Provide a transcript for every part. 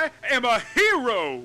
I am a hero!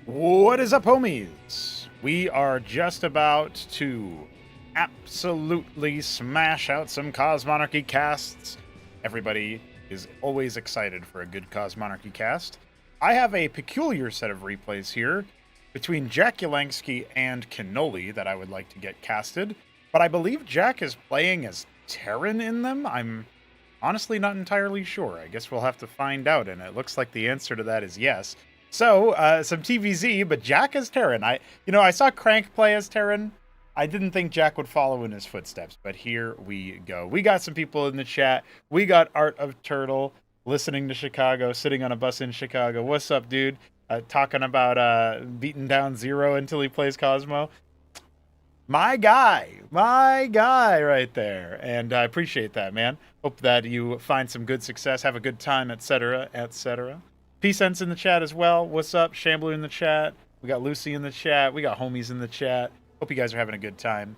What is up, homies? We are just about to absolutely smash out some Cosmonarchy casts. Everybody is always excited for a good Cosmonarchy cast. I have a peculiar set of replays here between Jack Yelansky and Cannoli that I would like to get casted, but I believe Jack is playing as Terran in them. I'm honestly not entirely sure. I guess we'll have to find out, and it looks like the answer to that is yes. So, some TVZ, but Jack as Terran. I saw Crank play as Terran. I didn't think Jack would follow in his footsteps, but here we go. We got some people in the chat. We got Art of Turtle listening to Chicago, sitting on a bus in Chicago. What's up, dude? Talking about beating down Zero until he plays Cosmo. My guy right there. And I appreciate that, man. Hope that you find some good success, have a good time, etc., etc. P-Sense in the chat as well. What's up? Shambler in the chat. We got Lucy in the chat. We got homies in the chat. Hope you guys are having a good time.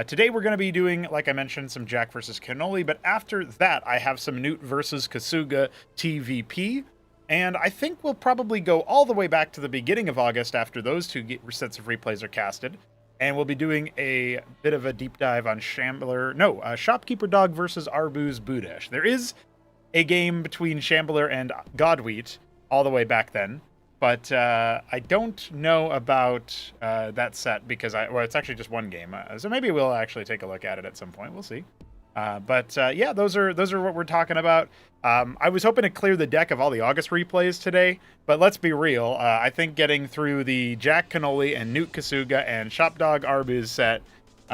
Today we're going to be doing, like I mentioned, some Jack versus Cannoli, but after that I have some Newt versus Kasuga TVP, and I think we'll probably go all the way back to the beginning of August after those two sets of replays are casted, and we'll be doing a bit of a deep dive on Shopkeeper Dog versus Arbuz Budesh. There is a game between Shambler and Godwheat all the way back then, but I don't know about that set because it's actually just one game. So maybe we'll actually take a look at it at some point. We'll see. Yeah, those are what we're talking about. I was hoping to clear the deck of all the August replays today, but let's be real. I think getting through the Jack Cannoli and Newt Kasuga and Shopdog Arbuz set,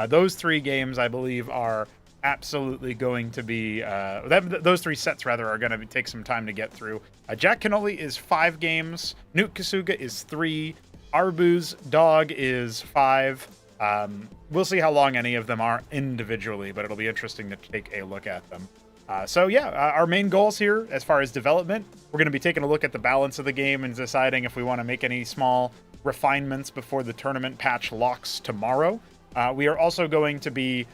those three games I believe are absolutely going to be those three sets rather are going to take some time to get through. Jack Cannoli is 5 games, Newt Kasuga is 3, Arbuz Dog is 5. We'll see how long any of them are individually, but it'll be interesting to take a look at them. Our main goals here as far as development, we're going to be taking a look at the balance of the game and deciding if we want to make any small refinements before the tournament patch locks tomorrow. We are also going to be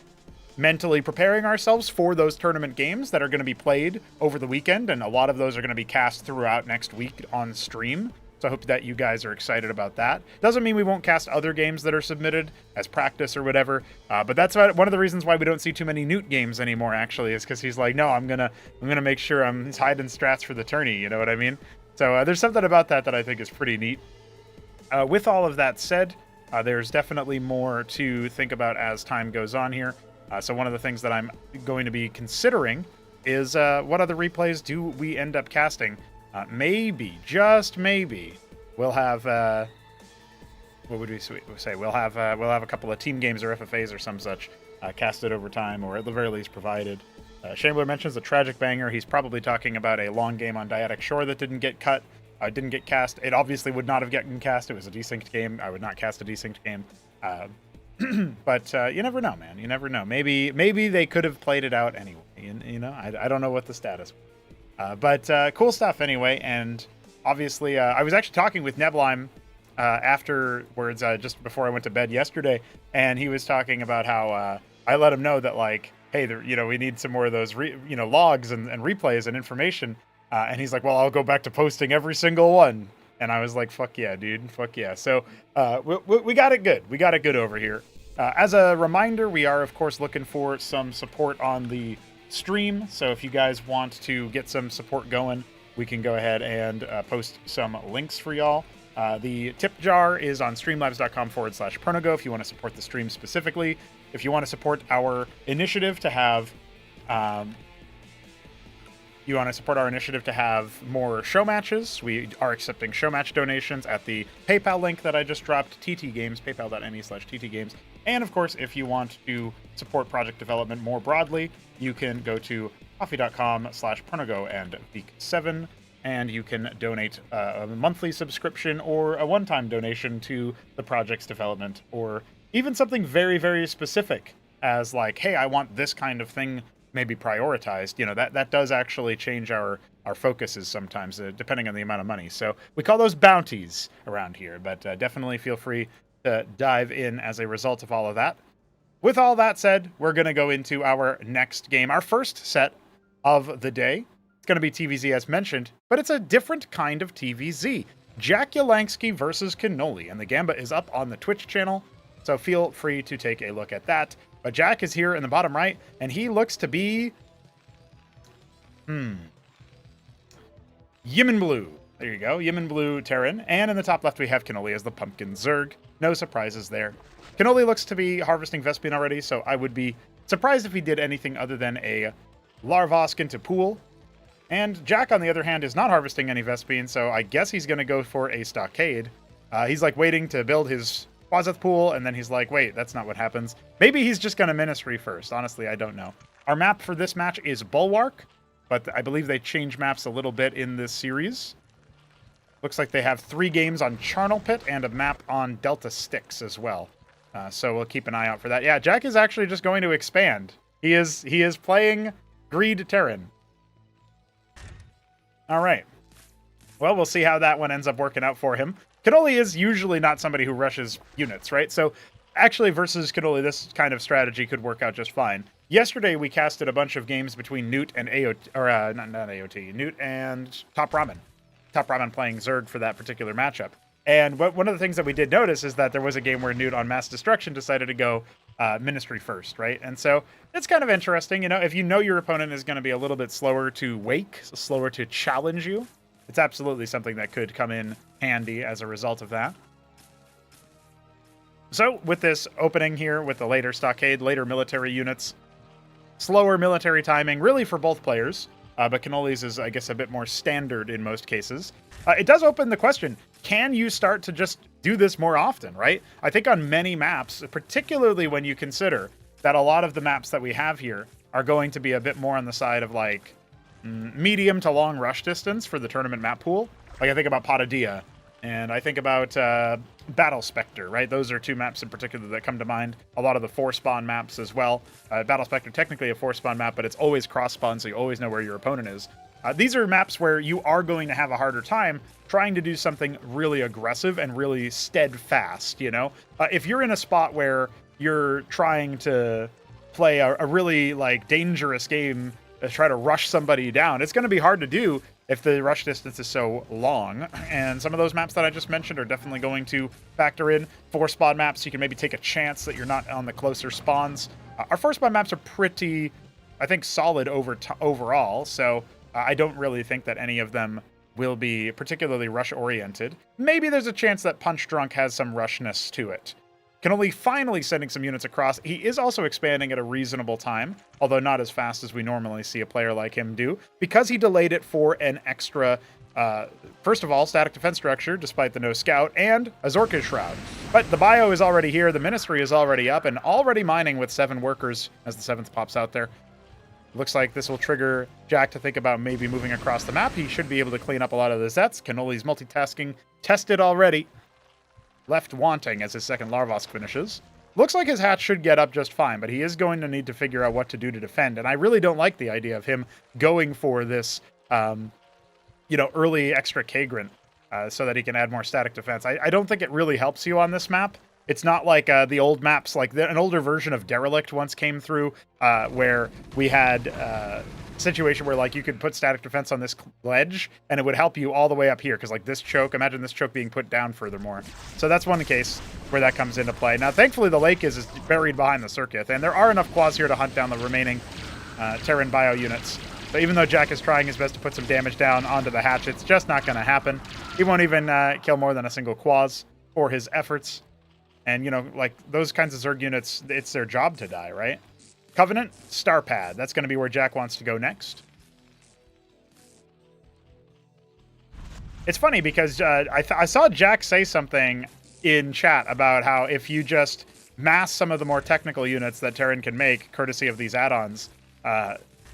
mentally preparing ourselves for those tournament games that are going to be played over the weekend, and a lot of those are going to be cast throughout next week on stream. So I hope that you guys are excited about that. Doesn't mean we won't cast other games that are submitted as practice or whatever, but that's one of the reasons why we don't see too many Newt games anymore, actually, is because he's like, no, I'm gonna make sure I'm hiding strats for the tourney, you know what I mean? So there's something about that I think is pretty neat. With all of that said, there's definitely more to think about as time goes on here. So one of the things that I'm going to be considering is what other replays do we end up casting? Maybe, just maybe, we'll have what would we say? We'll have a couple of team games or FFAs or some such casted over time, or at the very least provided. Shambler mentions a tragic banger. He's probably talking about a long game on Dyadic Shore that didn't get cast. It obviously would not have gotten cast. It was a desynced game. I would not cast a desynced game. But you never know, man. You never know. Maybe they could have played it out anyway. I don't know what the status was. But cool stuff anyway. And obviously, I was actually talking with Neblime afterwards, just before I went to bed yesterday, and he was talking about how I let him know that, like, hey, we need some more of those logs and replays and information. And he's like, well, I'll go back to posting every single one. And I was like, fuck yeah, dude. Fuck yeah. So we got it good. We got it good over here. As a reminder, we are, of course, looking for some support on the stream. So if you guys want to get some support going, we can go ahead and post some links for y'all. The tip jar is on streamlabs.com/Pronogo if you want to support the stream specifically. If you want to support our initiative to have... more show matches. We are accepting show match donations at the PayPal link that I just dropped, TT Games, paypal.me/TT Games. And of course, if you want to support project development more broadly, you can go to coffee.com/Pronogo and Week7, and you can donate a monthly subscription or a one-time donation to the project's development, or even something very, very specific as like, hey, I want this kind of thing maybe prioritized. That does actually change our focuses sometimes, depending on the amount of money. So we call those bounties around here, but definitely feel free to dive in as a result of all of that. With all that said, we're going to go into our next game, our first set of the day. It's going to be TVZ as mentioned, but it's a different kind of TVZ. Jack Yelansky versus Cannoli, and the Gamba is up on the Twitch channel, so feel free to take a look at that. But Jack is here in the bottom right, and he looks to be... Yimin Blue. There you go, Yimin Blue Terran. And in the top left, we have Cannoli as the Pumpkin Zerg. No surprises there. Cannoli looks to be harvesting Vespian already, so I would be surprised if he did anything other than a Larvosk into Pool. And Jack, on the other hand, is not harvesting any Vespian, so I guess he's going to go for a Stockade. He's like waiting to build his Quasith Pool, and then he's like, wait, that's not what happens. Maybe he's just going to Ministry first. Honestly, I don't know. Our map for this match is Bulwark, but I believe they change maps a little bit in this series. Looks like they have 3 games on Charnel Pit and a map on Delta Styx as well. So we'll keep an eye out for that. Yeah, Jack is actually just going to expand. He is playing Greed Terran. All right. Well, we'll see how that one ends up working out for him. Cannoli is usually not somebody who rushes units, right? So actually versus Cannoli, this kind of strategy could work out just fine. Yesterday, we casted a bunch of games between Newt and AOT, or not AOT, Newt and Top Ramen. Top Ramen playing Zerg for that particular matchup. And one of the things that we did notice is that there was a game where Newt on Mass Destruction decided to go Ministry first, right? And so it's kind of interesting, you know, if you know your opponent is going to be a little bit slower to wake, slower to challenge you, it's absolutely something that could come in handy as a result of that. So with this opening here with the later stockade, later military units, slower military timing, really for both players, but Cannoli's is, I guess, a bit more standard in most cases. It does open the question, can you start to just do this more often, right? I think on many maps, particularly when you consider that a lot of the maps that we have here are going to be a bit more on the side of like medium to long rush distance for the tournament map pool. Like I think about Patadia, and I think about Battle Spectre, right? Those are two maps in particular that come to mind. A lot of the 4-spawn maps as well. Battle Spectre, technically a 4-spawn map, but it's always cross-spawn, so you always know where your opponent is. These are maps where you are going to have a harder time trying to do something really aggressive and really steadfast, you know? If you're in a spot where you're trying to play a really, like, dangerous game to try to rush somebody down, it's going to be hard to do if the rush distance is so long. And some of those maps that I just mentioned are definitely going to factor in. 4-spawn maps, you can maybe take a chance that you're not on the closer spawns. Our 4-spawn maps are pretty, I think, solid overall, so I don't really think that any of them will be particularly rush-oriented. Maybe there's a chance that Punch Drunk has some rushness to it. Cannoli finally sending some units across. He is also expanding at a reasonable time, although not as fast as we normally see a player like him do, because he delayed it for an extra, first of all, static defense structure, despite the no scout, and a Zorka Shroud. But the bio is already here, the Ministry is already up, and already mining with 7 workers, as the 7th pops out there. Looks like this will trigger Jack to think about maybe moving across the map. He should be able to clean up a lot of the Zets. Cannoli's multitasking tested already. Left wanting as his second Larvosk finishes. Looks like his hatch should get up just fine, but he is going to need to figure out what to do to defend. And I really don't like the idea of him going for this, early extra Kagrant so that he can add more static defense. I don't think it really helps you on this map. It's not like the old maps, like an older version of Derelict once came through where we had a situation where like you could put static defense on this ledge and it would help you all the way up here because like this choke, imagine this choke being put down furthermore. So that's one case where that comes into play. Now thankfully the lake is buried behind the circuit and there are enough quads here to hunt down the remaining Terran bio units. So even though Jack is trying his best to put some damage down onto the hatch, it's just not going to happen. He won't even kill more than a single quaz for his efforts. And, you know, like those kinds of Zerg units, it's their job to die, right? Covenant, Starpad. That's going to be where Jack wants to go next. It's funny because I saw Jack say something in chat about how if you just mass some of the more technical units that Terran can make, courtesy of these add-ons,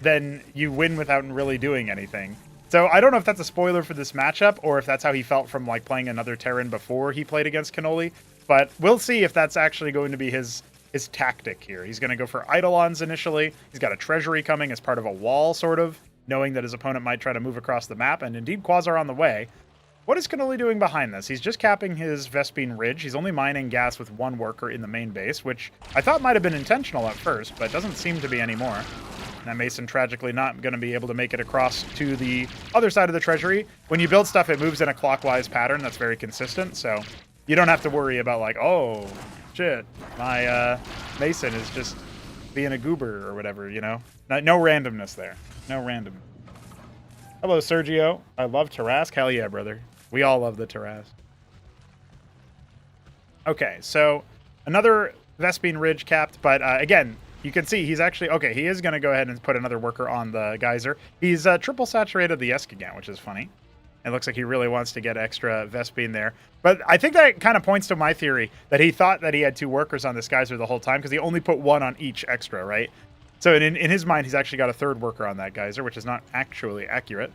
then you win without really doing anything. So I don't know if that's a spoiler for this matchup or if that's how he felt from like playing another Terran before he played against Cannoli. But we'll see if that's actually going to be his tactic here. He's going to go for Eidolons initially. He's got a treasury coming as part of a wall, sort of, knowing that his opponent might try to move across the map, and indeed Quas are on the way. What is Cannoli doing behind this? He's just capping his Vespine Ridge. He's only mining gas with 1 worker in the main base, which I thought might have been intentional at first, but doesn't seem to be anymore. That Mason tragically not going to be able to make it across to the other side of the treasury. When you build stuff, it moves in a clockwise pattern that's very consistent, so you don't have to worry about like, oh, shit, my Mason is just being a goober or whatever, you know? No randomness there. No random. Hello, Sergio. I love Tarask. Hell yeah, brother. We all love the Tarask. Okay, so another Vespine Ridge capped, but again, you can see he's actually, okay, he is going to go ahead and put another worker on the geyser. He's triple saturated the Escagan, which is funny. It looks like he really wants to get extra Vespine there. But I think that kind of points to my theory that he thought that he had 2 workers on this geyser the whole time because he only put 1 on each extra, right? So in his mind, he's actually got a 3rd worker on that geyser, which is not actually accurate.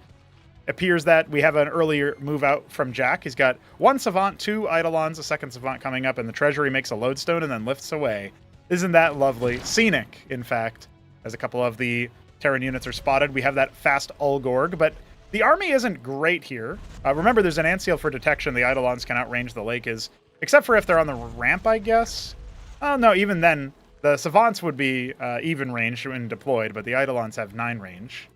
appears that we have an earlier move out from Jack. He's got 1 Savant, 2 Eidolons, a 2nd Savant coming up, and the Treasury makes a Lodestone and then lifts away. Isn't that lovely? Scenic, in fact, as a couple of the Terran units are spotted. We have that fast Ulgorg, but the army isn't great here. Remember, there's an Ant Seal for detection. The Eidolons can outrange the Lakes, except for if they're on the ramp, I guess. Oh, no, even then, the Savants would be even range when deployed, but the Eidolons have 9 range.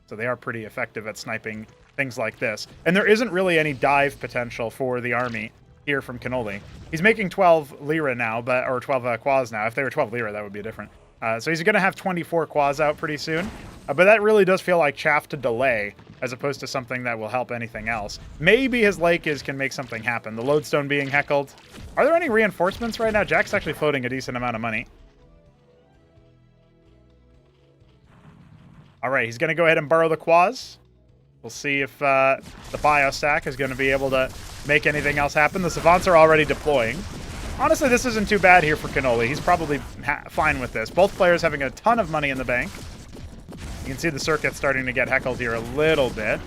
So they are pretty effective at sniping things like this. And there isn't really any dive potential for the army here from Cannoli. He's making 12 lira now, or 12 quas now. If they were 12 lira, that would be different. So he's going to have 24 quas out pretty soon. But that really does feel like chaff to delay, as opposed to something that will help anything else. Maybe his Lakes can make something happen. The Lodestone being heckled. Are there any reinforcements right now? Jack's actually floating a decent amount of money. All right, he's going to go ahead and borrow the quas. We'll see if the Biostack is going to be able to make anything else happen. The Savants are already deploying. Honestly, this isn't too bad here for Cannoli. He's probably fine with this. Both players having a ton of money in the bank. You can see the circuit starting to get heckled here a little bit.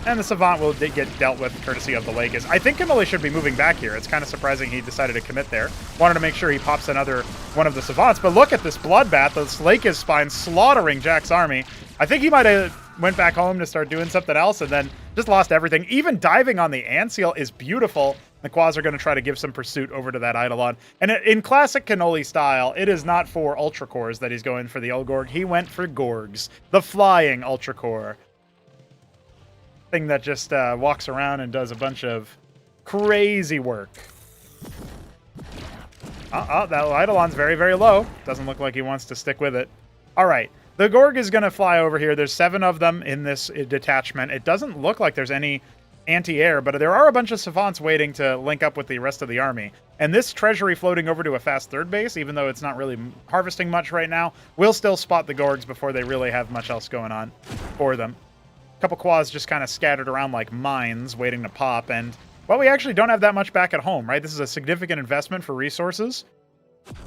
And the Savant will get dealt with courtesy of the Lakes. I think Cannoli should be moving back here. It's kind of surprising he decided to commit there. Wanted to make sure he pops another one of the Savants. But look at this bloodbath. This Lakes spine slaughtering Jack's army. I think he might have went back home to start doing something else and then just lost everything. Even diving on the Ant Seal is beautiful. The Quas are going to try to give some pursuit over to that Eidolon. And in classic Cannoli style, it is not for Ultra Cores that he's going for the Ulgorg. He went for Gorgs, the flying Ultra Core. Thing that just walks around and does a bunch of crazy work. That Eidolon's very, very low. Doesn't look like he wants to stick with it. All right. The Gorg is going to fly over here. There's 7 of them in this detachment. It doesn't look like there's any anti-air, but there are a bunch of Savants waiting to link up with the rest of the army. And this Treasury floating over to a fast 3rd base, even though it's not really harvesting much right now, will still spot the Gorgs before they really have much else going on for them. A couple Quas just kind of scattered around like mines waiting to pop, and, well, we actually don't have that much back at home, right? This is a significant investment for resources.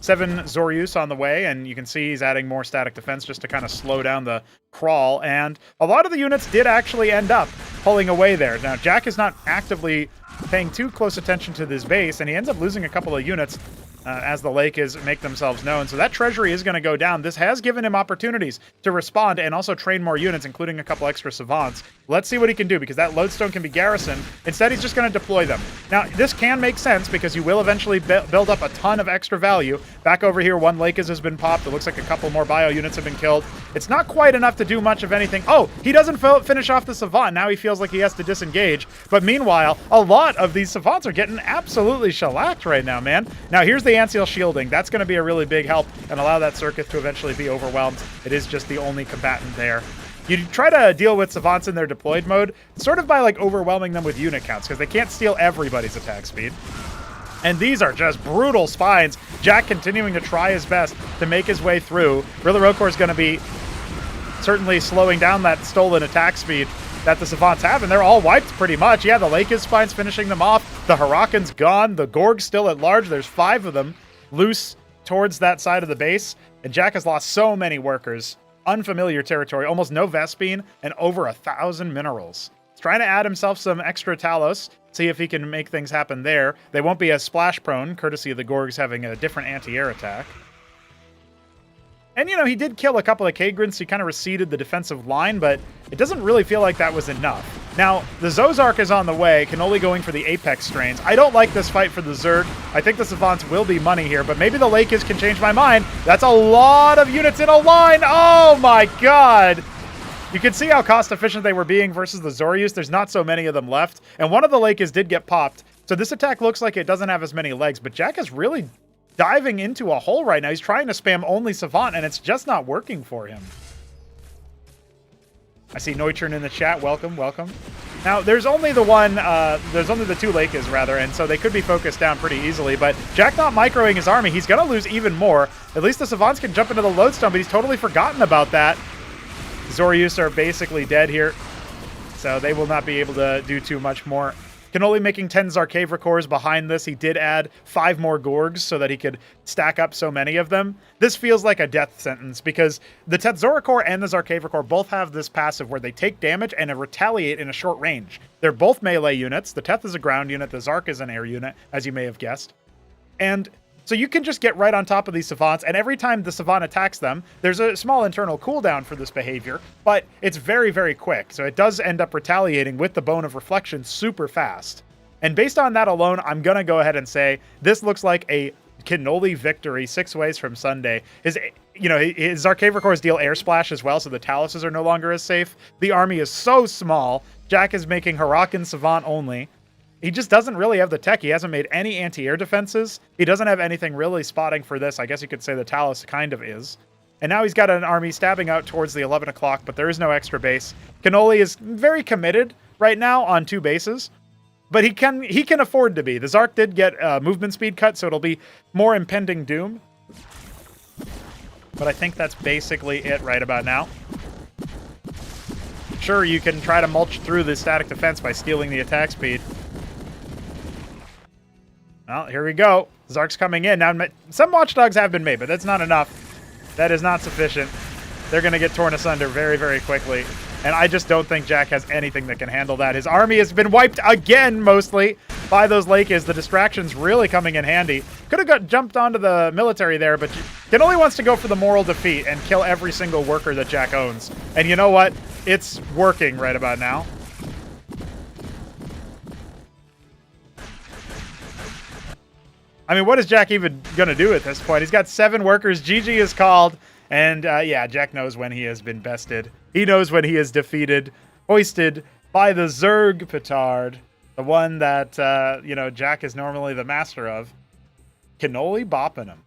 7 Zoryus on the way, and you can see he's adding more static defense just to kind of slow down the crawl, and a lot of the units did actually end up pulling away there. Now, Jack is not actively paying too close attention to this base, and he ends up losing a couple of units as the Lakes make themselves known. So that Treasury is going to go down. This has given him opportunities to respond and also train more units, including a couple extra Savants. Let's see what he can do, because that Lodestone can be garrisoned. Instead, he's just going to deploy them. Now, this can make sense, because you will eventually build up a ton of extra value. Back over here, 1 Lakes has been popped. It looks like a couple more bio units have been killed. It's not quite enough to do much of anything. Oh, he doesn't finish off the Savant. Now he feels like he has to disengage. But meanwhile, a lot of these Savants are getting absolutely shellacked right now, man. Now, here's the Ant Seal shielding. That's going to be a really big help and allow that circuit to eventually be overwhelmed. It is just the only combatant there. You try to deal with Savants in their deployed mode, sort of by like overwhelming them with unit counts, because they can't steal everybody's attack speed. And these are just brutal spines. Jack continuing to try his best to make his way through. Riller is going to be certainly slowing down that stolen attack speed that the Savants have, and they're all wiped pretty much. Yeah, the Lakes spine's finishing them off. The Hurakan's gone. The Gorg's still at large. There's 5 of them loose towards that side of the base, and Jack has lost so many workers. Unfamiliar territory, almost no Vespine, and over 1,000 minerals. He's trying to add himself some extra Talos, see if he can make things happen there. They won't be as splash prone, courtesy of the Gorgs having a different anti-air attack. And, you know, he did kill a couple of Kagrins, so he kind of receded the defensive line, but it doesn't really feel like that was enough. Now, the Zozark is on the way, Cannoli going for the Apex strains. I don't like this fight for the Zerg. I think the Savants will be money here, but maybe the Lakes can change my mind. That's a lot of units in a line. Oh my god! You can see how cost-efficient they were being versus the Zoryus. There's not so many of them left, and one of the Lakes did get popped. So this attack looks like it doesn't have as many legs, but Jack is really diving into a hole right now. He's trying to spam only Savant, and it's just not working for him. I see Neutron in the chat. Welcome, welcome. Now, there's only the 2 Lakes, rather, and so they could be focused down pretty easily, but Jack not microing his army, he's going to lose even more. At least the Savants can jump into the Lodestone, but he's totally forgotten about that. Zoryus are basically dead here, so they will not be able to do too much more. Cannoli making 10 Zarkavra cores behind this. He did add 5 more Gorgs so that he could stack up so many of them. This feels like a death sentence because the Tetzora core and the Zarkavra core both have this passive where they take damage and retaliate in a short range. They're both melee units. The Teth is a ground unit. The Zark is an air unit, as you may have guessed. And so you can just get right on top of these Savants, and every time the Savant attacks them, there's a small internal cooldown for this behavior, but it's very, very quick. So it does end up retaliating with the Bone of Reflection super fast. And based on that alone, I'm going to go ahead and say this looks like a Cannoli victory 6 ways from Sunday. His Zarkavra cores deal air splash as well, so the Taluses are no longer as safe. The army is so small. Jack is making Hurakan Savant only. He just doesn't really have the tech. He hasn't made any anti-air defenses. He doesn't have anything really spotting for this. I guess you could say the Talus kind of is. And now he's got an army stabbing out towards the 11 o'clock, but there is no extra base. Cannoli is very committed right now on 2 bases, but he can afford to be. The Zark did get movement speed cut, so it'll be more impending doom. But I think that's basically it right about now. Sure, you can try to mulch through the static defense by stealing the attack speed. Well, here we go. Zark's coming in. Now, some watchdogs have been made, but that's not enough. That is not sufficient. They're going to get torn asunder very, very quickly. And I just don't think Jack has anything that can handle that. His army has been wiped again, mostly, by those Lakes. The distraction's really coming in handy. Could have jumped onto the military there, but Cannoli wants to go for the moral defeat and kill every single worker that Jack owns. And you know what? It's working right about now. I mean, what is Jack even going to do at this point? He's got 7 workers. GG is called. And yeah, Jack knows when he has been bested. He knows when he is defeated, hoisted by the Zerg Petard, the one that, Jack is normally the master of. Cannoli bopping him.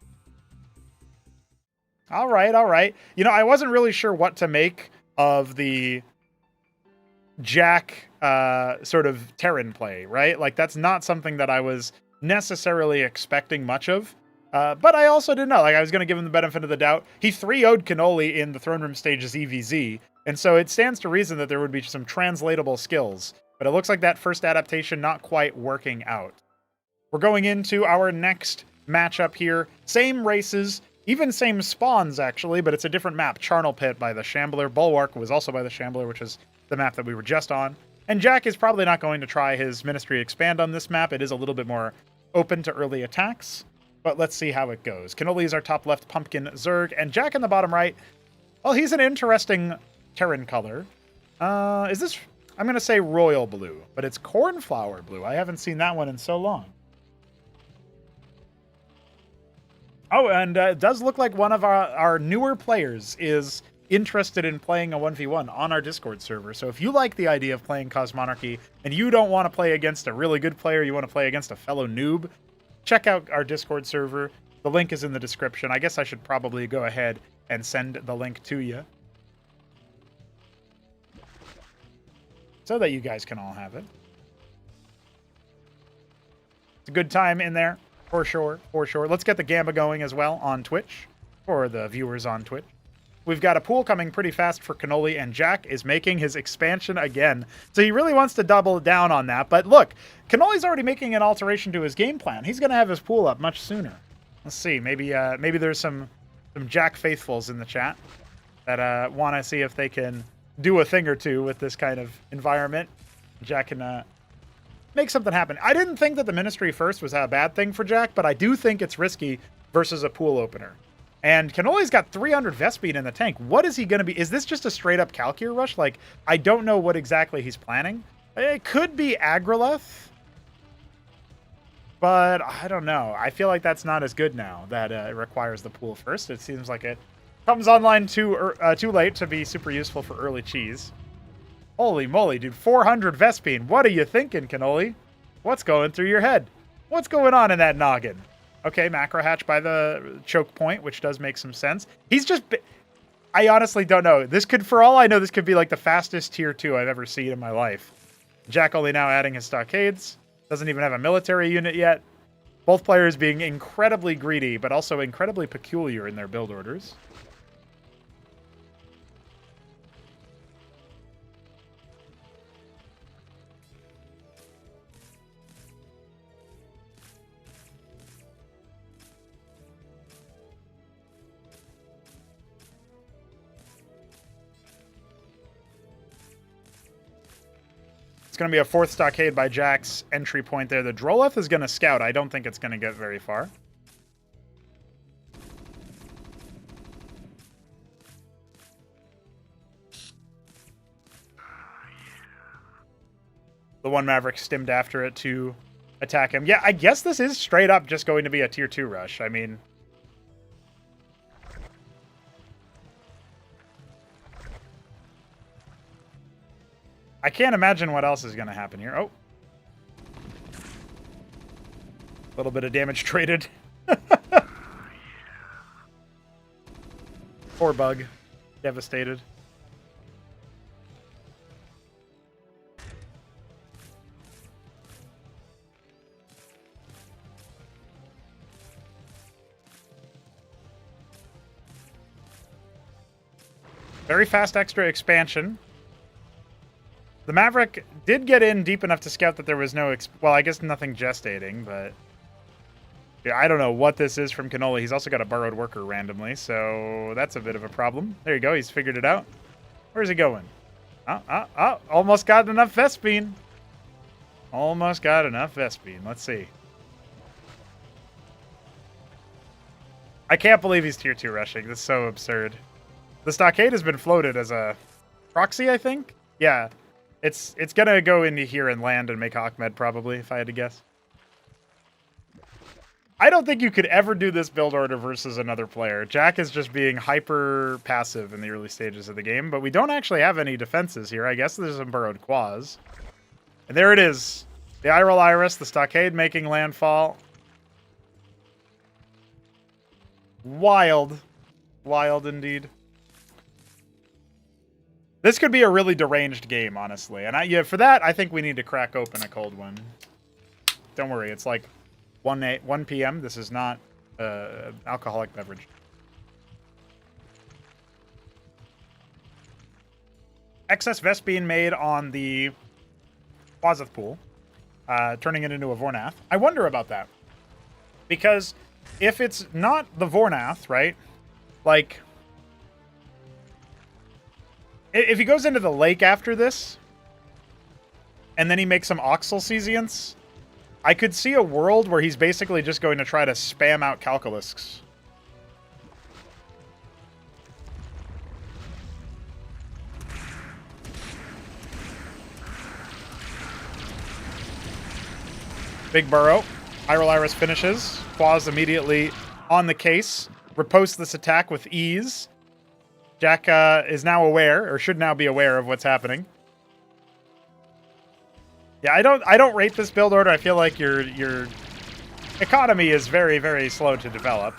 All right, all right. I wasn't really sure what to make of the Jack sort of Terran play, right? Like, that's not something that I was necessarily expecting much of. But I also didn't know. Like, I was going to give him the benefit of the doubt. He 3-0'd Cannoli in the Throne Room stage's EVZ, and so it stands to reason that there would be some translatable skills. But it looks like that first adaptation not quite working out. We're going into our next matchup here. Same races, even same spawns, actually, but it's a different map. Charnel Pit by the Shambler. Bulwark was also by the Shambler, which is the map that we were just on. And Jack is probably not going to try his Ministry Expand on this map. It is a little bit more open to early attacks. But let's see how it goes. Cannoli is our top left pumpkin Zerg, and Jack in the bottom right, well, he's an interesting Terran color. Is this, I'm going to say royal blue, but it's cornflower blue. I haven't seen that one in so long. Oh, and it does look like one of our newer players is interested in playing a 1v1 on our Discord server. So if you like the idea of playing Cosmonarchy and you don't want to play against a really good player, you want to play against a fellow noob, check out our Discord server. The link is in the description. I guess I should probably go ahead and send the link to you so that you guys can all have it. It's a good time in there, for sure, for sure. Let's get the Gamba going as well on Twitch, for the viewers on Twitch. We've got a pool coming pretty fast for Cannoli, and Jack is making his expansion again. So he really wants to double down on that. But look, Cannoli's already making an alteration to his game plan. He's going to have his pool up much sooner. Let's see. Maybe there's some Jack faithfuls in the chat that want to see if they can do a thing or two with this kind of environment. Jack can make something happen. I didn't think that the Ministry First was a bad thing for Jack, but I do think it's risky versus a pool opener. And Cannoli's got 300 Vespene in the tank. What is he going to be? Is this just a straight-up Calcure rush? Like, I don't know what exactly he's planning. It could be Agrileth, but I don't know. I feel like that's not as good now that it requires the pool first. It seems like it comes online too late to be super useful for early cheese. Holy moly, dude. 400 Vespene. What are you thinking, Cannoli? What's going through your head? What's going on in that noggin? Okay, macro hatch by the choke point, which does make some sense. He's just... I honestly don't know. This could, for all I know, this could be like the fastest tier 2 I've ever seen in my life. Jack only now adding his stockades. Doesn't even have a military unit yet. Both players being incredibly greedy, but also incredibly peculiar in their build orders. It's going to be a 4th stockade by Jack's entry point there. The Droleth is going to scout. I don't think it's going to get very far. The one Maverick stimmed after it to attack him. Yeah, I guess this is straight up just going to be a tier 2 rush. I mean... I can't imagine what else is going to happen here. Oh. A little bit of damage traded. Poor Bug. Devastated. Very fast extra expansion. The Maverick did get in deep enough to scout that there was no... well, I guess nothing gestating, but... yeah, I don't know what this is from Cannoli. He's also got a Burrowed Worker randomly, so that's a bit of a problem. There you go. He's figured it out. Where's he going? Oh, almost got enough Vespene. Almost got enough Vespene. Let's see. I can't believe he's tier 2 rushing. This is so absurd. The stockade has been floated as a proxy, I think? Yeah. It's going to go into here and land and make Ahmed, probably, if I had to guess. I don't think you could ever do this build order versus another player. Jack is just being hyper passive in the early stages of the game, but we don't actually have any defenses here. I guess there's some burrowed quas. And there it is. The Iral Iris, the stockade making landfall. Wild. Wild indeed. This could be a really deranged game, honestly. And yeah, for that, I think we need to crack open a cold one. Don't worry, it's like 1 p.m. This is not alcoholic beverage. Excess Vest being made on the Quazith pool, turning it into a Vornath. I wonder about that. Because if it's not the Vornath, right? Like... if he goes into the lake after this, and then he makes some Oxel Cesiants, I could see a world where he's basically just going to try to spam out Calculusks. Big Burrow. Iral Iris finishes. Quaz immediately on the case. Riposte this attack with ease. Jack is now aware, or should now be aware of what's happening. Yeah, I don't rate this build order. I feel like your economy is very, very slow to develop.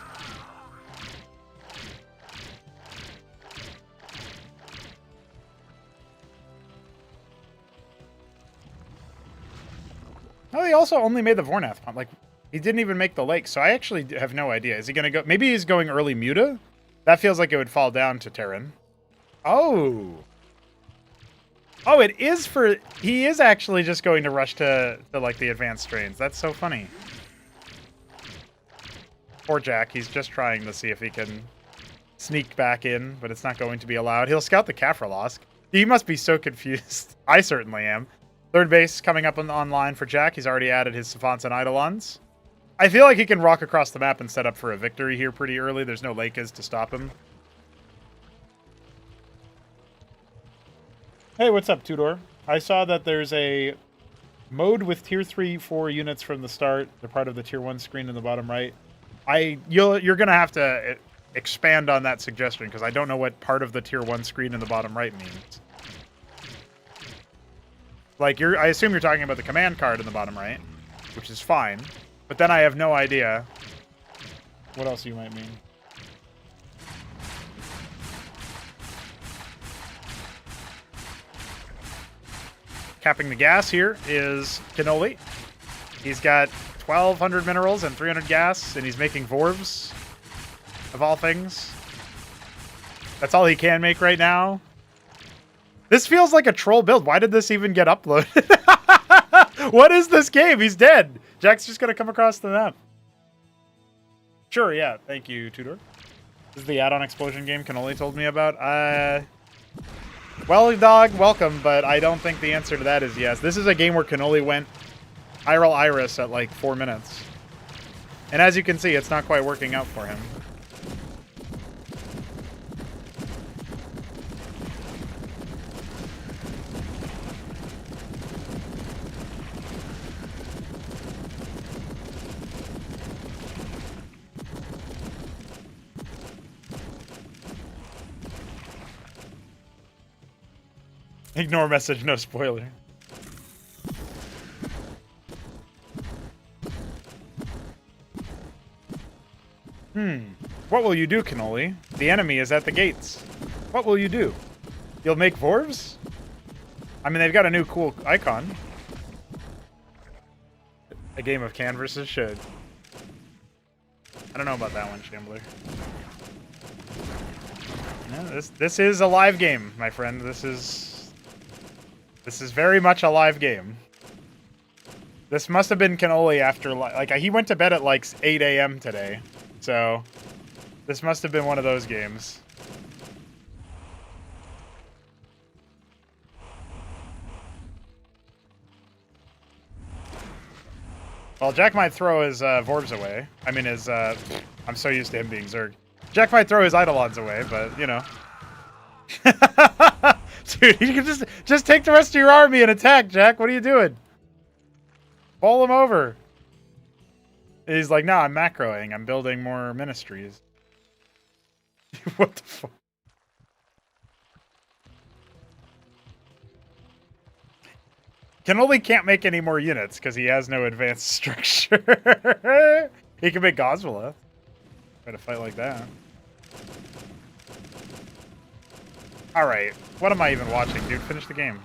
Oh, he also only made the Vornath pump. Like, he didn't even make the lake, so I actually have no idea. Is he going to go... maybe he's going early Muta? That feels like it would fall down to Terran. Oh. Oh, it is for... he is actually just going to rush to like, the advanced strains. That's so funny. Poor Jack. He's just trying to see if he can sneak back in, but it's not going to be allowed. He'll scout the Kafralosk. He must be so confused. I certainly am. Third base coming up online for Jack. He's already added his Savants and Eidolons. I feel like he can rock across the map and set up for a victory here pretty early. There's no Lakas to stop him. Hey, what's up, Tudor? I saw that there's a mode with tier 3-4 units from the start. They're part of the tier 1 screen in the bottom right. You're going to have to expand on that suggestion, because I don't know what part of the tier 1 screen in the bottom right means. Like, I assume you're talking about the command card in the bottom right, which is fine. But then I have no idea what else you might mean. Capping the gas here is Cannoli. He's got 1,200 minerals and 300 gas, and he's making Vorvs, of all things. That's all he can make right now. This feels like a troll build. Why did this even get uploaded? What is this game? He's dead. Jack's just going to come across the map. Sure, yeah. Thank you, Tudor. This is the add-on explosion game Cannoli told me about. Well, dog, welcome, but I don't think the answer to that is yes. This is a game where Cannoli went Iral Iris at like 4 minutes. And as you can see, it's not quite working out for him. Ignore message, no spoiler. What will you do, Cannoli? The enemy is at the gates. What will you do? You'll make Vorvs? I mean, they've got a new cool icon. A game of can versus should. I don't know about that one, Shambler. No, this is a live game, my friend. This is very much a live game. This must have been Cannoli after, like, he went to bed at, like, 8 a.m. today. So, this must have been one of those games. Well, Jack might throw his Vorbs away. I mean, his, I'm so used to him being Zerg. Jack might throw his Eidolons away, but, you know. Dude, you can just take the rest of your army and attack, Jack. What are you doing? Bowl him over. He's like, no, I'm macroing. I'm building more ministries. What the fuck? Cannoli can't make any more units because he has no advanced structure. He can make Goswala. Try to fight like that. Alright. What am I even watching, dude? Finish the game.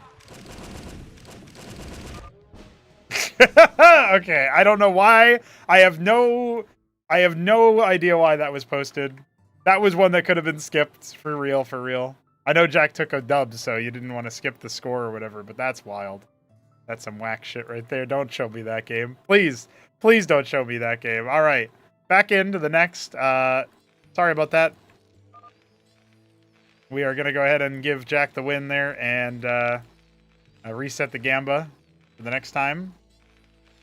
Okay, I don't know why. I have no idea why that was posted. That was one that could have been skipped, for real, for real. I know Jack took a dub, so you didn't want to skip the score or whatever, but that's wild. That's some whack shit right there. Don't show me that game. Please. Please don't show me that game. Alright. Back into the next. Sorry about that. We are going to go ahead and give Jack the win there and reset the Gamba for the next time.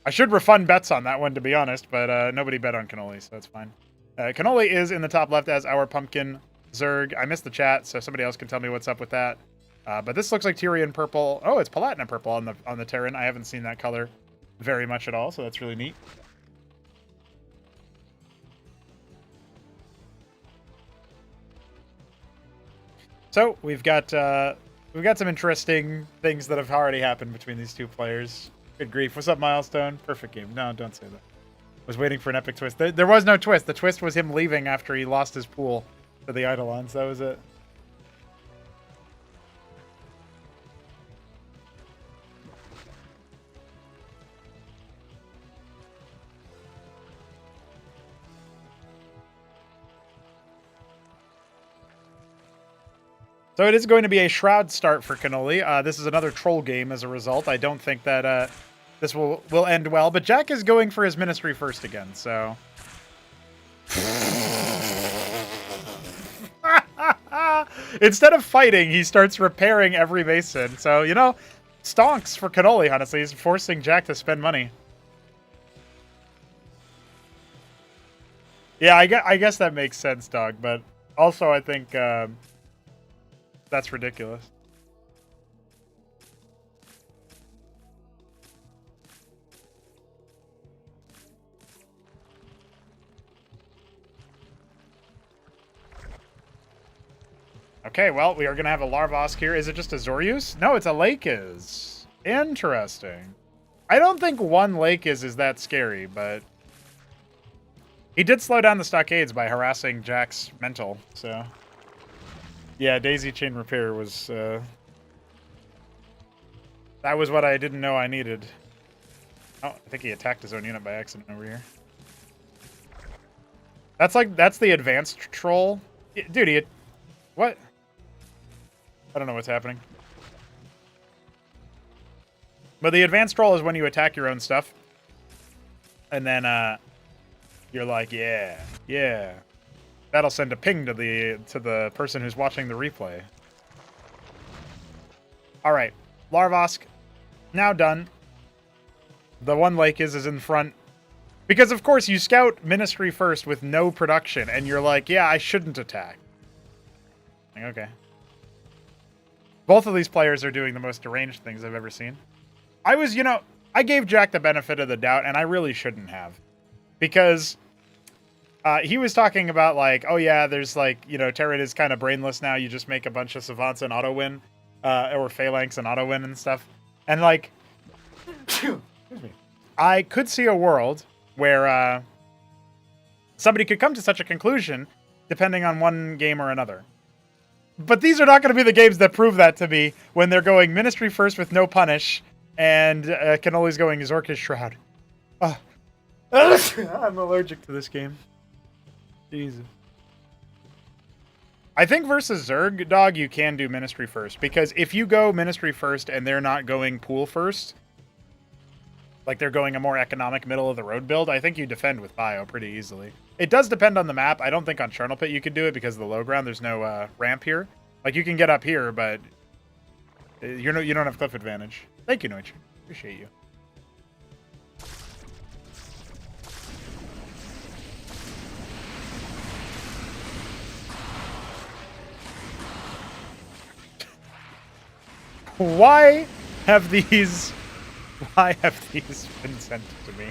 I should refund bets on that one, to be honest, but nobody bet on Cannoli, so that's fine. Cannoli is in the top left as our Pumpkin Zerg. I missed the chat, so somebody else can tell me what's up with that. But this looks like Tyrian purple. Oh, it's Palatina purple on the Terran. I haven't seen that color very much at all, so that's really neat. So we've got some interesting things that have already happened between these two players. Good grief. What's up, Milestone? Perfect game. No, don't say that. Was waiting for an epic twist. There was no twist. The twist was him leaving after he lost his pool to the Eidolons. That was it. So it is going to be a Shroud start for Cannoli. This is another troll game as a result. I don't think that this will end well, but Jack is going for his ministry first again, so... Instead of fighting, he starts repairing every basin. So, you know, stonks for Cannoli, honestly. He's forcing Jack to spend money. Yeah, I guess that makes sense, dog, but also I think that's ridiculous. Okay, well, we are going to have a Larvosk here. Is it just a Zorius? No, it's a Lakis. Interesting. I don't think one Lakis is that scary, but... He did slow down the stockades by harassing Jack's mental, so... Yeah, Daisy Chain Repair was, that was what I didn't know I needed. Oh, I think he attacked his own unit by accident over here. That's the advanced troll? Dude, what? I don't know what's happening. But the advanced troll is when you attack your own stuff. And then, you're like, yeah. That'll send a ping to the person who's watching the replay. All right, Larvosk, now done. The one lake is in front. Because, of course, you scout Ministry first with no production, and you're like, yeah, I shouldn't attack. Like, okay. Both of these players are doing the most deranged things I've ever seen. I gave Jack the benefit of the doubt, and I really shouldn't have. Because he was talking about, like, oh, yeah, there's, like, Terran is kind of brainless now. You just make a bunch of Savants and auto-win, or Phalanx and auto-win and stuff. And, like, excuse me. I could see a world where somebody could come to such a conclusion depending on one game or another. But these are not going to be the games that prove that to me when they're going Ministry first with no punish and Canoli's going Zorki's Shroud. I'm allergic to this game. Jesus. I think versus Zerg, dog, you can do Ministry first. Because if you go Ministry first and they're not going Pool first, like they're going a more economic middle-of-the-road build, I think you defend with Bio pretty easily. It does depend on the map. I don't think on Charnel Pit you could do it because of the low ground. There's no ramp here. Like, you can get up here, but you don't have cliff advantage. Thank you, Noichi. Appreciate you. Why have these been sent to me?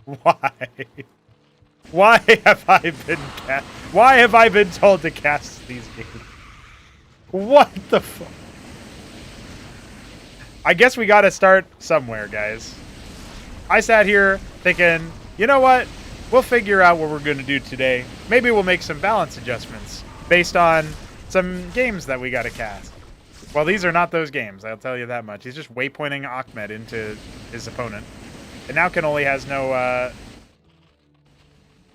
Why? Why have I been told to cast these games? What the fuck? I guess we gotta start somewhere, guys. I sat here thinking, you know what? We'll figure out what we're gonna do today. Maybe we'll make some balance adjustments based on some games that we gotta cast. Well, these are not those games, I'll tell you that much. He's just waypointing Ahmed into his opponent. And now Canoli has no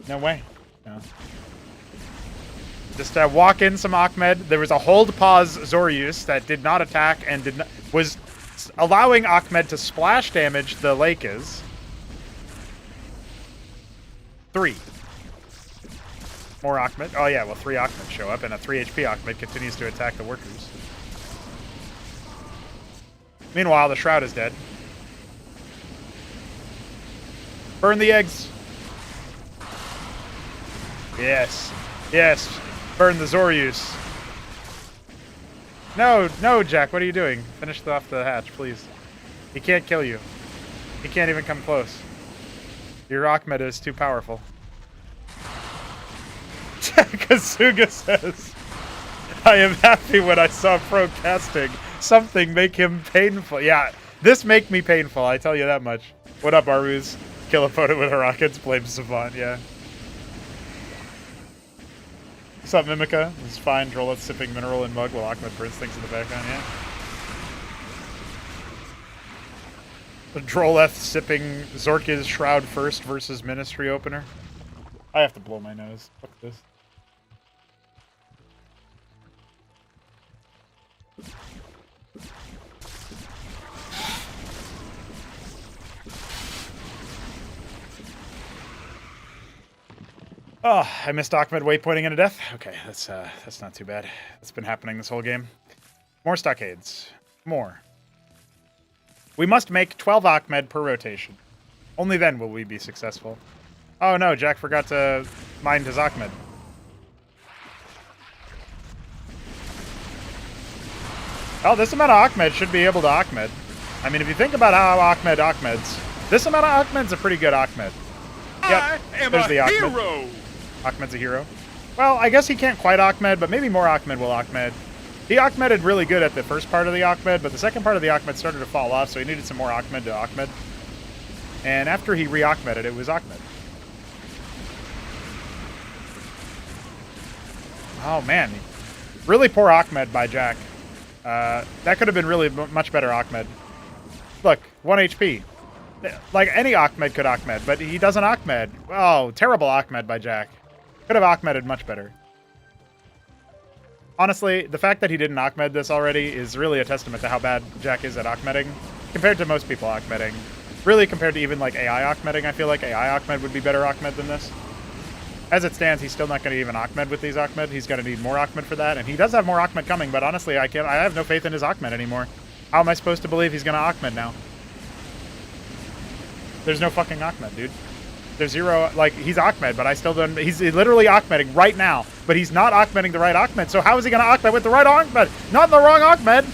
way. No. Just walk in some Ahmed. There was a hold pause Zorius that did not attack and was allowing Ahmed to splash damage the Lakes. 3. More Ahmed. Oh yeah, well 3 Ahmed show up and a 3 HP Ahmed continues to attack the workers. Meanwhile, the Shroud is dead. Burn the eggs. Yes. Yes. Burn the Zorius. No, Jack, what are you doing? Finish off the hatch, please. He can't kill you. He can't even come close. Your Ahmed is too powerful. Kasuga says, I am happy when I saw pro casting something make him painful. Yeah, this make me painful, I tell you that much. What up, Aruz? Kill opponent with rockets, blame Savant, yeah. What's up, Mimica? It's fine, Drollet sipping mineral and mug while Ahmed burns things in the background, yeah. The Droleth sipping Zorki's Shroud first versus Ministry opener. I have to blow my nose. Fuck this. Oh, I missed Ahmed waypointing into death. Okay, that's not too bad. That's been happening this whole game. More stockades. More. We must make 12 Ahmed per rotation. Only then will we be successful. Oh no, Jack forgot to mind his Ahmed. Oh, this amount of Ahmed should be able to Ahmed. I mean, if you think about how Ahmed's, this amount of Ahmed's a pretty good Ahmed. Yep, there's the Ahmed. Hero. Ahmed's a hero. Well, I guess he can't quite Ahmed, but maybe more Ahmed will Ahmed. He Ahmeded really good at the first part of the Ahmed, but the second part of the Ahmed started to fall off, so he needed some more Ahmed to Ahmed. And after he re-Ahmeded, it was Ahmed. Oh, man. Really poor Ahmed by Jack. That could have been really much better Ahmed. Look, 1 HP. Like, any Ahmed could Ahmed, but he doesn't Ahmed. Oh, terrible Ahmed by Jack. Could have Ahmeded much better. Honestly, the fact that he didn't Ahmed this already is really a testament to how bad Jack is at Ahmeding, compared to most people Ahmeding. Really, compared to even, like, AI Ahmeding, I feel like AI Ahmed would be better Ahmed than this. As it stands, he's still not going to even Ahmed with these Ahmed. He's going to need more Ahmed for that, and he does have more Ahmed coming, but honestly, I have no faith in his Ahmed anymore. How am I supposed to believe he's going to Ahmed now? There's no fucking Ahmed, dude. There's zero, like, he's Ahmed, but I still don't, he's literally Ahmeding right now, but he's not Ahmeding the right Ahmed, so how is he going to Ahmed with the right Ahmed? Not the wrong Ahmed!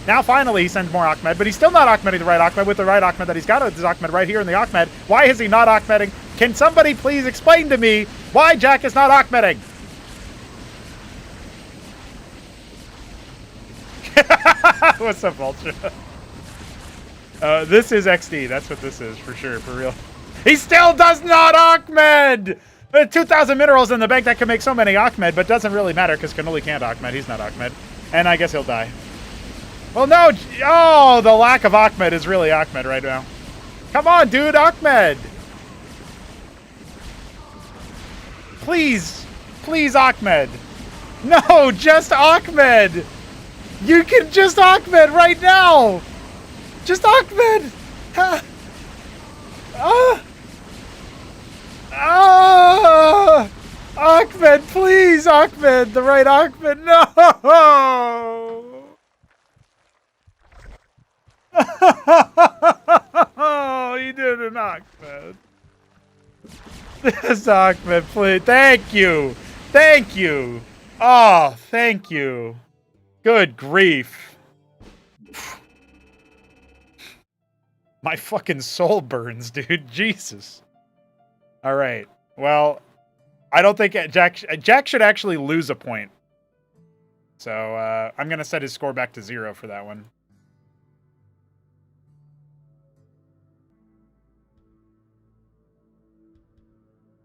Now finally he sends more Ahmed, but he's still not Ahmeding the right Ahmed with the right Ahmed that he's got his Ahmed right here in the Ahmed. Why is he not Ahmeding? Can somebody please explain to me why Jack is not Ahmeding? What's up, Ultra? This is XD. That's what this is, for sure, for real. He still does not Ahmed! 2,000 minerals in the bank, that can make so many Ahmed, but doesn't really matter because Cannoli can't Ahmed. He's not Ahmed. And I guess he'll die. Well, no. Oh, the lack of Ahmed is really Ahmed right now. Come on, dude. Ahmed. Please. Please, Ahmed. No, just Ahmed. You can just Ahmed right now. Just Ahmed. Ahmed, please, Ahmed. The right Ahmed. No. Oh, he did an Ahmed. This Ahmed, please. Thank you. Thank you. Oh, thank you. Good grief. My fucking soul burns, dude. Jesus. All right. Well, I don't think Jack should actually lose a point. So I'm going to set his score back to 0 for that one.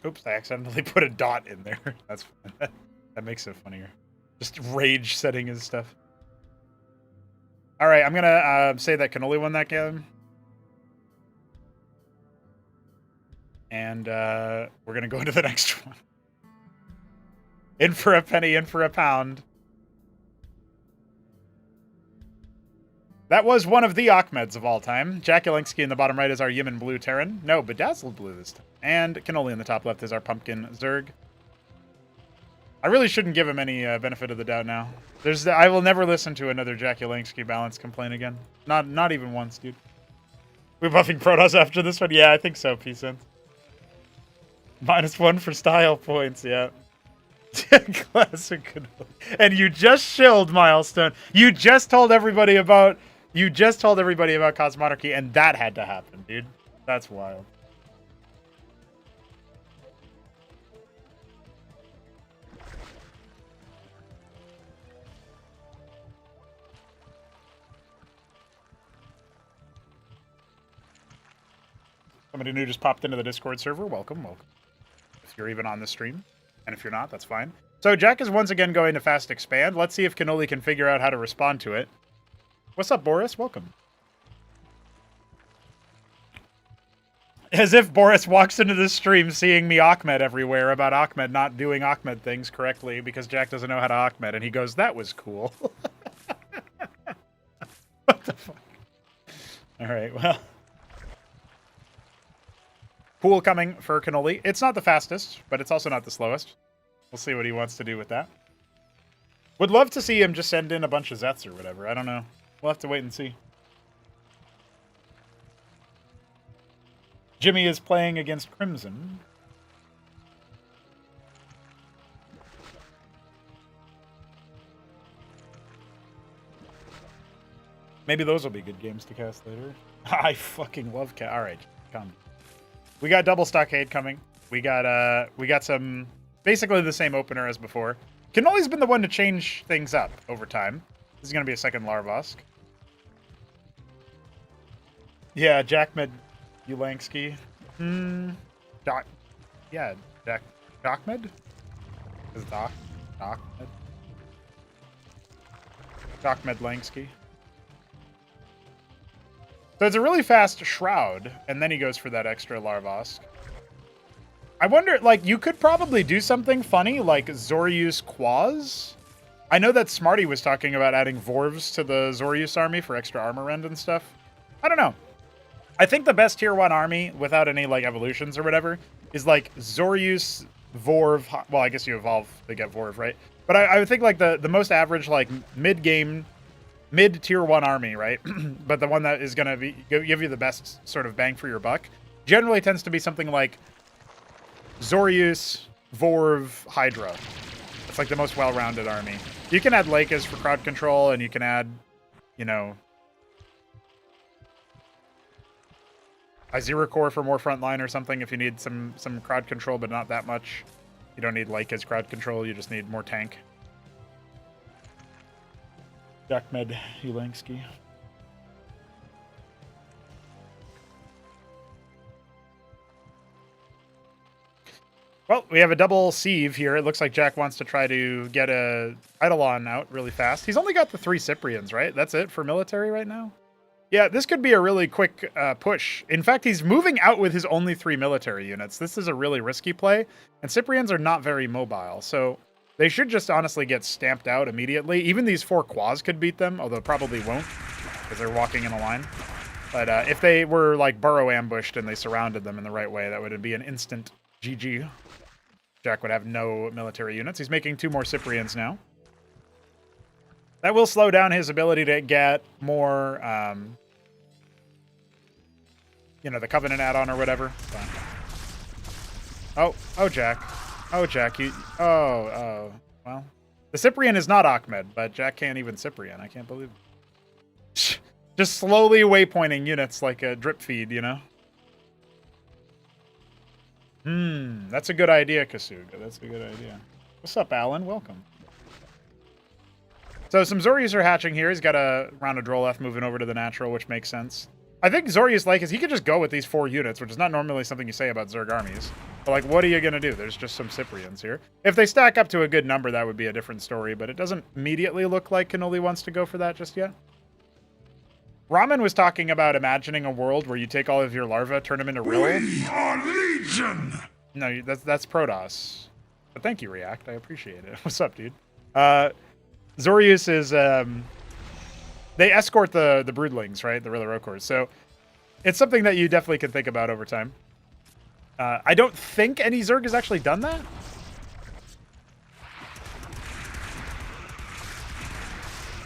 Oops, I accidentally put a dot in there. That's fun. That makes it funnier. Just rage setting his stuff. All right, I'm going to say that Cannoli won that game. And we're going to go into the next one. In for a penny, in for a pound. That was one of the Ahmeds of all time. Jack Yelinsky in the bottom right is our Yemen Blue Terran. No, Bedazzled Blue this time. And Cannoli in the top left is our Pumpkin Zerg. I really shouldn't give him any benefit of the doubt now. I will never listen to another Jack Yelinsky balance complaint again. Not even once, dude. We buffing Protoss after this one? Yeah, I think so, P-Sense. -1 for style points, yeah. Classic. And you just shilled Milestone. You just told everybody about Cosmonarchy, and that had to happen, dude. That's wild. Somebody new just popped into the Discord server. Welcome, welcome. If you're even on the stream. And if you're not, that's fine. So Jack is once again going to fast expand. Let's see if Cannoli can figure out how to respond to it. What's up, Boris? Welcome. As if Boris walks into the stream seeing me Ahmed everywhere about Ahmed not doing Ahmed things correctly because Jack doesn't know how to Ahmed, and he goes, that was cool. What the fuck? Alright, well. Pool coming for Cannoli. It's not the fastest, but it's also not the slowest. We'll see what he wants to do with that. Would love to see him just send in a bunch of Zeths or whatever. I don't know. We'll have to wait and see. Jimmy is playing against Crimson. Maybe those will be good games to cast later. I fucking love cast. All right, come. We got double stockade coming. We got some basically the same opener as before. Cannoli's been the one to change things up over time. This is gonna be a second Larvosk. Yeah, Jackmed Ulansky. Yeah, Jackmed? Is Dockmed? Jackmed Lansky. So it's a really fast Shroud, and then he goes for that extra Larvosk. I wonder, like, you could probably do something funny, like Zorius Quaz. I know that Smarty was talking about adding Vorvs to the Zorius army for extra armor rend and stuff. I don't know. I think the best tier 1 army, without any, like, evolutions or whatever, is, like, Zorius Vorv. Well, I guess you evolve to get Vorv, right? But I would think like the most average like mid-game, mid-tier 1 army, right? But the one that is going to give you the best sort of bang for your buck generally tends to be something like Zorius, Vorv, Hydra. It's like the most well-rounded army. You can add Lakes for crowd control, and you can add, you know, Azira Core for more frontline or something if you need some crowd control, but not that much. You don't need Lakes crowd control, you just need more tank. Jackmed Ulansky. Well, we have a double sieve here. It looks like Jack wants to try to get a Eidolon out really fast. He's only got the 3 Cyprians, right? That's it for military right now? Yeah, this could be a really quick push. In fact, he's moving out with his only 3 military units. This is a really risky play, and Cyprians are not very mobile, so they should just honestly get stamped out immediately. Even these 4 Quas could beat them, although probably won't, because they're walking in a line. But if they were, like, burrow ambushed and they surrounded them in the right way, that would be an instant GG. Jack would have no military units. He's making 2 more Cyprians now. That will slow down his ability to get more, you know, the Covenant add-on or whatever. But... Oh, Jack. Oh, Jack, well. The Cyprian is not Ahmed, but Jack can't even Cyprian. I can't believe it. Just slowly waypointing units like a drip feed, you know? That's a good idea, Kasuga. That's a good idea. What's up, Alan? Welcome. So some Zorius are hatching here. He's got a round of Droleth moving over to the natural, which makes sense. I think Zorius is he could just go with these 4 units, which is not normally something you say about Zerg armies. But like, what are you going to do? There's just some Cyprians here. If they stack up to a good number, that would be a different story, but it doesn't immediately look like Cannoli wants to go for that just yet. Ramen was talking about imagining a world where you take all of your larvae, turn them into real. We are Legion! No, that's Protoss. But thank you, React. I appreciate it. What's up, dude? Zorius is... they escort the broodlings, right? The Rillarokors. So it's something that you definitely can think about over time. I don't think any Zerg has actually done that.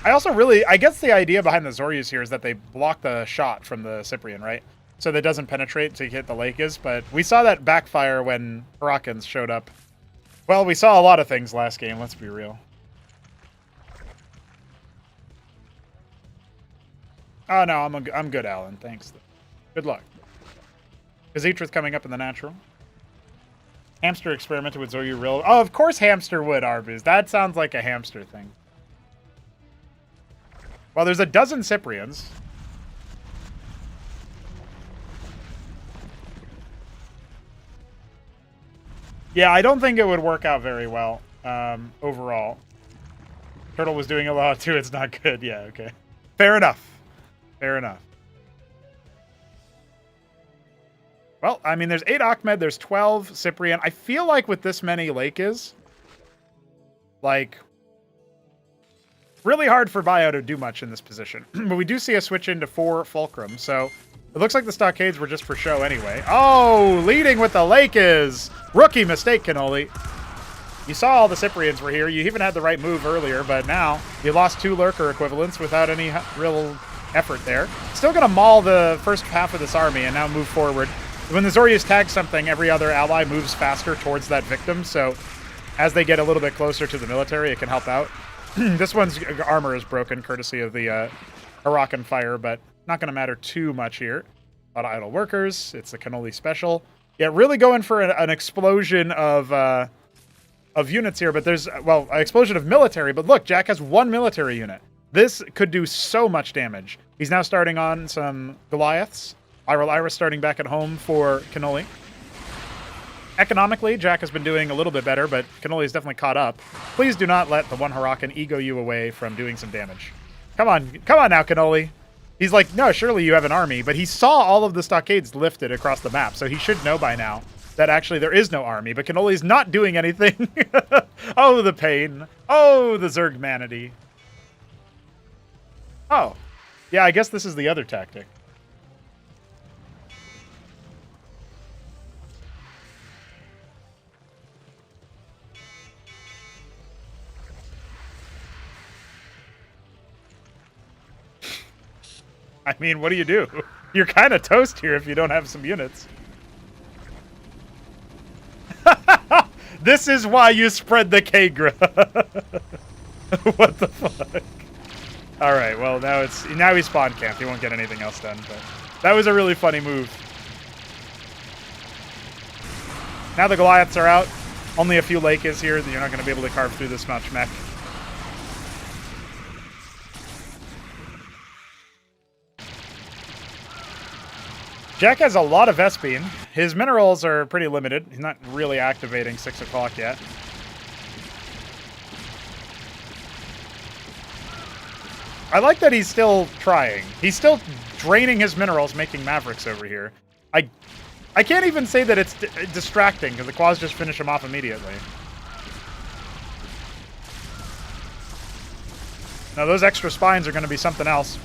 I guess the idea behind the Zorius here is that they block the shot from the Cyprian, right? So that doesn't penetrate to hit the Lakes. But we saw that backfire when Hurricanes showed up. Well, we saw a lot of things last game, let's be real. Oh, no, I'm good, Alan. Thanks. Good luck. Kazitra's coming up in the natural. Hamster experimented with Zoryu Rill. Oh, of course Hamster would, Arbuz. That sounds like a hamster thing. Well, there's a dozen Cyprians. Yeah, I don't think it would work out very well overall. Turtle was doing a lot too. It's not good. Yeah, okay. Fair enough. Fair enough. Well, I mean, there's 8 Ahmed, there's 12 Cyprian. I feel like with this many Lakes, like, really hard for Bio to do much in this position. But we do see a switch into 4 Fulcrum, so it looks like the stockades were just for show anyway. Oh, leading with the Lakes! Rookie mistake, Cannoli. You saw all the Cyprians were here. You even had the right move earlier, but now you lost 2 Lurker equivalents without any real effort there. Still going to maul the first half of this army and now move forward. When the Zorius tags something, every other ally moves faster towards that victim, so as they get a little bit closer to the military, it can help out. This one's armor is broken, courtesy of the Huracan fire, but not going to matter too much here. A lot of idle workers. It's the Cannoli special. Yeah, really going for an explosion of units here, but there's, well, an explosion of military, but look, Jack has 1 military unit. This could do so much damage. He's now starting on some Goliaths. Iris starting back at home for Cannoli. Economically, Jack has been doing a little bit better, but Cannoli is definitely caught up. Please do not let the 1 Huracan ego you away from doing some damage. Come on now, Cannoli. He's like, no, surely you have an army, but he saw all of the stockades lifted across the map, so he should know by now that actually there is no army, but Cannoli's not doing anything. Oh, the pain. Oh, the Zergmanity. Oh. Yeah, I guess this is the other tactic. I mean, what do you do? You're kind of toast here if you don't have some units. This is why you spread the Kagra. What the fuck? All right, well, now he's spawn camped. He won't get anything else done, but that was a really funny move. Now the Goliaths are out. Only a few Lake is here. You're not going to be able to carve through this much mech. Jack has a lot of S-Beam. His minerals are pretty limited. He's not really activating 6 o'clock yet. I like that he's still trying. He's still draining his minerals, making Mavericks over here. I can't even say that it's distracting, because the Quads just finish him off immediately. Now, those extra spines are going to be something else.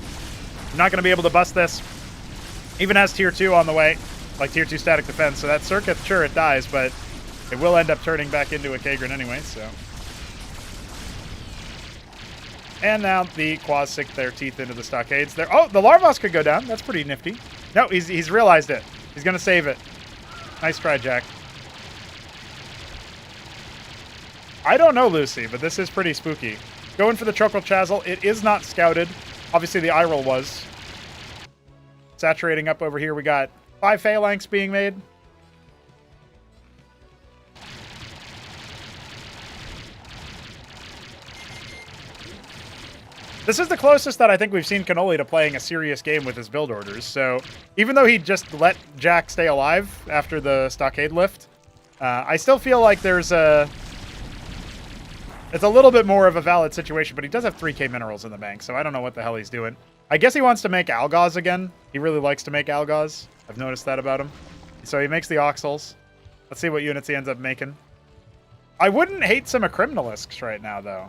You're not going to be able to bust this. Even has tier 2 on the way, like tier 2 static defense. So that circuit, sure, it dies, but it will end up turning back into a Kagran anyway, so. And now the Quads sink their teeth into the stockades. Oh, the Larvos could go down. That's pretty nifty. No, he's realized it. He's going to save it. Nice try, Jack. I don't know, Lucy, but this is pretty spooky. Going for the Chokral Chazal. It is not scouted. Obviously, the eye roll was. Saturating up over here. We got 5 Phalanx being made. This is the closest that I think we've seen Cannoli to playing a serious game with his build orders. So even though he just let Jack stay alive after the stockade lift, I still feel like it's a little bit more of a valid situation, but he does have 3k minerals in the bank, so I don't know what the hell he's doing. I guess he wants to make Algaz again. He really likes to make Algaz. I've noticed that about him. So he makes the Oxals. Let's see what units he ends up making. I wouldn't hate some of Criminalisks right now, though.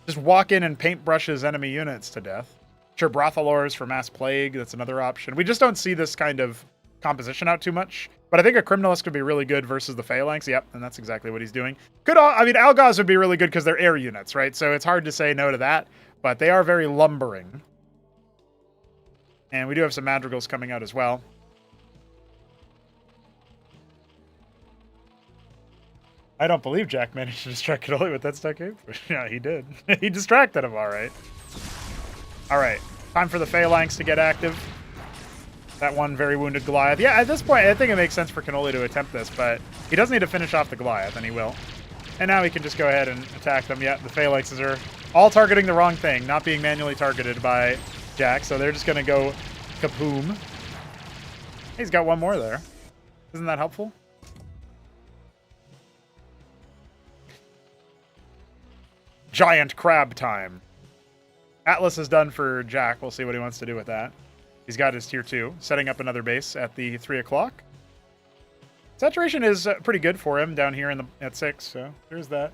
Just walk in and paintbrushes enemy units to death. Sure, Brothalors for Mass Plague, that's another option. We just don't see this kind of composition out too much. But I think a Criminalist could be really good versus the Phalanx. Yep, and that's exactly what he's doing. I mean, Algaz would be really good because they're air units, right? So it's hard to say no to that. But they are very lumbering. And we do have some Madrigals coming out as well. I don't believe Jack managed to distract Cannoli with that stockade. Yeah, he did. He distracted him, all right. All right, time for the Phalanx to get active. That one very wounded Goliath. Yeah, at this point, I think it makes sense for Cannoli to attempt this, but he does need to finish off the Goliath, and he will. And now he can just go ahead and attack them. Yeah, the Phalanxes are all targeting the wrong thing, not being manually targeted by Jack, so they're just going to go kaboom. He's got one more there. Isn't that helpful? Giant crab time. Atlas is done for Jack. We'll see what he wants to do with that. He's got his tier 2, setting up another base at the 3 o'clock. Saturation is pretty good for him down here at 6, so there's that.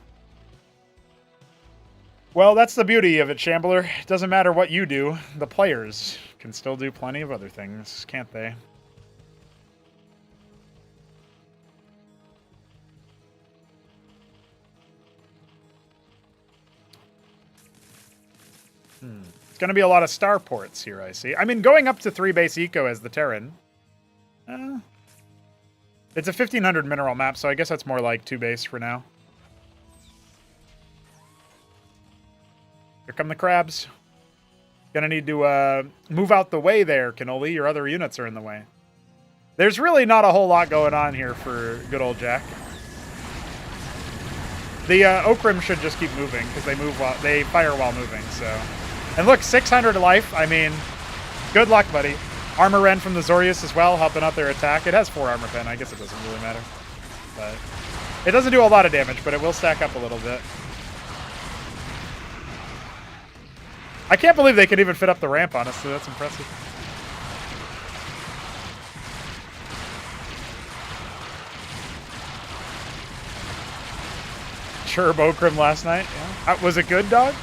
Well, that's the beauty of it, Shambler. It doesn't matter what you do. The players can still do plenty of other things, can't they? It's going to be a lot of starports here, I see. I mean, going up to 3 base eco as the Terran. It's a 1500 mineral map, so I guess that's more like 2 base for now. Here come the crabs. Gonna need to move out the way there, Cannoli. Your other units are in the way. There's really not a whole lot going on here for good old Jack. The Okrim should just keep moving because they fire while moving. So, and look, 600 life. I mean, good luck, buddy. Armor Ren from the Zorius as well, helping out their attack. It has 4 armor pen. I guess it doesn't really matter, but it doesn't do a lot of damage, but it will stack up a little bit. I can't believe they could even fit up the ramp, honestly. That's impressive. Sure, Okrim last night. Yeah. Was it good, dog?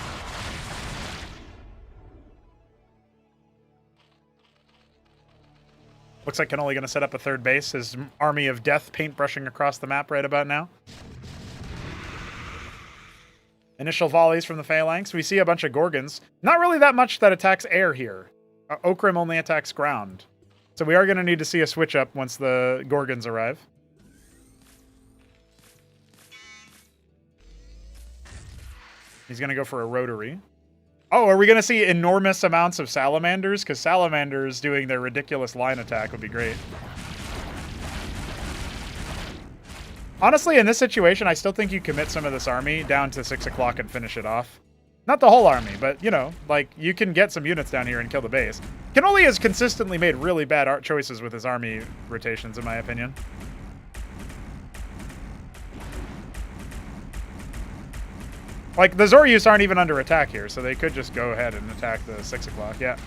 Looks like Cannoli going to set up a 3rd base. His army of death paintbrushing across the map right about now. Initial volleys from the Phalanx. We see a bunch of Gorgons. Not really that much that attacks air here. Okrim only attacks ground. So we are going to need to see a switch up once the Gorgons arrive. He's going to go for a rotary. Oh, are we going to see enormous amounts of salamanders? Because salamanders doing their ridiculous line attack would be great. Honestly, in this situation, I still think you commit some of this army down to 6 o'clock and finish it off. Not the whole army, but, you know, like, you can get some units down here and kill the base. Cannoli has consistently made really bad art choices with his army rotations, in my opinion. Like, the Zoryus aren't even under attack here, so they could just go ahead and attack the 6 o'clock, yeah.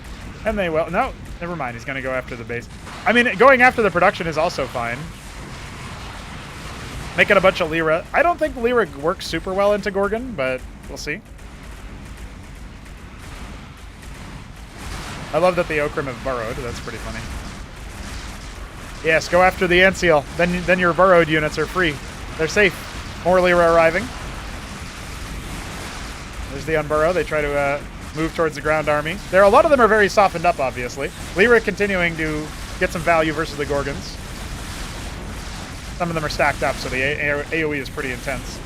And they will. No, never mind. He's going to go after the base. I mean, going after the production is also fine. Making a bunch of Lyra. I don't think Lyra works super well into Gorgon, but we'll see. I love that the Okrim have burrowed. That's pretty funny. Yes, go after the Ant Seal. Then your burrowed units are free. They're safe. More Lyra arriving. There's the Unburrow. They try to move towards the ground army. A lot of them are very softened up, obviously. Lyra continuing to get some value versus the Gorgons. Some of them are stacked up, so the AoE is pretty intense.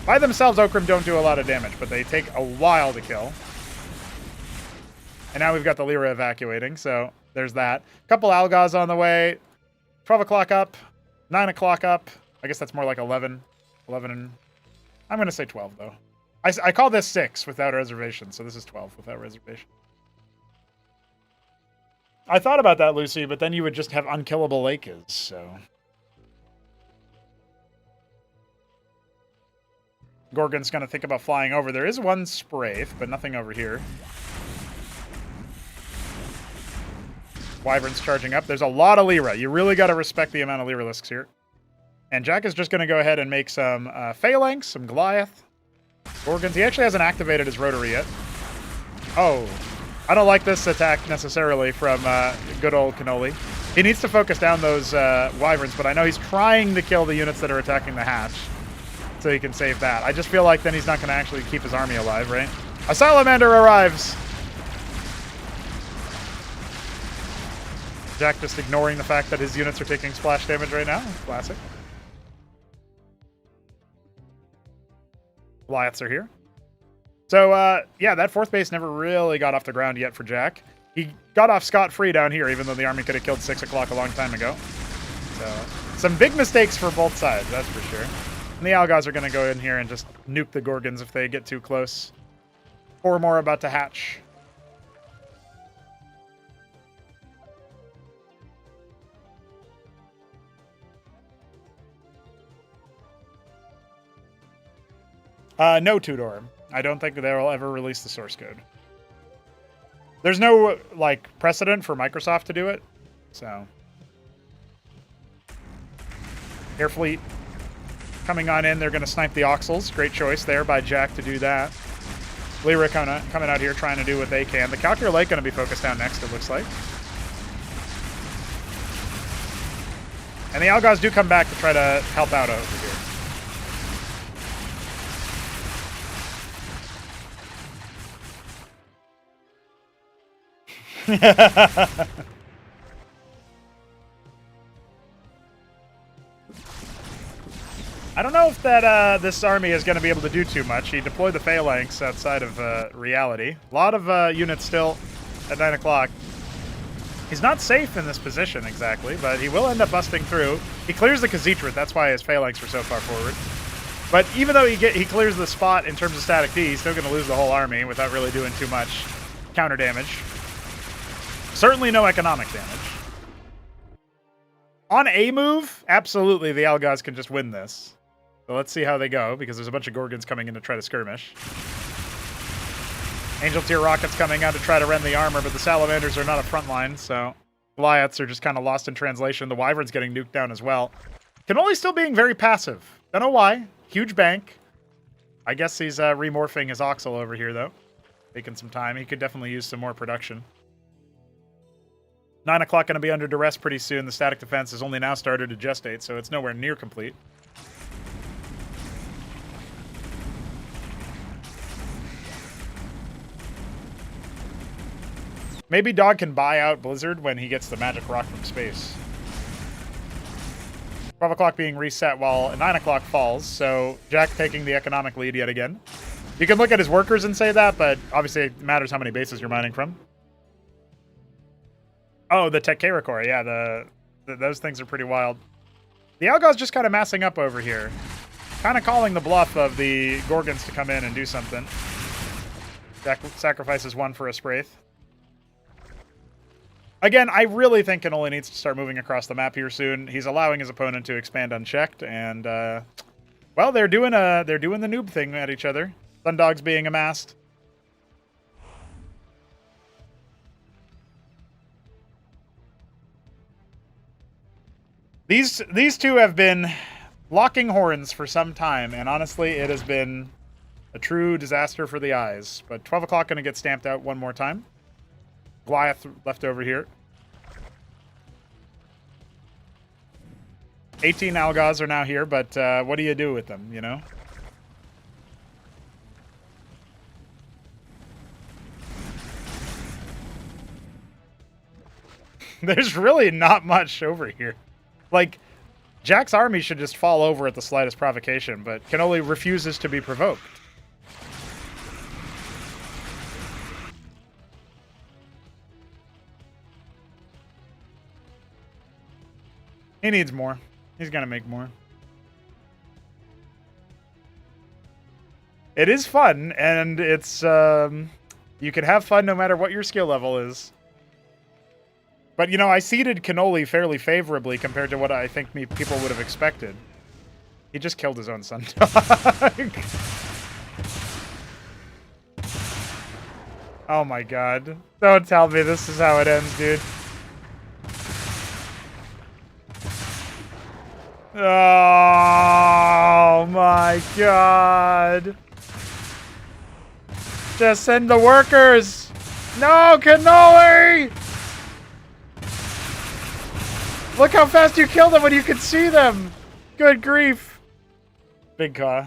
By themselves, Okrim don't do a lot of damage, but they take a while to kill. And now we've got the Lyra evacuating, so there's that. Couple Algaz on the way. 12 o'clock up. 9 o'clock up. I guess that's more like 11. 11 and... I'm going to say 12, though. I call this 6 without reservation, so this is 12 without reservation. I thought about that, Lucy, but then you would just have unkillable Lakes, so... Gorgon's going to think about flying over. There is one Spraith, but nothing over here. Wyvern's charging up. There's a lot of Lyra. You really got to respect the amount of Lyrilisks here. And Jack is just going to go ahead and make some Phalanx, some Goliath. Gorgons. He actually hasn't activated his rotary yet. Oh. I don't like this attack necessarily from good old Cannoli. He needs to focus down those Wyverns, but I know he's trying to kill the units that are attacking the hatch. So he can save that. I just feel like then he's not going to actually keep his army alive, right? A Salamander arrives! Jack just ignoring the fact that his units are taking splash damage right now. Classic. Goliaths are here. So, yeah, that 4th base never really got off the ground yet for Jack. He got off scot-free down here, even though the army could have killed 6 o'clock a long time ago. So, some big mistakes for both sides, that's for sure. And the Algaz are going to go in here and just nuke the Gorgons if they get too close. 4 more about to hatch. No Tudor. I don't think they'll ever release the source code. There's no, like, precedent for Microsoft to do it, so. Air Fleet coming on in. They're going to snipe the Oxels. Great choice there by Jack to do that. Lyra coming out here trying to do what they can. The Calculator Lake going to be focused down next, it looks like. And the Algaz do come back to try to help out over here. I don't know if that this army is going to be able to do too much. He deployed the Phalanx outside of reality. A lot of units still at 9 o'clock. He's not safe in this position exactly, but he will end up busting through. He clears the Khazitrit, that's why his Phalanx were so far forward. But even though he clears the spot in terms of static D, he's still going to lose the whole army without really doing too much counter damage. Certainly no economic damage. On a move, absolutely the Algaz can just win this. So let's see how they go, because there's a bunch of Gorgons coming in to try to skirmish. Angel Tier rockets coming out to try to rend the armor, but the Salamanders are not a front line, so Goliaths are just kind of lost in translation. The Wyvern's getting nuked down as well. Cannoli still being very passive. Don't know why. Huge bank. I guess he's remorphing his Oxel over here, though. Taking some time. He could definitely use some more production. 9 o'clock going to be under duress pretty soon. The static defense has only now started to gestate, so it's nowhere near complete. Maybe Dog can buy out Blizzard when he gets the magic rock from space. 12 o'clock being reset while 9 o'clock falls, so Jack taking the economic lead yet again. You can look at his workers and say that, but obviously it matters how many bases you're mining from. Oh, the Tekara core, yeah, those things are pretty wild. The Algor's just kind of massing up over here. Kind of calling the bluff of the Gorgons to come in and do something. Jack sacrifices one for a Spraith. Again, I really think Cannoli needs to start moving across the map here soon. He's allowing his opponent to expand unchecked, and well, they're doing the noob thing at each other. Sundogs being amassed. These two have been locking horns for some time, and honestly, it has been a true disaster for the eyes. But 12 o'clock going to get stamped out one more time. Goliath left over here. 18 Algors are now here, but what do you do with them, you know? There's really not much over here. Like, Jack's army should just fall over at the slightest provocation, but Cannoli refuses to be provoked. He needs more. He's gonna make more. It is fun, and it's, you can have fun no matter what your skill level is. But, you know, I seeded Cannoli fairly favorably compared to what I think people would have expected. He just killed his own Sundog. Oh my god. Don't tell me this is how it ends, dude. Oh my god. Just send the workers! No, Cannoli! Look how fast you killed them when you could see them! Good grief. Big Caw.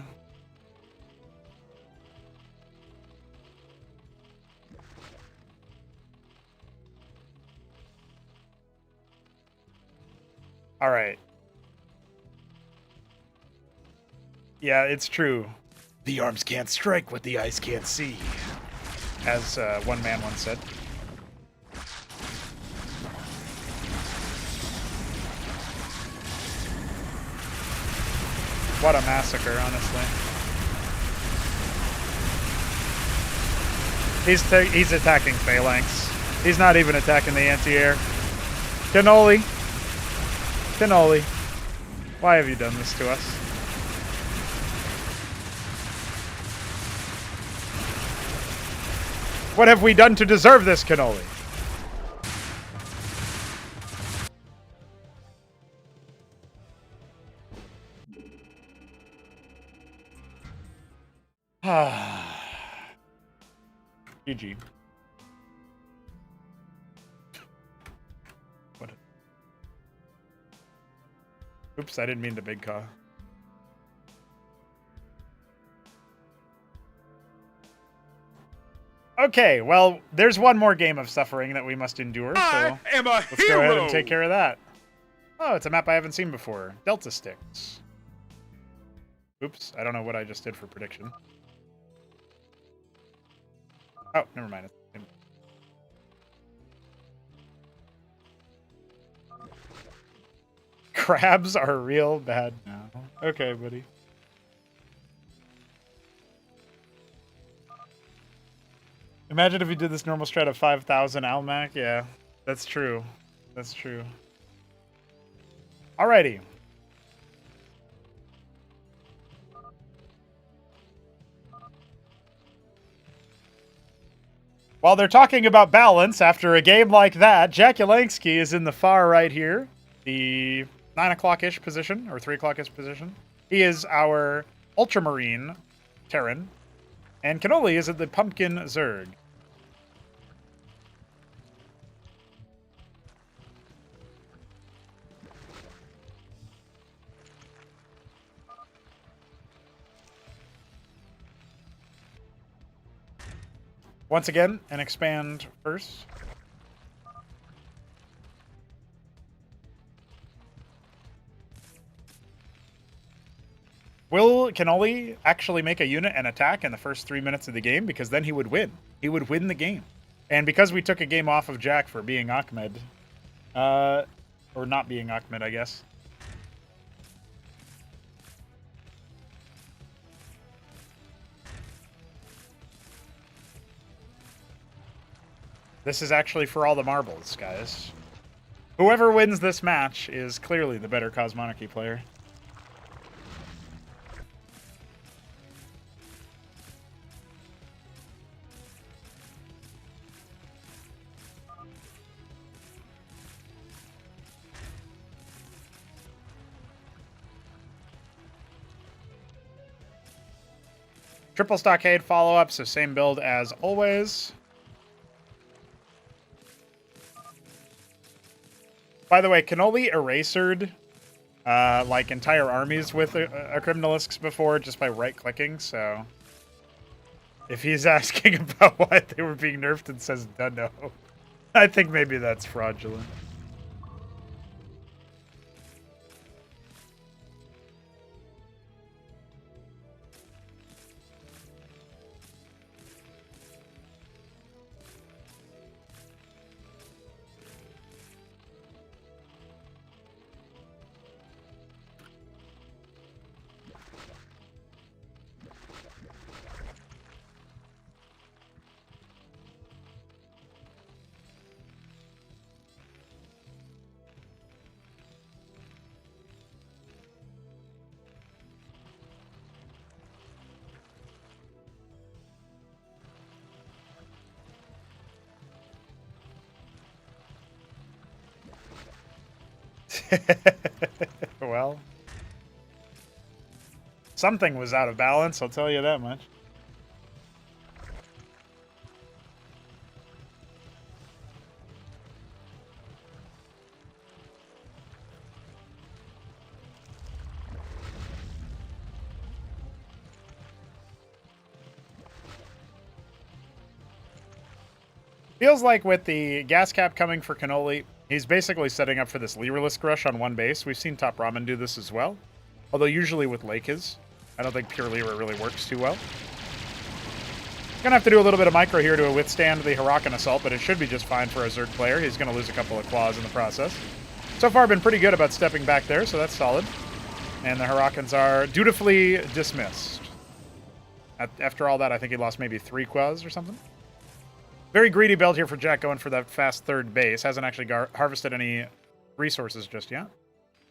Alright. Yeah, it's true. The arms can't strike what the eyes can't see. As one man once said. What a massacre, honestly. He's attacking Phalanx. He's not even attacking the anti-air. Cannoli. Cannoli. Why have you done this to us? What have we done to deserve this, Cannoli? GG. What? Oops, I didn't mean to Big Caw. Okay, well, there's one more game of suffering that we must endure, so let's go ahead and take care of that. Oh, it's a map I haven't seen before. Delta Sticks. Oops, I don't know what I just did for prediction. Oh, never mind. Crabs are real bad now. Okay, buddy. Imagine if you did this normal strat of 5,000 Almac. Yeah, that's true. That's true. Alrighty. While they're talking about balance, after a game like that, Jack Yelansky is in the far right here. The 9 o'clock-ish position, or 3 o'clock-ish position. He is our Ultramarine Terran. And Cannoli is at the Pumpkin Zerg. Once again, an expand first. Will Cannoli actually make a unit and attack in the first 3 minutes of the game? Because then he would win. He would win the game. And because we took a game off of Jack for being Ahmed, or not being Ahmed, I guess. This is actually for all the marbles, guys. Whoever wins this match is clearly the better Cosmonarchy player. Triple Stockade follow-up, so same build as always. By the way, Cannoli erasered like entire armies with Criminalisks before just by right-clicking, so if he's asking about why they were being nerfed and says no, I think maybe that's fraudulent. Well, something was out of balance, I'll tell you that much. Feels like with the gas cap coming for Cannoli, he's basically setting up for this Lyralisk rush on one base. We've seen Top Ramen do this as well. Although usually with Lakes, I don't think pure Lyra really works too well. Gonna have to do a little bit of micro here to withstand the Huracan assault, but it should be just fine for a Zerg player. He's gonna lose a couple of claws in the process. So far been pretty good about stepping back there, so that's solid. And the Huracans are dutifully dismissed. After all that, I think he lost maybe 3 quas or something. Very greedy build here for Jack going for that fast third base. Hasn't actually harvested any resources just yet.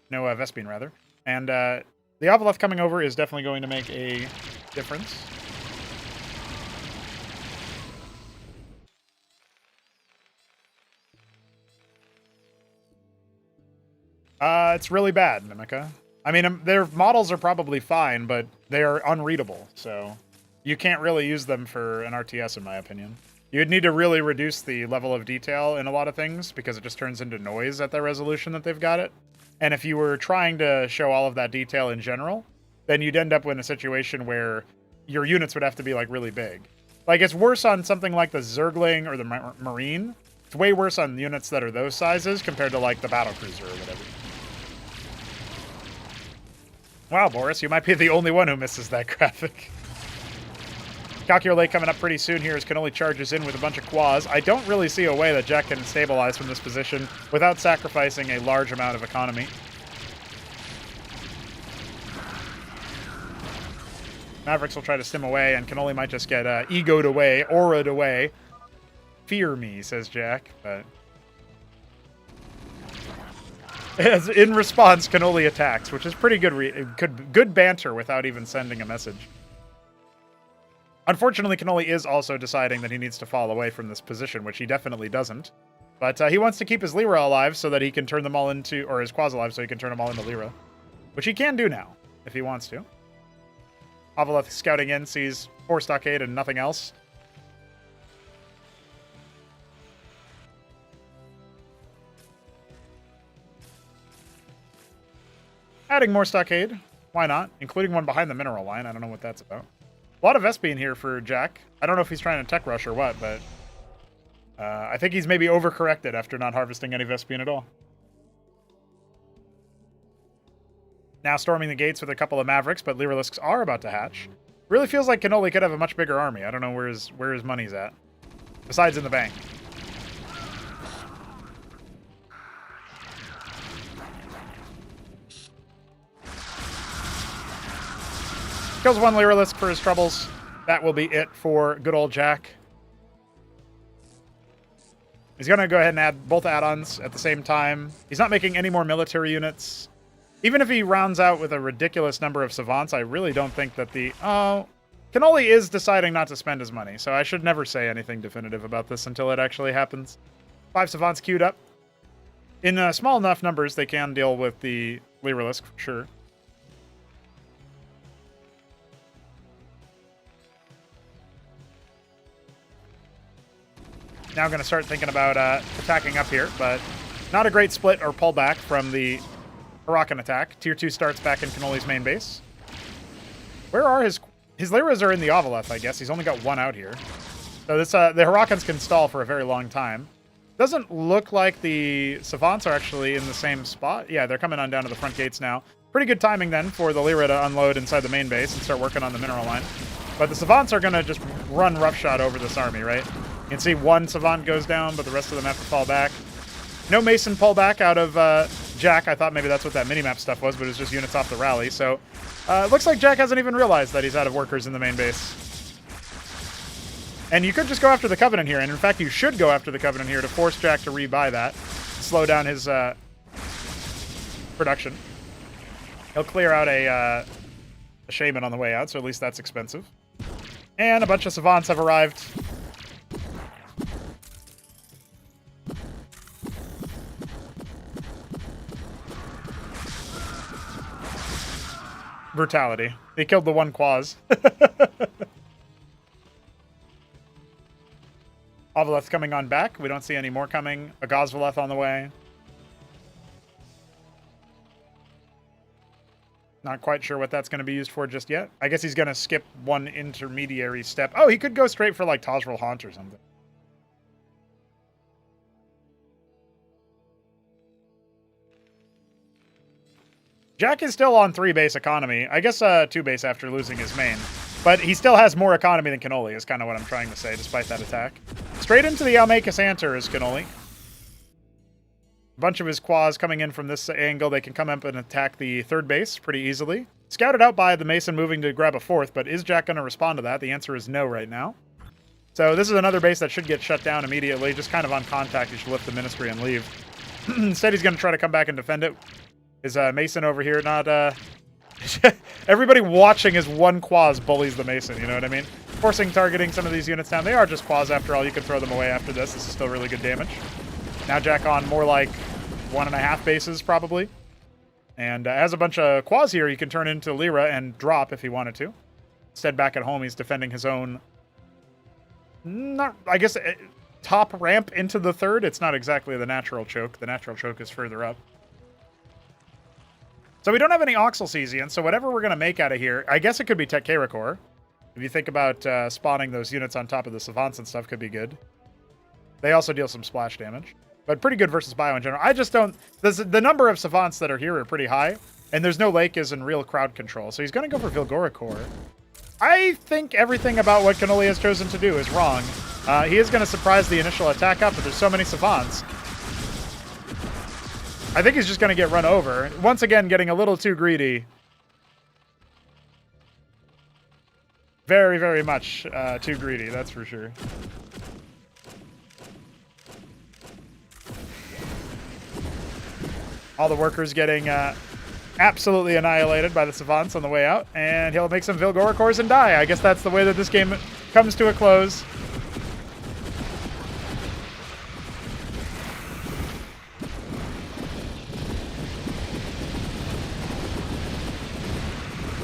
No, Vespene, rather. And the Obeleth coming over is definitely going to make a difference. It's really bad, Mimica. I mean, their models are probably fine, but they are unreadable, so you can't really use them for an RTS, in my opinion. You'd need to really reduce the level of detail in a lot of things because it just turns into noise at the resolution that they've got it. And if you were trying to show all of that detail in general, then you'd end up in a situation where your units would have to be like really big. Like it's worse on something like the Zergling or the Marine. It's way worse on units that are those sizes compared to like the Battlecruiser or whatever. Wow, Boris, you might be the only one who misses that graphic. Calculate coming up pretty soon here as Cannoli charges in with a bunch of quas. I don't really see a way that Jack can stabilize from this position without sacrificing a large amount of economy. Mavericks will try to stim away, and Cannoli might just get egoed away, aura'd away. Fear me, says Jack, but... As in response, Cannoli attacks, which is pretty good banter without even sending a message. Unfortunately, Cannoli is also deciding that he needs to fall away from this position, which he definitely doesn't. But he wants to keep his Lyra alive so that he can turn them all into... Or his Quas alive so he can turn them all into Lyra. Which he can do now, if he wants to. Avaleth scouting in, sees 4 Stockade and nothing else. Adding more Stockade. Why not? Including one behind the mineral line. I don't know what that's about. A lot of Vespene here for Jack. I don't know if he's trying to tech rush or what, but I think he's maybe overcorrected after not harvesting any Vespene at all. Now storming the gates with a couple of Mavericks, but Lyrilisks are about to hatch. Really feels like Cannoli could have a much bigger army. I don't know where his money's at. Besides in the bank. Kills one Lyrilisk for his troubles. That will be it for good old Jack. He's going to go ahead and add both add-ons at the same time. He's not making any more military units. Even if he rounds out with a ridiculous number of savants, I really don't think that the... Oh, Cannoli is deciding not to spend his money, so I should never say anything definitive about this until it actually happens. 5 savants queued up. In small enough numbers, they can deal with the Lyrilisk, for sure. Now going to start thinking about attacking up here, but not a great split or pullback from the Huracan attack. Tier 2 starts back in Cannoli's main base. Where are his Lyras are in the Ovaleth, I guess. He's only got one out here. So this the Huracans can stall for a very long time. Doesn't look like the Savants are actually in the same spot. Yeah, they're coming on down to the front gates now. Pretty good timing then for the Lyra to unload inside the main base and start working on the mineral line. But the Savants are going to just run roughshod over this army, right? You can see one Savant goes down, but the rest of them have to fall back. No Mason pullback out of Jack. I thought maybe that's what that minimap stuff was, but it was just units off the rally. So it looks like Jack hasn't even realized that he's out of workers in the main base. And you could just go after the Covenant here, and in fact you should go after the Covenant here to force Jack to rebuy that, slow down his production. He'll clear out a Shaman on the way out, so at least that's expensive. And a bunch of Savants have arrived. Brutality. They killed the one Quaz. Ovaleth coming on back. We don't see any more coming. A Gosvaleth on the way. Not quite sure what that's going to be used for just yet. I guess he's going to skip one intermediary step. Oh, he could go straight for like Tozrel Haunt or something. Jack is still on 3 base economy. I guess 2 base after losing his main. But he still has more economy than Cannoli, is kind of what I'm trying to say, despite that attack. Straight into the Almay Cassanter is Cannoli. A bunch of his Quas coming in from this angle. They can come up and attack the 3rd base pretty easily. Scouted out by the Mason moving to grab a 4th, but is Jack going to respond to that? The answer is no right now. So this is another base that should get shut down immediately. Just kind of on contact, he should lift the Ministry and leave. Instead, he's going to try to come back and defend it. Is Mason over here not... Everybody watching as one Quaz bullies the Mason, you know what I mean? Forcing targeting some of these units down. They are just Quaz after all. You can throw them away after this. This is still really good damage. Now Jack on more like 1.5 bases, probably. And has a bunch of Quaz here he can turn into Lyra and drop if he wanted to. Instead, back at home, he's defending his own... I guess top ramp into the 3rd. It's not exactly the natural choke. The natural choke is further up. So we don't have any Oxel Cesian, so whatever we're going to make out of here, I guess it could be Tekkerikor. If you think about spawning those units on top of the Savants and stuff, could be good. They also deal some splash damage. But pretty good versus Bio in general. I just don't... The number of Savants that are here are pretty high, and there's no Lake is in real crowd control. So he's going to go for Vilgorikor. I think everything about what Cannoli has chosen to do is wrong. He is going to surprise the initial attack up, but there's so many Savants. I think he's just going to get run over. Once again, getting a little too greedy. Very, very much too greedy, that's for sure. All the workers getting absolutely annihilated by the Savants on the way out. And he'll make some Vilgorikors and die. I guess that's the way that this game comes to a close.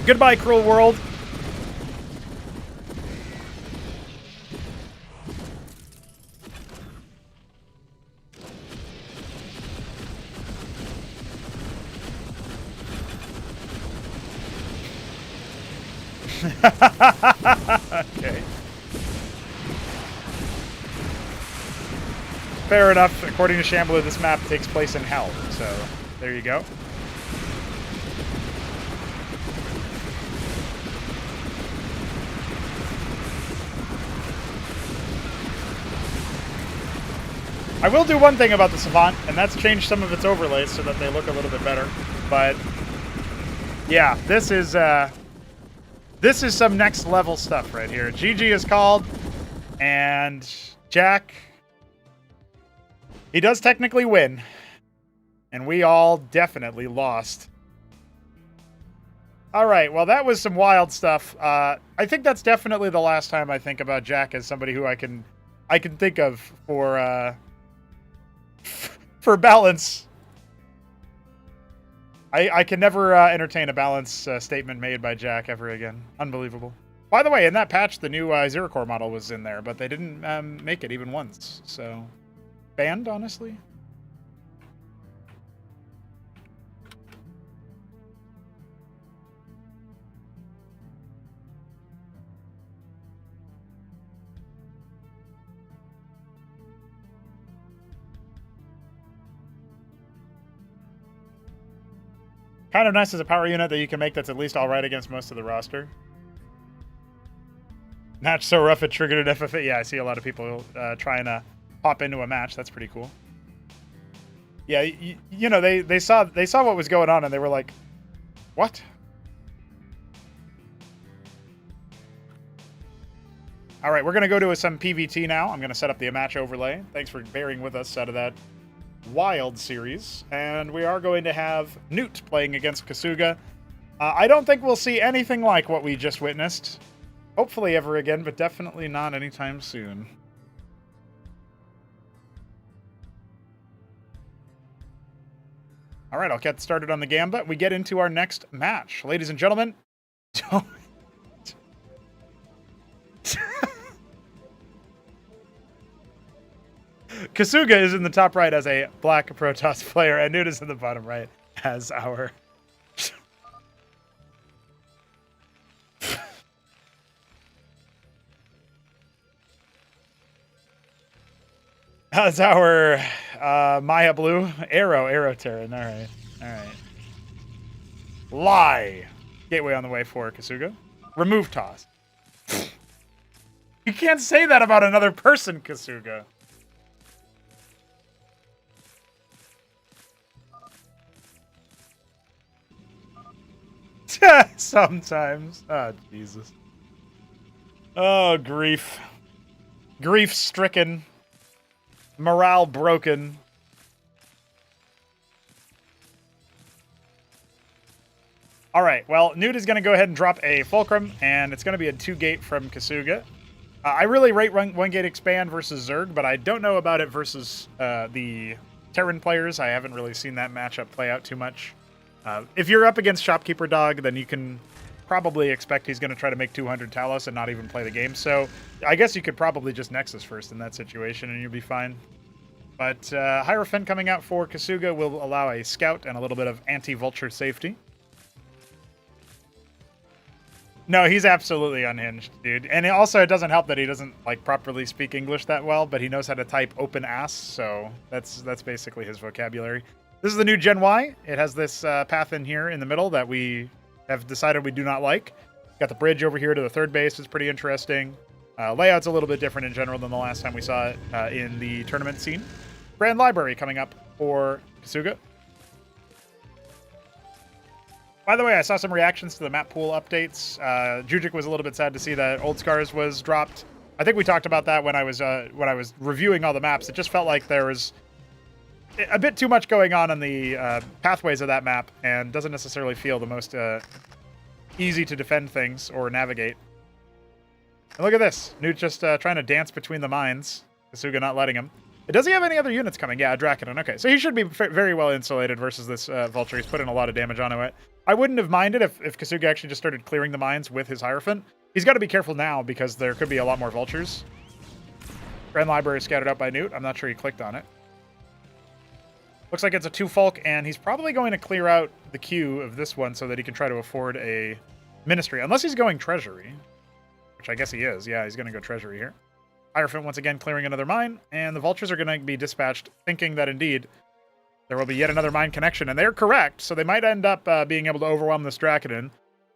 Goodbye, cruel world. Okay. Fair enough. According to Shambler, this map takes place in hell. So, there you go. I will do one thing about the Savant, and that's change some of its overlays so that they look a little bit better. But yeah, this is some next level stuff right here. GG is called, and Jack, he does technically win, and we all definitely lost. All right, well, that was some wild stuff. I think that's definitely the last time I think about Jack as somebody who I can think of for balance. I can never entertain a balance statement made by Jack ever again. Unbelievable. By the way, in that patch, the new Zero Core model was in there, but they didn't make it even once. So, banned, honestly. Kind of nice as a power unit that you can make that's at least all right against most of the roster. Match so rough it triggered an FFA. Yeah, I see a lot of people trying to hop into a match. That's pretty cool. Yeah, you know, they saw what was going on and they were like, what? All right, we're going to go to some PVT now. I'm going to set up the match overlay. Thanks for bearing with us out of that wild series. And we are going to have Newt playing against Kasuga. I don't think we'll see anything like what we just witnessed. Hopefully ever again, but definitely not anytime soon. All right, I'll get started on the Gambit. We get into our next match. Ladies and gentlemen, don't... Kasuga is in the top right as a black Protoss player, and Newt is in the bottom right as our... as our Maya Blue. Arrow Terran. All right. All right. Lie. Gateway on the way for Kasuga. Remove toss. You can't say that about another person, Kasuga. Sometimes. Oh, Jesus. Oh, grief. Grief-stricken. Morale broken. All right, well, Newt is going to go ahead and drop a Fulcrum, and it's going to be a 2-gate from Kasuga. I really rate 1-gate expand versus Zerg, but I don't know about it versus the Terran players. I haven't really seen that matchup play out too much. If you're up against Shopkeeper Dog, then you can probably expect he's going to try to make 200 Talos and not even play the game. So I guess you could probably just Nexus first in that situation and you'll be fine. But Hierophant coming out for Kasuga will allow a Scout and a little bit of anti-Vulture safety. No, he's absolutely unhinged, dude. And it doesn't help that he doesn't like properly speak English that well, but he knows how to type open ass, so that's basically his vocabulary. This is the new Gen Y. It has this path in here in the middle that we have decided we do not like. Got the bridge over here to the third base. It's pretty interesting. Layout's a little bit different in general than the last time we saw it in the tournament scene. Grand Library coming up for Kasuga. By the way, I saw some reactions to the map pool updates. Jujic was a little bit sad to see that Old Scars was dropped. I think we talked about that when I was reviewing all the maps. It just felt like there was a bit too much going on in the pathways of that map, and doesn't necessarily feel the most easy to defend things or navigate. And look at this. Newt just trying to dance between the mines. Kasuga not letting him. Does he have any other units coming? Yeah, Draconon. Okay, so he should be very well insulated versus this Vulture. He's putting a lot of damage onto it. I wouldn't have minded if Kasuga actually just started clearing the mines with his Hierophant. He's got to be careful now because there could be a lot more Vultures. Grand Library scouted out by Newt. I'm not sure he clicked on it. Looks like it's a 2-Fulk, and he's probably going to clear out the queue of this one so that he can try to afford a Ministry. Unless he's going Treasury, which I guess he is. Yeah, he's going to go Treasury here. Hierophant once again clearing another mine, and the Vultures are going to be dispatched thinking that indeed there will be yet another mine connection, and they're correct, so they might end up being able to overwhelm this Draconon.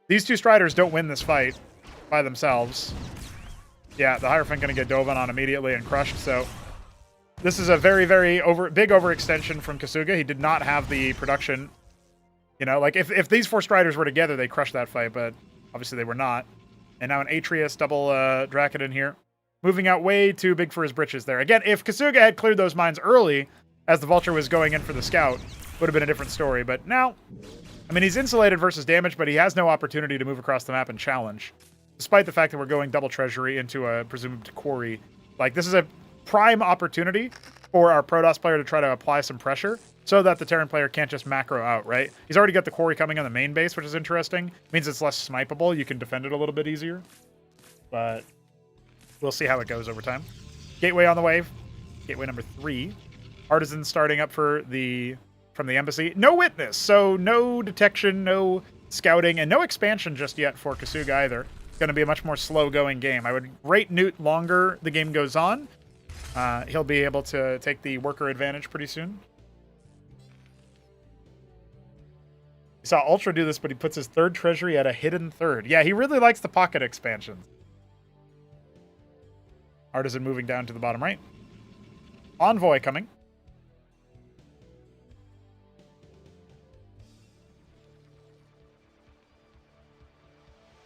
These two Striders don't win this fight by themselves. Yeah, the Hierophant going to get dove on immediately and crushed, so This is a very, very big overextension from Kasuga. He did not have the production. You know, like if these 4 Striders were together, they crushed that fight, but obviously they were not. And now an Atreus double Drakon here. Moving out way too big for his britches there. Again, if Kasuga had cleared those mines early, as the Vulture was going in for the scout, would have been a different story. But now, I mean, he's insulated versus damage, but he has no opportunity to move across the map and challenge. Despite the fact that we're going double treasury into a presumed quarry. Like, this is a prime opportunity for our Protoss player to try to apply some pressure so that the Terran player can't just macro out, right? He's already got the quarry coming on the main base, which is interesting. Means it's less snipeable. You can defend it a little bit easier. But we'll see how it goes over time. Gateway on the way. Gateway number 3. Artisan starting up from the embassy. No witness, so no detection, no scouting, and no expansion just yet for Kasuga either. It's going to be a much more slow-going game. I would rate Newt longer the game goes on. He'll be able to take the worker advantage pretty soon. You saw Ultra do this, but he puts his 3rd treasury at a hidden 3rd. Yeah, he really likes the pocket expansions. Artisan moving down to the bottom right. Envoy coming.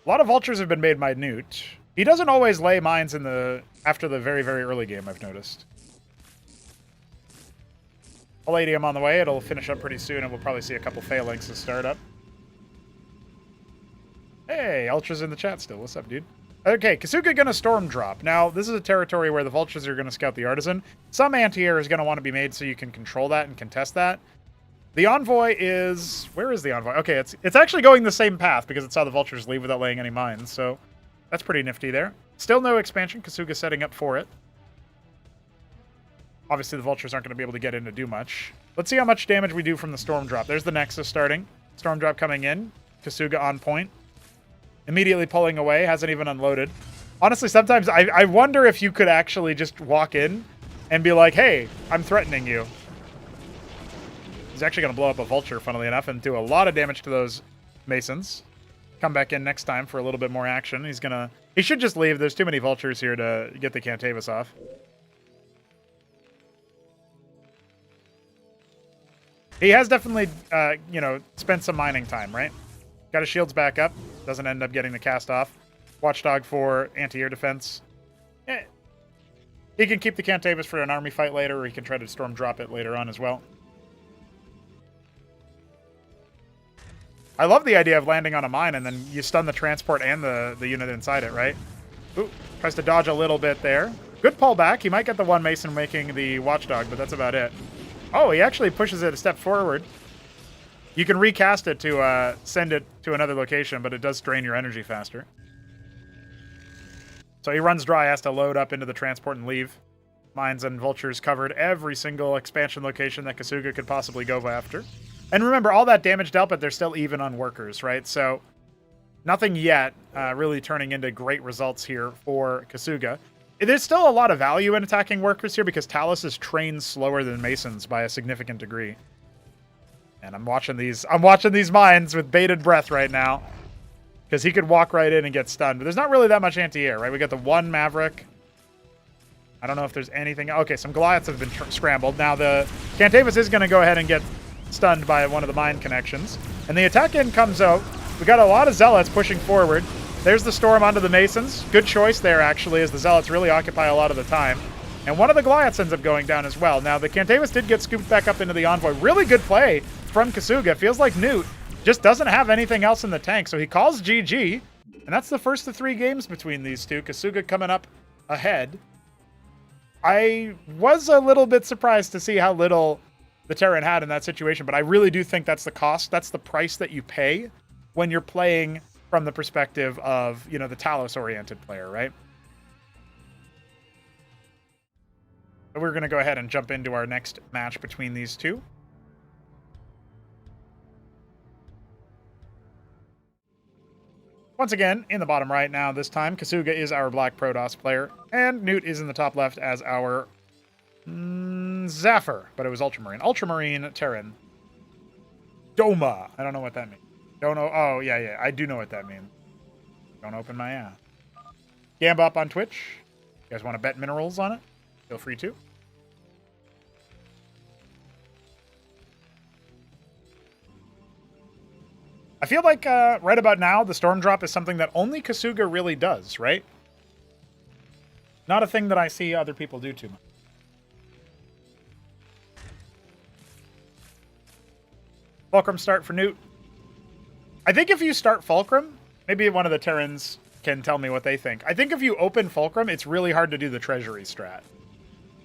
A lot of vultures have been made by Newt. He doesn't always lay mines after the very, very early game, I've noticed. Palladium on the way. It'll finish up pretty soon, and we'll probably see a couple phalanx to start up. Hey, Ultra's in the chat still. What's up, dude? Okay, Kasuga gonna storm drop. Now, this is a territory where the vultures are gonna scout the Artisan. Some anti-air is gonna want to be made so you can control that and contest that. The Envoy is... Where is the Envoy? Okay, it's actually going the same path because it saw the vultures leave without laying any mines, so that's pretty nifty there. Still no expansion. Kasuga setting up for it. Obviously, the vultures aren't going to be able to get in to do much. Let's see how much damage we do from the storm drop. There's the Nexus starting. Storm drop coming in. Kasuga on point. Immediately pulling away. Hasn't even unloaded. Honestly, sometimes I wonder if you could actually just walk in and be like, hey, I'm threatening you. He's actually going to blow up a vulture, funnily enough, and do a lot of damage to those Masons. Come back in next time for a little bit more action. He should just leave. There's too many vultures here to get the Cantavis off. He has definitely, spent some mining time, right? Got his shields back up. Doesn't end up getting the cast off. Watchdog for anti-air defense. Yeah. He can keep the Cantavis for an army fight later, or he can try to storm drop it later on as well. I love the idea of landing on a mine and then you stun the transport and the unit inside it, right? Ooh, tries to dodge a little bit there. Good pullback. He might get the one Mason making the Watchdog, but that's about it. Oh, he actually pushes it a step forward. You can recast it to send it to another location, but it does drain your energy faster. So he runs dry, has to load up into the transport and leave. Mines and vultures covered every single expansion location that Kasuga could possibly go after. And remember, all that damage dealt, but they're still even on workers, right? So nothing yet really turning into great results here for Kasuga. There's still a lot of value in attacking workers here because Talos is trained slower than Masons by a significant degree. And I'm watching these mines with bated breath right now because he could walk right in and get stunned. But there's not really that much anti-air, right? We got the one Maverick. I don't know if there's anything. Okay, some Goliaths have been scrambled. Now the Cantavis is going to go ahead and get stunned by one of the mine connections. And the attack end comes out. We got a lot of Zealots pushing forward. There's the storm onto the Masons. Good choice there, actually, as the Zealots really occupy a lot of the time. And one of the Goliaths ends up going down as well. Now, the Cantavis did get scooped back up into the Envoy. Really good play from Kasuga. Feels like Newt just doesn't have anything else in the tank, so he calls GG. And that's the first of 3 games between these two. Kasuga coming up ahead. I was a little bit surprised to see how little the Terran had in that situation, but I really do think that's the cost. That's the price that you pay when you're playing from the perspective of, the Talos-oriented player, right? So we're going to go ahead and jump into our next match between these two. Once again, in the bottom right now, this time, Kasuga is our Black Protoss player, and Newt is in the top left as our Zephyr, but it was Ultramarine. Ultramarine Terran. Doma. I don't know what that means. Don't know. Oh, yeah. I do know what that means. Don't open my ass. Gamba up on Twitch. You guys want to bet minerals on it? Feel free to. I feel like right about now, the Storm Drop is something that only Kasuga really does, right? Not a thing that I see other people do too much. Fulcrum start for Newt. I think if you start Fulcrum, maybe one of the Terrans can tell me what they think. I think if you open Fulcrum, it's really hard to do the Treasury strat.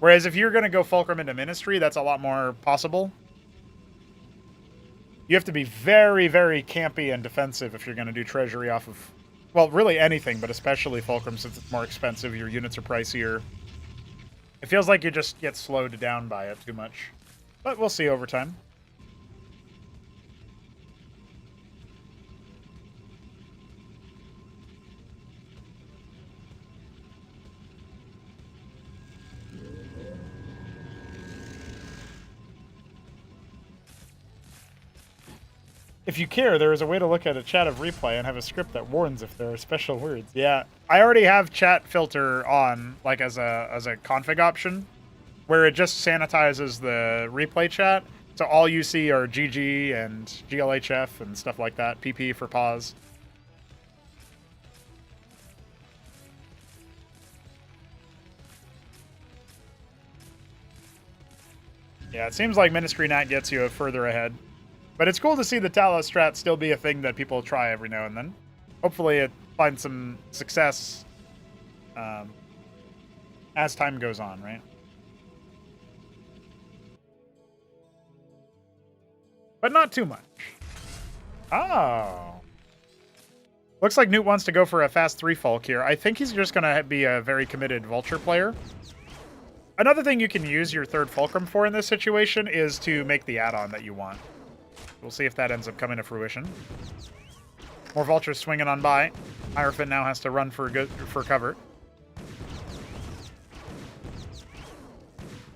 Whereas if you're going to go Fulcrum into Ministry, that's a lot more possible. You have to be very, very campy and defensive if you're going to do Treasury off of, well, really anything, but especially Fulcrum since it's more expensive. Your units are pricier. It feels like you just get slowed down by it too much. But we'll see over time. If you care, there is a way to look at a chat of replay and have a script that warns if there are special words. Yeah, I already have chat filter on, like as a config option, where it just sanitizes the replay chat. So all you see are GG and GLHF and stuff like that. PP for pause. Yeah, it seems like Ministry Nat gets you further ahead. But it's cool to see the Talos strat still be a thing that people try every now and then. Hopefully it finds some success as time goes on, right? But not too much. Oh. Looks like Newt wants to go for a fast 3 Fulk here. I think he's just going to be a very committed Vulture player. Another thing you can use your third Fulcrum for in this situation is to make the add-on that you want. We'll see if that ends up coming to fruition. More Vultures swinging on by. Hierophant now has to run for cover.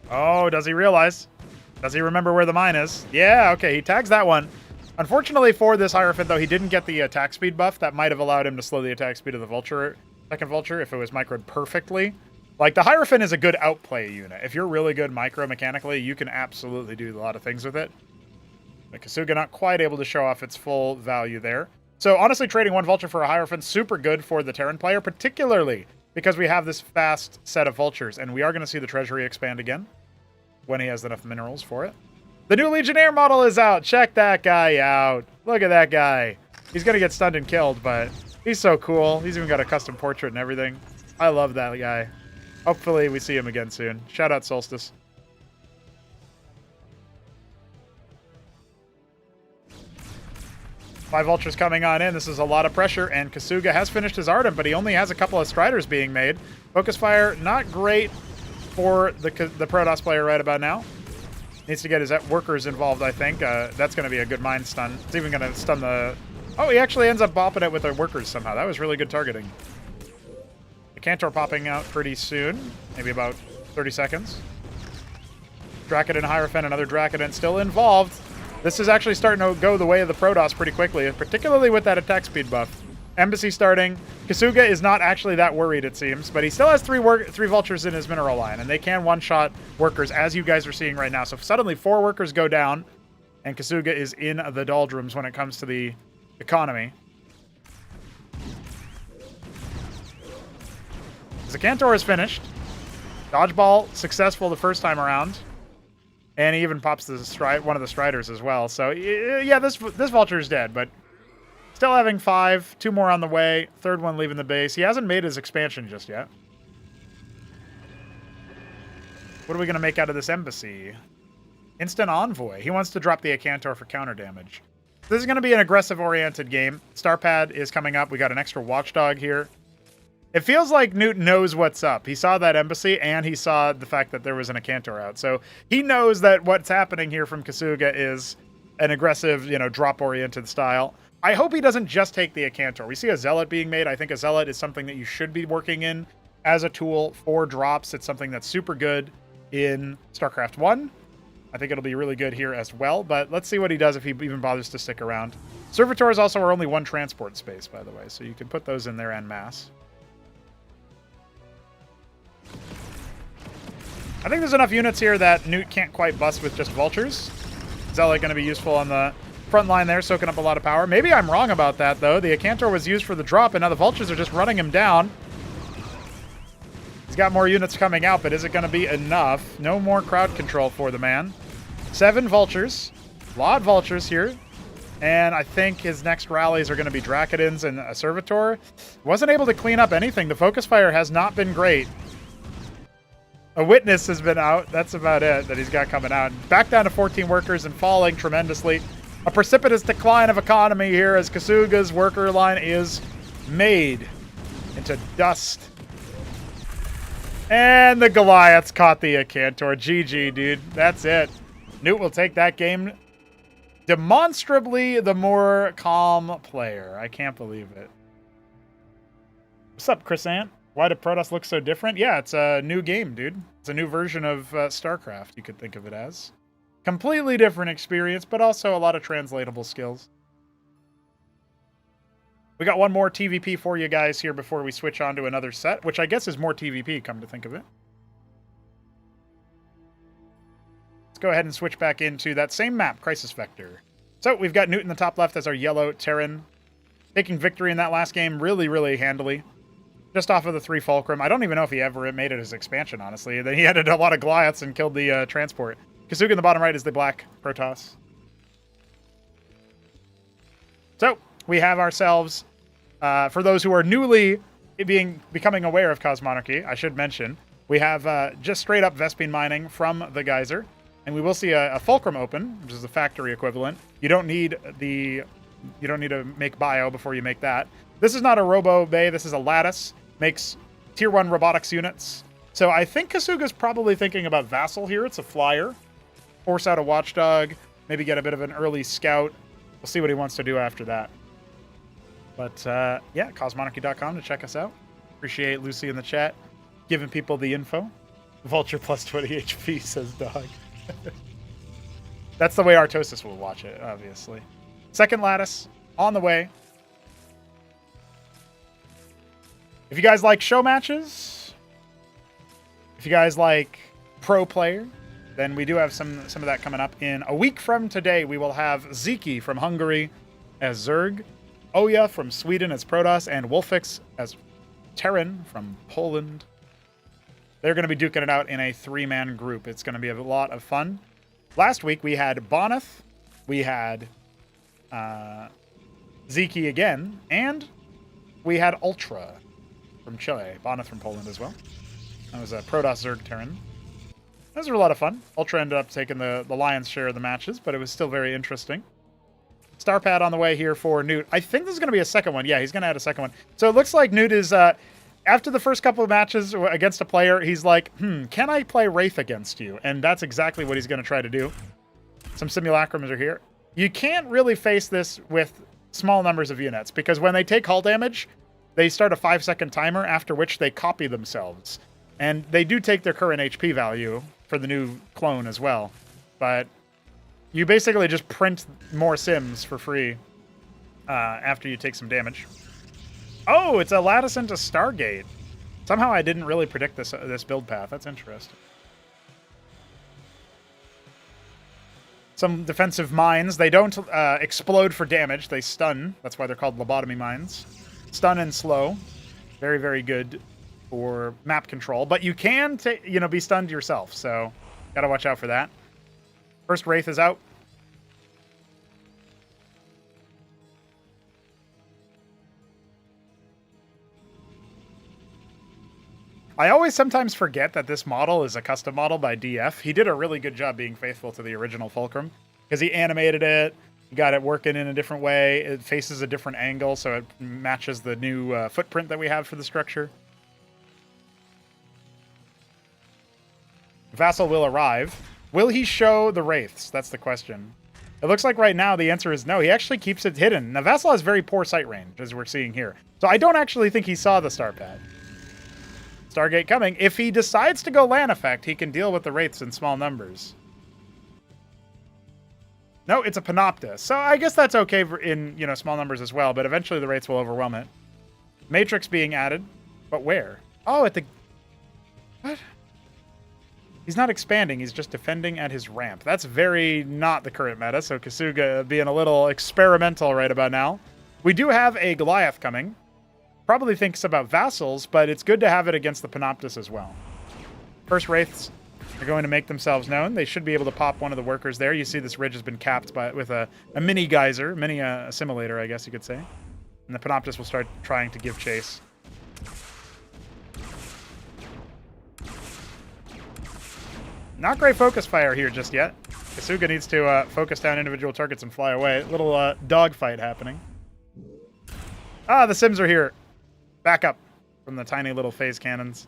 Oh, does he realize? Does he remember where the mine is? Yeah, okay, he tags that one. Unfortunately for this Hierophant, though, he didn't get the attack speed buff. That might have allowed him to slow the attack speed of the Vulture, second Vulture, if it was microed perfectly. Like, the Hierophant is a good outplay unit. If you're really good micro mechanically, you can absolutely do a lot of things with it. But Kasuga not quite able to show off its full value there. So honestly, trading one Vulture for a Hierophant, super good for the Terran player, particularly because we have this fast set of Vultures, and we are going to see the Treasury expand again when he has enough minerals for it. The new Legionnaire model is out. Check that guy out. Look at that guy. He's going to get stunned and killed, but he's so cool. He's even got a custom portrait and everything. I love that guy. Hopefully we see him again soon. Shout out Solstice. Five Vultures coming on in. This is a lot of pressure, and Kasuga has finished his Ardent, but he only has a couple of Striders being made. Focus Fire, not great for the Protoss player right about now. Needs to get his workers involved, I think. That's going to be a good mine stun. It's even going to stun the... Oh, he actually ends up bopping it with the workers somehow. That was really good targeting. The Cantor popping out pretty soon. Maybe about 30 seconds. Dracodon Hierophant, another Dracodon still involved. This is actually starting to go the way of the Protoss pretty quickly, particularly with that attack speed buff. Embassy starting. Kasuga is not actually that worried, it seems, but he still has three Vultures in his mineral line, and they can one-shot workers, as you guys are seeing right now. So suddenly 4 workers go down, and Kasuga is in the doldrums when it comes to the economy. The Cantor is finished. Dodgeball successful the first time around. And he even pops one of the Striders as well. So, yeah, this Vulture is dead, but still having 5. 2 more on the way. Third one leaving the base. He hasn't made his expansion just yet. What are we going to make out of this embassy? Instant Envoy. He wants to drop the Acantor for counter damage. This is going to be an aggressive-oriented game. Starpad is coming up. We got an extra Watchdog here. It feels like Newt knows what's up. He saw that embassy, and he saw the fact that there was an Acantor out. So he knows that what's happening here from Kasuga is an aggressive, drop-oriented style. I hope he doesn't just take the Acantor. We see a Zealot being made. I think a Zealot is something that you should be working in as a tool for drops. It's something that's super good in StarCraft 1. I think it'll be really good here as well, but let's see what he does if he even bothers to stick around. Servitors also are only 1 transport space, by the way, so you can put those in there en masse. I think there's enough units here that Newt can't quite bust with just Vultures. Zealot going to be useful on the front line there, soaking up a lot of power. Maybe I'm wrong about that, though. The Acantor was used for the drop, and now the Vultures are just running him down. He's got more units coming out, but is it going to be enough? No more crowd control for the man. 7 Vultures. A lot of Vultures here. And I think his next rallies are going to be Dracodins and a Servitor. Wasn't able to clean up anything. The focus fire has not been great. A Witness has been out. That's about it that he's got coming out. Back down to 14 workers and falling tremendously. A precipitous decline of economy here as Kasuga's worker line is made into dust. And the Goliaths caught the Acantor. GG, dude. That's it. Newt will take that game. Demonstrably the more calm player. I can't believe it. What's up, Chrysant? Why did Protoss look so different? Yeah, it's a new game, dude. It's a new version of Starcraft, you could think of it as. Completely different experience, but also a lot of translatable skills. We got one more TVP for you guys here before we switch on to another set, which I guess is more TVP, come to think of it. Let's go ahead and switch back into that same map, Crisis Vector. So we've got Newt in the top left as our yellow Terran, taking victory in that last game really, really handily. Just off of the 3 Fulcrum. I don't even know if he ever made it as expansion, honestly. Then he added a lot of Goliaths and killed the transport. Kasuga in the bottom right is the black Protoss. So we have ourselves... for those who are newly becoming aware of Cosmonarchy, I should mention, we have just straight up Vespene mining from the geyser, and we will see a Fulcrum open, which is the factory equivalent. You don't need to make bio before you make that. This is not a Robo Bay, this is a Lattice. Makes tier 1 robotics units. So I think Kasuga's probably thinking about Vassal here. It's a flyer. Force out a Watchdog, maybe get a bit of an early scout. We'll see what he wants to do after that. But, yeah, Cosmonarchy.com to check us out. Appreciate Lucy in the chat giving people the info. Vulture plus 20 HP, says Dog. That's the way Artosis will watch it, obviously. Second Lattice, on the way. If you guys like show matches, if you guys like pro player, then we do have some of that coming up. In a week from today, we will have Ziki from Hungary as Zerg, Oya from Sweden as Protoss, and Wolfix as Terran from Poland. They're going to be duking it out in a 3-man group. It's going to be a lot of fun. Last week, we had Boneth, we had Ziki again, and we had Ultra from Chile. Boneth from Poland as well. That was a Protoss Zerg Terran. Those were a lot of fun. Ultra ended up taking the lion's share of the matches, but it was still very interesting. Starpad on the way here for Newt. I think this is going to be a second one. Yeah, he's going to add a second one. So it looks like Newt is, after the first couple of matches against a player, he's like, can I play Wraith against you? And that's exactly what he's going to try to do. Some simulacrums are here. You can't really face this with small numbers of units, because when they take hull damage, they start a 5-second timer, after which they copy themselves. And they do take their current HP value for the new clone as well. But you basically just print more sims for free after you take some damage. Oh, it's a Lattice into Stargate. Somehow I didn't really predict this build path. That's interesting. Some defensive mines. They don't explode for damage. They stun. That's why they're called lobotomy mines. Stun and slow. Very, very good for map control. But you can be stunned yourself, so gotta watch out for that. First Wraith is out. I always sometimes forget that this model is a custom model by DF. He did a really good job being faithful to the original Fulcrum, because he animated it, he got it working in a different way, it faces a different angle, so it matches the new footprint that we have for the structure. Vassal will arrive. Will he show the Wraiths? That's the question. It looks like right now the answer is no. He actually keeps it hidden. Now, Vassal has very poor sight range, as we're seeing here. So I don't actually think he saw the Starpad. Stargate coming. If he decides to go land effect, he can deal with the Wraiths in small numbers. No, it's a Panopta. So I guess that's okay in small numbers as well, but eventually the Wraiths will overwhelm it. Matrix being added. But where? Oh, at the... What? He's not expanding, he's just defending at his ramp. That's very not the current meta, so Kasuga being a little experimental right about now. We do have a Goliath coming. Probably thinks about vassals, but it's good to have it against the Panoptus as well. First Wraiths are going to make themselves known. They should be able to pop one of the workers there. You see this ridge has been capped with a mini geyser, mini assimilator, I guess you could say. And the Panoptus will start trying to give chase. Not great focus fire here just yet. Kasuga needs to focus down individual targets and fly away. Little dogfight happening. Ah, the Sims are here. Back up from the tiny little phase cannons.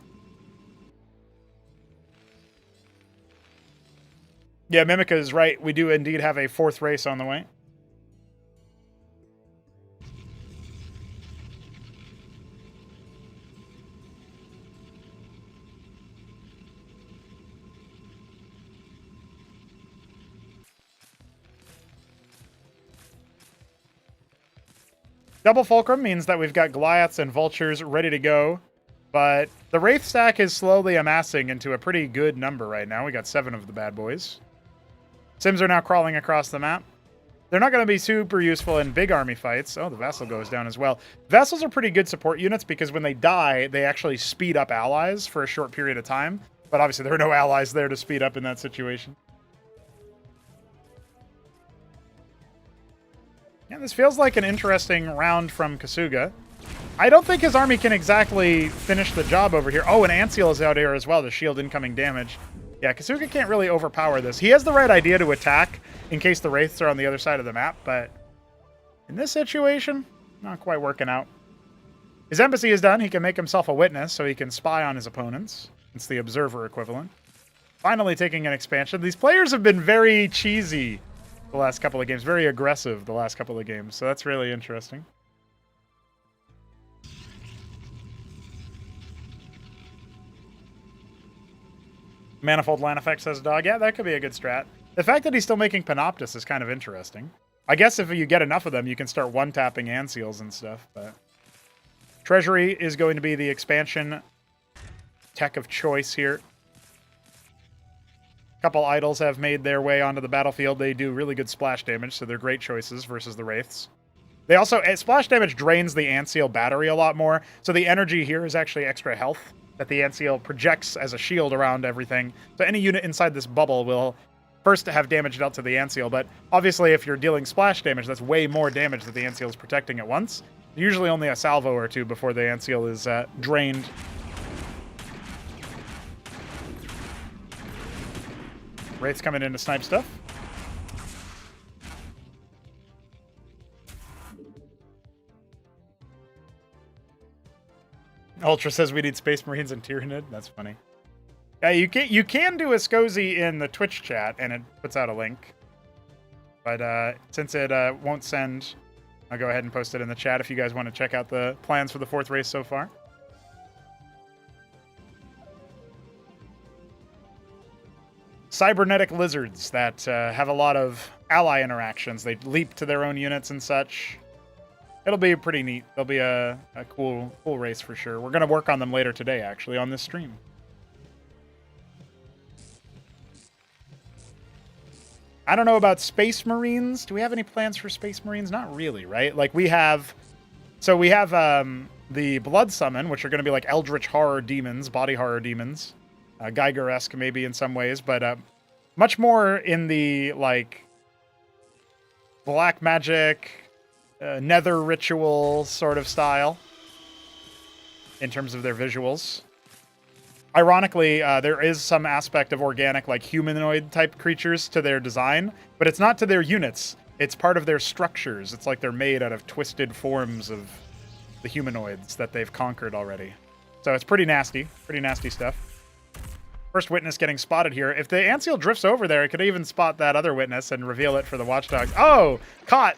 Yeah, Mimica is right. We do indeed have a fourth race on the way. Double Fulcrum means that we've got Goliaths and Vultures ready to go, but the Wraith stack is slowly amassing into a pretty good number right now. We got 7 of the bad boys. Sims are now crawling across the map. They're not going to be super useful in big army fights. Oh, the Vassal goes down as well. Vassals are pretty good support units because when they die, they actually speed up allies for a short period of time, but obviously there are no allies there to speed up in that situation. Yeah, this feels like an interesting round from Kasuga. I don't think his army can exactly finish the job over here. Oh, and Anseal is out here as well to shield incoming damage. Yeah, Kasuga can't really overpower this. He has the right idea to attack in case the Wraiths are on the other side of the map, but in this situation, not quite working out. His embassy is done. He can make himself a witness so he can spy on his opponents. It's the observer equivalent. Finally taking an expansion. These players have been very cheesy the last couple of games, very aggressive the last couple of games, so that's really interesting. Manifold Land Effect says dog. Yeah, that could be a good strat. The fact that he's still making Panoptus is kind of interesting. I guess if you get enough of them, you can start one-tapping Anseals and stuff, but Treasury is going to be the expansion tech of choice here. Couple idols have made their way onto the battlefield. They do really good splash damage, so they're great choices versus the Wraiths. They also, splash damage drains the Anseal battery a lot more, so the energy here is actually extra health that the Anseal projects as a shield around everything. So any unit inside this bubble will first have damage dealt to the Anseal, but obviously if you're dealing splash damage, that's way more damage that the Anseal is protecting at once. Usually only a salvo or two before the Anseal is drained. Wraith's coming in to snipe stuff. Ultra says we need Space Marines and Tyranid. That's funny. Yeah, you can do a SCOZY in the Twitch chat, and it puts out a link. But since it won't send, I'll go ahead and post it in the chat if you guys want to check out the plans for the 4th race so far. Cybernetic lizards that have a lot of ally interactions. They leap to their own units and such. It'll be pretty neat. They'll be a cool race for sure. We're going to work on them later today, actually, on this stream. I don't know about Space Marines. Do we have any plans for Space Marines? Not really, right? Like, we have... So we have the Blood Summon, which are going to be like Eldritch Horror Demons, Body Horror Demons. Geiger-esque maybe in some ways, but much more in the, like, black magic, nether ritual sort of style in terms of their visuals. Ironically, there is some aspect of organic, like, humanoid-type creatures to their design, but it's not to their units. It's part of their structures. It's like they're made out of twisted forms of the humanoids that they've conquered already. So it's pretty nasty stuff. First witness getting spotted here. If the Anseal drifts over there, it could even spot that other witness and reveal it for the watchdogs. Oh! Caught!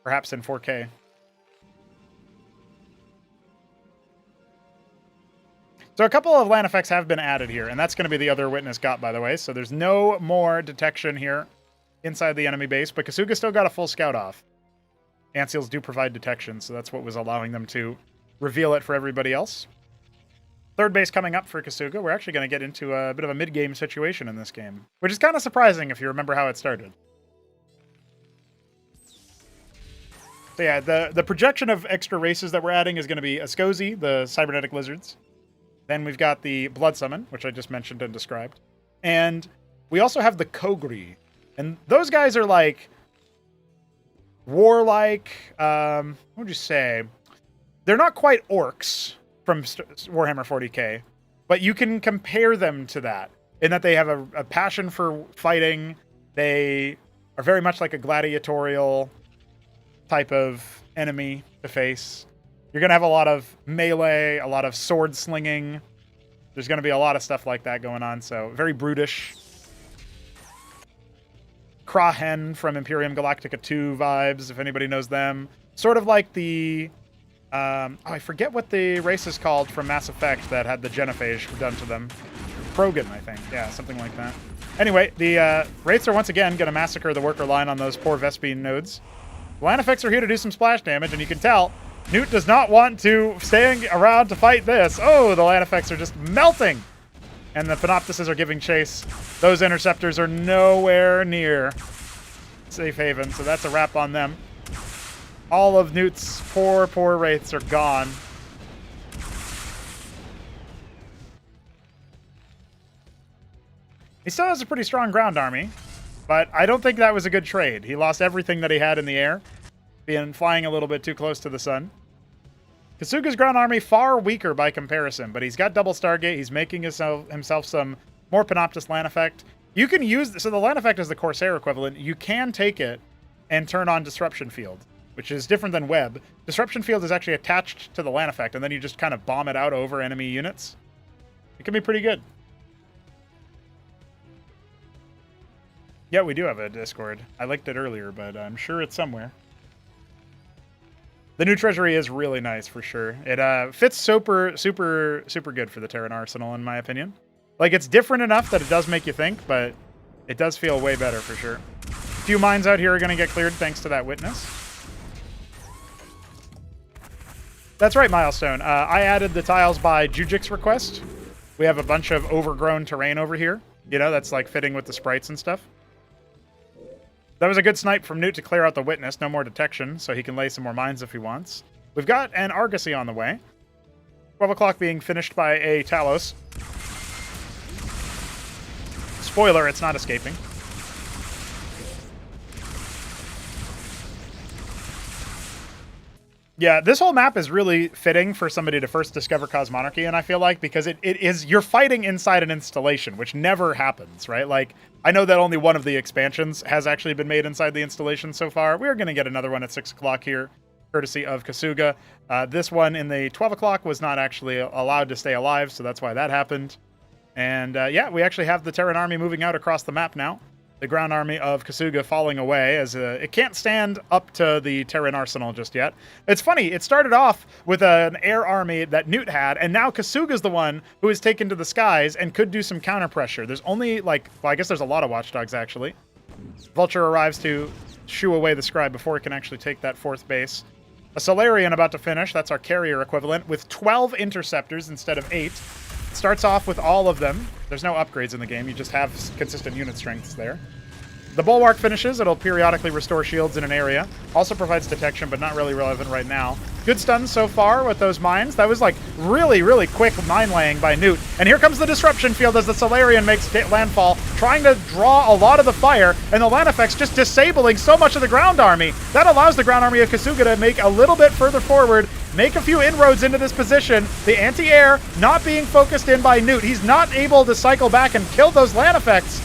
Perhaps in 4K. So a couple of land effects have been added here, and that's going to be the other witness got, by the way. So there's no more detection here inside the enemy base, but Kasuga still got a full scout off. Anseals do provide detection, so that's what was allowing them to reveal it for everybody else. Third base coming up for Kasuga. We're actually going to get into a bit of a mid-game situation in this game, which is kind of surprising if you remember how it started. So yeah, the projection of extra races that we're adding is going to be Ascozi, the cybernetic lizards. Then we've got the Blood Summon, which I just mentioned and described. And we also have the Kogri. And those guys are like warlike, what would you say? They're not quite orcs from Warhammer 40k, but you can compare them to that in that they have a passion for fighting. They are very much like a gladiatorial type of enemy to face. You're going to have a lot of melee, a lot of sword slinging. There's going to be a lot of stuff like that going on, so very brutish. Krahen from Imperium Galactica 2 vibes, if anybody knows them. Sort of like the... I forget what the race is called from Mass Effect that had the genophage done to them. Krogan, I think. Yeah, something like that. Anyway, the Wraiths are once again going to massacre the worker line on those poor Vespene nodes. The Land Effects are here to do some splash damage, and you can tell Newt does not want to stay around to fight this. Oh, the Land Effects are just melting! And the Panoptises are giving chase. Those Interceptors are nowhere near safe haven, so that's a wrap on them. All of Newt's poor Wraiths are gone. He still has a pretty strong ground army, but I don't think that was a good trade. He lost everything that he had in the air, being flying a little bit too close to the sun. Kasuga's ground army far weaker by comparison, but he's got double Stargate. He's making himself some more Panoptis Land Effect. You can use... So the Land Effect is the Corsair equivalent. You can take it and turn on Disruption Field, which is different than Web. Disruption Field is actually attached to the Land Effect, and then you just kind of bomb it out over enemy units. It can be pretty good. Yeah, we do have a Discord. I linked it earlier, but I'm sure it's somewhere. The new treasury is really nice, for sure. It fits super good for the Terran Arsenal, in my opinion. Like, it's different enough that it does make you think, but it does feel way better, for sure. A few mines out here are going to get cleared thanks to that witness. That's right, Milestone. I added the tiles by Jujik's request. We have a bunch of overgrown terrain over here. You know, that's like fitting with the sprites and stuff. That was a good snipe from Newt to clear out the witness. No more detection, so he can lay some more mines if he wants. We've got an Argosy on the way. 12 o'clock being finished by a Talos. Spoiler, it's not escaping. Yeah, this whole map is really fitting for somebody to first discover Cosmonarchy, and I feel like, because it is, you're fighting inside an installation, which never happens, right? Like, I know that only one of the expansions has actually been made inside the installation so far. We're going to get another one at 6 o'clock here, courtesy of Kasuga. This one in the 12 o'clock was not actually allowed to stay alive, so that's why that happened. And yeah, we actually have the Terran army moving out across the map now. The ground army of Kasuga falling away as it can't stand up to the Terran arsenal just yet. It's funny, it started off with an air army that Newt had, and now Kasuga's the one who is taken to the skies and could do some counter pressure. There's only, like, well, I guess there's a lot of watchdogs, actually. Vulture arrives to shoo away the scribe before it can actually take that fourth base. A Solarian about to finish, that's our carrier equivalent, with 12 interceptors instead of 8. Starts off with all of them. There's no upgrades in the game. You just have consistent unit strengths there. The Bulwark finishes. It'll periodically restore shields in an area. Also provides detection, but not really relevant right now. Good stuns so far with those mines. That was like really quick mine laying by Newt. And here comes the disruption field as the Solarian makes landfall, trying to draw a lot of the fire, and the land effects just disabling so much of the ground army. That allows the ground army of Kasuga to make a little bit further forward, make a few inroads into this position. The anti-air not being focused in by Newt. He's not able to cycle back and kill those land effects.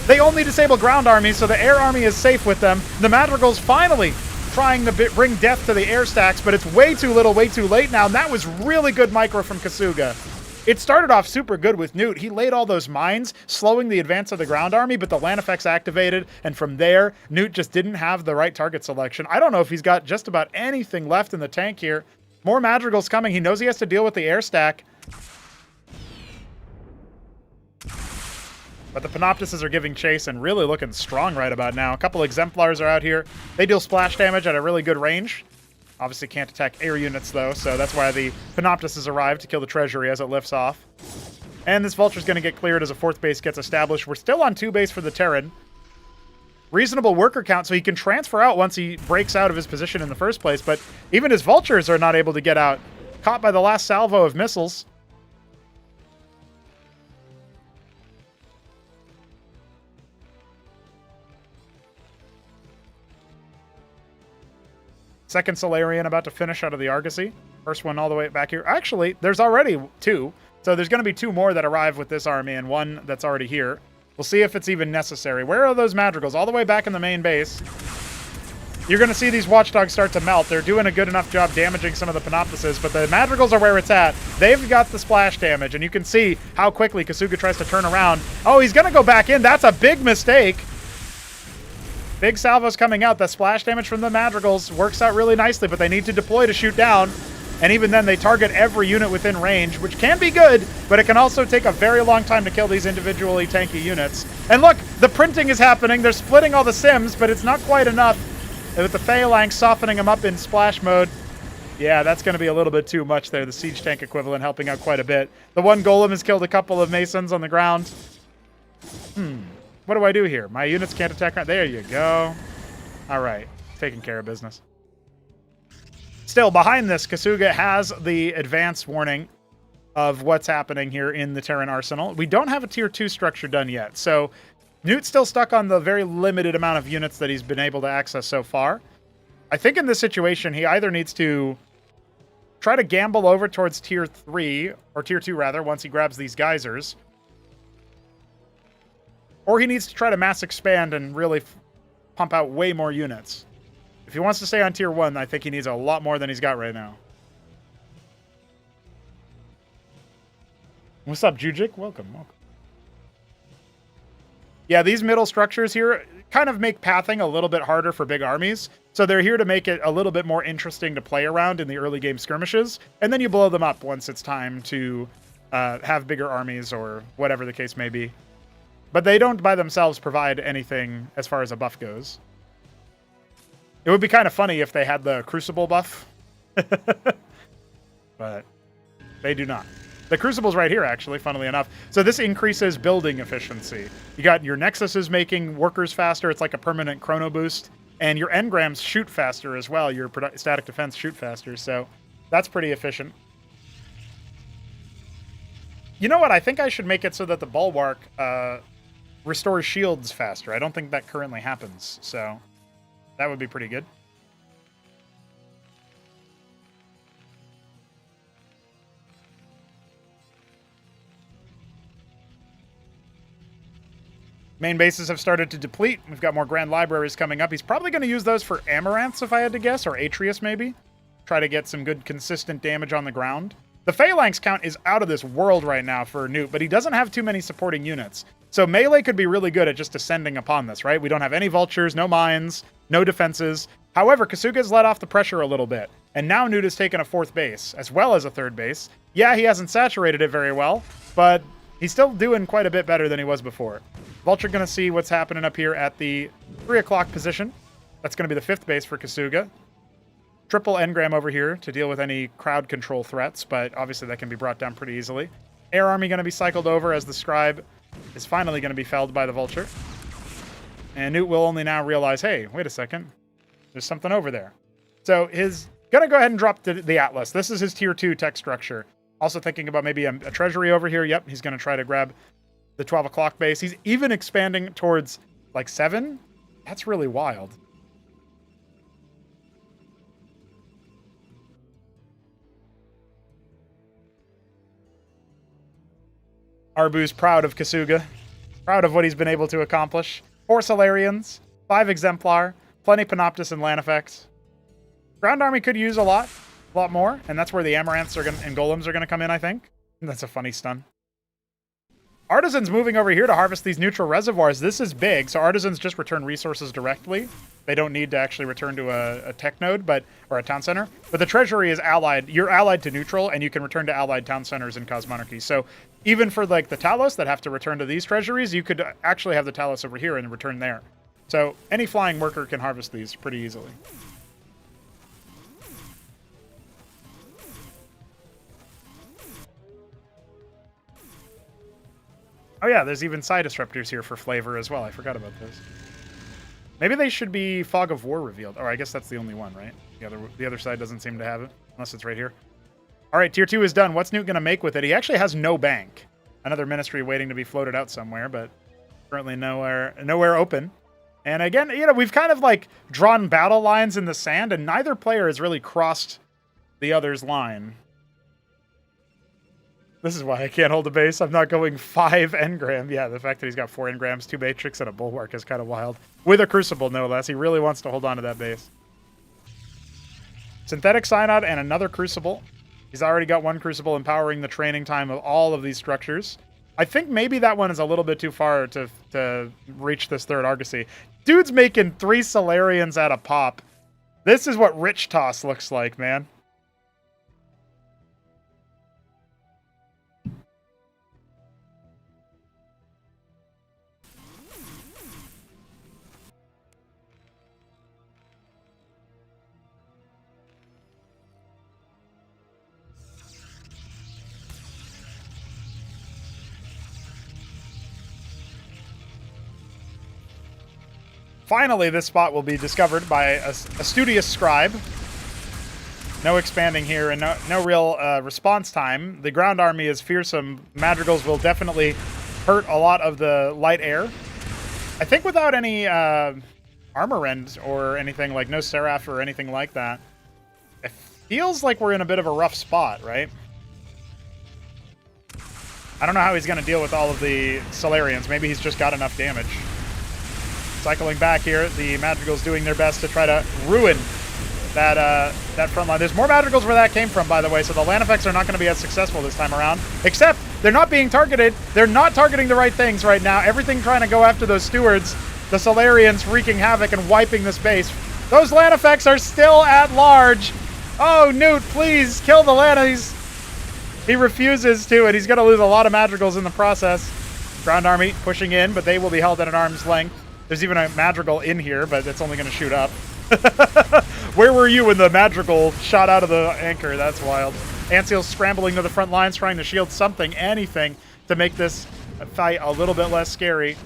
They only disable ground armies, so the air army is safe with them. The Madrigal's finally trying to bring death to the air stacks, but it's way too little, way too late now, and that was really good micro from Kasuga. It started off super good with Newt. He laid all those mines, slowing the advance of the ground army, but the land effects activated, and from there, Newt just didn't have the right target selection. I don't know if he's got just about anything left in the tank here. More Madrigals coming. He knows he has to deal with the air stack. But the Panoptises are giving chase and really looking strong right about now. A couple Exemplars are out here. They deal splash damage at a really good range. Obviously can't attack air units, though, so that's why the Panoptus has arrived to kill the treasury as it lifts off. And this Vulture's going to get cleared as a 4th base gets established. We're still on 2 base for the Terran. Reasonable worker count, so he can transfer out once he breaks out of his position in the first place, but even his Vultures are not able to get out. Caught by the last salvo of missiles. Second Solarian about to finish out of the Argosy. First one all the way back here. Actually, there's already 2. So there's going to be 2 more that arrive with this army and 1 that's already here. We'll see if it's even necessary. Where are those Madrigals? All the way back in the main base. You're going to see these Watchdogs start to melt. They're doing a good enough job damaging some of the Panoptuses, but the Madrigals are where it's at. They've got the splash damage, and you can see how quickly Kasuga tries to turn around. Oh, he's going to go back in. That's a big mistake. Big salvos coming out. The splash damage from the Madrigals works out really nicely, but they need to deploy to shoot down. And even then, they target every unit within range, which can be good, but it can also take a very long time to kill these individually tanky units. And look, the printing is happening. They're splitting all the sims, but it's not quite enough. And with the Phalanx softening them up in splash mode, yeah, that's going to be a little bit too much there. The siege tank equivalent helping out quite a bit. The one Golem has killed a couple of Masons on the ground. What do I do here? My units can't attack. There you go. All right. Taking care of business. Still, behind this, Kasuga has the advance warning of what's happening here in the Terran arsenal. We don't have a tier 2 structure done yet, so Newt's still stuck on the very limited amount of units that he's been able to access so far. I think in this situation, he either needs to try to gamble over towards tier 3, or tier 2 rather, once he grabs these geysers, or he needs to try to mass expand and really pump out way more units. If he wants to stay on tier 1, I think he needs a lot more than he's got right now. What's up, Jujik? Welcome. Yeah, these middle structures here kind of make pathing a little bit harder for big armies. So they're here to make it a little bit more interesting to play around in the early game skirmishes. And then you blow them up once it's time to have bigger armies or whatever the case may be. But they don't by themselves provide anything as far as a buff goes. It would be kind of funny if they had the Crucible buff. But they do not. The Crucible's right here, actually, funnily enough. So this increases building efficiency. You got your Nexuses making workers faster. It's like a permanent chrono boost. And your engrams shoot faster as well. Your static defense shoot faster. So that's pretty efficient. You know what? I think I should make it so that the Bulwark restores shields faster. I don't think that currently happens. So that would be pretty good. Main bases have started to deplete. We've got more Grand Libraries coming up. He's probably going to use those for Amaranths, if I had to guess, or Atreus, maybe. Try to get some good, consistent damage on the ground. The Phalanx count is out of this world right now for Newt, but he doesn't have too many supporting units. So melee could be really good at just descending upon this, right? We don't have any vultures, no mines, no defenses. However, Kasuga's let off the pressure a little bit, and now Newt has taken a 4th base, as well as a 3rd base. Yeah, he hasn't saturated it very well, but he's still doing quite a bit better than he was before. Vulture going to see what's happening up here at the 3 o'clock position. That's going to be the 5th base for Kasuga. Triple engram over here to deal with any crowd control threats, but obviously that can be brought down pretty easily. Air Army going to be cycled over as the Scribe is finally going to be felled by the Vulture. And Newt will only now realize, hey, wait a second. There's something over there. So he's going to go ahead and drop the Atlas. This is his tier 2 tech structure. Also thinking about maybe a treasury over here. Yep, he's going to try to grab the 12 o'clock base. He's even expanding towards like 7. That's really wild. Arbu's proud of Kasuga. Proud of what he's been able to accomplish. 4 Solarians, 5 Exemplar, plenty Panoptus and Lanifex. Ground Army could use a lot more, and that's where the Amaranths and Golems are going to come in, I think. That's a funny stun. Artisans moving over here to harvest these neutral reservoirs. This is big, so Artisans just return resources directly. They don't need to actually return to a tech node, or a town center. But the treasury is allied. You're allied to neutral, and you can return to allied town centers in Cosmonarchy. So even for like the Talos that have to return to these treasuries, you could actually have the Talos over here and return there. So any flying worker can harvest these pretty easily. Oh yeah, there's even side disruptors here for flavor as well. I forgot about those. Maybe they should be Fog of War revealed. Oh, I guess that's the only one, right? The other side doesn't seem to have it, unless it's right here. All right, tier 2 is done. What's Newt going to make with it? He actually has no bank. Another ministry waiting to be floated out somewhere, but currently nowhere open. And again, you know, we've kind of like drawn battle lines in the sand, and neither player has really crossed the other's line. This is why I can't hold a base. I'm not going 5 engram. Yeah, the fact that he's got 4 engrams, 2 matrix, and a bulwark is kind of wild. With a crucible, no less. He really wants to hold on to that base. Synthetic Synod and another crucible. He's already got 1 crucible empowering the training time of all of these structures. I think maybe that one is a little bit too far to reach this 3rd Argosy. Dude's making 3 Solarians at a pop. This is what Rich Toss looks like, man. Finally, this spot will be discovered by a studious scribe. No expanding here and no real response time. The ground army is fearsome. Madrigals will definitely hurt a lot of the light air. I think without any armor end or anything, like no Seraph or anything like that, it feels like we're in a bit of a rough spot, right? I don't know how he's going to deal with all of the Solarians. Maybe he's just got enough damage. Cycling back here, the Madrigals doing their best to try to ruin that front line. There's more Madrigals where that came from, by the way, so the land effects are not going to be as successful this time around. Except, they're not being targeted. They're not targeting the right things right now. Everything trying to go after those stewards. The Solarians wreaking havoc and wiping this base. Those land effects are still at large. Oh, Newt, please, kill the land. He refuses to, and he's going to lose a lot of Madrigals in the process. Ground army pushing in, but they will be held at an arm's length. There's even a Madrigal in here, but it's only going to shoot up. Where were you when the Madrigal shot out of the anchor? That's wild. Anseal's scrambling to the front lines, trying to shield something, anything, to make this fight a little bit less scary.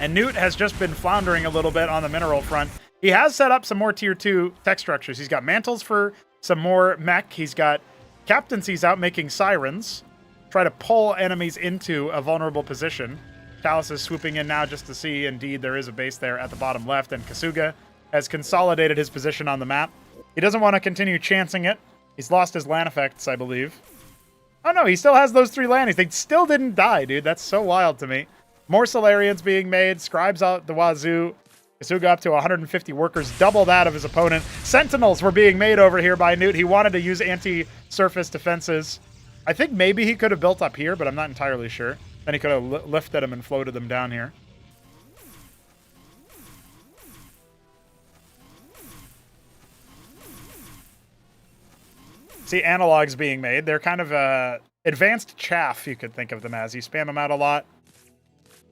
And Newt has just been floundering a little bit on the mineral front. He has set up some more tier 2 tech structures. He's got mantles for some more mech. He's got captaincies out making sirens. Try to pull enemies into a vulnerable position. Chalice is swooping in now just to see, indeed, there is a base there at the bottom left, and Kasuga has consolidated his position on the map. He doesn't want to continue chancing it. He's lost his land effects, I believe. Oh no, he still has those 3 landings. They still didn't die, dude. That's so wild to me. More Solarians being made, Scribes out the wazoo. Kasuga up to 150 workers, double that of his opponent. Sentinels were being made over here by Newt. He wanted to use anti-surface defenses. I think maybe he could have built up here, but I'm not entirely sure. Then he could have lifted them and floated them down here. See, analogs being made. They're kind of advanced chaff, you could think of them as. You spam them out a lot,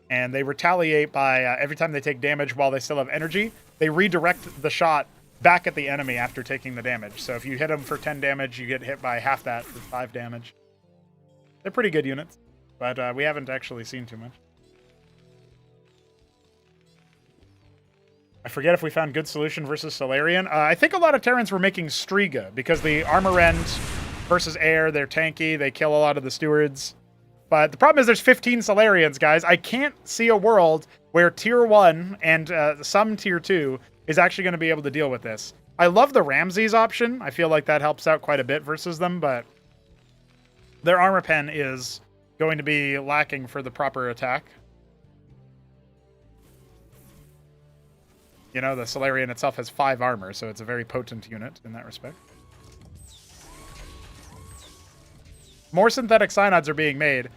and they retaliate by every time they take damage while they still have energy, they redirect the shot back at the enemy after taking the damage. So if you hit them for 10 damage, you get hit by half that for 5 damage. They're pretty good units. But we haven't actually seen too much. I forget if we found good solution versus Solarian. I think a lot of Terrans were making Striga because the armor end versus air, they're tanky, they kill a lot of the stewards. But the problem is there's 15 Solarians, guys. I can't see a world where tier 1 and some tier 2 is actually going to be able to deal with this. I love the Ramses option. I feel like that helps out quite a bit versus them, but their armor pen is going to be lacking for the proper attack. You know, the Solarian itself has 5 armor, so it's a very potent unit in that respect. More synthetic synods are being made.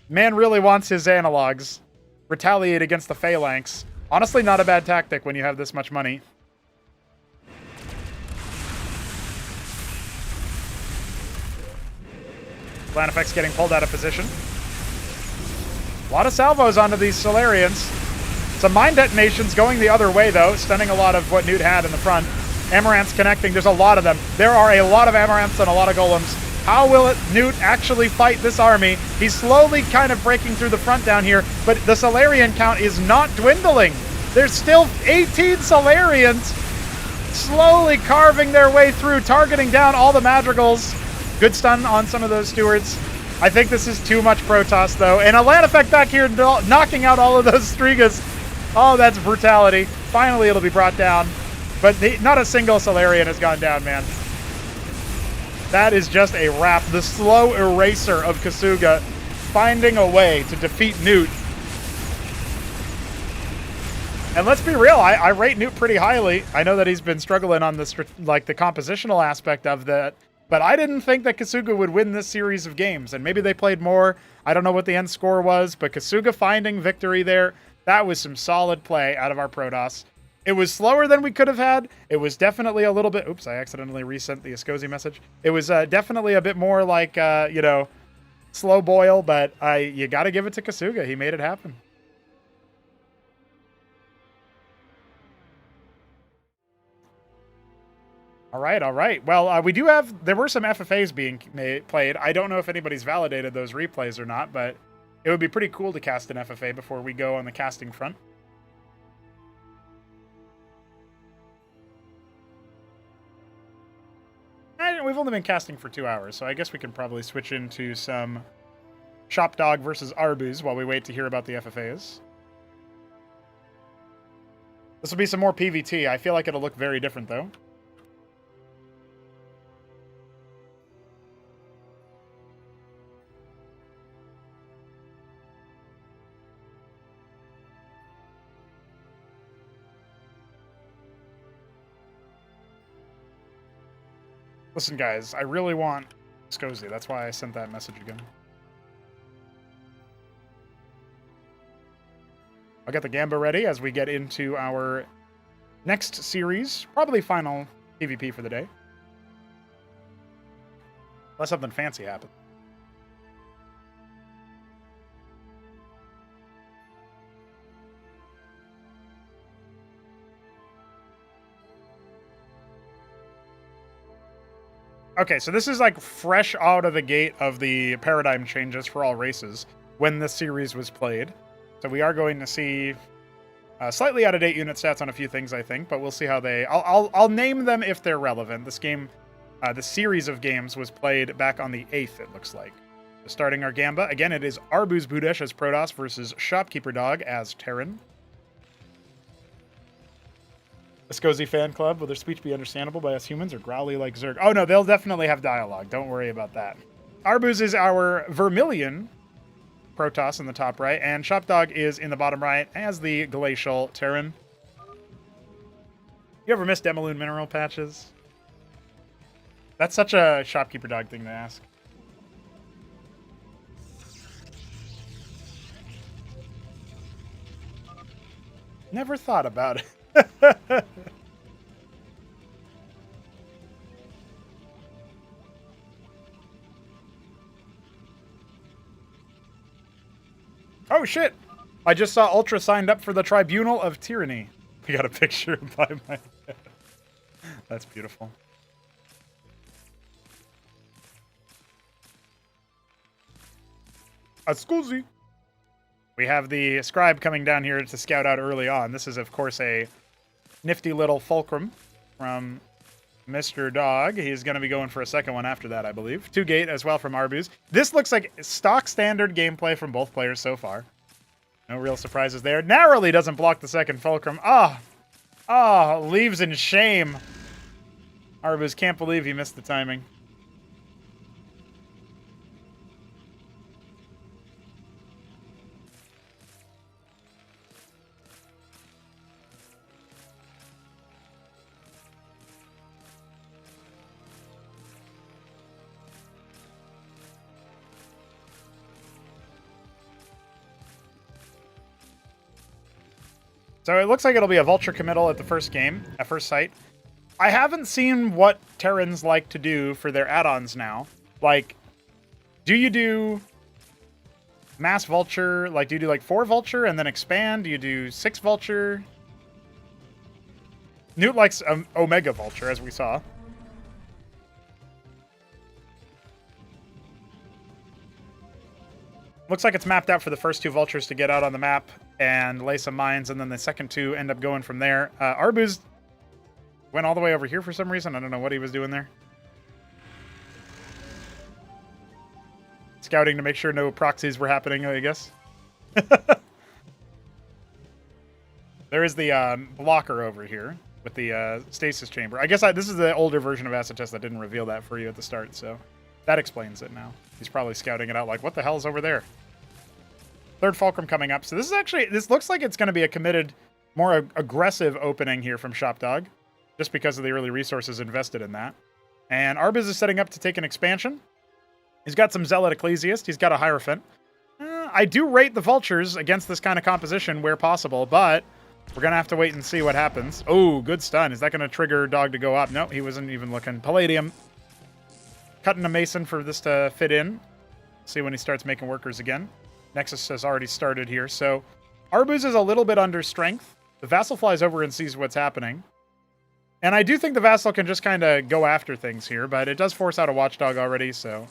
Man really wants his analogs. Retaliate against the phalanx. Honestly, not a bad tactic when you have this much money. Land effects getting pulled out of position. A lot of salvos onto these Solarians. Some mine detonations going the other way, though, stunning a lot of what Newt had in the front. Amaranths connecting. There's a lot of them. There are a lot of Amaranths and a lot of Golems How will Newt actually fight this army? He's slowly kind of breaking through the front down here, but the Solarian count is not dwindling. There's still 18 Solarians slowly carving their way through, targeting down all the Madrigals. Good stun on some of those Stewards. I think this is too much Protoss, though. And a land effect back here knocking out all of those Strigas. Oh, that's brutality. Finally, it'll be brought down. But not a single Solarian has gone down, man. That is just a wrap. The slow eraser of Kasuga finding a way to defeat Newt. And let's be real, I rate Newt pretty highly. I know that he's been struggling on the compositional aspect of that, but I didn't think that Kasuga would win this series of games, and maybe they played more. I don't know what the end score was, but Kasuga finding victory there, that was some solid play out of our Protoss. It was slower than we could have had. It was definitely a little bit... Oops, I accidentally resent the Escozy message. It was definitely a bit more like, slow boil, but you got to give it to Kasuga. He made it happen. All right. Well, there were some FFAs being played. I don't know if anybody's validated those replays or not, but it would be pretty cool to cast an FFA before we go on the casting front. We've only been casting for 2 hours, so I guess we can probably switch into some Shopdog versus Arbuz while we wait to hear about the FFAs. This will be some more PvT. I feel like it'll look very different, though. Listen, guys, I really want Scozy. That's why I sent that message again. I'll get the Gamba ready as we get into our next series. Probably final PvP for the day. Unless something fancy happens. Okay, so this is like fresh out of the gate of the paradigm changes for all races when this series was played. So we are going to see slightly out-of-date unit stats on a few things, I think, but we'll see how they... I'll name them if they're relevant. This game, the series of games was played back on the 8th, it looks like. So starting our Gamba. Again, it is Arbuz Budesh as Protoss versus Shopkeeper Dog as Terran. Escozy fan club, will their speech be understandable by us humans or growly like Zerg? Oh no, they'll definitely have dialogue. Don't worry about that. Arbuz is our Vermilion Protoss in the top right, and Shopdog is in the bottom right as the Glacial Terran. You ever miss Demaloon mineral patches? That's such a Shopkeeper Dog thing to ask. Never thought about it. Oh shit! I just saw Ultra signed up for the Tribunal of Tyranny. We got a picture by my head. That's beautiful. Scusi. We have the Scribe coming down here to scout out early on. This is, of course, a nifty little Fulcrum from Mr. Dog. He's going to be going for a second one after that, I believe. 2-gate as well from Arbuz. This looks like stock standard gameplay from both players so far. No real surprises there. Narrowly doesn't block the second Fulcrum. Leaves in shame. Arbuz can't believe he missed the timing. So it looks like it'll be a Vulture committal at the first game, at first sight. I haven't seen what Terrans like to do for their add-ons now. Like, do you do Mass Vulture? Like, do you do like 4 Vulture and then expand? Do you do 6 Vulture? Newt likes Omega Vulture, as we saw. Looks like it's mapped out for the first 2 vultures to get out on the map and lay some mines, and then the second 2 end up going from there. Arbuz went all the way over here for some reason. I don't know what he was doing there. Scouting to make sure no proxies were happening, I guess. There is the blocker over here with the stasis chamber. I guess this is the older version of Acid Test that didn't reveal that for you at the start, so that explains it now. He's probably scouting it out like, what the hell is over there? Third Fulcrum coming up. So this looks like it's going to be a committed, more aggressive opening here from Shopdog, just because of the early resources invested in that. And Arbuz is setting up to take an expansion. He's got some Zealot Ecclesiast. He's got a Hierophant. I do rate the Vultures against this kind of composition where possible, but we're going to have to wait and see what happens. Oh, good stun. Is that going to trigger Dog to go up? No, he wasn't even looking. Palladium. Cutting a Mason for this to fit in. See when he starts making workers again. Nexus has already started here, so Arbuz is a little bit under strength. The Vassal flies over and sees what's happening. And I do think the Vassal can just kind of go after things here, but it does force out a Watchdog already, so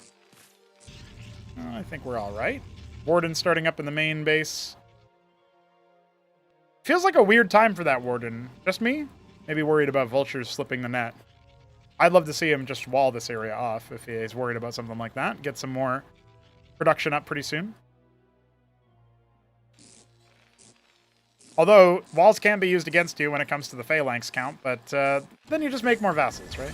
I think we're all right. Warden starting up in the main base. Feels like a weird time for that Warden. Just me? Maybe worried about Vultures slipping the net. I'd love to see him just wall this area off if he's worried about something like that. Get some more production up pretty soon. Although, walls can be used against you when it comes to the phalanx count, but then you just make more vassals, right?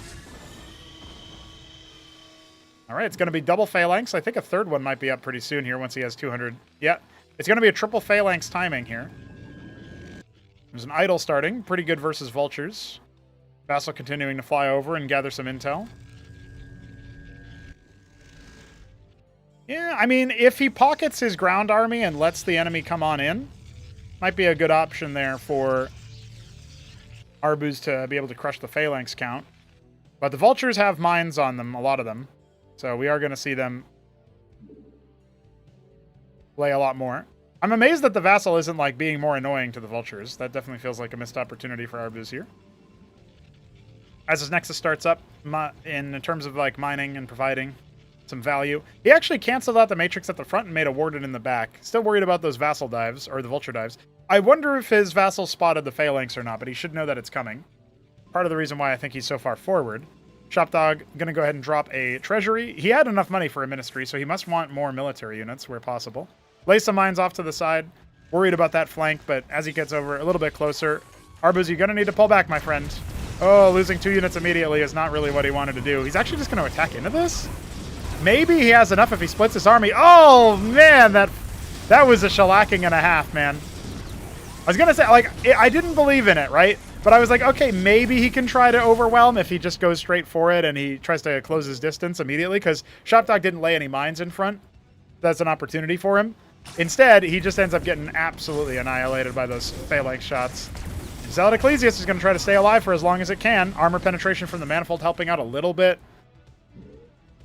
All right, it's going to be double phalanx. I think a third one might be up pretty soon here once he has 200. Yeah, it's going to be a triple phalanx timing here. There's an idol starting. Pretty good versus vultures. Vassal continuing to fly over and gather some intel. Yeah, I mean, if he pockets his ground army and lets the enemy come on in, might be a good option there for Arbuz to be able to crush the phalanx count. But the vultures have mines on them, a lot of them. So we are going to see them play a lot more. I'm amazed that the Vassal isn't like being more annoying to the vultures. That definitely feels like a missed opportunity for Arbuz here. As his Nexus starts up in terms of like mining and providing some value. He actually canceled out the Matrix at the front and made a Warden in the back. Still worried about those Vassal dives, or the Vulture dives. I wonder if his Vassal spotted the Phalanx or not, but he should know that it's coming. Part of the reason why I think he's so far forward. Shopdog going to go ahead and drop a Treasury. He had enough money for a Ministry, so he must want more military units where possible. Lay some mines off to the side. Worried about that flank, but as he gets over a little bit closer, Arbuz, you're going to need to pull back, my friend. Oh, losing 2 units immediately is not really what he wanted to do. He's actually just going to attack into this? Maybe he has enough if he splits his army. Oh, man, that was a shellacking and a half, man. I was going to say, like, I didn't believe in it, right? But I was like, okay, maybe he can try to overwhelm if he just goes straight for it and he tries to close his distance immediately, because Shopdog didn't lay any mines in front. That's an opportunity for him. Instead, he just ends up getting absolutely annihilated by those phalanx shots. Zealot Ecclesiast is going to try to stay alive for as long as it can. Armor penetration from the Manifold helping out a little bit.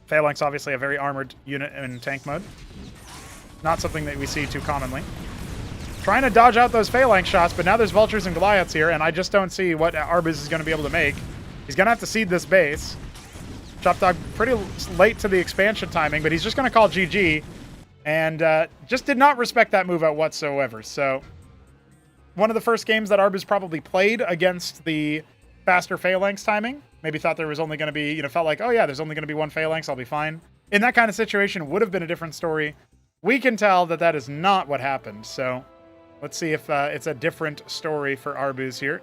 Phalanx, obviously, a very armored unit in tank mode. Not something that we see too commonly. Trying to dodge out those Phalanx shots, but now there's Vultures and Goliaths here, and I just don't see what Arbuz is going to be able to make. He's going to have to seed this base. Shopdog pretty late to the expansion timing, but he's just going to call GG, and just did not respect that move out whatsoever. So, one of the first games that Arbuz probably played against the faster Phalanx timing. Maybe thought there was only going to be, felt like, oh yeah, there's only going to be one Phalanx, I'll be fine. In that kind of situation, would have been a different story. We can tell that that is not what happened, so let's see if it's a different story for Arbuz here.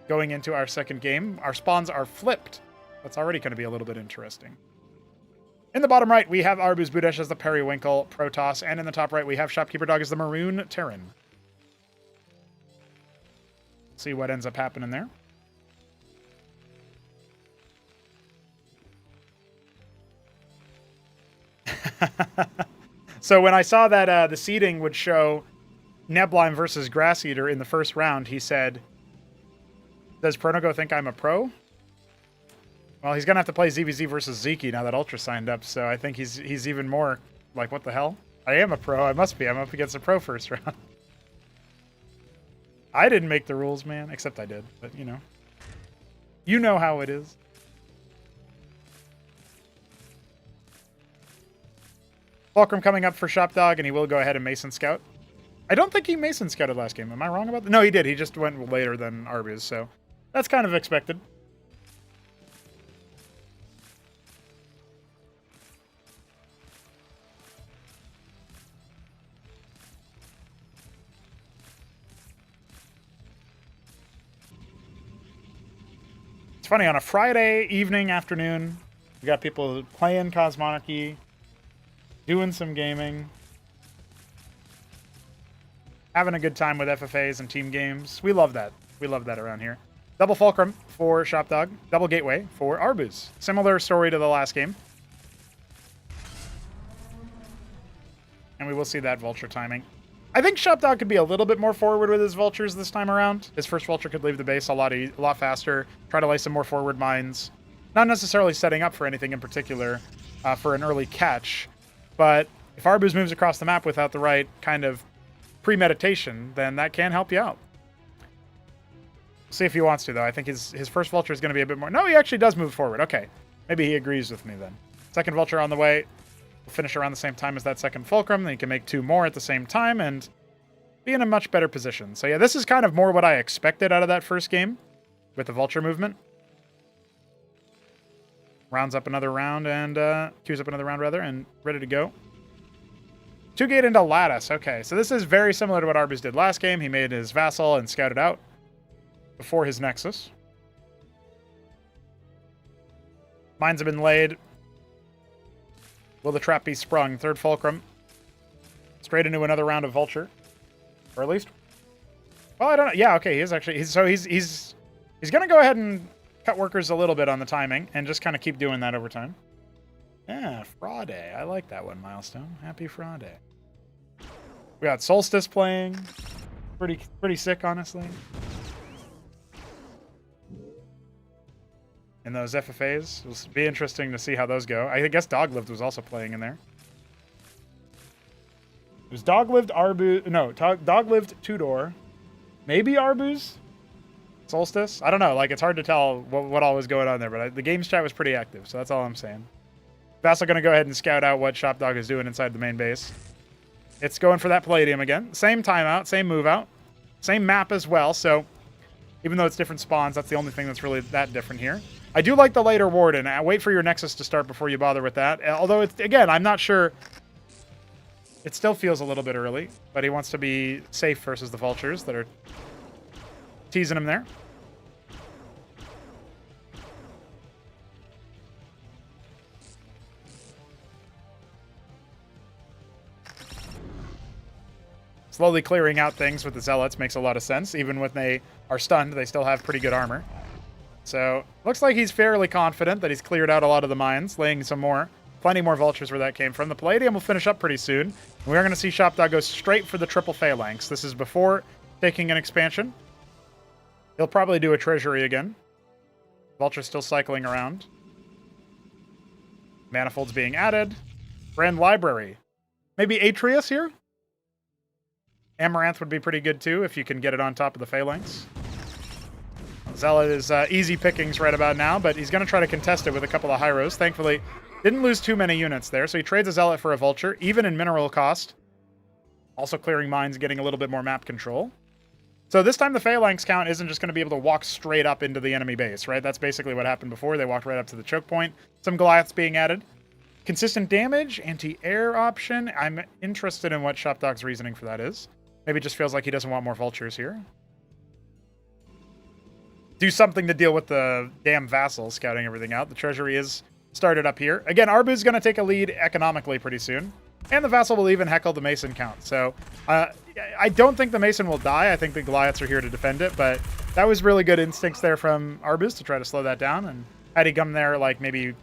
Going into our second game, our spawns are flipped. That's already going to be a little bit interesting. In the bottom right, we have Arbuz Budesh as the Periwinkle Protoss, and in the top right, we have Shopkeeper Dog as the Maroon Terran. See what ends up happening there. So when I saw that the seeding would show Nebline versus Grass Eater in the first round, he said, does Pronogo think I'm a pro? Well, he's going to have to play ZVZ versus Zeke now that Ultra signed up, so I think he's even more like, what the hell? I am a pro. I must be. I'm up against a pro first round. I didn't make the rules, man. Except I did, but You know how it is. Fulcrum coming up for Shopdog, and he will go ahead and Mason Scout. I don't think he Mason Scouted last game. Am I wrong about that? No, he did. He just went later than Arbuz, so that's kind of expected. It's funny, on a Friday evening, afternoon, we got people playing Cosmonarchy, doing some gaming, having a good time with FFAs and team games. We love that. We love that around here. Double Fulcrum for Shopdog, double Gateway for Arbuz. Similar story to the last game. And we will see that Vulture timing. I think Shopdog could be a little bit more forward with his Vultures this time around. His first Vulture could leave the base a lot faster, try to lay some more forward mines. Not necessarily setting up for anything in particular for an early catch, but if Arbuz moves across the map without the right kind of premeditation, then that can help you out. See if he wants to, though. I think his first Vulture is going to be a bit more... No, he actually does move forward. Okay. Maybe he agrees with me then. Second Vulture on the way. We'll finish around the same time as that second Fulcrum. Then he can make 2 more at the same time and be in a much better position. So yeah, this is kind of more what I expected out of that first game with the Vulture movement. Rounds up another round and... queues up another round, rather, and ready to go. 2-gate into Lattice. Okay, so this is very similar to what Arbuz did last game. He made his Vassal and scouted out before his Nexus. Mines have been laid. Will the trap be sprung? Third Fulcrum. Straight into another round of Vulture. Or at least... Well, I don't know. Yeah, okay, he is actually... He's going to go ahead and cut workers a little bit on the timing and just kind of keep doing that over time. Yeah, Friday. I like that one, Milestone. Happy Friday. We got Solstice playing. Pretty sick, honestly. In those FFAs. It'll be interesting to see how those go. I guess Doglived was also playing in there. It was Doglived, Arbuz... No, Doglived, Tudor. Maybe Arbuz? Solstice? I don't know. Like, it's hard to tell what all was going on there, but the games chat was pretty active, so that's all I'm saying. Vassal going to go ahead and scout out what Shopdog is doing inside the main base. It's going for that Palladium again. Same timeout, same move out. Same map as well, so even though it's different spawns, that's the only thing that's really that different here. I do like the later Warden. Wait for your Nexus to start before you bother with that. Although, again, I'm not sure. It still feels a little bit early, but he wants to be safe versus the Vultures that are teasing him there. Slowly clearing out things with the Zealots makes a lot of sense. Even when they are stunned, they still have pretty good armor. So, looks like he's fairly confident that he's cleared out a lot of the mines, laying some more. Plenty more Vultures where that came from. The Palladium will finish up pretty soon. We are going to see Shopdog go straight for the triple Phalanx. This is before taking an expansion. He'll probably do a Treasury again. Vulture's still cycling around. Manifolds being added. Grand Library. Maybe Atreus here? Amaranth would be pretty good too if you can get it on top of the Phalanx. Zealot is easy pickings right about now, but he's going to try to contest it with a couple of Hyros. Thankfully, didn't lose too many units there, so he trades a Zealot for a Vulture, even in mineral cost. Also clearing mines, getting a little bit more map control. So this time the Phalanx count isn't just going to be able to walk straight up into the enemy base, right? That's basically what happened before. They walked right up to the choke point. Some Goliaths being added. Consistent damage, anti-air option. I'm interested in what Shopdog's reasoning for that is. Maybe it just feels like he doesn't want more Vultures here. Do something to deal with the damn Vassal scouting everything out. The Treasury is started up here. Again, Arbuz is going to take a lead economically pretty soon. And the Vassal will even heckle the Mason count. So I don't think the Mason will die. I think the Goliaths are here to defend it. But that was really good instincts there from Arbuz to try to slow that down. And had he come there like maybe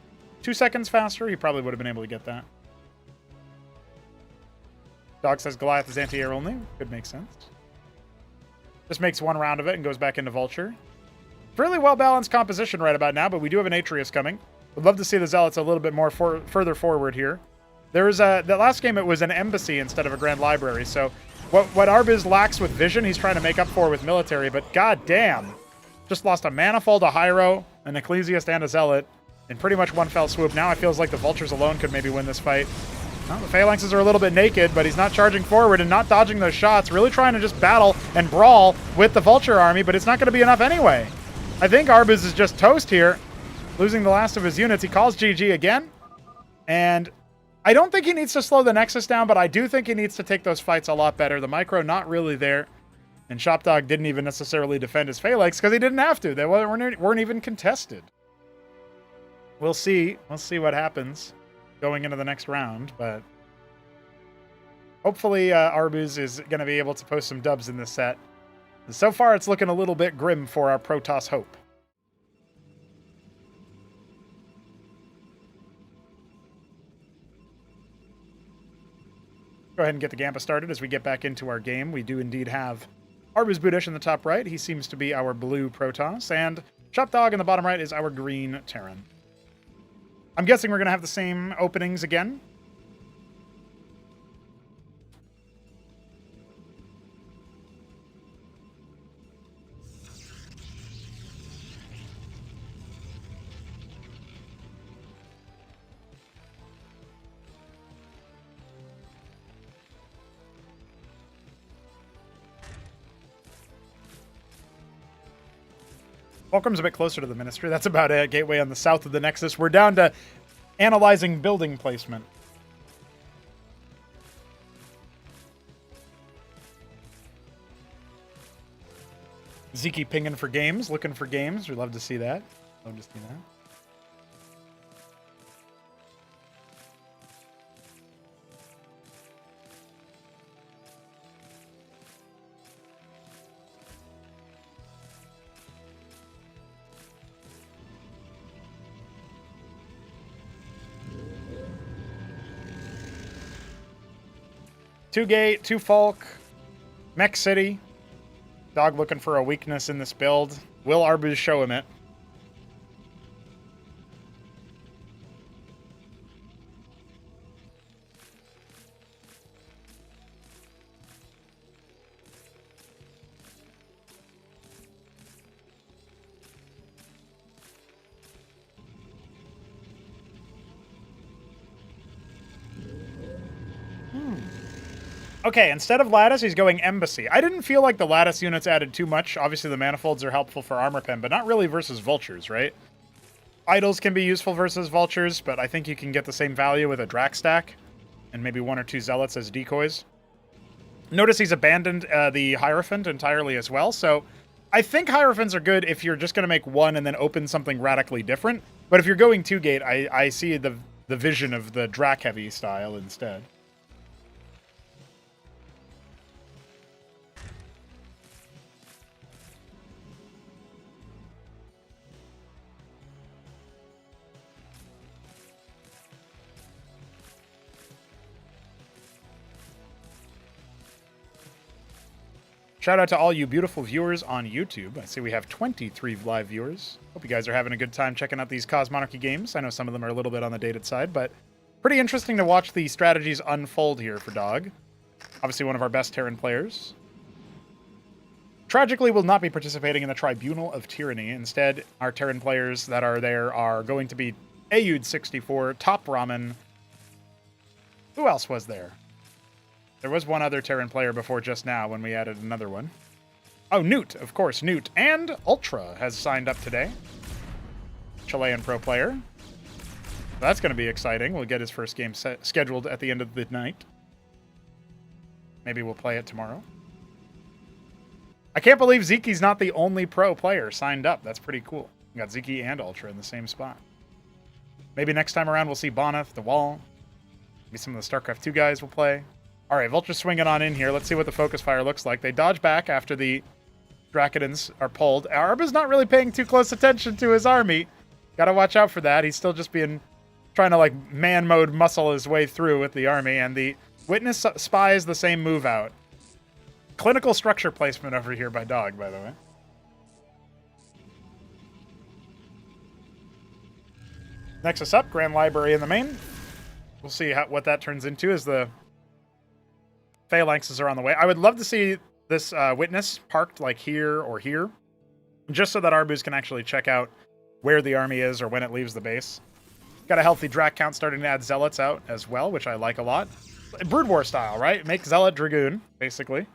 2 seconds faster, he probably would have been able to get that. Dog says Goliath is anti-air only. Could make sense. Just makes one round of it and goes back into Vulture. Fairly well-balanced composition right about now, but we do have an Atreus coming. Would love to see the Zealots a little bit more further forward here. There was the last game it was an embassy instead of a grand library, so what Arbuz lacks with vision, he's trying to make up for with military, but goddamn, just lost a Manifold, a Hyro, an Ecclesiast, and a Zealot in pretty much one fell swoop. Now it feels like the Vultures alone could maybe win this fight. Well, the Phalanxes are a little bit naked, but he's not charging forward and not dodging those shots. Really trying to just battle and brawl with the Vulture army, but it's not going to be enough anyway. I think Arbuz is just toast here, losing the last of his units. He calls GG again, and I don't think he needs to slow the Nexus down, but I do think he needs to take those fights a lot better. The micro not really there, and Shopdog didn't even necessarily defend his Phalanx because he didn't have to. They weren't even contested. We'll see. We'll see what happens going into the next round, but hopefully Arbuz is going to be able to post some dubs in this set. So far, it's looking a little bit grim for our Protoss hope. Go ahead and get the Gampa started as we get back into our game. We do indeed have Arbuz Budish in the top right. He seems to be our blue Protoss, and Shopdog in the bottom right is our green Terran. I'm guessing we're going to have the same openings again. Fulcrum's a bit closer to the Ministry. That's about it. Gateway on the south of the Nexus. We're down to analyzing building placement. Zeke pinging for games, looking for games. We'd love to see that. Love to see that. Two Gate, two Falk, Mech City. Dog looking for a weakness in this build. Will Arbuz show him it? Okay, instead of Lattice, he's going Embassy. I didn't feel like the Lattice units added too much. Obviously, the Manifolds are helpful for Armor Pen, but not really versus Vultures, right? Idols can be useful versus Vultures, but I think you can get the same value with a Drac stack and maybe one or two Zealots as decoys. Notice he's abandoned the Hierophant entirely as well, so I think Hierophants are good if you're just going to make one and then open something radically different. But if you're going two-gate, I see the vision of the Drac-heavy style instead. Shout out to all you beautiful viewers on YouTube. I see we have 23 live viewers. Hope you guys are having a good time checking out these Cosmonarchy games. I know some of them are a little bit on the dated side, but pretty interesting to watch the strategies unfold here for Dog. Obviously one of our best Terran players. Tragically will not be participating in the Tribunal of Tyranny. Instead, our Terran players that are there are going to be Ayud64, Top Ramen. Who else was there? There was one other Terran player before just now when we added another one. Oh, Newt, of course, Newt. And Ultra has signed up today. Chilean pro player. That's going to be exciting. We'll get his first game scheduled at the end of the night. Maybe we'll play it tomorrow. I can't believe Zeke's not the only pro player signed up. That's pretty cool. We got Zeke and Ultra in the same spot. Maybe next time around we'll see Boneth, The Wall. Maybe some of the StarCraft 2 guys will play. All right, Vulture swinging on in here. Let's see what the focus fire looks like. They dodge back after the Drakidans are pulled. Arba's not really paying too close attention to his army. Gotta watch out for that. He's still just trying to like man mode muscle his way through with the army, and the Witness spies the same move out. Clinical structure placement over here by Dog, by the way. Nexus up, Grand Library in the main. We'll see what that turns into as the Phalanxes are on the way. I would love to see this Witness parked like here or here, just so that Arbuz can actually check out where the army is or when it leaves the base. Got a healthy Drac count, starting to add Zealots out as well, which I like a lot. Brood War style, right? Make Zealot Dragoon, basically,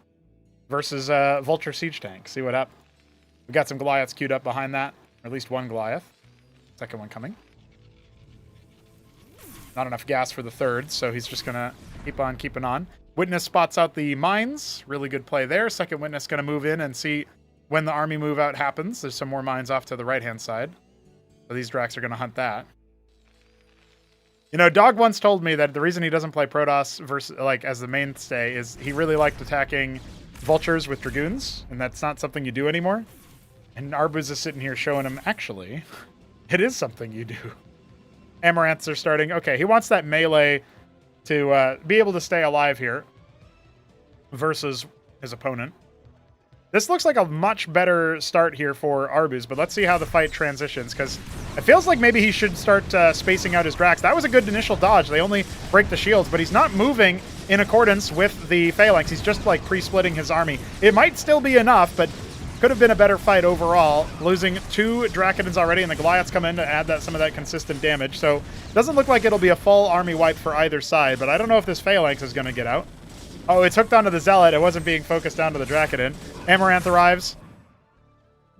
versus Vulture Siege Tank. See what happens. We got some Goliaths queued up behind that, or at least one Goliath. Second one coming. Not enough gas for the third, so he's just going to keep on keeping on. Witness spots out the mines. Really good play there. Second Witness going to move in and see when the army move out happens. There's some more mines off to the right-hand side. So these Dracs are going to hunt that. You know, Dog once told me that the reason he doesn't play Protoss versus, like, as the mainstay is he really liked attacking Vultures with Dragoons, and that's not something you do anymore. And Arbuz is sitting here showing him, actually, it is something you do. Amaranths are starting. Okay, he wants that melee to be able to stay alive here versus his opponent. This looks like a much better start here for Arbuz, but let's see how the fight transitions, because it feels like maybe he should start spacing out his Dracs. That was a good initial dodge. They only break the shields, but he's not moving in accordance with the Phalanx. He's just like pre-splitting his army. It might still be enough, but could have been a better fight overall. Losing 2 Dracodons already, and the Goliaths come in to add some of that consistent damage. So it doesn't look like it'll be a full army wipe for either side, but I don't know if this Phalanx is going to get out. Oh, it's hooked onto the Zealot. It wasn't being focused onto the Dracodon. Amaranth arrives.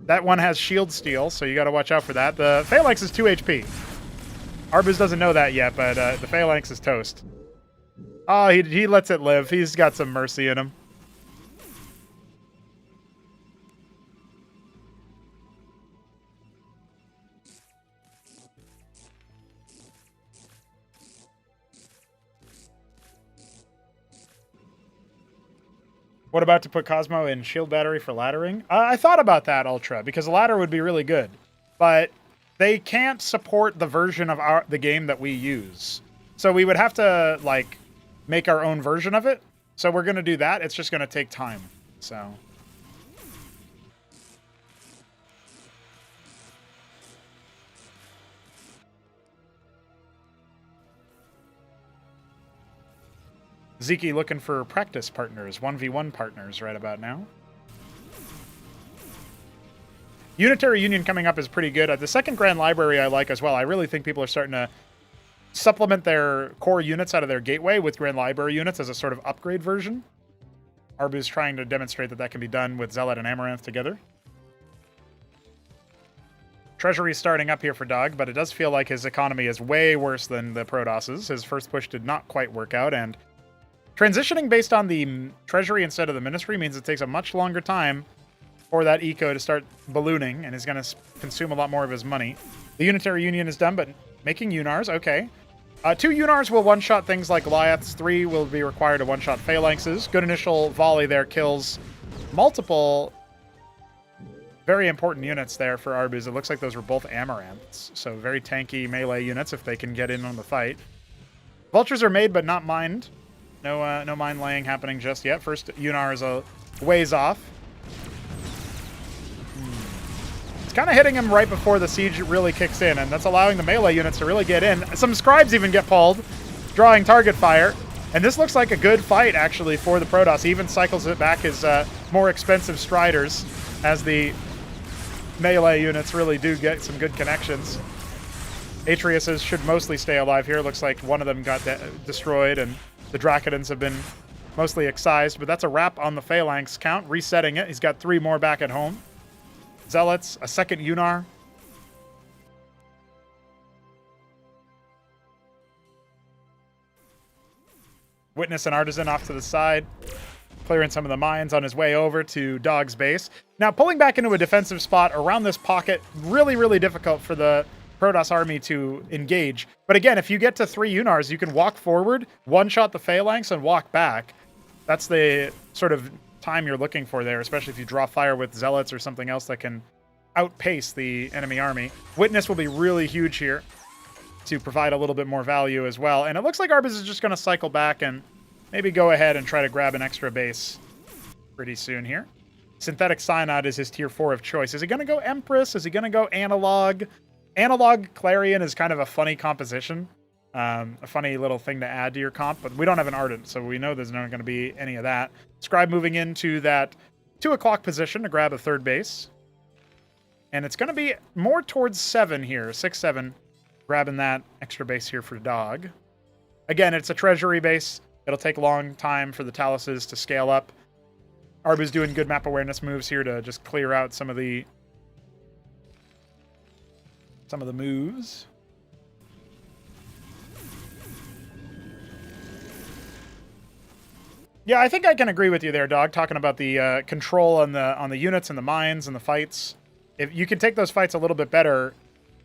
That one has shield steal, so you got to watch out for that. The Phalanx is 2 HP. Arbuz doesn't know that yet, but the Phalanx is toast. Oh, he lets it live. He's got some mercy in him. What about to put Cosmo in shield battery for laddering? I thought about that, Ultra, because a ladder would be really good. But they can't support the version of the game that we use. So we would have to, like, make our own version of it. So we're going to do that. It's just going to take time. So... Zeke looking for practice partners, 1v1 partners right about now. Unitary Union coming up is pretty good. The second Grand Library I like as well. I really think people are starting to supplement their core units out of their gateway with Grand Library units as a sort of upgrade version. Arbuz trying to demonstrate that that can be done with Zealot and Amaranth together. Treasury starting up here for Dog, but it does feel like his economy is way worse than the Protoss's. His first push did not quite work out, and transitioning based on the Treasury instead of the Ministry means it takes a much longer time for that eco to start ballooning, and is going to consume a lot more of his money. The Unitary Union is done, but making Unars, okay. 2 Unars will one-shot things like Goliaths. 3 will be required to one-shot Phalanxes. Good initial volley there kills multiple very important units there for Arbuz. It looks like those were both Amaranths, so very tanky melee units if they can get in on the fight. Vultures are made, but not mined. No mine laying happening just yet. First Unar is a ways off. It's kind of hitting him right before the siege really kicks in, and that's allowing the melee units to really get in. Some scribes even get pulled, drawing target fire. And this looks like a good fight, actually, for the Protoss. He even cycles it back his more expensive Striders, as the melee units really do get some good connections. Atreus's should mostly stay alive here. Looks like one of them got destroyed, and the Dracodons have been mostly excised, but that's a wrap on the Phalanx count, resetting it. He's got 3 more back at home. Zealots, a second Unar. Witness and Artisan off to the side, clearing some of the mines on his way over to Dog's base. Now, pulling back into a defensive spot around this pocket, really, really difficult for the Protoss army to engage. But again, if you get to 3 Unars, you can walk forward, one-shot the Phalanx, and walk back. That's the sort of time you're looking for there, especially if you draw fire with Zealots or something else that can outpace the enemy army. Witness will be really huge here to provide a little bit more value as well. And it looks like Arbuz is just going to cycle back and maybe go ahead and try to grab an extra base pretty soon here. Synthetic Cyanide is his tier 4 of choice. Is he going to go Empress? Is he going to go Analog? Analog Clarion is kind of a funny composition. A funny little thing to add to your comp, but we don't have an Ardent, so we know there's not going to be any of that. Scribe moving into that 2 o'clock position to grab a 3rd base. And it's going to be more towards 7 here, 6, 7. grabbing that extra base here for Dog. Again, it's a treasury base. It'll take a long time for the Taluses to scale up. Arbu's doing good map awareness moves here to just clear out some of the moves. Yeah, I think I can agree with you there, Dog, talking about the control on the units and the mines and the fights. If you can take those fights a little bit better,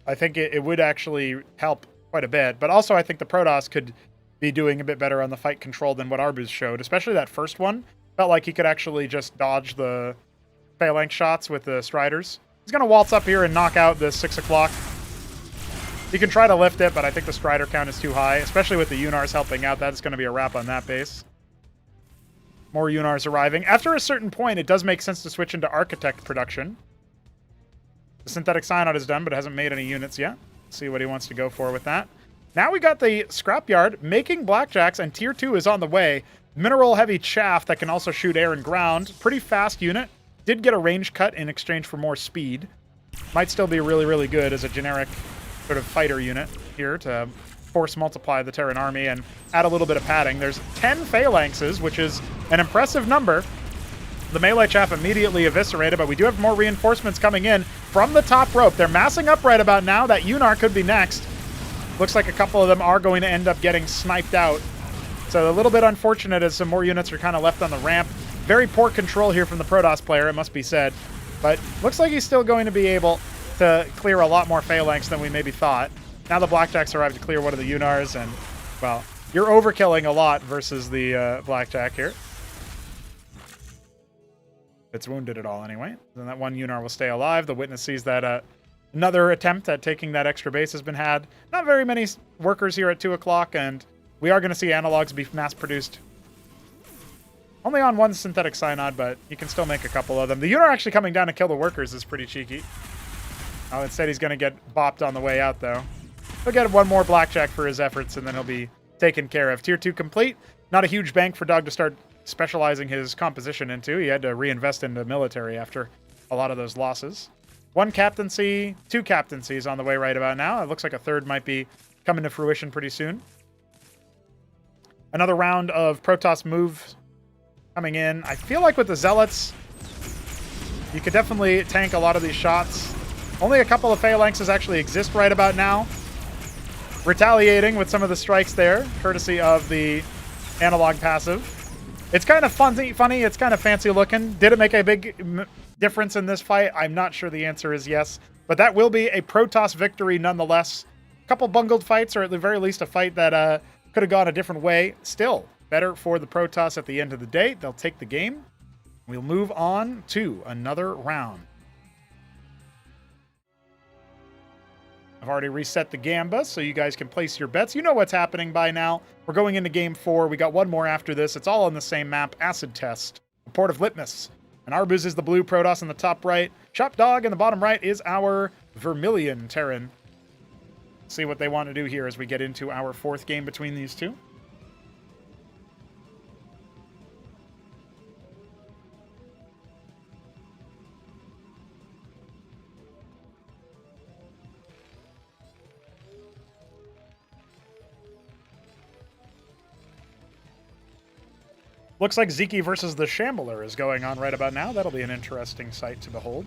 I think it would actually help quite a bit. But also, I think the Protoss could be doing a bit better on the fight control than what Arbus showed, especially that first one. Felt like he could actually just dodge the phalanx shots with the Striders. He's going to waltz up here and knock out the 6 o'clock. You can try to lift it, but I think the Strider count is too high, especially with the Unars helping out. That's going to be a wrap on that base. More Unars arriving. After a certain point, it does make sense to switch into Architect production. The Synthetic Cyanide is done, but it hasn't made any units yet. Let's see what he wants to go for with that. Now we got the Scrapyard making Blackjacks, and Tier 2 is on the way. Mineral-heavy Chaff that can also shoot air and ground. Pretty fast unit. Did get a range cut in exchange for more speed. Might still be really, really good as a generic sort of fighter unit here to force multiply the Terran army and add a little bit of padding. There's 10 phalanxes, which is an impressive number. The melee chaff immediately eviscerated, but we do have more reinforcements coming in from the top rope. They're massing up right about now. That Unar could be next. Looks like a couple of them are going to end up getting sniped out. So a little bit unfortunate as some more units are kind of left on the ramp. Very poor control here from the Protoss player, it must be said. But looks like he's still going to be able to clear a lot more phalanx than we maybe thought. Now the Blackjacks arrive to clear one of the Unars, and, well, you're overkilling a lot versus the Blackjack here. It's wounded at all anyway. Then that one Unar will stay alive. The Witness sees that another attempt at taking that extra base has been had. Not very many workers here at 2 o'clock, and we are going to see analogs be mass-produced. Only on one Synthetic Cyanide, but you can still make a couple of them. The Unar actually coming down to kill the workers is pretty cheeky. Oh, instead he's going to get bopped on the way out, though. He'll get one more Blackjack for his efforts, and then he'll be taken care of. Tier 2 complete. Not a huge bank for Dog to start specializing his composition into. He had to reinvest into military after a lot of those losses. One captaincy, 2 captaincies on the way right about now. It looks like a third might be coming to fruition pretty soon. Another round of Protoss moves coming in. I feel like with the Zealots, you could definitely tank a lot of these shots. Only a couple of phalanxes actually exist right about now. Retaliating with some of the strikes there, courtesy of the analog passive. It's kind of funny. It's kind of fancy looking. Did it make a big difference in this fight? I'm not sure the answer is yes. But that will be a Protoss victory nonetheless. A couple bungled fights, or at the very least a fight that could have gone a different way. Still, better for the Protoss at the end of the day. They'll take the game. We'll move on to another round. I've already reset the Gamba, so you guys can place your bets. You know what's happening by now. We're going into Game 4. We got one more after this. It's all on the same map, Acid Test, the Port of Litmus. And Arbus is the blue, Protoss in the top right. Shop Dog in the bottom right is our Vermilion Terran. See what they want to do here as we get into our 4th game between these two. Looks like Ziki versus the Shambler is going on right about now. That'll be an interesting sight to behold.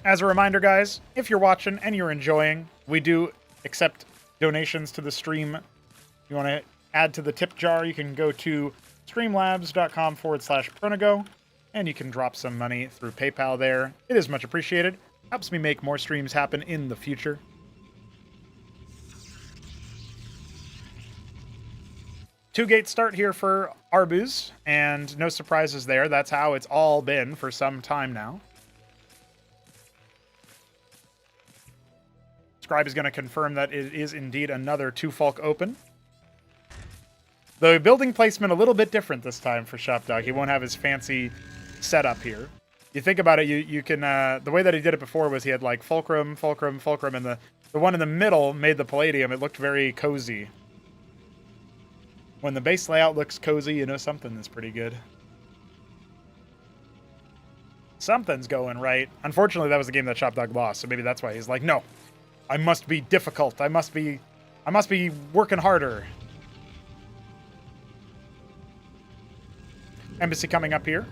As a reminder, guys, if you're watching and you're enjoying, we do accept donations to the stream. If you want to add to the tip jar, you can go to streamlabs.com/Pronago, and you can drop some money through PayPal there. It is much appreciated. Helps me make more streams happen in the future. Two-gate start here for Arbus, and no surprises there. That's how it's all been for some time now. Scribe is going to confirm that it is indeed another 2-Falk open. The building placement a little bit different this time for Shopdog. He won't have his fancy setup here. You think about it, you can, the way that he did it before was he had like Fulcrum, Fulcrum, Fulcrum, and the one in the middle made the Palladium. It looked very cozy. When the base layout looks cozy, you know something is pretty good. Something's going right. Unfortunately, that was the game that Shopdog lost, so maybe that's why he's like, no, I must be difficult. I must be working harder. Embassy coming up here.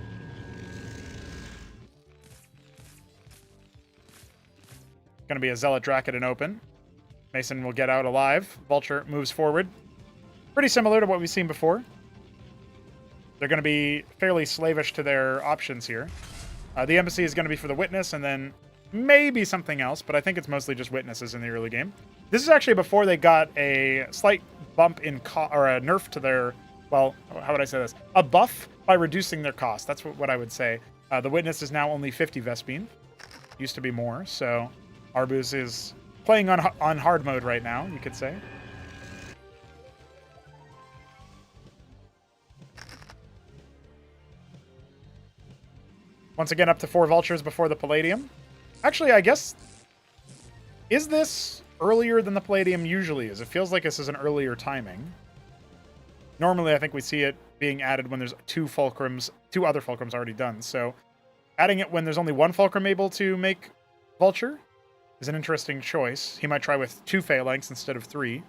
Going to be a Zealot Dracket and open. Mason will get out alive. Vulture moves forward. Pretty similar to what we've seen before. They're going to be fairly slavish to their options here. The Embassy is going to be for the Witness, and then maybe something else, but I think it's mostly just Witnesses in the early game. This is actually before they got a slight bump in or a nerf to their, well, how would I say this? A buff by reducing their cost. That's what I would say. The Witness is now only 50 Vespene. Used to be more, so Arbuz is playing on hard mode right now, you could say. Once again, up to 4 Vultures before the Palladium. Actually, I guess, is this earlier than the Palladium usually is? It feels like this is an earlier timing. Normally, I think we see it being added when there's 2 other Fulcrums already done. So adding it when there's only 1 Fulcrum able to make Vulture is an interesting choice. He might try with 2 Phalanx instead of 3.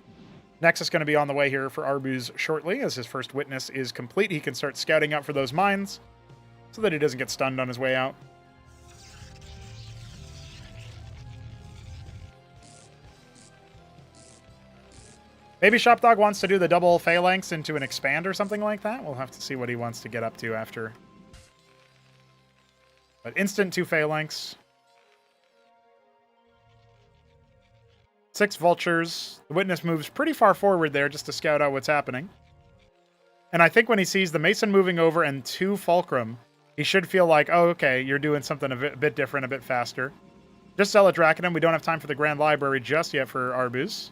Nexus is going to be on the way here for Arbuz shortly. As his first Witness is complete, he can start scouting out for those mines so that he doesn't get stunned on his way out. Maybe Shopdog wants to do the double Phalanx into an expand or something like that. We'll have to see what he wants to get up to after. But instant 2 Phalanx. 6 Vultures. The Witness moves pretty far forward there just to scout out what's happening. And I think when he sees the Mason moving over and 2 Fulcrum, he should feel like, oh, okay, you're doing something a bit different, a bit faster. Just Zealot Draken him. We don't have time for the Grand Library just yet for Arbuz.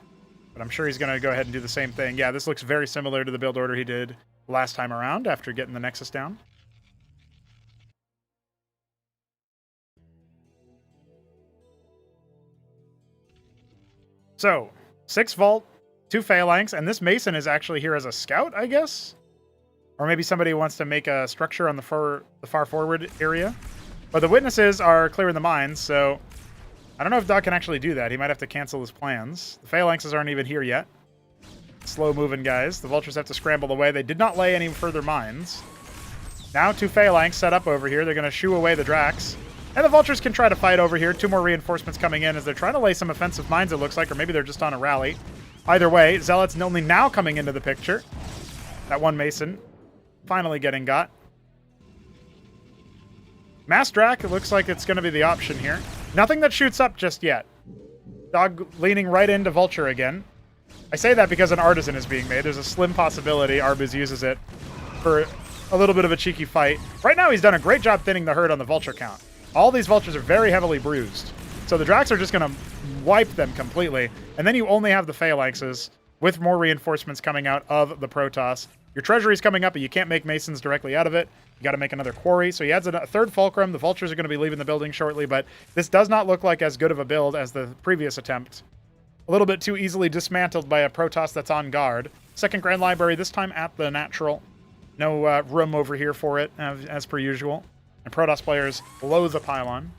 But I'm sure he's going to go ahead and do the same thing. Yeah, this looks very similar to the build order he did last time around after getting the Nexus down. So, 6 Vault, 2 Phalanx, and this Mason is actually here as a scout, I guess? Or maybe somebody wants to make a structure on the far forward area. But the Witnesses are clearing the mines, so I don't know if Doc can actually do that. He might have to cancel his plans. The Phalanxes aren't even here yet. Slow moving guys. The Vultures have to scramble away. They did not lay any further mines. Now 2 Phalanx set up over here. They're going to shoo away the Drax. And the Vultures can try to fight over here. 2 more reinforcements coming in as they're trying to lay some offensive mines, it looks like, or maybe they're just on a rally. Either way, Zealots only now coming into the picture. That 1 Mason finally getting got. Mass Drac, it looks like it's going to be the option here. Nothing that shoots up just yet. Dog leaning right into Vulture again. I say that because an Artisan is being made. There's a slim possibility Arbuz uses it for a little bit of a cheeky fight. Right now, he's done a great job thinning the herd on the Vulture count. All these Vultures are very heavily bruised. So the Dracs are just going to wipe them completely. And then you only have the Phalanxes with more reinforcements coming out of the Protoss. Your treasury's coming up, but you can't make Masons directly out of it. You got to make another quarry. So he adds a 3rd Fulcrum. The Vultures are going to be leaving the building shortly, but this does not look like as good of a build as the previous attempt. A little bit too easily dismantled by a Protoss that's on guard. 2nd Grand Library, this time at the natural. No room over here for it, as per usual. And Protoss players below the pylon.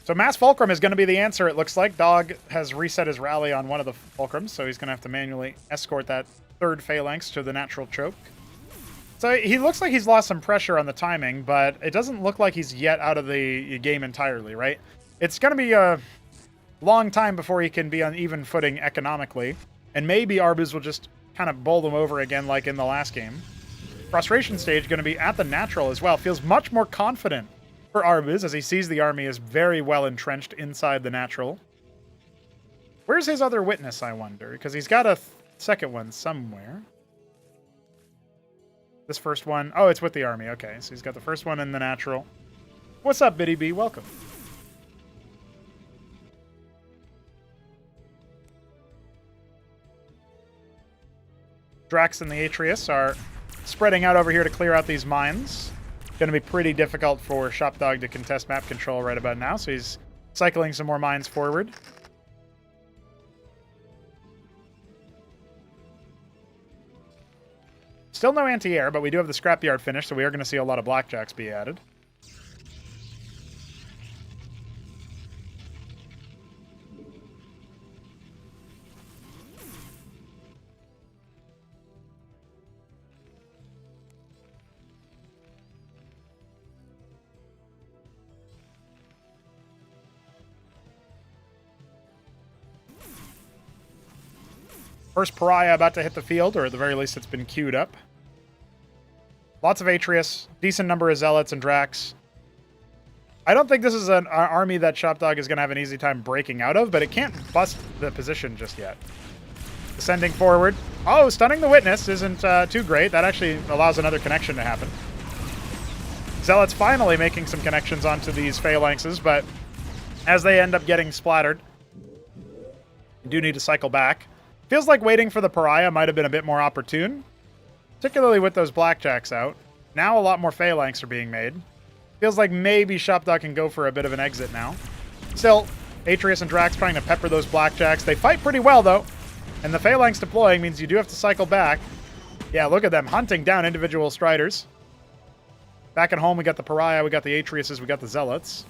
So Mass Fulcrum is going to be the answer, it looks like. Dog has reset his rally on one of the Fulcrums, so he's going to have to manually escort that 3rd Phalanx to the natural choke. So he looks like he's lost some pressure on the timing, but it doesn't look like he's yet out of the game entirely, right? It's going to be a long time before he can be on even footing economically, and maybe Arbuz will just kind of bowl them over again like in the last game. Frustration stage going to be at the natural as well. Feels much more confident for Arbuz as he sees the army is very well entrenched inside the natural. Where's his other Witness, I wonder? Because he's got a second one somewhere. This first one, oh, it's with the army. Okay, so he's got the first one in the natural. What's up, Biddy B? Welcome. Drax and the Atreus are spreading out over here to clear out these mines. Going to be pretty difficult for Shopdog to contest map control right about now, so he's cycling some more mines forward. Still no anti-air, but we do have the scrapyard finished, so we are going to see a lot of blackjacks be added. First Pariah about to hit the field, or at the very least it's been queued up. Lots of Atreus, decent number of Zealots and Drax. I don't think this is an army that Shopdog is going to have an easy time breaking out of, but it can't bust the position just yet. Descending forward. Oh, stunning the Witness isn't too great. That actually allows another connection to happen. Zealots finally making some connections onto these phalanxes, but as they end up getting splattered, you do need to cycle back. Feels like waiting for the Pariah might have been a bit more opportune, particularly with those blackjacks out. Now a lot more phalanx are being made. Feels like maybe Shopdog can go for a bit of an exit now. Still, Atreus and Drax trying to pepper those blackjacks. They fight pretty well, though. And the phalanx deploying means you do have to cycle back. Yeah, look at them hunting down individual striders. Back at home, we got the Pariah, we got the Atreuses, we got the Zealots.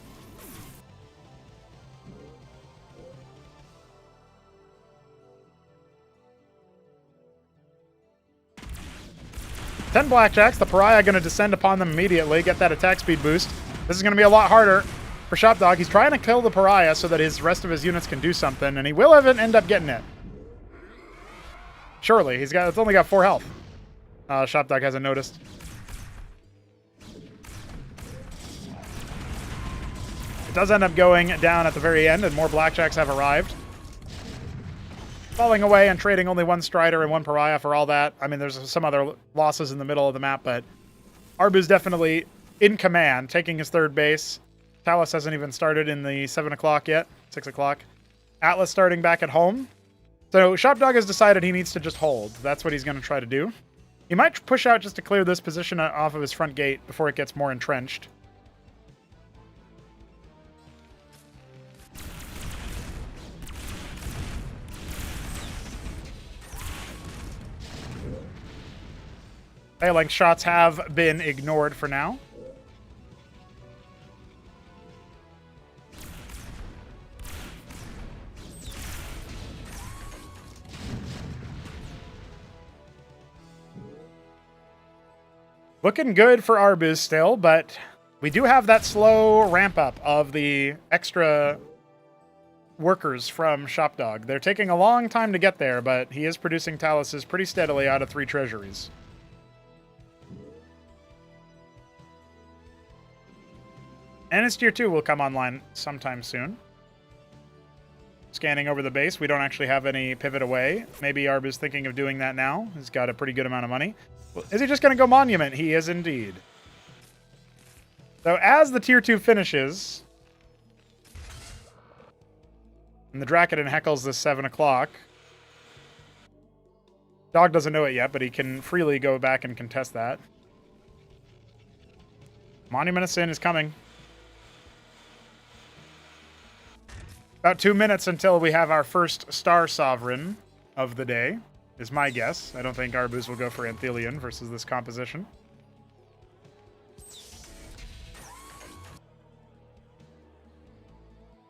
Ten blackjacks. The Pariah going to descend upon them immediately, get that attack speed boost. This is going to be a lot harder for Shopdog. He's trying to kill the Pariah so that his rest of his units can do something, and he will end up getting it. Surely. It's only got 4 health. Shopdog hasn't noticed. It does end up going down at the very end, and more blackjacks have arrived. Falling away and trading only 1 Strider and 1 Pariah for all that. I mean, there's some other losses in the middle of the map, but Arbu's definitely in command, taking his 3rd base. Talus hasn't even started in the 7 o'clock yet, 6 o'clock. Atlas starting back at home. So Shopdog has decided he needs to just hold. That's what he's going to try to do. He might push out just to clear this position off of his front gate before it gets more entrenched. Phalanx shots have been ignored for now. Looking good for Arbuz still, but we do have that slow ramp up of the extra workers from Shopdog. They're taking a long time to get there, but he is producing Taluses pretty steadily out of 3 treasuries. And his tier 2 will come online sometime soon. Scanning over the base. We don't actually have any pivot away. Maybe Arb is thinking of doing that now. He's got a pretty good amount of money. Well, is he just going to go Monument? He is indeed. So as the tier 2 finishes, and the Drakon heckles this 7 o'clock, Dog doesn't know it yet, but he can freely go back and contest that. Monument of Sin is coming. About 2 minutes until we have our first Star Sovereign of the day, is my guess. I don't think Arbuz will go for Anthelion versus this composition.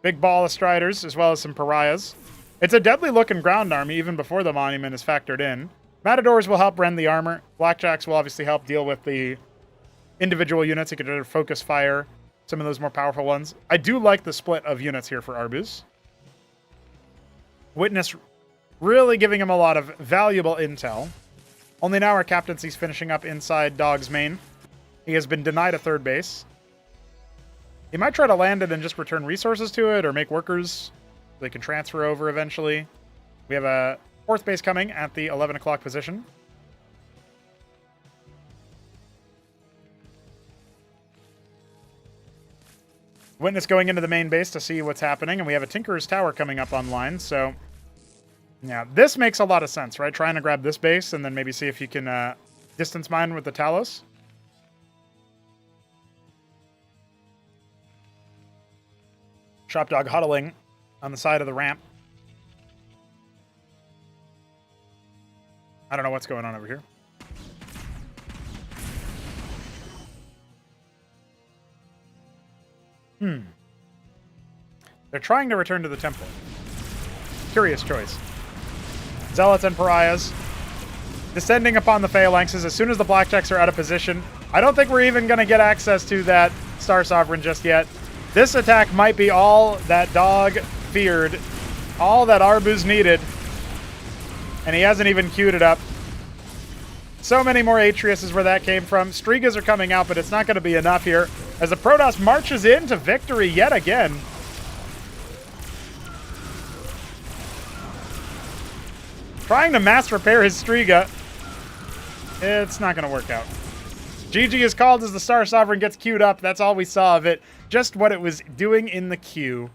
Big ball of Striders, as well as some Pariahs. It's a deadly-looking ground army, even before the Monument is factored in. Matadors will help rend the armor. Blackjacks will obviously help deal with the individual units. You could focus fire some of those more powerful ones. I do like the split of units here for Arbuz. Witness really giving him a lot of valuable intel. Only now our captaincy's finishing up inside Dog's main. He has been denied a 3rd base. He might try to land it and just return resources to it, or make workers so they can transfer over eventually. We have a 4th base coming at the 11 o'clock position. Witness going into the main base to see what's happening, and we have a Tinkerer's Tower coming up online, so yeah, this makes a lot of sense, right? Trying to grab this base and then maybe see if you can distance mine with the Talos. Shopdog huddling on the side of the ramp. I don't know what's going on over here. They're trying to return to the temple. Curious choice. Zealots and Pariahs descending upon the Phalanxes as soon as the Blackjacks are out of position. I don't think we're even going to get access to that Star Sovereign just yet. This attack might be all that Dog feared, all that Arbuz needed, and he hasn't even queued it up. So many more Atreus is where that came from. Strigas are coming out, but it's not going to be enough here as the Protoss marches into victory yet again. Trying to mass repair his Striga. It's not going to work out. GG is called as the Star Sovereign gets queued up. That's all we saw of it. Just what it was doing in the queue.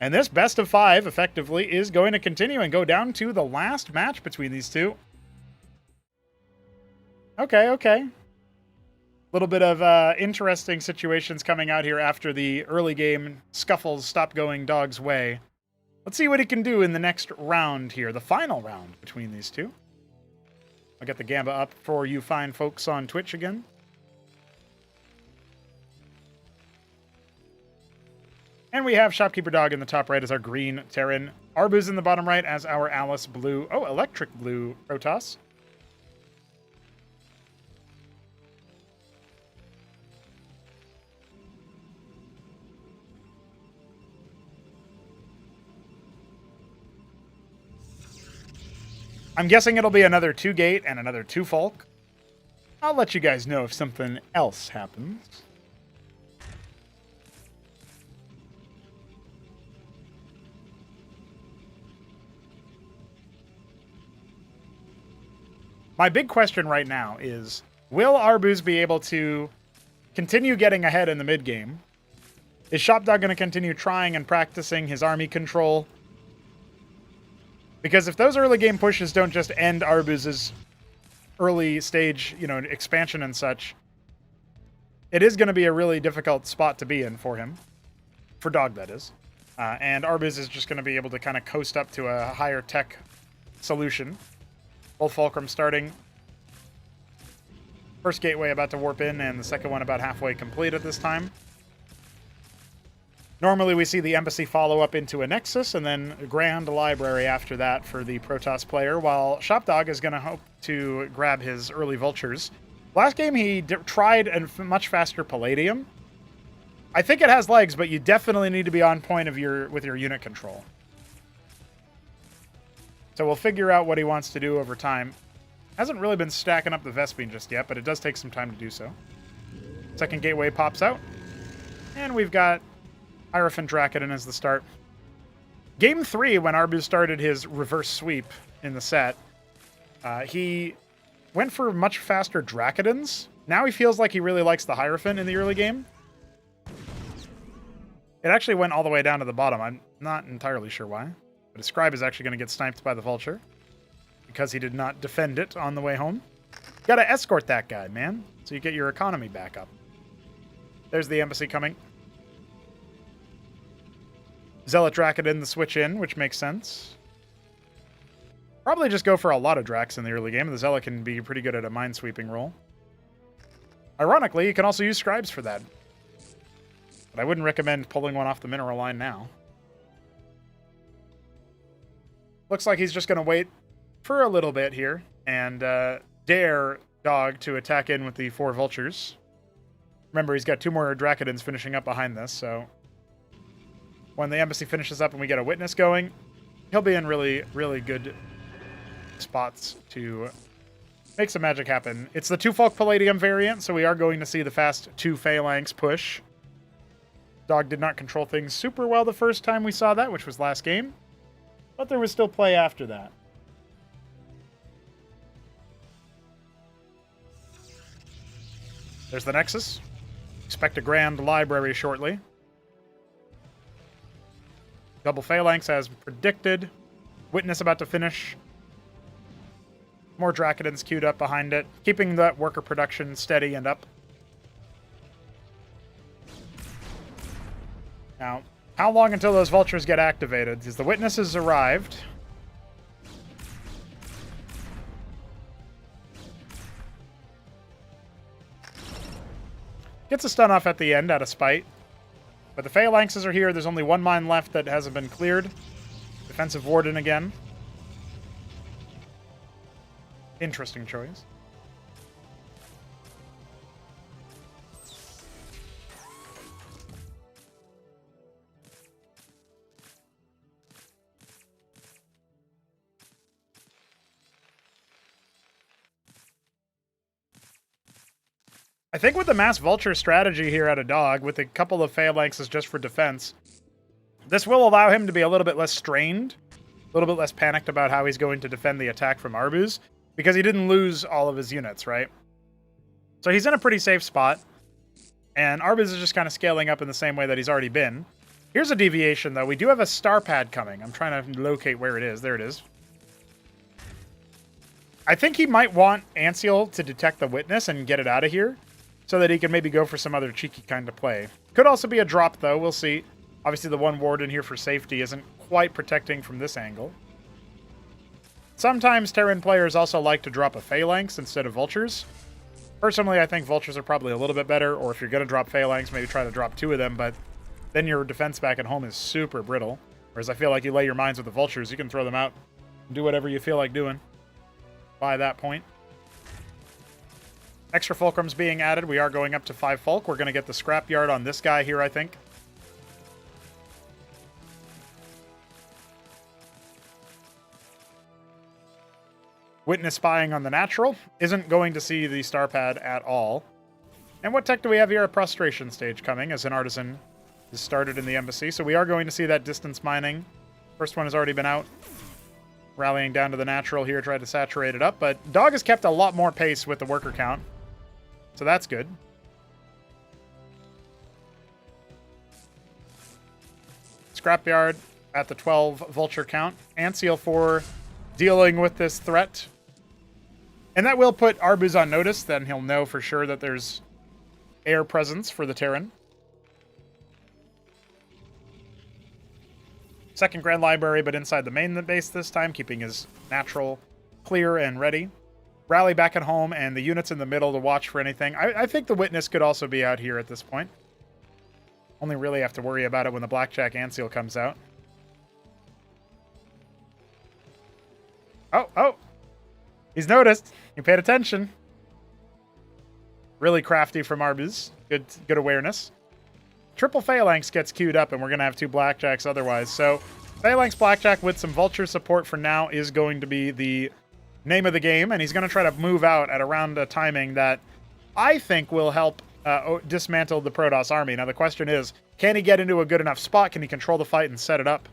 And this best of 5, effectively, is going to continue and go down to the last match between these two. Okay. Little bit of interesting situations coming out here after the early game scuffles stopped going Dog's way. Let's see what he can do in the next round here, the final round between these two. I'll get the Gamba up for you fine folks on Twitch again. And we have Shopkeeper Dog in the top right as our green Terran. Arbuz in the bottom right as our Alice blue. Oh, electric blue Protoss. I'm guessing it'll be another 2-gate and another 2-Folk. I'll let you guys know if something else happens. My big question right now is, will Arbuz be able to continue getting ahead in the mid-game? Is Shopdog going to continue trying and practicing his army control? Because if those early game pushes don't just end Arbuz's early stage, expansion and such, it is going to be a really difficult spot to be in for him. For Dog, that is. And Arbuz is just going to be able to kind of coast up to a higher tech solution. Both Fulcrum starting. First gateway about to warp in, and the second one about halfway complete at this time. Normally we see the embassy follow up into a Nexus, and then a Grand Library after that for the Protoss player, while Shopdog is going to hope to grab his early Vultures. Last game he tried a much faster Palladium. I think it has legs, but you definitely need to be on point with your unit control. So we'll figure out what he wants to do over time. Hasn't really been stacking up the Vespene just yet, but it does take some time to do so. Second gateway pops out. And we've got Hierophant Dracodon as the start. Game 3, when Arbuz started his reverse sweep in the set, he went for much faster Dracodons. Now he feels like he really likes the Hierophant in the early game. It actually went all the way down to the bottom. I'm not entirely sure why. But his Scribe is actually going to get sniped by the Vulture because he did not defend it on the way home. Got to escort that guy, man, so you get your economy back up. There's the embassy coming. Zealot Dracodon the switch in, which makes sense. Probably just go for a lot of Dracs in the early game. The Zealot can be pretty good at a minesweeping role. Ironically, you can also use Scribes for that. But I wouldn't recommend pulling one off the mineral line now. Looks like he's just going to wait for a little bit here and dare Dog to attack in with the 4 Vultures. Remember, he's got 2 more Dracodons finishing up behind this, so when the embassy finishes up and we get a witness going, he'll be in really, really good spots to make some magic happen. It's the 2-Folk Palladium variant, so we are going to see the fast 2 Phalanx push. Dog did not control things super well the first time we saw that, which was last game. But there was still play after that. There's the Nexus. Expect a Grand Library shortly. Double Phalanx as predicted. Witness about to finish. More Dracodons queued up behind it, keeping that worker production steady and up. Now, how long until those Vultures get activated? Because the Witness has arrived. Gets a stun off at the end out of spite. But the Phalanxes are here. There's only one mine left that hasn't been cleared. Defensive Warden again. Interesting choice. I think with the Mass Vulture strategy here at a dog, with a couple of Phalanxes just for defense, this will allow him to be a little bit less strained, a little bit less panicked about how he's going to defend the attack from Arbuz, because he didn't lose all of his units, right? So he's in a pretty safe spot, and Arbuz is just kind of scaling up in the same way that he's already been. Here's a deviation, though. We do have a star pad coming. I'm trying to locate where it is. There it is. I think he might want Anseal to detect the witness and get it out of here, so that he can maybe go for some other cheeky kind of play. Could also be a drop, though. We'll see. Obviously, the one Warden here for safety isn't quite protecting from this angle. Sometimes Terran players also like to drop a Phalanx instead of Vultures. Personally, I think Vultures are probably a little bit better, or if you're going to drop Phalanx, maybe try to drop 2 of them, but then your defense back at home is super brittle. Whereas I feel like you lay your mines with the Vultures, you can throw them out and do whatever you feel like doing by that point. Extra fulcrums being added. We are going up to 5 fulk. We're going to get the scrapyard on this guy here, I think. Witness spying on the natural. Isn't going to see the star pad at all. And what tech do we have here? A prostration stage coming as an artisan is started in the embassy. So we are going to see that distance mining. First one has already been out. Rallying down to the natural here, try to saturate it up. But Dog has kept a lot more pace with the worker count. So that's good. Scrapyard at the 12 vulture count. Anseal for dealing with this threat. And that will put Arbuz on notice. Then he'll know for sure that there's air presence for the Terran. Second Grand Library, but inside the main base this time, keeping his natural clear and ready. Rally back at home, and the units in the middle to watch for anything. I think the Witness could also be out here at this point. Only really have to worry about it when the Blackjack Anseal comes out. Oh! He's noticed. He paid attention. Really crafty from Arbuz. Good awareness. Triple Phalanx gets queued up, and we're going to have 2 Blackjacks otherwise. So, Phalanx Blackjack with some Vulture support for now is going to be the name of the game, and he's going to try to move out at around a timing that I think will help dismantle the Protoss army. Now, the question is, can he get into a good enough spot? Can he control the fight and set it up?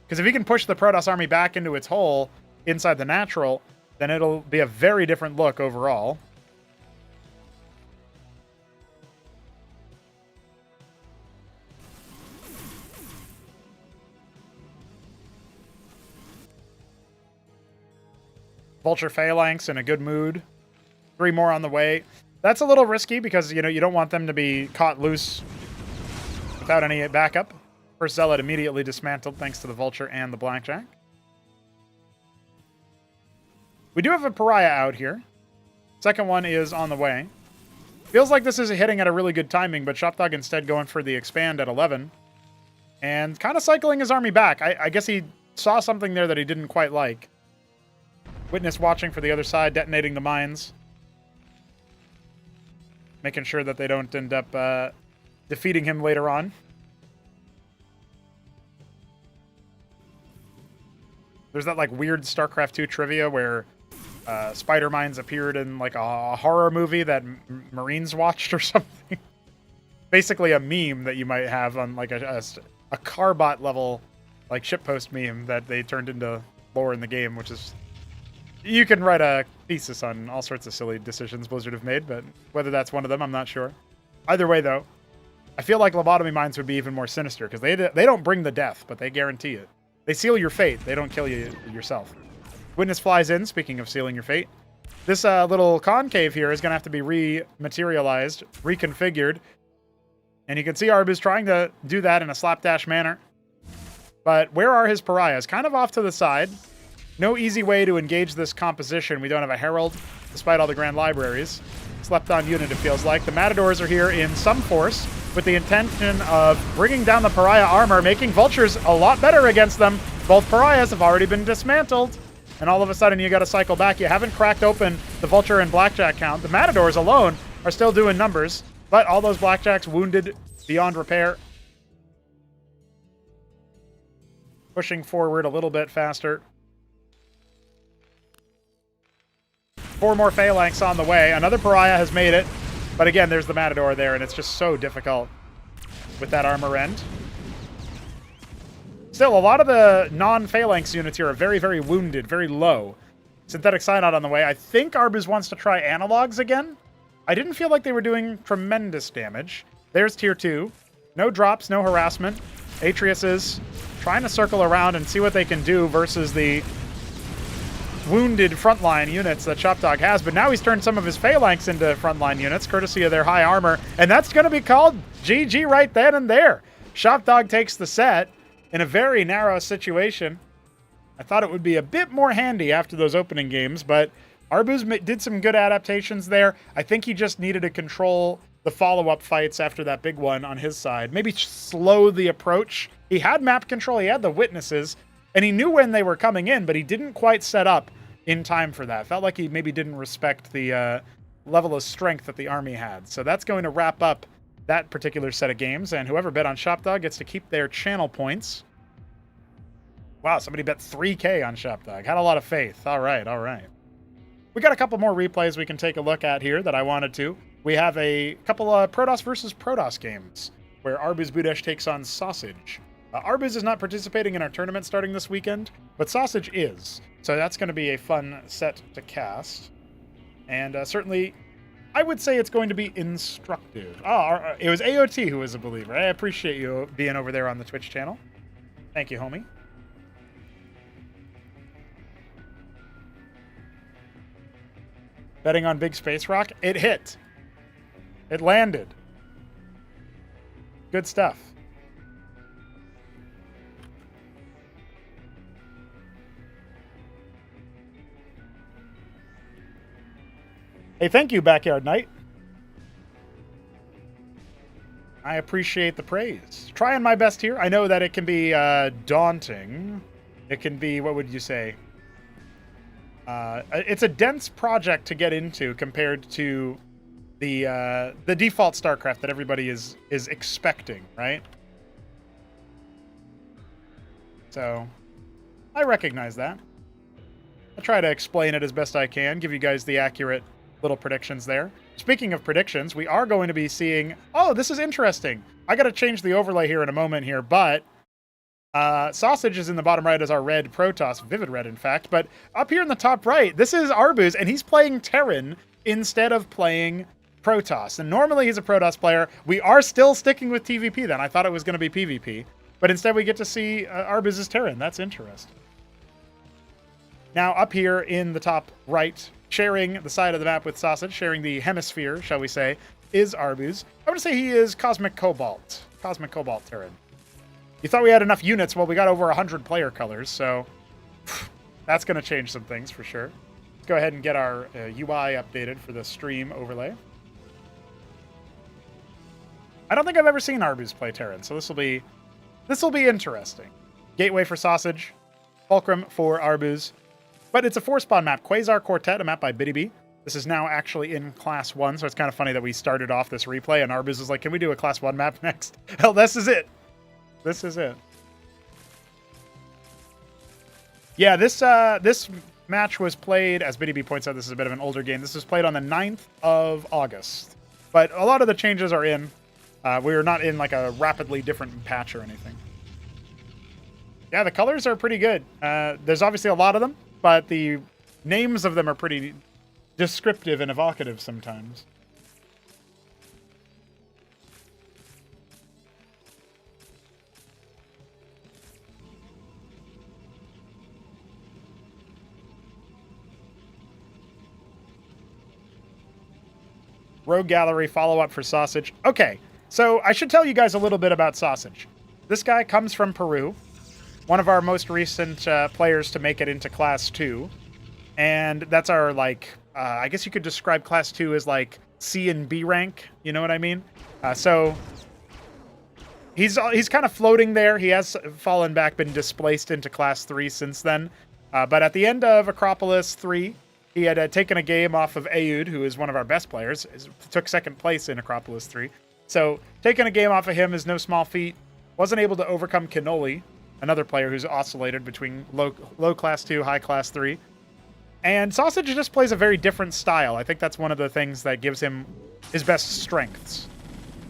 Because if he can push the Protoss army back into its hole inside the natural, then it'll be a very different look overall. Vulture Phalanx in a good mood. 3 more on the way. That's a little risky because, you know, you don't want them to be caught loose without any backup. First Zealot immediately dismantled thanks to the Vulture and the Blackjack. We do have a Pariah out here. Second one is on the way. Feels like this is hitting at a really good timing, but Shopdog instead going for the expand at 11. And kind of cycling his army back. I guess he saw something there that he didn't quite like. Witness watching for the other side, detonating the mines. Making sure that they don't end up defeating him later on. There's that like weird StarCraft 2 trivia where spider mines appeared in like a horror movie that Marines watched or something. Basically a meme that you might have on like a Carbot level like shippost meme that they turned into lore in the game, which is... You can write a thesis on all sorts of silly decisions Blizzard have made, but whether that's one of them, I'm not sure. Either way, though, I feel like lobotomy mines would be even more sinister, because they don't bring the death, but they guarantee it. They seal your fate. They don't kill you yourself. Witness flies in, speaking of sealing your fate. This little concave here is going to have to be rematerialized, reconfigured. And you can see Arbuz trying to do that in a slapdash manner. But where are his pariahs? Kind of off to the side. No easy way to engage this composition. We don't have a Herald, despite all the Grand Libraries. Slept on unit, it feels like. The Matadors are here in some force, with the intention of bringing down the Pariah armor, making Vultures a lot better against them. Both Pariahs have already been dismantled, and all of a sudden you got to cycle back. You haven't cracked open the Vulture and Blackjack count. The Matadors alone are still doing numbers, but all those Blackjacks wounded beyond repair. Pushing forward a little bit faster. 4 more Phalanx on the way. Another Pariah has made it. But again, there's the Matador there, and it's just so difficult with that armor end. Still, a lot of the non-Phalanx units here are very, very wounded, very low. Synthetic Synod on the way. I think Arbuz wants to try Analogs again. I didn't feel like they were doing tremendous damage. There's Tier 2. No drops, no harassment. Atreus is trying to circle around and see what they can do versus the wounded frontline units that Shopdog has, but now he's turned some of his Phalanx into frontline units, courtesy of their high armor, and that's going to be called GG right then and there. Shopdog takes the set in a very narrow situation. I thought it would be a bit more handy after those opening games, but Arbuz did some good adaptations there. I think he just needed to control the follow-up fights after that big one on his side. Maybe slow the approach. He had map control, he had the witnesses, and he knew when they were coming in, but he didn't quite set up in time for that. Felt like he maybe didn't respect the level of strength that the army had. So that's going to wrap up that particular set of games, and whoever bet on Shopdog gets to keep their channel points. Wow, somebody bet 3K on Shopdog. Had a lot of faith. All right, all right. We got a couple more replays we can take a look at here that I wanted to. We have a couple of Protoss versus Protoss games where Arbuz Budesh takes on Sausage. Arbuz is not participating in our tournament starting this weekend, but Sausage is. So that's going to be a fun set to cast. And certainly, I would say it's going to be instructive. Oh, it was AOT who was a believer. I appreciate you being over there on the Twitch channel. Thank you, homie. Betting on Big Space Rock. It hit. It landed. Good stuff. Hey, thank you, Backyard Knight. I appreciate the praise. Trying my best here. I know that it can be daunting. It can be, what would you say? It's a dense project to get into compared to the default StarCraft that everybody is expecting, right? So, I recognize that. I'll try to explain it as best I can, give you guys the accurate little predictions there. Speaking of predictions, we are going to be seeing... Oh, this is interesting. I got to change the overlay here in a moment here, but Sausage is in the bottom right as our red Protoss, vivid red in fact, but up here in the top right, this is Arbuz, and he's playing Terran instead of playing Protoss. And normally he's a Protoss player. We are still sticking with TVP then. I thought it was going to be PvP, but instead we get to see Arbuz's Terran. That's interesting. Now up here in the top right, sharing the side of the map with Sausage, sharing the hemisphere, shall we say, is Arbuz. I would say he is Cosmic Cobalt. Cosmic Cobalt Terran. You thought we had enough units? Well, we got over 100 player colors, so that's going to change some things for sure. Let's go ahead and get our UI updated for the stream overlay. I don't think I've ever seen Arbuz play Terran, so this will be interesting. Gateway for Sausage, Fulcrum for Arbuz. But it's a 4-spawn map. Quasar Quartet, a map by BiddyB. This is now actually in Class 1, so it's kind of funny that we started off this replay, and Arbuz is like, can we do a Class 1 map next? Hell, this is it. This is it. Yeah, this match was played, as BiddyB points out, this is a bit of an older game. This was played on the 9th of August. But a lot of the changes are in. We are not in like a rapidly different patch or anything. Yeah, the colors are pretty good. There's obviously a lot of them, but the names of them are pretty descriptive and evocative sometimes. Rogue Gallery follow-up for Sausage. Okay, so I should tell you guys a little bit about Sausage. This guy comes from Peru. One of our most recent players to make it into Class 2. And that's our, like, I guess you could describe Class 2 as, like, C and B rank. You know what I mean? So he's kind of floating there. He has fallen back, been displaced into Class 3 since then. But at the end of Acropolis 3, he had taken a game off of Aoud, who is one of our best players. Took second place in Acropolis 3. So taking a game off of him is no small feat. Wasn't able to overcome Cannoli, another player who's oscillated between low Class 2, high Class 3. And Sausage just plays a very different style. I think that's one of the things that gives him his best strengths.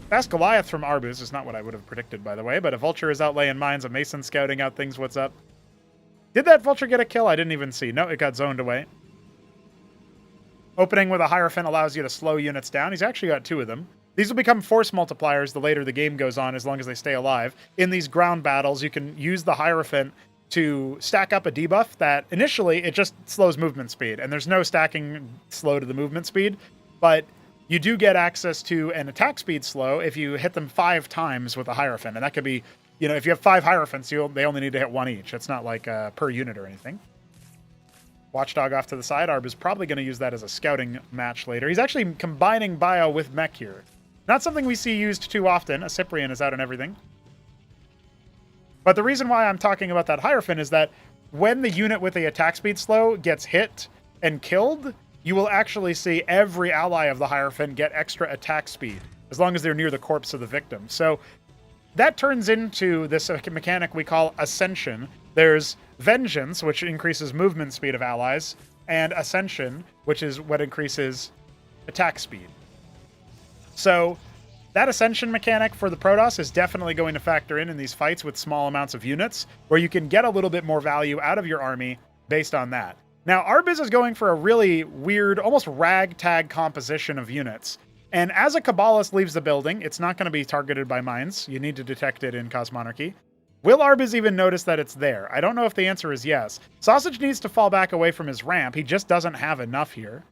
Fast Goliath from Arbuz is not what I would have predicted, by the way, but a Vulture is out laying mines, a Mason scouting out things, what's up. Did that Vulture get a kill? I didn't even see. No, it got zoned away. Opening with a Hierophant allows you to slow units down. He's actually got 2 of them. These will become force multipliers the later the game goes on, as long as they stay alive. In these ground battles, you can use the Hierophant to stack up a debuff that initially it just slows movement speed, and there's no stacking slow to the movement speed, but you do get access to an attack speed slow if you hit them 5 times with a Hierophant, and that could be, you know, if you have 5 Hierophants, they only need to hit 1 each. It's not like per unit or anything. Watchdog off to the side. Arb is probably going to use that as a scouting match later. He's actually combining bio with mech here. Not something we see used too often. A Cyprian is out and everything. But the reason why I'm talking about that Hierophant is that when the unit with the attack speed slow gets hit and killed, you will actually see every ally of the Hierophant get extra attack speed, as long as they're near the corpse of the victim. So that turns into this mechanic we call Ascension. There's Vengeance, which increases movement speed of allies, and Ascension, which is what increases attack speed. So that Ascension mechanic for the Protoss is definitely going to factor in these fights with small amounts of units, where you can get a little bit more value out of your army based on that. Now, Arbiz is going for a really weird, almost ragtag composition of units. And as a Kabbalist leaves the building, it's not going to be targeted by mines. You need to detect it in Cosmonarchy. Will Arbiz even notice that it's there? I don't know if the answer is yes. Sausage needs to fall back away from his ramp. He just doesn't have enough here.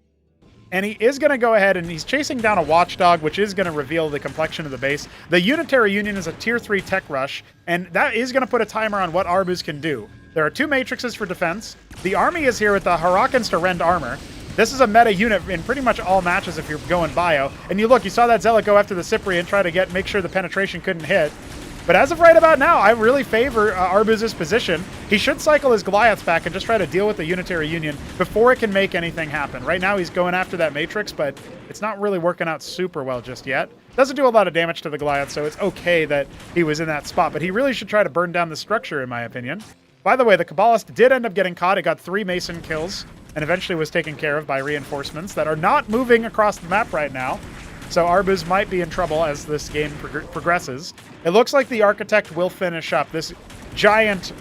And he is going to go ahead and he's chasing down a Watchdog, which is going to reveal the complexion of the base. The Unitary Union is a tier 3 tech rush, and that is going to put a timer on what Arbiz can do. There are 2 matrices for defense. The army is here with the Harakans to rend armor. This is a meta unit in pretty much all matches if you're going bio. And you saw that Zealot go after the Cyprian, try to make sure the penetration couldn't hit. But as of right about now, I really favor Arbuz's position. He should cycle his Goliaths back and just try to deal with the Unitary Union before it can make anything happen. Right now, he's going after that Matrix, but it's not really working out super well just yet. Doesn't do a lot of damage to the Goliath, so it's okay that he was in that spot. But he really should try to burn down the structure, in my opinion. By the way, the Kabbalist did end up getting caught. It got 3 Mason kills and eventually was taken care of by reinforcements that are not moving across the map right now. So Arbuz might be in trouble as this game progresses. It looks like the Architect will finish up. This giant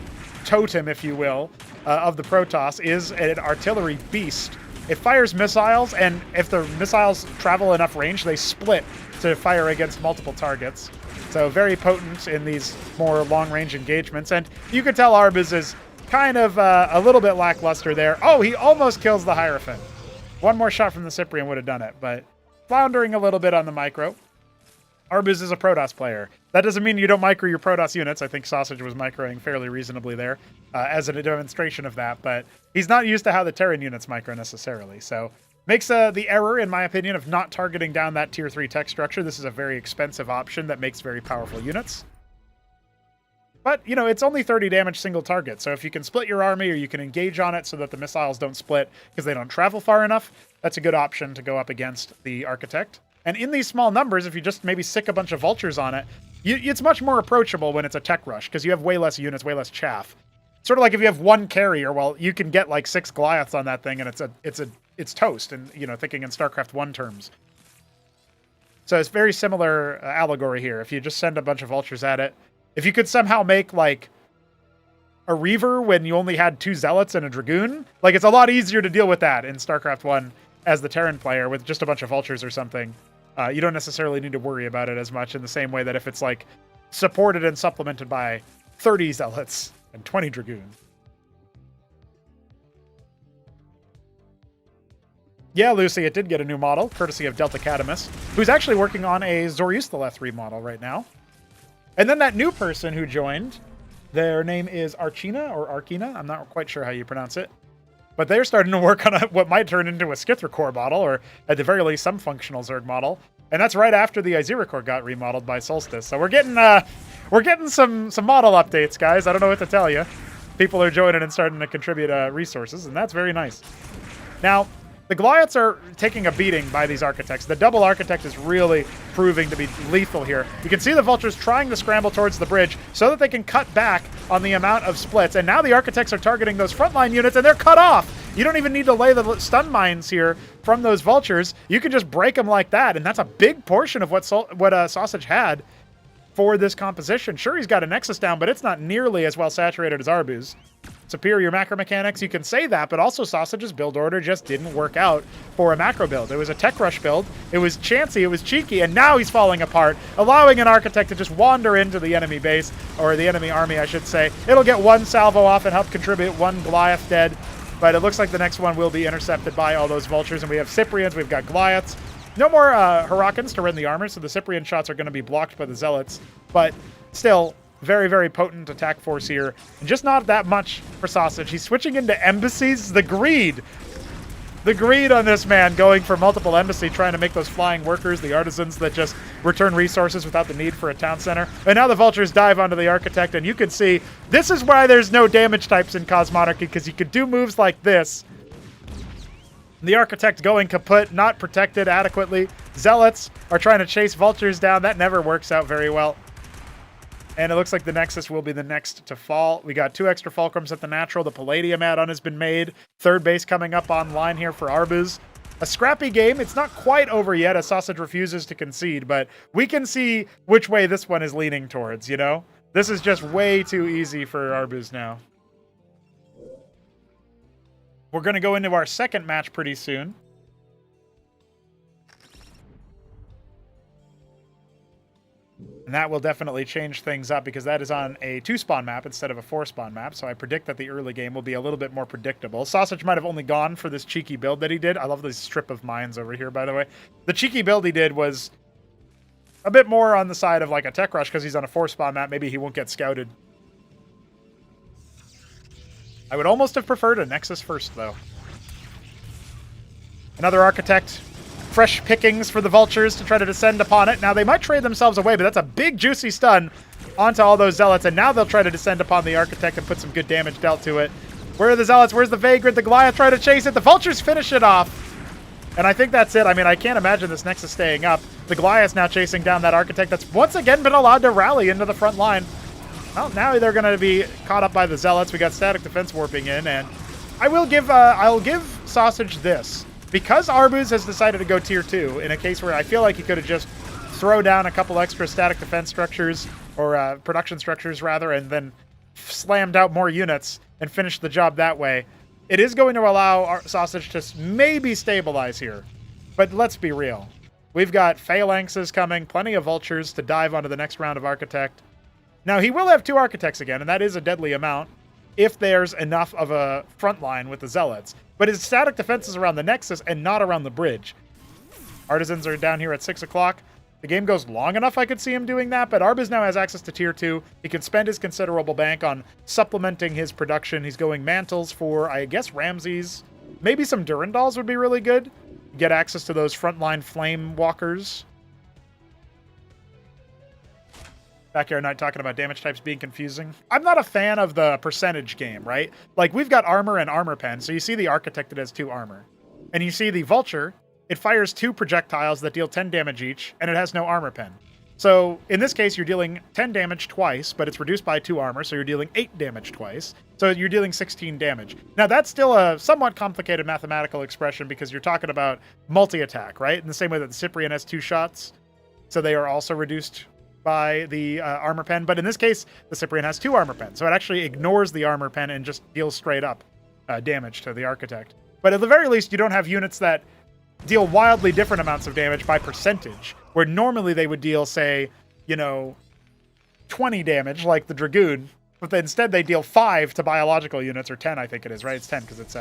totem, if you will, of the Protoss is an artillery beast. It fires missiles, and if the missiles travel enough range, they split to fire against multiple targets. So very potent in these more long-range engagements. And you can tell Arbuz is kind of a little bit lackluster there. Oh, he almost kills the Hierophant. One more shot from the Cyprian would have done it, but floundering a little bit on the micro. Arbuz is a Protoss player. That doesn't mean you don't micro your Protoss units. I think Sausage was microing fairly reasonably there as a demonstration of that, but he's not used to how the Terran units micro necessarily. So makes the error, in my opinion, of not targeting down that tier 3 tech structure. This is a very expensive option that makes very powerful units. But, you know, it's only 30 damage single target, so if you can split your army or you can engage on it so that the missiles don't split because they don't travel far enough, that's a good option to go up against the Architect. And in these small numbers, if you just maybe sick a bunch of Vultures on it, it's much more approachable when it's a tech rush because you have way less units, way less chaff. Sort of like if you have 1 carrier, well, you can get like 6 Goliaths on that thing and it's toast, and, you know, thinking in StarCraft 1 terms. So it's very similar allegory here. If you just send a bunch of Vultures at it, if you could somehow make, like, a Reaver when you only had 2 Zealots and a Dragoon, like, it's a lot easier to deal with that in StarCraft 1 as the Terran player with just a bunch of Vultures or something. You don't necessarily need to worry about it as much in the same way that if it's, like, supported and supplemented by 30 Zealots and 20 Dragoons. Yeah, Lucy, it did get a new model, courtesy of Delta Catamus, who's actually working on a Zoriustaleth remodel right now. And then that new person who joined, their name is Archina or Arkina. I'm not quite sure how you pronounce it. But they're starting to work on what might turn into a Skithracore model, or at the very least, some functional Zerg model. And that's right after the Iziracore got remodeled by Solstice. So we're getting We're getting some model updates, guys. I don't know what to tell you. People are joining and starting to contribute resources, and that's very nice. Now, the Goliaths are taking a beating by these Architects. The double Architect is really proving to be lethal here. You can see the Vultures trying to scramble towards the bridge so that they can cut back on the amount of splits. And now the Architects are targeting those frontline units, and they're cut off. You don't even need to lay the stun mines here from those Vultures. You can just break them like that, and that's a big portion of what Sausage had for this composition. Sure, he's got a Nexus down, but it's not nearly as well saturated as Arbu's. Superior macro mechanics, you can say that, but also Sausage's build order just didn't work out for a macro build. It was a tech rush build, it was chancy, it was cheeky, and now he's falling apart, allowing an Architect to just wander into the enemy base, or the enemy army, I should say. It'll get one salvo off and help contribute, one Goliath dead, but it looks like the next one will be intercepted by all those Vultures, and we have Cyprians, we've got Goliaths. No more Hurricanes to rend the armor, so the Cyprian shots are going to be blocked by the Zealots, but still, very, very potent attack force here. And just not that much for Sausage. He's switching into embassies. The greed. The greed on this man, going for multiple embassy, trying to make those flying workers, the artisans that just return resources without the need for a town center. And now the Vultures dive onto the Architect, and you can see this is why there's no damage types in Cosmonarchy, because you could do moves like this. The Architect going kaput, not protected adequately. Zealots are trying to chase Vultures down. That never works out very well. And it looks like the Nexus will be the next to fall. We got 2 extra Fulcrums at the natural. The Palladium add-on has been made. Third base coming up online here for Arbuz. A scrappy game. It's not quite over yet as Sausage refuses to concede, but we can see which way this one is leaning towards, you know? This is just way too easy for Arbuz now. We're going to go into our second match pretty soon. And that will definitely change things up because that is on a 2-spawn map instead of a 4-spawn map. So I predict that the early game will be a little bit more predictable. Sausage might have only gone for this cheeky build that he did. I love this strip of mines over here, by the way. The cheeky build he did was a bit more on the side of like a tech rush because he's on a 4-spawn map. Maybe he won't get scouted. I would almost have preferred a Nexus first, though. Another Architect. Fresh pickings for the Vultures to try to descend upon it. Now, they might trade themselves away, but that's a big, juicy stun onto all those Zealots, and now they'll try to descend upon the Architect and put some good damage dealt to it. Where are the Zealots? Where's the Vagrant? The Goliath try to chase it. The Vultures finish it off. And I think that's it. I mean, I can't imagine this Nexus staying up. The Goliath's now chasing down that Architect that's once again been allowed to rally into the front line. Well, now they're going to be caught up by the Zealots. We got static defense warping in, and I'll give Sausage this. Because Arbuz has decided to go tier 2, in a case where I feel like he could have just throw down a couple extra static defense structures, or production structures rather, and then slammed out more units and finished the job that way, it is going to allow our Sausage to maybe stabilize here. But let's be real. We've got Phalanxes coming, plenty of Vultures to dive onto the next round of Architect. Now, he will have 2 Architects again, and that is a deadly amount if there's enough of a front line with the Zealots. But his static defense is around the Nexus and not around the bridge. Artisans are down here at 6 o'clock. The game goes long enough I could see him doing that, but Arbuz now has access to tier 2. He can spend his considerable bank on supplementing his production. He's going Mantles for, I guess, Ramses. Maybe some Durandals would be really good. Get access to those frontline Flame Walkers. Backyard Knight talking about damage types being confusing. I'm not a fan of the percentage game, right? Like, we've got armor and armor pen, so you see the Architect that has 2 armor. And you see the Vulture, it fires 2 projectiles that deal 10 damage each, and it has no armor pen. So, in this case, you're dealing 10 damage twice, but it's reduced by 2 armor, so you're dealing 8 damage twice. So you're dealing 16 damage. Now, that's still a somewhat complicated mathematical expression because you're talking about multi-attack, right? In the same way that the Cyprian has 2 shots, so they are also reduced by the armor pen, but in this case, the Cyprian has 2 armor pens, so it actually ignores the armor pen and just deals straight up damage to the Architect. But at the very least, you don't have units that deal wildly different amounts of damage by percentage, where normally they would deal, say, 20 damage, like the Dragoon, but instead they deal 5 to biological units, or 10, I think it is, right? It's 10 because it's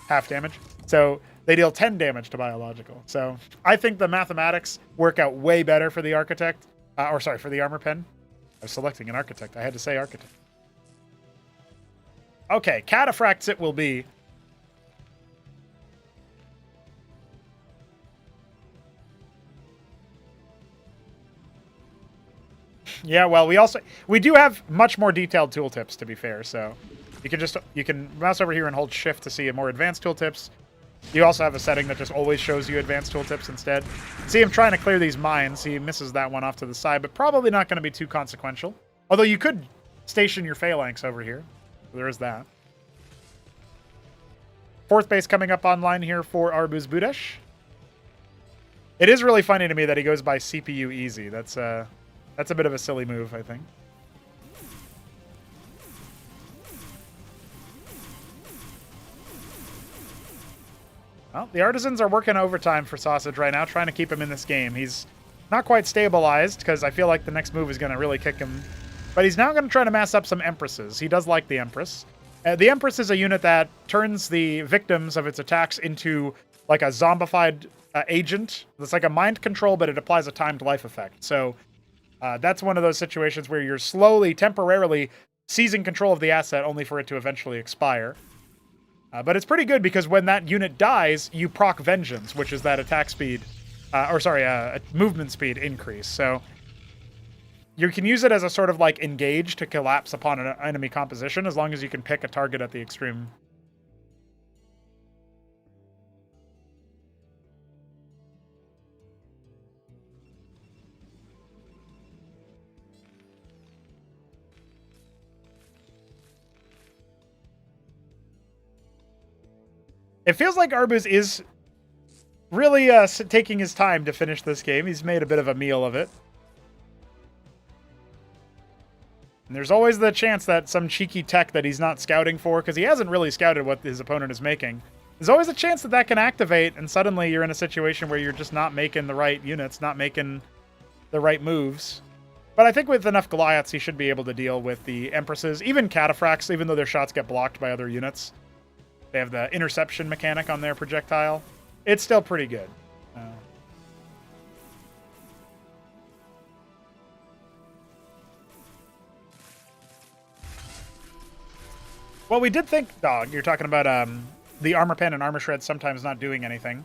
half damage. So they deal 10 damage to biological. So I think the mathematics work out way better for the Architect. For the armor pen. I was selecting an Architect. I had to say Architect. Okay, Cataphracts it will be. Yeah, well, we do have much more detailed tooltips, to be fair, so you can mouse over here and hold shift to see more advanced tooltips. You also have a setting that just always shows you advanced tooltips instead. See him trying to clear these mines. He misses that one off to the side, but probably not going to be too consequential. Although you could station your phalanx over here. So there is that. Fourth base coming up online here for Arbuz Budesh. It is really funny to me that he goes by CPU Easy. That's a bit of a silly move, I think. Well, the Artisans are working overtime for Sausage right now, trying to keep him in this game. He's not quite stabilized, because I feel like the next move is going to really kick him. But he's now going to try to mass up some Empresses. He does like the Empress. The Empress is a unit that turns the victims of its attacks into like a zombified agent. It's like a mind control, but it applies a timed life effect. So that's one of those situations where you're slowly, temporarily seizing control of the asset only for it to eventually expire. But it's pretty good because when that unit dies, you proc Vengeance, which is that attack speed, movement speed increase. So you can use it as a sort of like engage to collapse upon an enemy composition as long as you can pick a target at the extreme. It feels like Arbuz is really taking his time to finish this game. He's made a bit of a meal of it. And there's always the chance that some cheeky tech that he's not scouting for, because he hasn't really scouted what his opponent is making, there's always a chance that that can activate, and suddenly you're in a situation where you're just not making the right units, not making the right moves. But I think with enough Goliaths, he should be able to deal with the Empresses, even Cataphracts, even though their shots get blocked by other units. They have the interception mechanic on their projectile. It's still pretty good. Well, we did think, Dog, you're talking about the Armor Pen and Armor Shred sometimes not doing anything.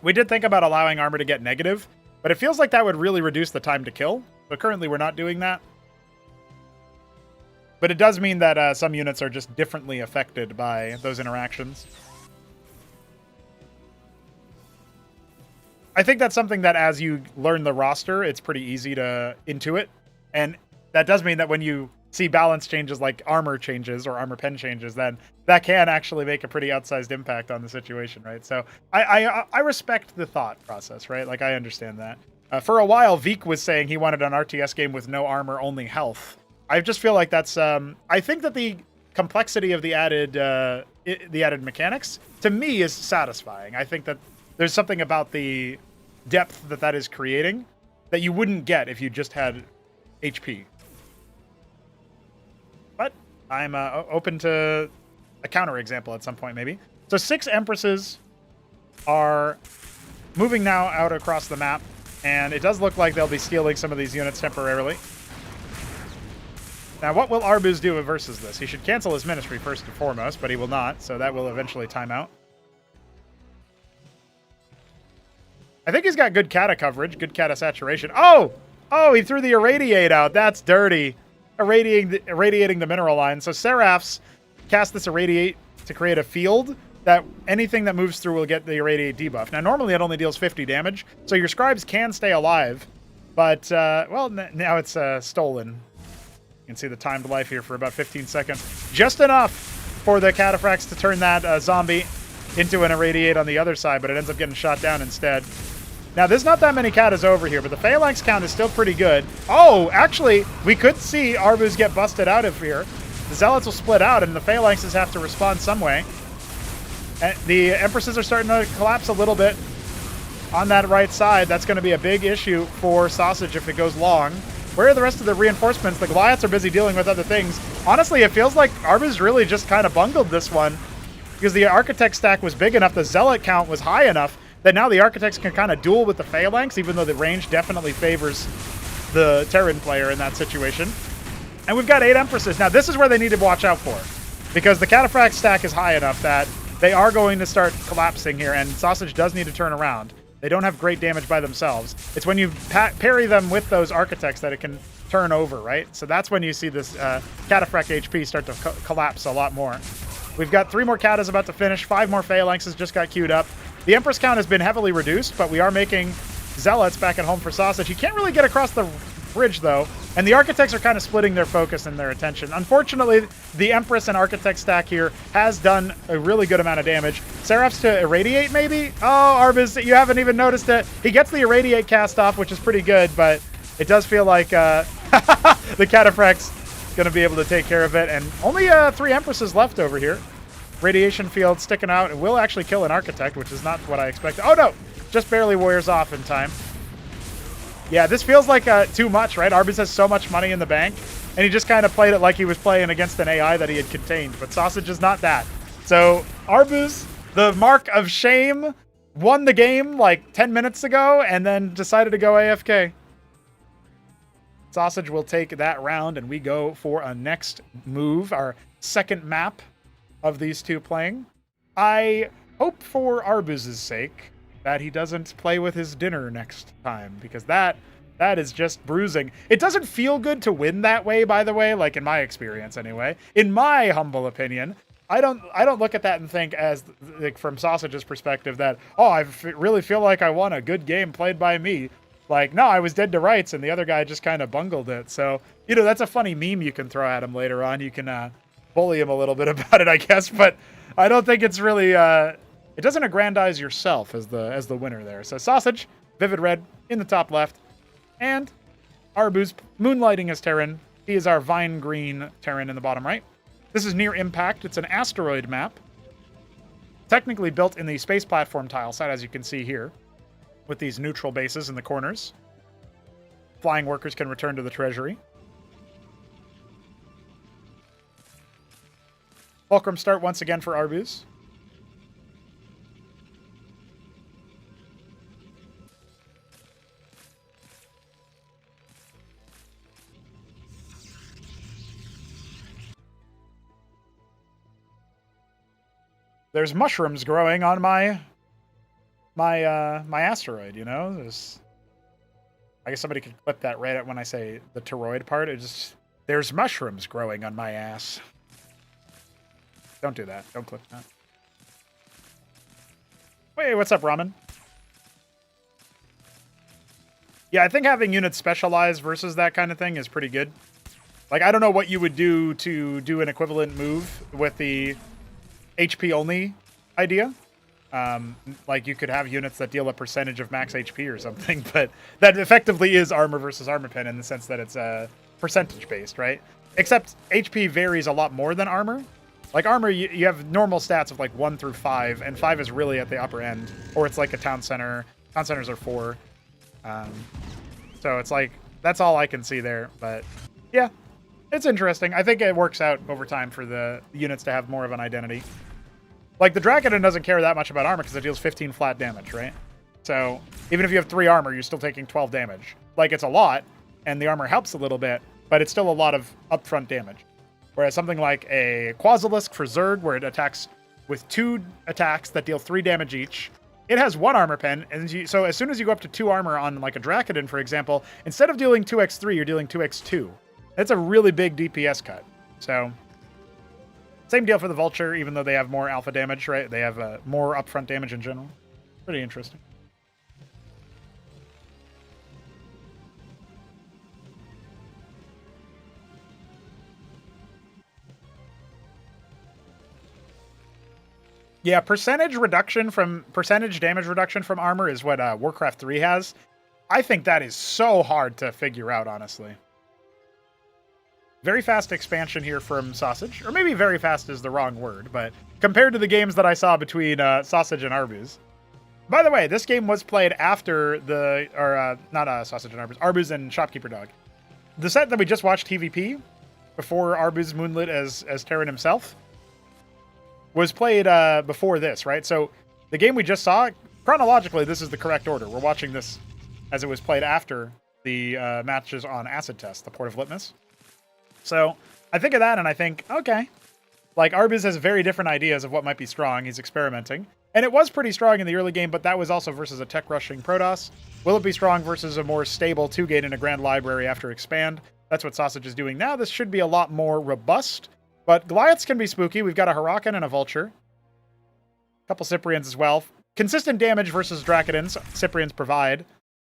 We did think about allowing armor to get negative, but it feels like that would really reduce the time to kill. But currently we're not doing that. But it does mean that some units are just differently affected by those interactions. I think that's something that as you learn the roster, it's pretty easy to intuit. And that does mean that when you see balance changes like armor changes or armor pen changes, then that can actually make a pretty outsized impact on the situation, right? So I respect the thought process, right? Like, I understand that. For a while, Veek was saying he wanted an RTS game with no armor, only health. I just feel like that's... I think that the complexity of the added mechanics, to me, is satisfying. I think that there's something about the depth that that is creating that you wouldn't get if you just had HP. But I'm open to a counterexample at some point, maybe. So 6 Empresses are moving now out across the map, and it does look like they'll be stealing some of these units temporarily. Now, what will Arbuz do versus this? He should cancel his ministry first and foremost, but he will not, so that will eventually time out. I think he's got good cata coverage, good cata saturation. Oh! Oh, he threw the Irradiate out. That's dirty. Irradiating the mineral line. So Seraphs cast this Irradiate to create a field that anything that moves through will get the Irradiate debuff. Now, normally it only deals 50 damage, so your Scribes can stay alive, but, well, now it's stolen. You can see the timed life here for about 15 seconds. Just enough for the Cataphracts to turn that zombie into an Irradiate on the other side, but it ends up getting shot down instead. Now, there's not that many Katas over here, but the Phalanx count is still pretty good. Oh, actually, we could see Arbuz get busted out of here. The Zealots will split out, and the Phalanxes have to respond some way. And the Empresses are starting to collapse a little bit on that right side. That's going to be a big issue for Sausage if it goes long. Where are the rest of the reinforcements? The Goliaths are busy dealing with other things. Honestly, it feels like Arbuz really just kind of bungled this one because the Architect stack was big enough, the Zealot count was high enough, that now the Architects can kind of duel with the Phalanx, even though the range definitely favors the Terran player in that situation. And we've got 8 Empresses. Now, this is where they need to watch out for, because the Cataphract stack is high enough that they are going to start collapsing here, and Sausage does need to turn around. They don't have great damage by themselves. It's when you parry them with those architects that it can turn over, right? So that's when you see this Cataphract HP start to collapse a lot more. We've got 3 more Katas about to finish. 5 more Phalanxes just got queued up. The Empress count has been heavily reduced, but we are making Zealots back at home for Sausage. He can't really get across the bridge, though, and the Architects are kind of splitting their focus and their attention. Unfortunately, the Empress and Architect stack here has done a really good amount of damage. Seraphs to Irradiate, maybe? Oh, Arbus, you haven't even noticed it. He gets the Irradiate cast off, which is pretty good, but it does feel like the Cataphract's going to be able to take care of it, and only 3 Empresses left over here. Radiation field sticking out. It will actually kill an Architect, which is not what I expected. Oh, no! Just barely wears off in time. Yeah, this feels like too much, right? Arbus has so much money in the bank, and he just kind of played it like he was playing against an AI that he had contained, but Sausage is not that. So Arbus, the mark of shame, won the game like 10 minutes ago and then decided to go AFK. Sausage will take that round, and we go for a next move, our second map of these two playing. I hope for Arbus's sake that he doesn't play with his dinner next time, because that is just bruising. It doesn't feel good to win that way, by the way, like in my experience anyway. In my humble opinion, I don't look at that and think, as like from Sausage's perspective, that, oh, I really feel like I won a good game played by me. Like, no, I was dead to rights and the other guy just kind of bungled it. So, you know, that's a funny meme you can throw at him later on. You can bully him a little bit about it, I guess, but I don't think it's really it doesn't aggrandize yourself as the winner there. So Sausage, Vivid Red in the top left, and Arbus moonlighting as Terran. He is our Vine Green Terran in the bottom right. This is Near Impact. It's an asteroid map, technically built in the space platform tile set, as you can see here, with these neutral bases in the corners. Flying workers can return to the treasury. Fulcrum start once again for Arbus. There's mushrooms growing on my asteroid, you know? I guess somebody could clip that right at when I say the toroid part. There's mushrooms growing on my ass. Don't do that. Don't clip that. Wait, what's up, Ramen? Yeah, I think having units specialized versus that kind of thing is pretty good. Like, I don't know what you would do to do an equivalent move with the HP only idea. Like, you could have units that deal a percentage of max HP or something, but that effectively is armor versus armor pen in the sense that it's percentage based, right? Except HP varies a lot more than armor. Like armor, you have normal stats of like 1 through 5, and 5 is really at the upper end, or it's like a town center. Town centers are 4. So it's like, that's all I can see there, but yeah, it's interesting. I think it works out over time for the units to have more of an identity. Like, the Dracodon doesn't care that much about armor because it deals 15 flat damage, right? So, even if you have 3 armor, you're still taking 12 damage. Like, it's a lot, and the armor helps a little bit, but it's still a lot of upfront damage. Whereas something like a Quasilisk for Zerg, where it attacks with 2 attacks that deal 3 damage each, it has 1 armor pen, and so as soon as you go up to 2 armor on, like, a Dracodon, for example, instead of dealing 2x3, you're dealing 2x2. That's a really big DPS cut. So, same deal for the Vulture, even though they have more alpha damage, right? They have more upfront damage in general. Pretty interesting. Yeah, percentage damage reduction from armor is what Warcraft 3 has. I think that is so hard to figure out, honestly. Very fast expansion here from Sausage. Or maybe very fast is the wrong word, but compared to the games that I saw between Sausage and Arbus. By the way, this game was played after not Sausage and Arbus, Arbus and Shopkeeper Dog. The set that we just watched, TVP, before Arbus moonlit as Terran himself, was played before this, right? So the game we just saw, chronologically, this is the correct order. We're watching this as it was played after the matches on Acid Test, the Port of Litmus. So I think of that and I think, okay, Like, Arbuz has very different ideas of what might be strong. He's experimenting. And it was pretty strong in the early game, but that was also versus a tech-rushing Protoss. Will it be strong versus a more stable 2-gate in a Grand Library after Expand? That's what Sausage is doing now. This should be a lot more robust, but Goliaths can be spooky. We've got a Hurakan and a Vulture. A couple Cyprians as well. Consistent damage versus Drakodons. Cyprians provide.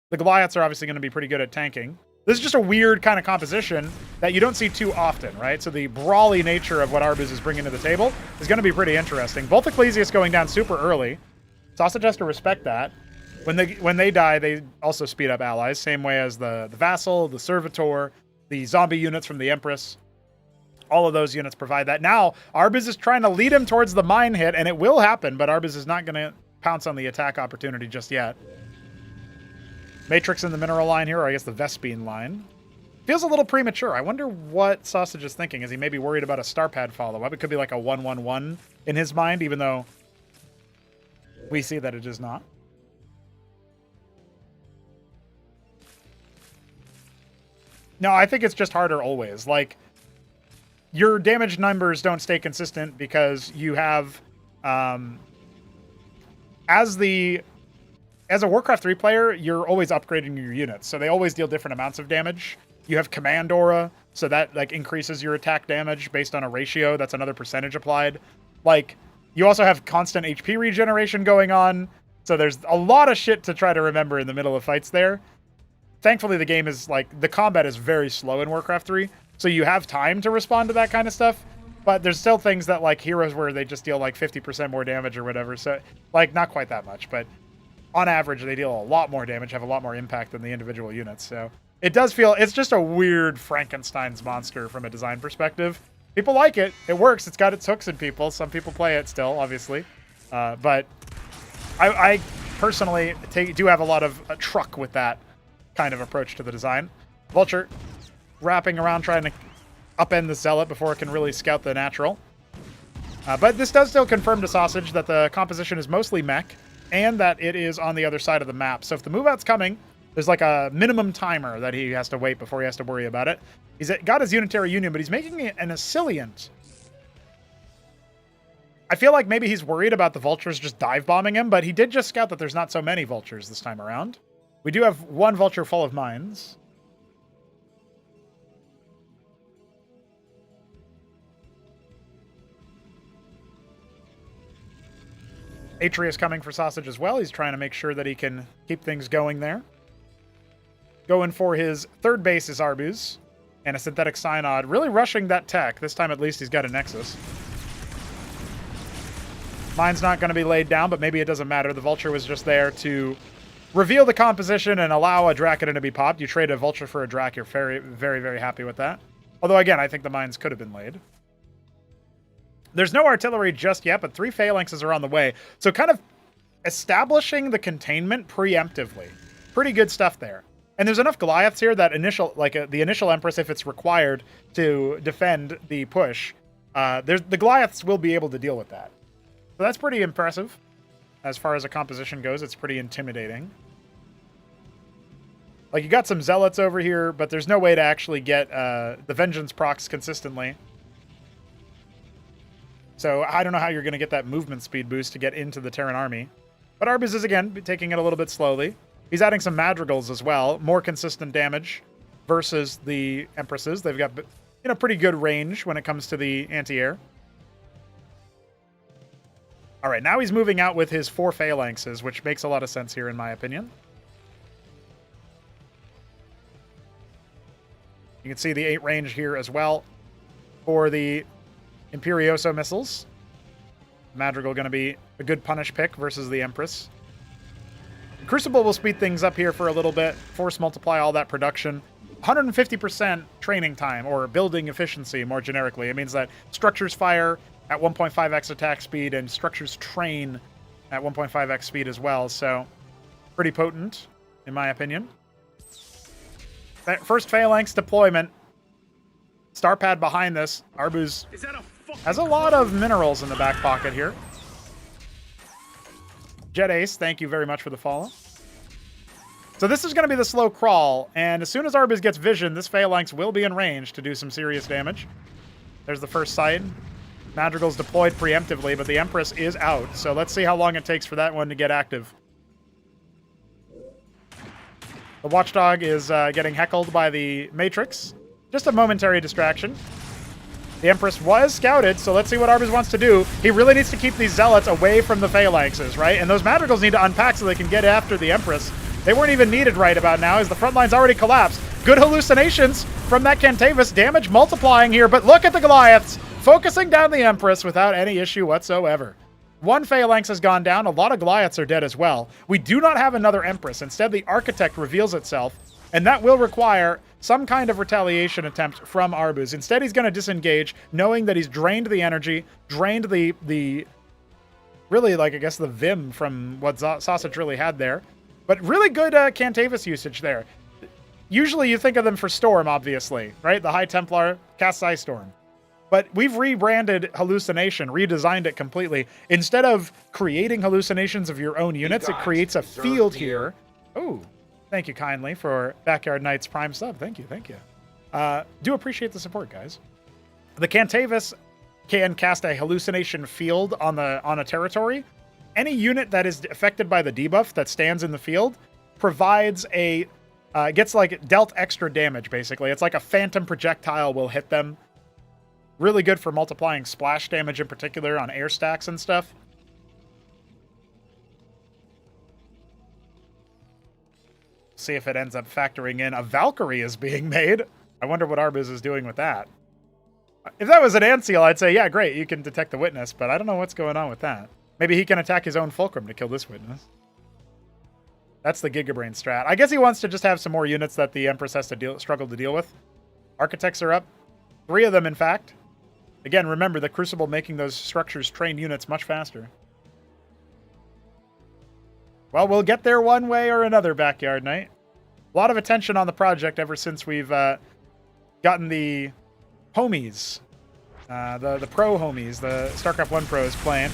The Goliaths are obviously going to be pretty good at tanking. This is just a weird kind of composition that you don't see too often, right? So the brawly nature of what Arbuz is bringing to the table is going to be pretty interesting. Both Ecclesias going down super early. Sausage has to respect that. When they die, they also speed up allies, same way as the Vassal, the Servitor, the zombie units from the Empress. All of those units provide that. Now, Arbuz is trying to lead him towards the mine hit, and it will happen, but Arbuz is not going to pounce on the attack opportunity just yet. Matrix in the mineral line here, or I guess the Vespine line. Feels a little premature. I wonder what Sausage is thinking. Is he maybe worried about a Starpad follow-up? It could be like a 1-1-1 in his mind, even though we see that it is not. No, I think it's just harder always. Like, your damage numbers don't stay consistent because you have, as a Warcraft 3 player, you're always upgrading your units, so they always deal different amounts of damage. You have Command Aura, so that like increases your attack damage based on a ratio. That's another percentage applied. Like, you also have constant HP regeneration going on, so there's a lot of shit to try to remember in the middle of fights there. Thankfully, the game is like, the combat is very slow in Warcraft 3, so you have time to respond to that kind of stuff. But there's still things that, like heroes where they just deal like 50% more damage or whatever. So, like, not quite that much, but on average, they deal a lot more damage, have a lot more impact than the individual units. So it does feel, it's just a weird Frankenstein's monster from a design perspective. People like it. It works. It's got its hooks in people. Some people play it still, obviously. But I personally do have a lot of truck with that kind of approach to the design. Vulture wrapping around trying to upend the Zealot before it can really scout the natural. But this does still confirm to Sausage that the composition is mostly mech, and that it is on the other side of the map. So if the move out's coming, there's like a minimum timer that he has to wait before he has to worry about it. He's got his Unitary Union, but he's making it an Asciliant. I feel like maybe he's worried about the Vultures just dive bombing him, but he did just scout that there's not so many Vultures this time around. We do have one Vulture full of mines. Atreus coming for Sausage as well. He's trying to make sure that he can keep things going there. Going for his third base is Arbuz. And a Synthetic Synod. Really rushing that tech. This time at least he's got a Nexus. Mine's not going to be laid down, but maybe it doesn't matter. The Vulture was just there to reveal the composition and allow a Drakodon to be popped. You trade a Vulture for a Drak, you're very, very, very happy with that. Although, again, I think the mines could have been laid. There's no artillery just yet, but 3 phalanxes are on the way. So kind of establishing the containment preemptively. Pretty good stuff there. And there's enough Goliaths here that the initial Empress, if it's required to defend the push, the Goliaths will be able to deal with that. So that's pretty impressive. As far as a composition goes, it's pretty intimidating. Like, you got some Zealots over here, but there's no way to actually get the Vengeance procs consistently. So I don't know how you're going to get that movement speed boost to get into the Terran army. But Arbuz is, again, taking it a little bit slowly. He's adding some Madrigals as well. More consistent damage versus the Empresses. They've got, pretty good range when it comes to the anti-air. All right, now he's moving out with his 4 phalanxes, which makes a lot of sense here, in my opinion. You can see the 8 range here as well for the Imperioso missiles. Madrigal going to be a good punish pick versus the Empress. Crucible will speed things up here for a little bit. Force multiply all that production. 150% training time, or building efficiency more generically. It means that structures fire at 1.5x attack speed and structures train at 1.5x speed as well. So pretty potent, in my opinion. That first phalanx deployment. Starpad behind this. Arbuz has a lot of minerals in the back pocket here. Jet Ace, thank you very much for the follow. So this is going to be the slow crawl, and as soon as Arbuz gets vision, this phalanx will be in range to do some serious damage. There's the first sight. Madrigal's deployed preemptively, but the Empress is out. So let's see how long it takes for that one to get active. The Watchdog is getting heckled by the Matrix. Just a momentary distraction. The Empress was scouted, so let's see what Arbus wants to do. He really needs to keep these Zealots away from the Phalanxes, right? And those Madrigals need to unpack so they can get after the Empress. They weren't even needed right about now, as the front line's already collapsed. Good hallucinations from that Cantavis. Damage multiplying here, but look at the Goliaths focusing down the Empress without any issue whatsoever. One Phalanx has gone down. A lot of Goliaths are dead as well. We do not have another Empress. Instead, the Architect reveals itself, and that will require some kind of retaliation attempt from Arbus. Instead, he's going to disengage, knowing that he's drained the energy, drained the really, like, I guess, the Vim from what Sausage really had there. But really good Cantavis usage there. Usually you think of them for Storm, obviously, right? The High Templar casts Ice Storm. But we've rebranded Hallucination, redesigned it completely. Instead of creating hallucinations of your own units, it creates a field here. Oh, thank you kindly for Backyard Knights Prime sub. Thank you, thank you. Do appreciate the support, guys. The Cantavis can cast a hallucination field on a territory. Any unit that is affected by the debuff that stands in the field provides a gets like dealt extra damage, basically. It's like a phantom projectile will hit them. Really good for multiplying splash damage in particular on air stacks and stuff. See if it ends up factoring in. A Valkyrie is being made. I wonder what Arbus is doing with that. If that was an Anseal, I'd say, yeah, great, you can detect the witness, but I don't know what's going on with that. Maybe he can attack his own Fulcrum to kill this witness. That's the Gigabrain strat. I guess he wants to just have some more units that the Empress has to struggle to deal with. Architects are up. 3 of them, in fact. Again, remember, the Crucible making those structures train units much faster. Well, we'll get there one way or another, Backyard Knight. A lot of attention on the project ever since we've gotten the homies. The pro homies, the StarCraft 1 pros playing.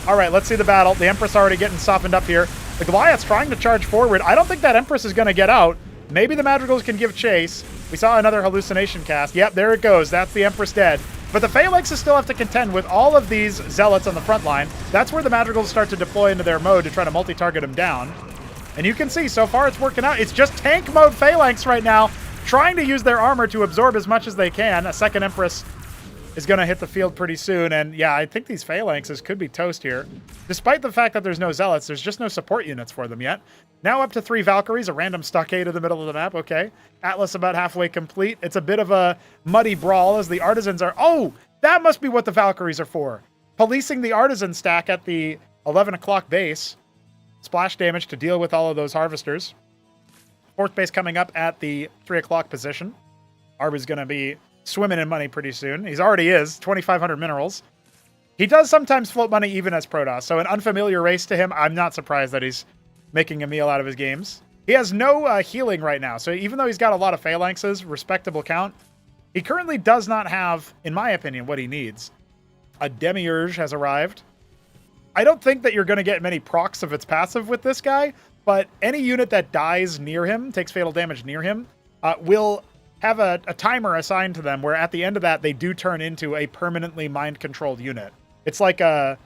All right, let's see the battle. The Empress already getting softened up here. The Goliath's trying to charge forward. I don't think that Empress is going to get out. Maybe the Madrigals can give chase. We saw another hallucination cast. Yep, there it goes. That's the Empress dead. But the Phalanxes still have to contend with all of these Zealots on the front line. That's where the Madrigals start to deploy into their mode to try to multi-target them down. And you can see, so far it's working out. It's just tank mode Phalanx right now, trying to use their armor to absorb as much as they can. A second Empress is going to hit the field pretty soon. And yeah, I think these Phalanxes could be toast here. Despite the fact that there's no Zealots, there's just no support units for them yet. Now up to 3 Valkyries, a random stockade in the middle of the map. Okay. Atlas about halfway complete. It's a bit of a muddy brawl as the Artisans are... Oh, that must be what the Valkyries are for. Policing the Artisan stack at the 11 o'clock base. Splash damage to deal with all of those Harvesters. 4th base coming up at the 3 o'clock position. Arby's going to be swimming in money pretty soon. He's already is. 2,500 minerals. He does sometimes float money even as Protoss, so an unfamiliar race to him, I'm not surprised that he's making a meal out of his games. He has no healing right now, so even though he's got a lot of Phalanxes, respectable count, he currently does not have, in my opinion, what he needs. A Demiurge has arrived. I don't think that you're going to get many procs of its passive with this guy, but any unit that dies near him, takes fatal damage near him, will have a timer assigned to them where at the end of that, they do turn into a permanently mind-controlled unit. It's like a...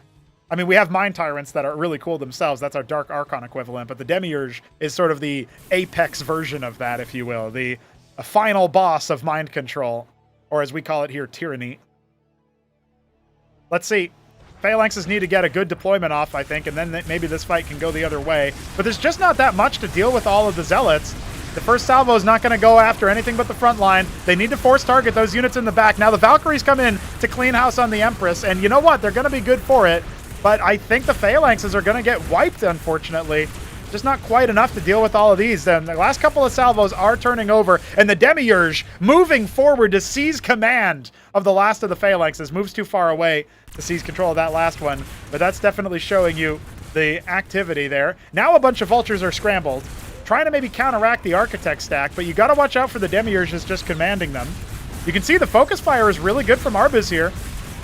I mean, we have Mind Tyrants that are really cool themselves. That's our Dark Archon equivalent, but the Demiurge is sort of the apex version of that, if you will. A final boss of mind control, or as we call it here, tyranny. Let's see. Phalanxes need to get a good deployment off, I think, and then maybe this fight can go the other way. But there's just not that much to deal with all of the Zealots. The first salvo is not going to go after anything but the front line. They need to force target those units in the back. Now the Valkyries come in to clean house on the Empress, and you know what? They're going to be good for it. But I think the Phalanxes are going to get wiped, unfortunately. Just not quite enough to deal with all of these. Then the last couple of salvos are turning over, and the Demiurge moving forward to seize command of the last of the Phalanxes. Moves too far away to seize control of that last one, but that's definitely showing you the activity there. Now a bunch of Vultures are scrambled, trying to maybe counteract the Architect stack, but you got to watch out for the Demiurges just commanding them. You can see the focus fire is really good from Arbus here,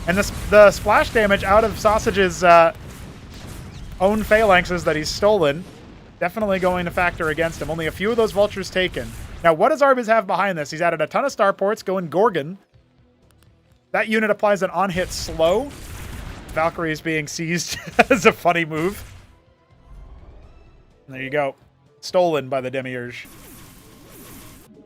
and the splash damage out of Sausage's own Phalanxes that he's stolen definitely going to factor against him. Only a few of those Vultures taken. Now, what does Arbus have behind this? He's added a ton of starports, going Gorgon. That unit applies an on-hit slow. Valkyrie is being seized as a funny move. And there you go. Stolen by the Demiurge.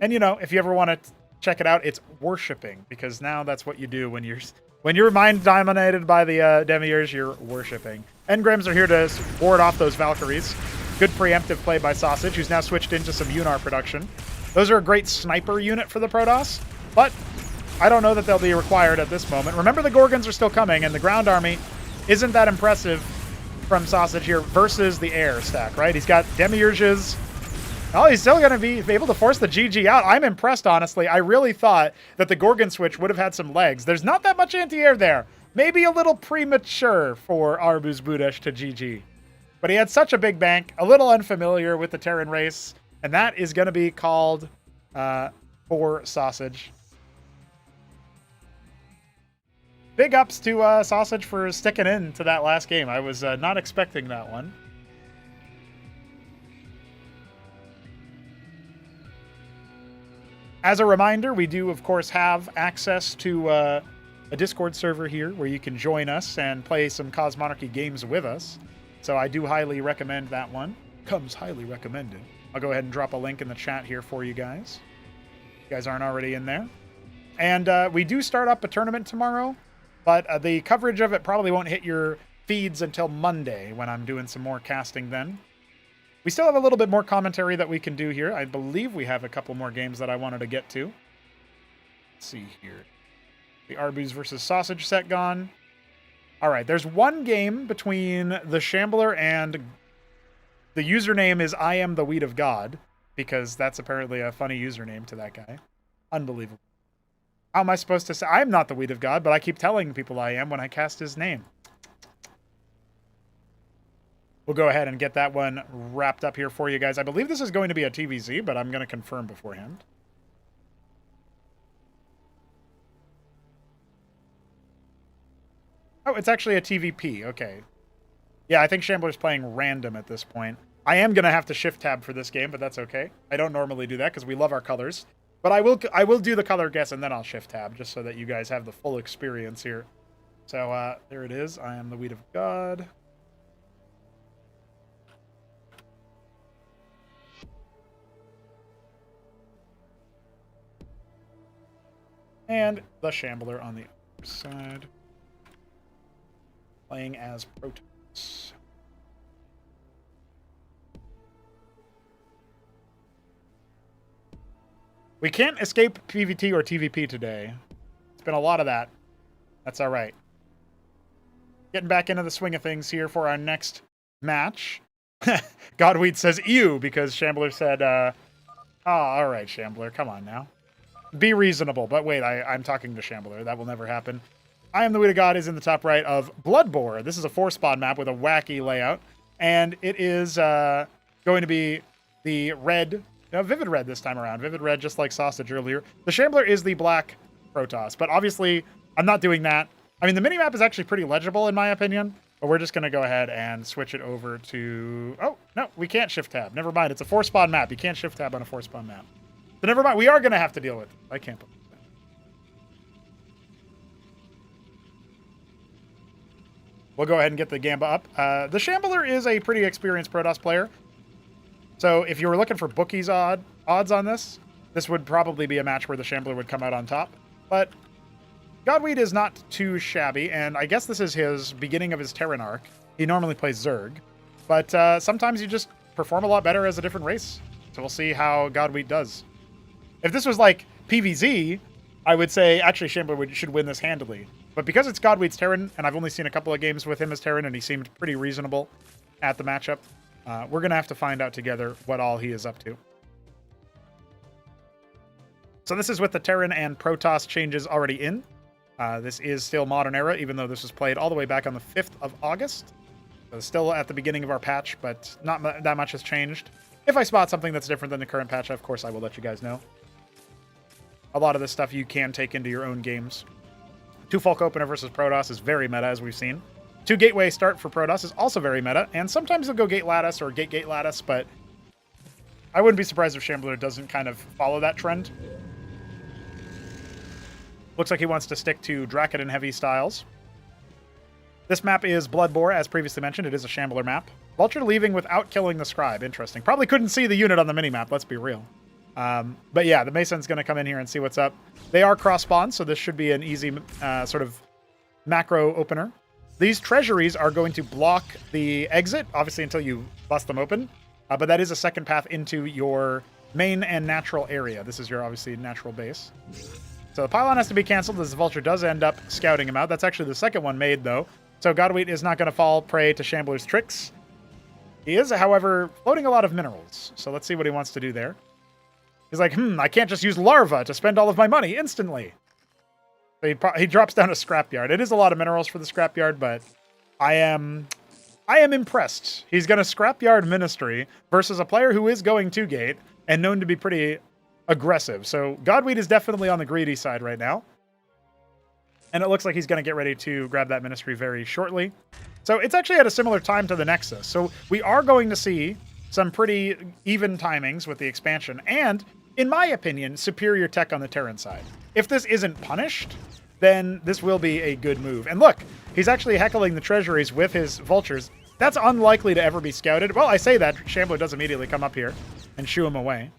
And, you know, if you ever want to check it out, it's worshipping, because now that's what you do when you're mind dominated by the Demiurge, you're worshipping. Engrams are here to ward off those Valkyries. Good preemptive play by Sausage, who's now switched into some Unar production. Those are a great sniper unit for the Protoss, but I don't know that they'll be required at this moment. Remember, the Gorgons are still coming, and the ground army isn't that impressive from Sausage here versus the air stack, right? He's got Demiurges. Oh, he's still going to be able to force the GG out. I'm impressed, honestly. I really thought that the Gorgon switch would have had some legs. There's not that much anti-air there. Maybe a little premature for Arbuz Budesh to GG. But he had such a big bank, a little unfamiliar with the Terran race, and that is going to be called for Sausage. Big ups to Sausage for sticking in to that last game. I was not expecting that one. As a reminder, we do, of course, have access to a Discord server here where you can join us and play some Cosmonarchy games with us. So I do highly recommend that one. Comes highly recommended. I'll go ahead and drop a link in the chat here for you guys. If you guys aren't already in there. And we do start up a tournament tomorrow, but the coverage of it probably won't hit your feeds until Monday when I'm doing some more casting then. We still have a little bit more commentary that we can do here. I believe we have a couple more games that I wanted to get to. Let's see here. The Arbuz versus Sausage set gone. All right, there's one game between the Shambler and the username is I am the Weed of God, because that's apparently a funny username to that guy. Unbelievable. How am I supposed to say? I'm not the Weed of God, but I keep telling people I am when I cast his name. We'll go ahead and get that one wrapped up here for you guys. I believe this is going to be a TVZ, but I'm going to confirm beforehand. Oh, it's actually a TVP. Okay. Yeah, I think Shambler's playing random at this point. I am going to have to shift tab for this game, but that's okay. I don't normally do that because we love our colors. But I will do the color guess, and then I'll shift tab, just so that you guys have the full experience here. So, there it is. I am the Weed of God. And the Shambler on the other side. Playing as Protoss. We can't escape PvT or TVP today. It's been a lot of that. That's all right. Getting back into the swing of things here for our next match. Godweed says, ew, because Shambler said, oh, all right, Shambler, come on now. Be reasonable, but wait, I'm talking to Shambler. That will never happen. I am the Weed of God is in the top right of Bloodbore. This is a 4-spawn map with a wacky layout, and it is going to be the red, Vivid Red this time around. Vivid Red, just like Sausage earlier. The Shambler is the black Protoss, but obviously I'm not doing that. I mean, the minimap is actually pretty legible in my opinion, but we're just going to go ahead and switch it over to... Oh, no, we can't shift tab. Never mind. It's a 4-spawn map. You can't shift tab on a 4-spawn map. So never mind. We are going to have to deal with it. I can't believe that. We'll go ahead and get the Gamba up. The Shambler is a pretty experienced Protoss player. So if you were looking for bookies odds on this, this would probably be a match where the Shambler would come out on top. But Godweed is not too shabby, and I guess this is his beginning of his Terran arc. He normally plays Zerg. But sometimes you just perform a lot better as a different race. So we'll see how Godweed does. If this was like PvZ, I would say actually Shambler should win this handily. But because it's Godweed's Terran, and I've only seen a couple of games with him as Terran, and he seemed pretty reasonable at the matchup, we're going to have to find out together what all he is up to. So this is with the Terran and Protoss changes already in. This is still Modern Era, even though this was played all the way back on the 5th of August. So still at the beginning of our patch, but not that much has changed. If I spot something that's different than the current patch, of course I will let you guys know. A lot of this stuff you can take into your own games. 2 Folk Opener versus Protoss is very meta, as we've seen. 2 Gateway Start for Protoss is also very meta, and sometimes they'll go Gate Lattice or Gate Lattice, but I wouldn't be surprised if Shambler doesn't kind of follow that trend. Looks like he wants to stick to Dracodon heavy styles. This map is Bloodbore, as previously mentioned. It is a Shambler map. Vulture leaving without killing the Scribe. Interesting. Probably couldn't see the unit on the minimap, let's be real. But yeah, the Mason's going to come in here and see what's up. They are cross-spawned, so this should be an easy sort of macro opener. These treasuries are going to block the exit, obviously until you bust them open. But that is a second path into your main and natural area. This is your, obviously, natural base. So the pylon has to be canceled as the Vulture does end up scouting him out. That's actually the second one made, though. So Godwheat is not going to fall prey to Shambler's tricks. He is, however, floating a lot of minerals. So let's see what he wants to do there. He's like, I can't just use larva to spend all of my money instantly. So he drops down a scrapyard. It is a lot of minerals for the scrapyard, but I am impressed. He's going to scrapyard Ministry versus a player who is going to gate and known to be pretty aggressive. So Godwheat is definitely on the greedy side right now. And it looks like he's going to get ready to grab that Ministry very shortly. So it's actually at a similar time to the Nexus. So we are going to see some pretty even timings with the expansion. And, in my opinion, superior tech on the Terran side. If this isn't punished, then this will be a good move. And look, he's actually heckling the treasuries with his vultures. That's unlikely to ever be scouted. Well, I say that. Shambler does immediately come up here and shoo him away.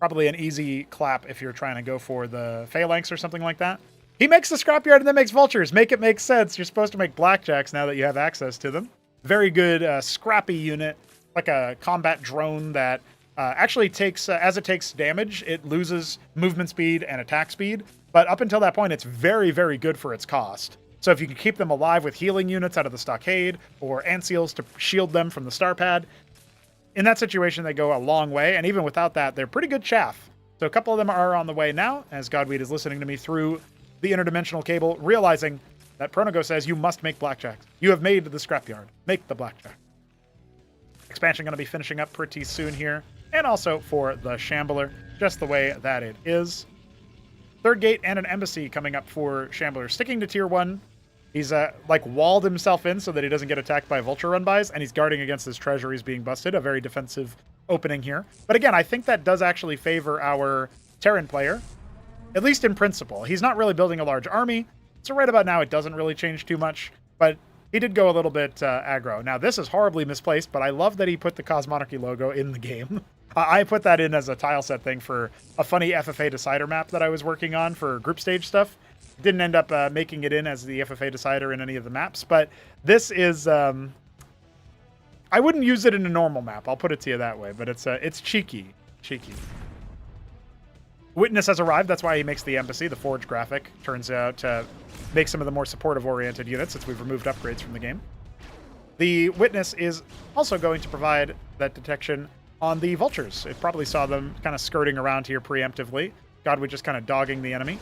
Probably an easy clap if you're trying to go for the phalanx or something like that. He makes the scrapyard and then makes vultures. Make it make sense. You're supposed to make blackjacks now that you have access to them. Very good scrappy unit, like a combat drone that actually takes, as it takes damage, it loses movement speed and attack speed. But up until that point, it's very, very good for its cost. So if you can keep them alive with healing units out of the stockade or ant seals to shield them from the star pad, in that situation, they go a long way. And even without that, they're pretty good chaff. So a couple of them are on the way now, as Godweed is listening to me through the interdimensional cable, realizing that Pronogo says you must make blackjacks. You have made the scrapyard. Make the blackjack. Expansion going to be finishing up pretty soon here. And also for the Shambler, just the way that it is. Third gate and an embassy coming up for Shambler. Sticking to tier 1. He's like walled himself in so that he doesn't get attacked by vulture run-bys, and he's guarding against his treasuries being busted. A very defensive opening here. But again, I think that does actually favor our Terran player, at least in principle. He's not really building a large army, so right about now it doesn't really change too much, but he did go a little bit aggro. Now, this is horribly misplaced, but I love that he put the Cosmonarchy logo in the game. I put that in as a tile set thing for a funny FFA decider map that I was working on for group stage stuff. Didn't end up making it in as the FFA decider in any of the maps, but this is... I wouldn't use it in a normal map, I'll put it to you that way, but it's cheeky. Cheeky. Witness has arrived, that's why he makes the embassy. The Forge graphic turns out to make some of the more supportive-oriented units since we've removed upgrades from the game. The Witness is also going to provide that detection on the Vultures. It probably saw them kind of skirting around here preemptively. Godwin just kind of dogging the enemy.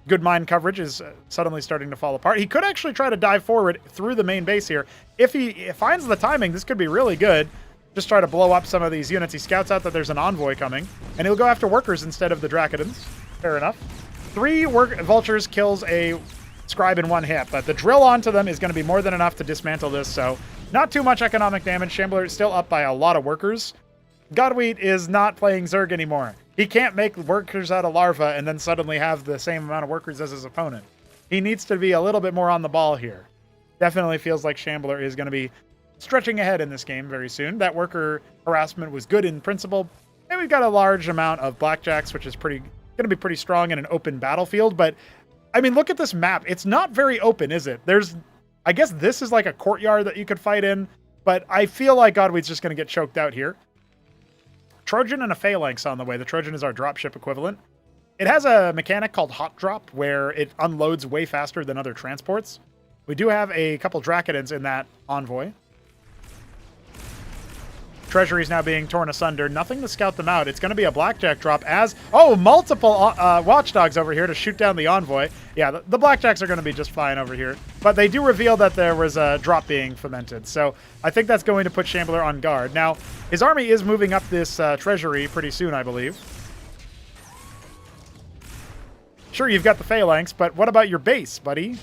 Good mine coverage is suddenly starting to fall apart. He could actually try to dive forward through the main base here. If he finds the timing, this could be really good. Just try to blow up some of these units. He scouts out that there's an envoy coming, and he'll go after workers instead of the Dracodons. Fair enough. 3 vultures kills a scribe in one hit, but the drill onto them is going to be more than enough to dismantle this, so not too much economic damage. Shambler is still up by a lot of workers. Godwheat is not playing Zerg anymore. He can't make workers out of larva and then suddenly have the same amount of workers as his opponent. He needs to be a little bit more on the ball here. Definitely feels like Shambler is going to be stretching ahead in this game very soon. That worker harassment was good in principle, and we've got a large amount of blackjacks, which is going to be pretty strong in an open battlefield. But I mean, look at this map. It's not very open, is it? I guess this is like a courtyard that you could fight in, but I feel like Godwheat's just going to get choked out here. Trojan and a Phalanx on the way. The Trojan is our dropship equivalent. It has a mechanic called Hot Drop, where it unloads way faster than other transports. We do have a couple Dracodons in that envoy. Treasury is now being torn asunder. Nothing to scout them out. It's going to be a blackjack drop as... Oh, multiple watchdogs over here to shoot down the envoy. Yeah, the blackjacks are going to be just fine over here. But they do reveal that there was a drop being fomented. So I think that's going to put Shambler on guard. Now, his army is moving up this treasury pretty soon, I believe. Sure, you've got the Phalanx, but what about your base, buddy?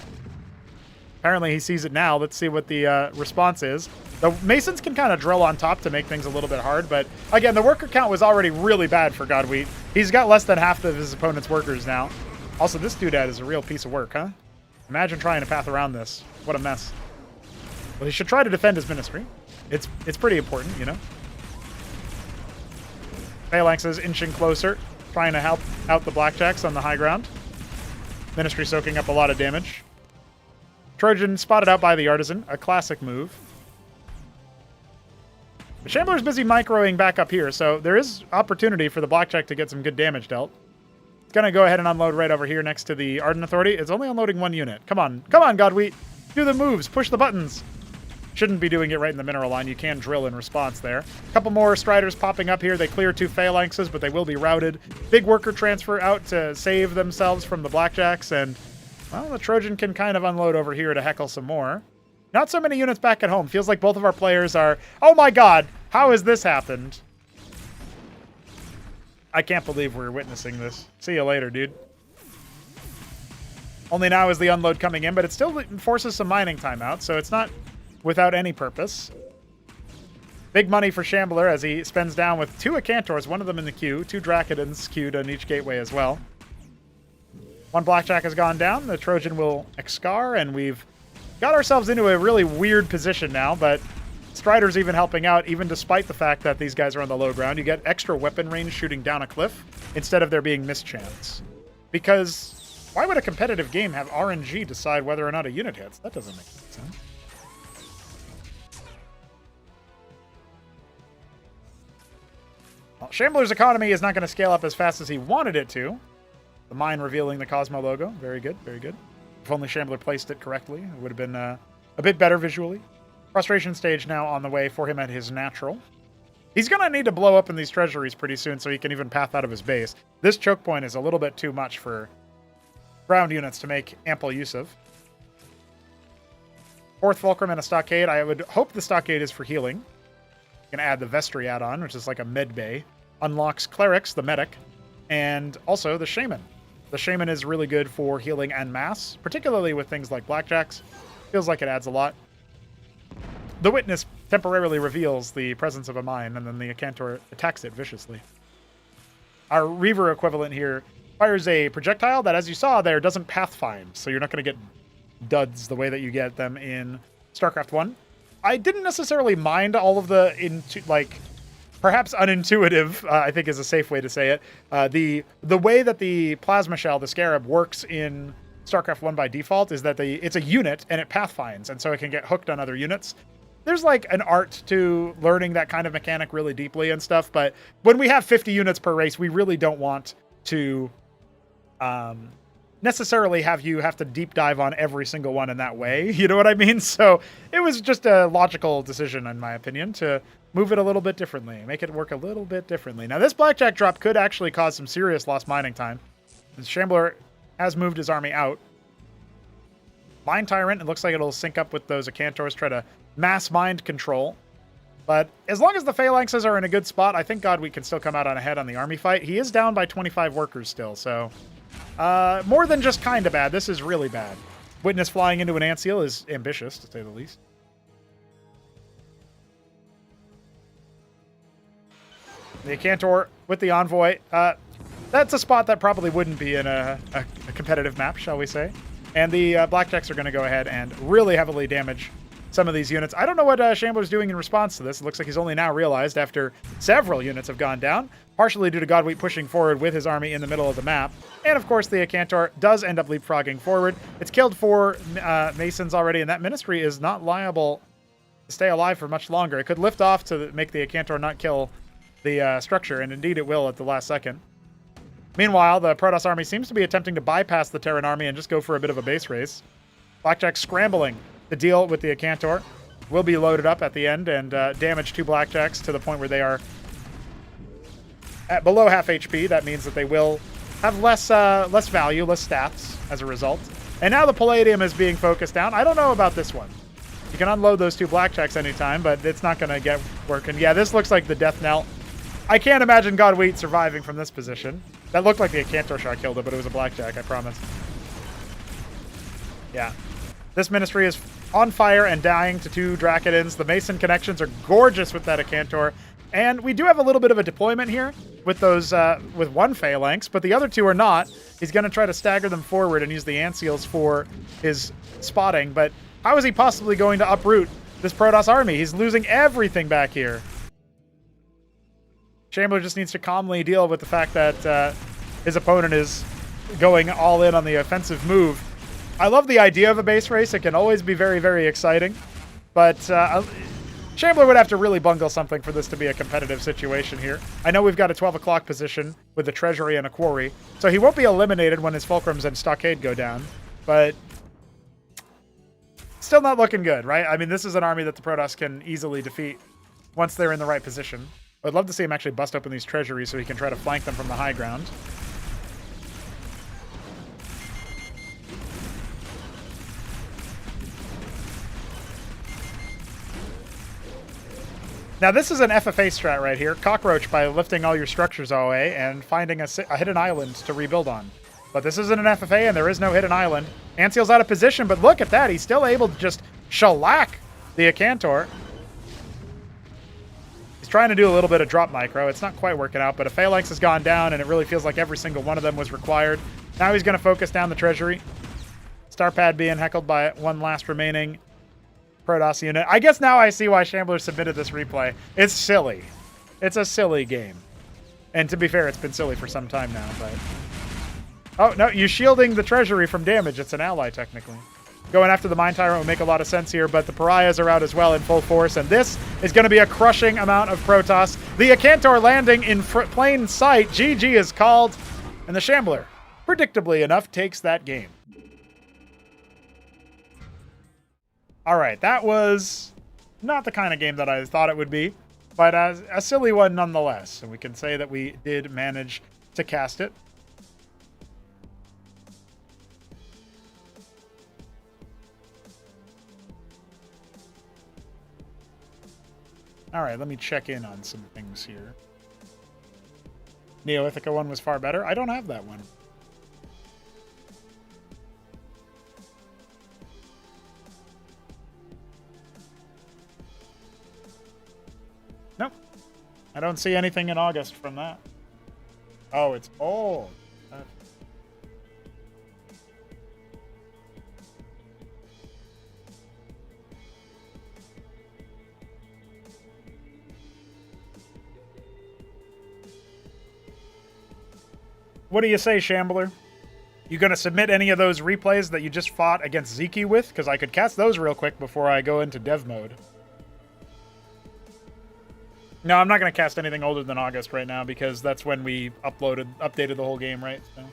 Apparently he sees it now. Let's see what the response is. The Masons can kind of drill on top to make things a little bit hard, but again, the worker count was already really bad for Godwheat. He's got less than half of his opponent's workers now. Also, this doodad is a real piece of work, huh? Imagine trying to path around this. What a mess. Well, he should try to defend his ministry. It's pretty important, you know? Phalanx is inching closer, trying to help out the Blackjacks on the high ground. Ministry soaking up a lot of damage. Trojan spotted out by the Artisan, a classic move. The Shambler's busy microing back up here, so there is opportunity for the Blackjack to get some good damage dealt. It's going to go ahead and unload right over here next to the Arden Authority. It's only unloading one unit. Come on, Godwheat. Do the moves. Push the buttons. Shouldn't be doing it right in the mineral line. You can drill in response there. A couple more Striders popping up here. They clear 2 Phalanxes, but they will be routed. Big worker transfer out to save themselves from the Blackjacks, and, well, the Trojan can kind of unload over here to heckle some more. Not so many units back at home. Feels like both of our players are... Oh my god! How has this happened? I can't believe we're witnessing this. See you later, dude. Only now is the unload coming in, but it still forces some mining time out, so it's not without any purpose. Big money for Shambler as he spends down with 2 Acantors, one of them in the queue, 2 Dracodons queued on each gateway as well. 1 Blackjack has gone down. The Trojan will Excar, and we've got ourselves into a really weird position now, but Strider's even helping out, even despite the fact that these guys are on the low ground. You get extra weapon range shooting down a cliff instead of there being mischance. Because why would a competitive game have RNG decide whether or not a unit hits? That doesn't make sense. Well, Shambler's economy is not going to scale up as fast as he wanted it to. The mine revealing the Cosmo logo. Very good, very good. If only Shambler placed it correctly, it would have been a bit better visually. Frustration stage now on the way for him at his natural. He's going to need to blow up in these treasuries pretty soon so he can even path out of his base. This choke point is a little bit too much for ground units to make ample use of. 4th Fulcrum and a Stockade. I would hope the Stockade is for healing. You can add the Vestry add-on, which is like a med bay. Unlocks Clerics, the medic, and also the Shaman. The Shaman is really good for healing en masse, particularly with things like Blackjacks. Feels like it adds a lot. The Witness temporarily reveals the presence of a mine, and then the Acantor attacks it viciously. Our Reaver equivalent here fires a projectile that, as you saw there, doesn't pathfind, so you're not going to get duds the way that you get them in StarCraft 1. I didn't necessarily mind all of the, perhaps unintuitive, I think is a safe way to say it. The way that the Plasma Shell, the Scarab, works in StarCraft 1 by default is that it's a unit and it pathfinds, and so it can get hooked on other units. There's like an art to learning that kind of mechanic really deeply and stuff, but when we have 50 units per race, we really don't want to necessarily have to deep dive on every single one in that way. You know what I mean? So it was just a logical decision, in my opinion, to move it a little bit differently, make it work a little bit differently. Now, this Blackjack drop could actually cause some serious lost mining time. The Shambler has moved his army out. Mine Tyrant, it looks like it'll sync up with those Acantors, try to mass mind control. But as long as the Phalanxes are in a good spot, I think Godwheat can still come out on ahead on the army fight. He is down by 25 workers still, so more than just kind of bad. This is really bad. Witness flying into an ant seal is ambitious, to say the least. The Acantor with the Envoy. That's a spot that probably wouldn't be in a competitive map, shall we say. And the Blackjacks are going to go ahead and really heavily damage some of these units. I don't know what Shambler's doing in response to this. It looks like he's only now realized after several units have gone down, partially due to Godwheat pushing forward with his army in the middle of the map. And of course, the Acantor does end up leapfrogging forward. It's killed 4 Masons already, and that Ministry is not liable to stay alive for much longer. It could lift off to make the Acantor not kill the structure, and indeed it will at the last second. Meanwhile, the Protoss army seems to be attempting to bypass the Terran army and just go for a bit of a base race. Blackjack scrambling to deal with the Acantor. Will be loaded up at the end and damage 2 Blackjacks to the point where they are at below half HP. That means that they will have less value, less stats as a result. And now the Palladium is being focused down. I don't know about this one. You can unload those 2 Blackjacks anytime, but it's not going to get working. Yeah, this looks like the death knell. I can't imagine Godwheat surviving from this position. That looked like the Acantor shot killed it, but it was a Blackjack, I promise. Yeah. This ministry is on fire and dying to 2 Dracodons. The Mason connections are gorgeous with that Acantor. And we do have a little bit of a deployment here with those, with 1 Phalanx, but the other 2 are not. He's going to try to stagger them forward and use the Ant Seals for his spotting, but how is he possibly going to uproot this Protoss army? He's losing everything back here. Shambler just needs to calmly deal with the fact that his opponent is going all in on the offensive move. I love the idea of a base race. It can always be very, very exciting, but Shambler would have to really bungle something for this to be a competitive situation here. I know we've got a 12 o'clock position with a treasury and a quarry, so he won't be eliminated when his fulcrums and stockade go down, but still not looking good, right? I mean, this is an army that the Protoss can easily defeat once they're in the right position. I'd love to see him actually bust open these treasuries so he can try to flank them from the high ground. Now, this is an FFA strat right here. Cockroach by lifting all your structures away and finding a hidden island to rebuild on. But this isn't an FFA, and there is no hidden island. Anseal's out of position, but look at that. He's still able to just shellac the Acantor. He's trying to do a little bit of drop micro. It's not quite working out, but a Phalanx has gone down, and it really feels like every single one of them was required. Now he's going to focus down the treasury. Starpad being heckled by 1 last remaining Protoss unit. I guess now I see why Shambler submitted this replay. It's silly. It's a silly game. And to be fair, it's been silly for some time now, but... Oh, no, you're shielding the treasury from damage. It's an ally, technically. Going after the Mind Tyrant would make a lot of sense here, but the Pariahs are out as well in full force, and this is going to be a crushing amount of Protoss. The Acantor landing in plain sight. GG is called, and the Shambler, predictably enough, takes that game. All right, that was not the kind of game that I thought it would be, but a silly one nonetheless. And we can say that we did manage to cast it. All right, let me check in on some things here. Neo Ithaca one was far better. I don't have that one. Nope. I don't see anything in August from that. Oh, it's old. What do you say, Shambler? You gonna submit any of those replays that you just fought against Zeke with? Because I could cast those real quick before I go into dev mode. No, I'm not going to cast anything older than August right now because that's when we updated the whole game, right? So.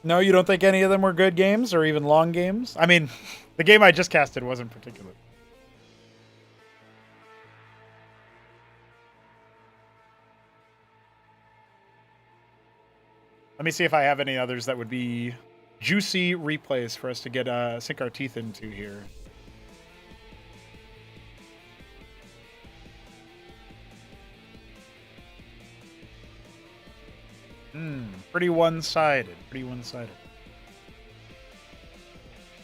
No, you don't think any of them were good games or even long games? I mean, the game I just casted wasn't particular. Let me see if I have any others that would be juicy replays for us to get sink our teeth into here. Pretty one-sided. Pretty one-sided.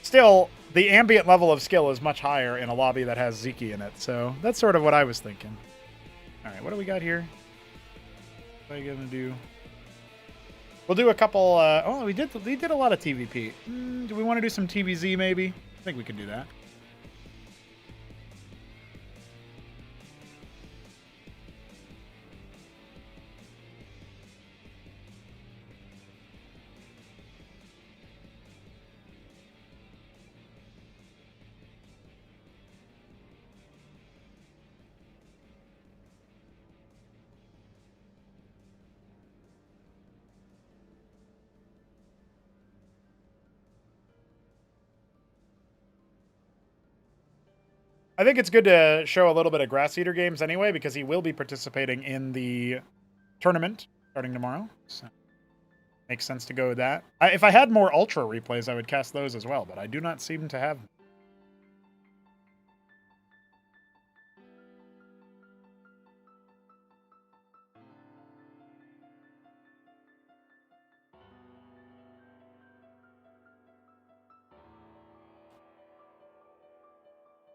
Still, the ambient level of skill is much higher in a lobby that has Zeke in it, so that's sort of what I was thinking. All right, what do we got here? What are you gonna do? We'll do a couple. Oh, we did a lot of TVP. Do we want to do some TVZ maybe? I think we can do that. I think it's good to show a little bit of Grass Eater games anyway, because he will be participating in the tournament starting tomorrow. So makes sense to go with that. If I had more Ultra replays, I would cast those as well, but I do not seem to have them.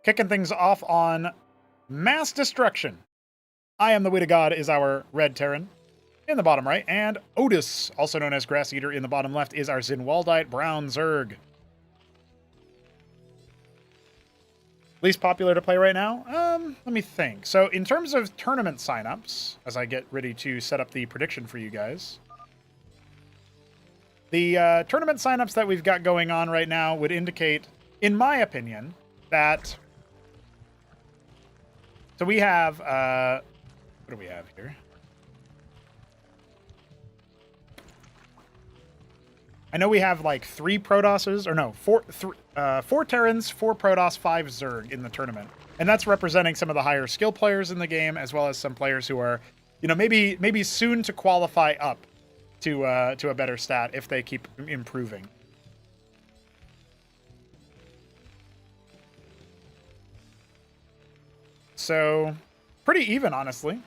Kicking things off on Mass Destruction. I Am the Way to God is our Red Terran in the bottom right, and Otis, also known as Grass Eater, in the bottom left is our Zinwaldite Brown Zerg. Least popular to play right now? Let me think. So in terms of tournament signups, as I get ready to set up the prediction for you guys, the tournament signups that we've got going on right now would indicate, in my opinion, that... So we have, what do we have here? I know we have like 3 Protosses, or no, 4 Terrans, 4 Protoss, 5 Zerg in the tournament. And that's representing some of the higher skill players in the game, as well as some players who are, you know, maybe soon to qualify up to a better stat if they keep improving. So, pretty even, honestly.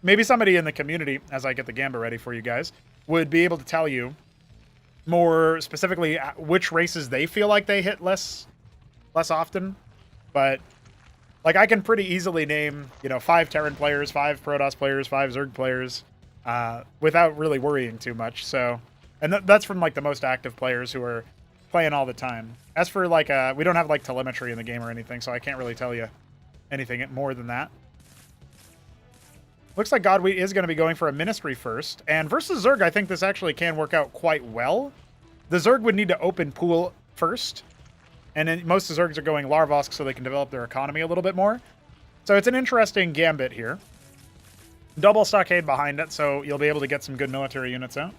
Maybe somebody in the community, as I get the Gamba ready for you guys, would be able to tell you more specifically which races they feel like they hit less often. But, like, I can pretty easily name, you know, 5 Terran players, 5 Protoss players, 5 Zerg players, without really worrying too much. So, and that's from, like, the most active players who are playing all the time. As for, like, we don't have, like, telemetry in the game or anything, so I can't really tell you anything more than that. Looks like Godwheat is going to be going for a Ministry first. And versus Zerg, I think this actually can work out quite well. The Zerg would need to open pool first. And then most of the Zergs are going Larvosk so they can develop their economy a little bit more. So it's an interesting gambit here. Double stockade behind it, so you'll be able to get some good military units out.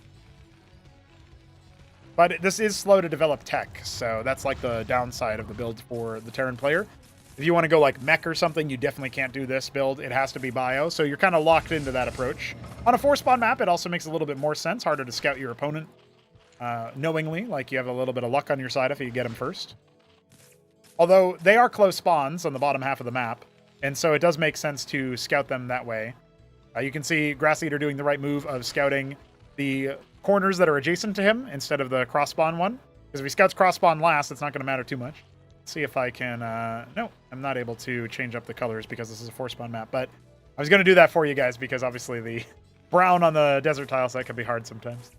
But this is slow to develop tech, so that's like the downside of the build for the Terran player. If you want to go like mech or something, you definitely can't do this build. It has to be bio, so you're kind of locked into that approach. On a 4-spawn map, it also makes a little bit more sense. Harder to scout your opponent knowingly, like you have a little bit of luck on your side if you get them first. Although they are close spawns on the bottom half of the map, and so it does make sense to scout them that way. You can see Grass Eater doing the right move of scouting the corners that are adjacent to him instead of the cross-spawn one. Because if he scouts cross-spawn last, it's not going to matter too much. See if I can, no, I'm not able to change up the colors because this is a 4-spawn map, but I was going to do that for you guys because obviously the brown on the desert tile set can be hard sometimes.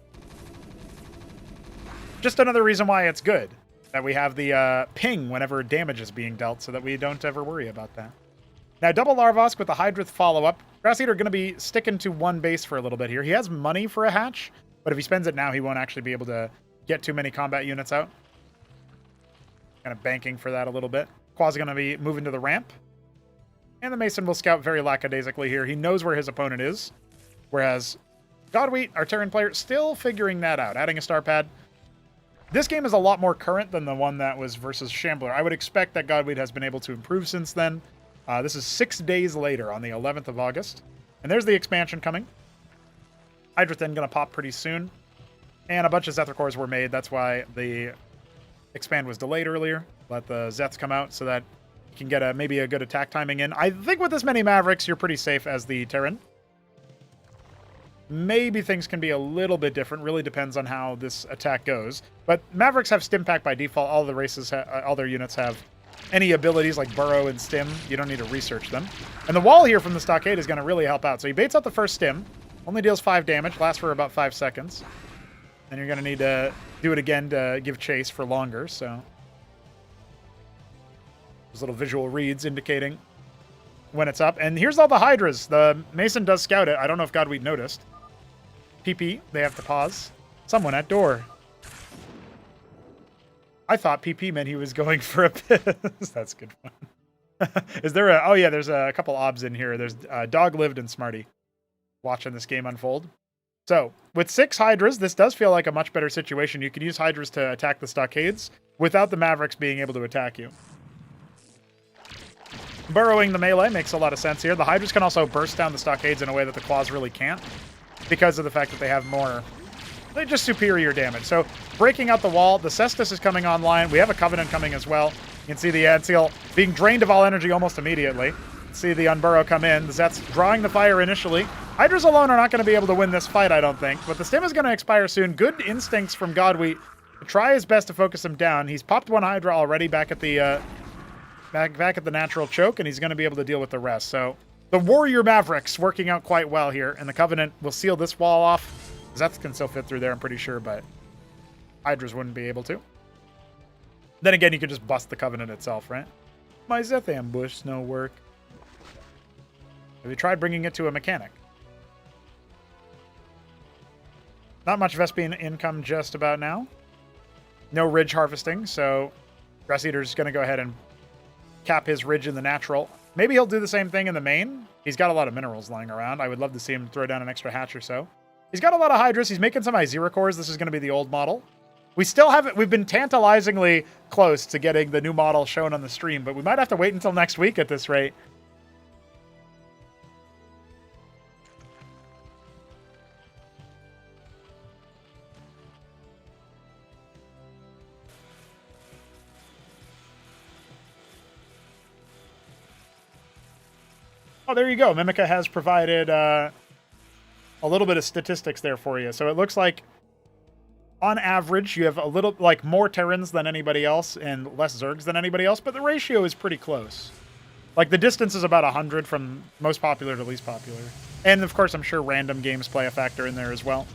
Just another reason why it's good that we have the ping whenever damage is being dealt so that we don't ever worry about that. Now, double Larvosk with the Hydrith follow-up. Grass Eater going to be sticking to one base for a little bit here. He has money for a hatch, but if he spends it now, he won't actually be able to get too many combat units out. Kind of banking for that a little bit. Qua's going to be moving to the ramp. And the Mason will scout very lackadaisically here. He knows where his opponent is. Whereas Godwheat, our Terran player, still figuring that out. Adding a star pad. This game is a lot more current than the one that was versus Shambler. I would expect that Godwheat has been able to improve since then. This is 6 days later on the 11th of August. And there's the expansion coming. Hydra then going to pop pretty soon. And a bunch of Zethar cores were made. That's why the expand was delayed earlier. Let the Zeths come out so that you can get maybe a good attack timing in. I think with this many Mavericks, you're pretty safe as the Terran. Maybe things can be a little bit different. Really depends on how this attack goes. But Mavericks have Stim Pack by default. All the races, all their units have any abilities like Burrow and Stim. You don't need to research them. And the wall here from the stockade is going to really help out. So he baits out the first Stim. Only deals 5 damage. Lasts for about 5 seconds. And you're going to need to do it again to give chase for longer, so there's little visual reads indicating when it's up. And here's all the Hydras. The Mason does scout it. I don't know if Godwheat noticed. PP, they have to pause. Someone at door. I thought PP meant he was going for a piss. That's good fun. Is there a... Oh, yeah, there's a couple obs in here. There's Dog Lived and Smarty watching this game unfold. So, with 6 Hydras, this does feel like a much better situation. You can use Hydras to attack the stockades without the Mavericks being able to attack you. Burrowing the melee makes a lot of sense here. The Hydras can also burst down the stockades in a way that the Claws really can't because of the fact that they have more... They're just superior damage. So breaking out the wall, the Cestus is coming online. We have a Covenant coming as well. You can see the Adseal being drained of all energy almost immediately. See the Unburrow come in. The Zet's drawing the fire initially. Hydras alone are not going to be able to win this fight, I don't think. But the stim is going to expire soon. Good instincts from Godwheat to try his best to focus him down. He's popped one Hydra already back at the back at the natural choke, and he's going to be able to deal with the rest. So the Warrior Mavericks working out quite well here, and the Covenant will seal this wall off. Zets can still fit through there, I'm pretty sure, but Hydras wouldn't be able to. Then again, you could just bust the Covenant itself, right? My Zeth ambush, no work. Have you tried bringing it to a mechanic? Not much Vespian income just about now. No ridge harvesting, so Grass Eater's going to go ahead and cap his ridge in the natural. Maybe he'll do the same thing in the main. He's got a lot of minerals lying around. I would love to see him throw down an extra hatch or so. He's got a lot of Hydras. He's making some Izira cores. This is going to be the old model. We still haven't... We've been tantalizingly close to getting the new model shown on the stream, but we might have to wait until next week at this rate. Oh, there you go. Mimica has provided a little bit of statistics there for you. So it looks like, on average, you have a little, like, more Terrans than anybody else and less Zergs than anybody else, but the ratio is pretty close. Like, the distance is about 100 from most popular to least popular. And, of course, I'm sure random games play a factor in there as well.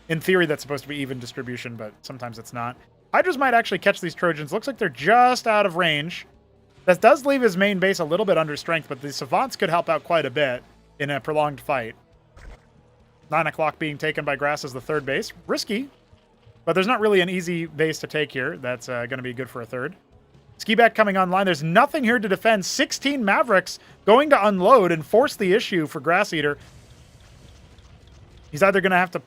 In theory, that's supposed to be even distribution, but sometimes it's not. Hydras might actually catch these Trojans. Looks like they're just out of range. That does leave his main base a little bit under strength, but the Savants could help out quite a bit in a prolonged fight. 9 o'clock being taken by Grass as the third base. Risky, but there's not really an easy base to take here. That's going to be good for a third. Skibat coming online. There's nothing here to defend. 16 Mavericks going to unload and force the issue for Grass Eater. He's either going to have to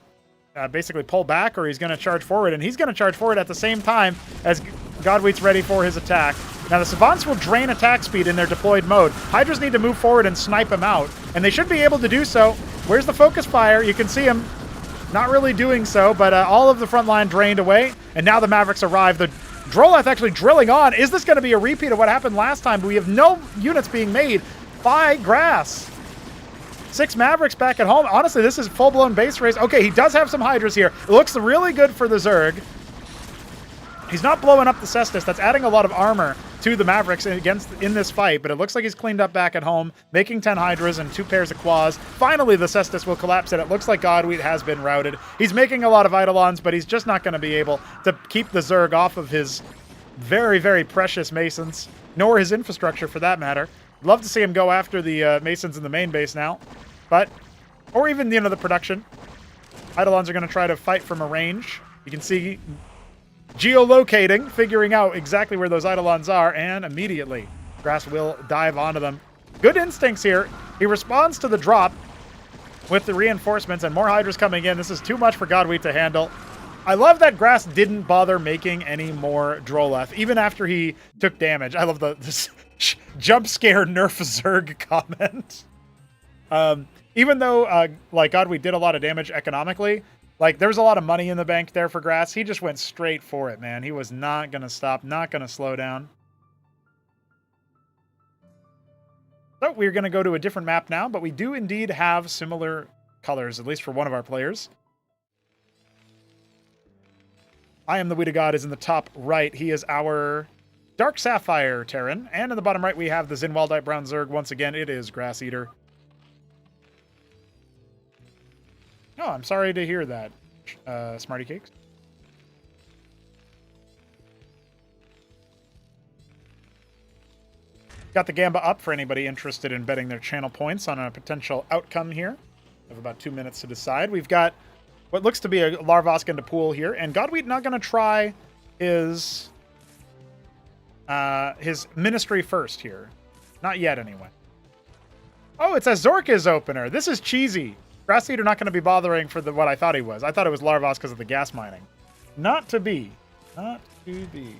basically pull back or he's going to charge forward, and he's going to charge forward at the same time as Godwheat's ready for his attack. Now, the Savants will drain attack speed in their deployed mode. Hydras need to move forward and snipe him out, and they should be able to do so. Where's the focus fire? You can see him not really doing so, but all of the front line drained away, and now the Mavericks arrive. The Droleth actually drilling on. Is this going to be a repeat of what happened last time? We have no units being made by Grass. 6 Mavericks back at home. Honestly, this is full-blown base race. Okay, he does have some Hydras here. It looks really good for the Zerg. He's not blowing up the Cestus. That's adding a lot of armor to the Mavericks in this fight, but it looks like he's cleaned up back at home, making 10 Hydras and 2 pairs of Claws. Finally, the Cestus will collapse, and it looks like Godwheat has been routed. He's making a lot of Eidolons, but he's just not going to be able to keep the Zerg off of his very, very precious Masons, nor his infrastructure for that matter. Love to see him go after the Masons in the main base now, but, or even the end of the production. Eidolons are going to try to fight from a range. You can see geolocating, figuring out exactly where those Eidolons are, and immediately Grass will dive onto them. Good instincts here. He responds to the drop with the reinforcements, and more Hydras coming in. This is too much for Godwheat to handle. I love that Grass didn't bother making any more Droleth, even after he took damage. I love this jump scare nerf Zerg comment. Even though like Godwheat did a lot of damage economically, like, there was a lot of money in the bank there for Grass. He just went straight for it, man. He was not going to stop, not going to slow down. So we're going to go to a different map now, but we do indeed have similar colors, at least for one of our players. I am the Weed of God is in the top right. He is our Dark Sapphire Terran. And in the bottom right, we have the Zinwaldite Brown Zerg. Once again, it is Grass Eater. Oh, I'm sorry to hear that, Smarty Cakes. Got the Gamba up for anybody interested in betting their channel points on a potential outcome here. We have about 2 minutes to decide. We've got what looks to be a Larvosk into pool here, and Godwheat not going to try his Ministry first here. Not yet, anyway. Oh, it's a Zork's opener. This is cheesy. Grass Eater not going to be bothering for what I thought he was. I thought it was Larvosk because of the gas mining. Not to be. Not to be.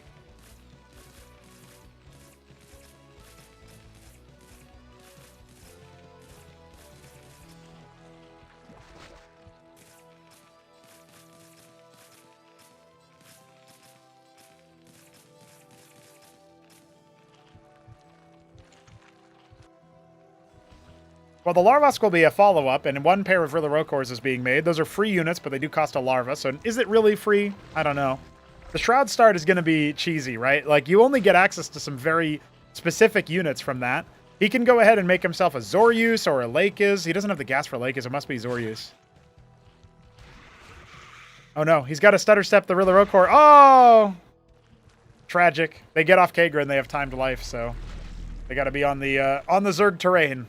Well, the Larvask will be a follow-up, and one pair of Rilla Rokors is being made. Those are free units, but they do cost a larva, so is it really free? I don't know. The Shroud Start is going to be cheesy, right? Like, you only get access to some very specific units from that. He can go ahead and make himself a Zoryus or a Lakis. He doesn't have the gas for Lakis. It must be Zoryus. Oh, no. He's got to stutter step the Rilla Rokor. Oh! Tragic. They get off Kagra and they have timed life, so they got to be on the Zerg terrain.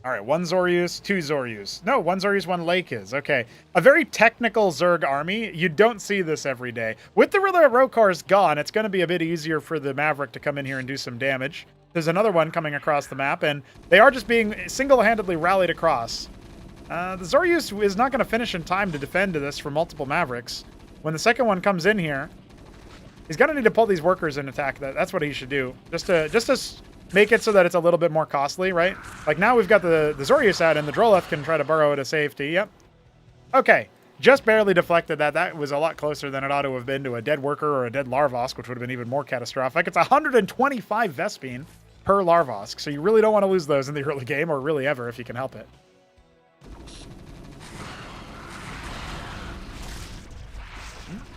All right, one Zoryus, two Zoryus. No, one Zoryus, one Lakis. Okay. A very technical Zerg army. You don't see this every day. With the Rilla Rokors gone, it's going to be a bit easier for the Maverick to come in here and do some damage. There's another one coming across the map, and they are just being single-handedly rallied across. The Zoryus is not going to finish in time to defend this for multiple Mavericks. When the second one comes in here, he's going to need to pull these workers and attack that. That's what he should do. Just to make it so that it's a little bit more costly, right? Like now we've got the Zoryus out and the Droleth can try to burrow to safety. Yep. Okay. Just barely deflected that. That was a lot closer than it ought to have been to a dead worker or a dead Larvosk, which would have been even more catastrophic. It's 125 Vespene per Larvosk, so you really don't want to lose those in the early game, or really ever if you can help it.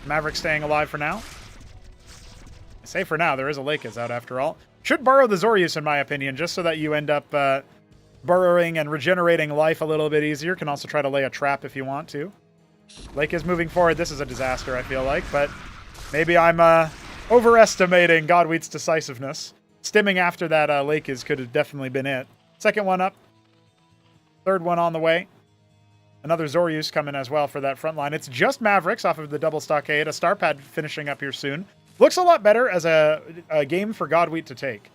Maverick staying alive for now. I say for now, there is a Lakis out after all. Should burrow the Zoryus, in my opinion, just so that you end up burrowing and regenerating life a little bit easier. Can also try to lay a trap if you want to. Lake is moving forward. This is a disaster, I feel like, but maybe I'm overestimating Godwheat's decisiveness. Stimming after that Lakis could have definitely been it. Second one up. Third one on the way. Another Zoryus coming as well for that front line. It's just Mavericks off of the double stockade. A Starpad finishing up here soon. Looks a lot better as a game for Godwheat to take.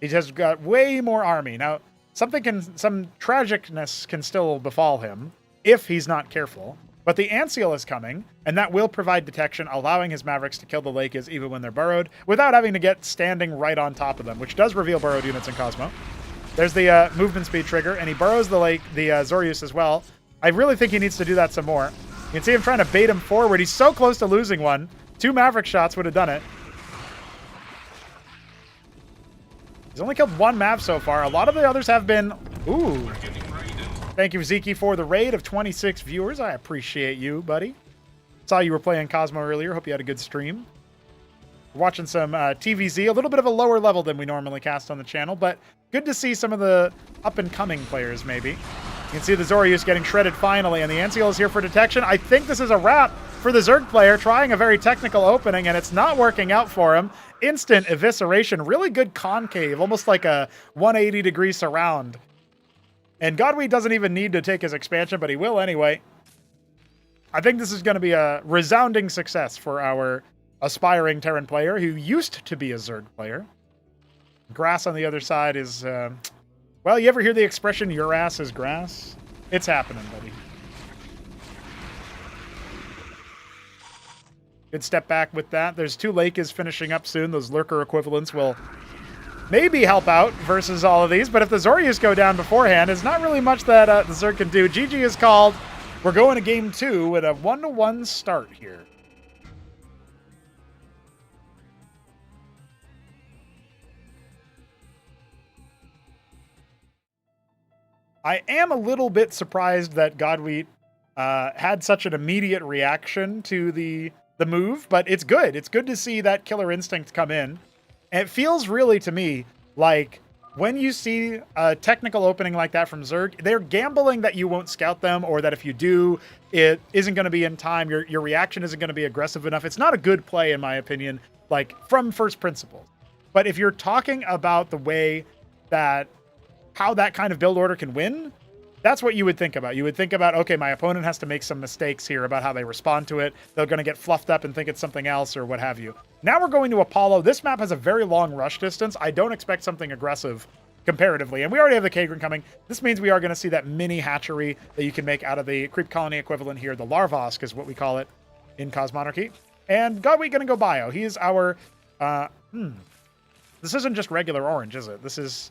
He has got way more army. Now, some tragicness can still befall him if he's not careful. But the Antseal is coming, and that will provide detection, allowing his Mavericks to kill the Lakis even when they're burrowed, without having to get standing right on top of them, which does reveal burrowed units in Cosmo. There's the movement speed trigger, and he burrows the Zoryus as well. I really think he needs to do that some more. You can see him trying to bait him forward. He's so close to losing one. 2 Maverick shots would have done it. He's only killed 1 Mav so far. A lot of the others have been... Ooh. Thank you, Zeke, for the raid of 26 viewers. I appreciate you, buddy. Saw you were playing Cosmo earlier. Hope you had a good stream. We're watching some TVZ. A little bit of a lower level than we normally cast on the channel, but good to see some of the up-and-coming players, maybe. You can see the Zoryus getting shredded finally, and the Antseal is here for detection. I think this is a wrap for the Zerg player, trying a very technical opening, and it's not working out for him. Instant evisceration. Really good concave, almost like a 180-degree surround. And Godwheat doesn't even need to take his expansion, but he will anyway. I think this is going to be a resounding success for our aspiring Terran player, who used to be a Zerg player. Grass on the other side is... well, you ever hear the expression, your ass is grass? It's happening, buddy. Good step back with that. There's 2 Lakis finishing up soon. Those Lurker equivalents will maybe help out versus all of these. But if the Zoryus go down beforehand, it's not really much that the Zerg can do. GG is called. We're going to game 2 with a 1-1 start here. I am a little bit surprised that Godwheat had such an immediate reaction to the move, but it's good. It's good to see that killer instinct come in. And it feels really, to me, like when you see a technical opening like that from Zerg, they're gambling that you won't scout them, or that if you do, it isn't going to be in time. Your reaction isn't going to be aggressive enough. It's not a good play, in my opinion, like from first principles. But if you're talking about the way that how that kind of build order can win, that's what you would think about. You would think about, okay, my opponent has to make some mistakes here about how they respond to it. They're going to get fluffed up and think it's something else or what have you. Now we're going to Apollo. This map has a very long rush distance. I don't expect something aggressive comparatively. And we already have the Kagran coming. This means we are going to see that mini hatchery that you can make out of the Creep Colony equivalent here. The Larvosk is what we call it in Cosmonarchy. And Godwheat going to go bio. He is our... This isn't just regular orange, is it? This is...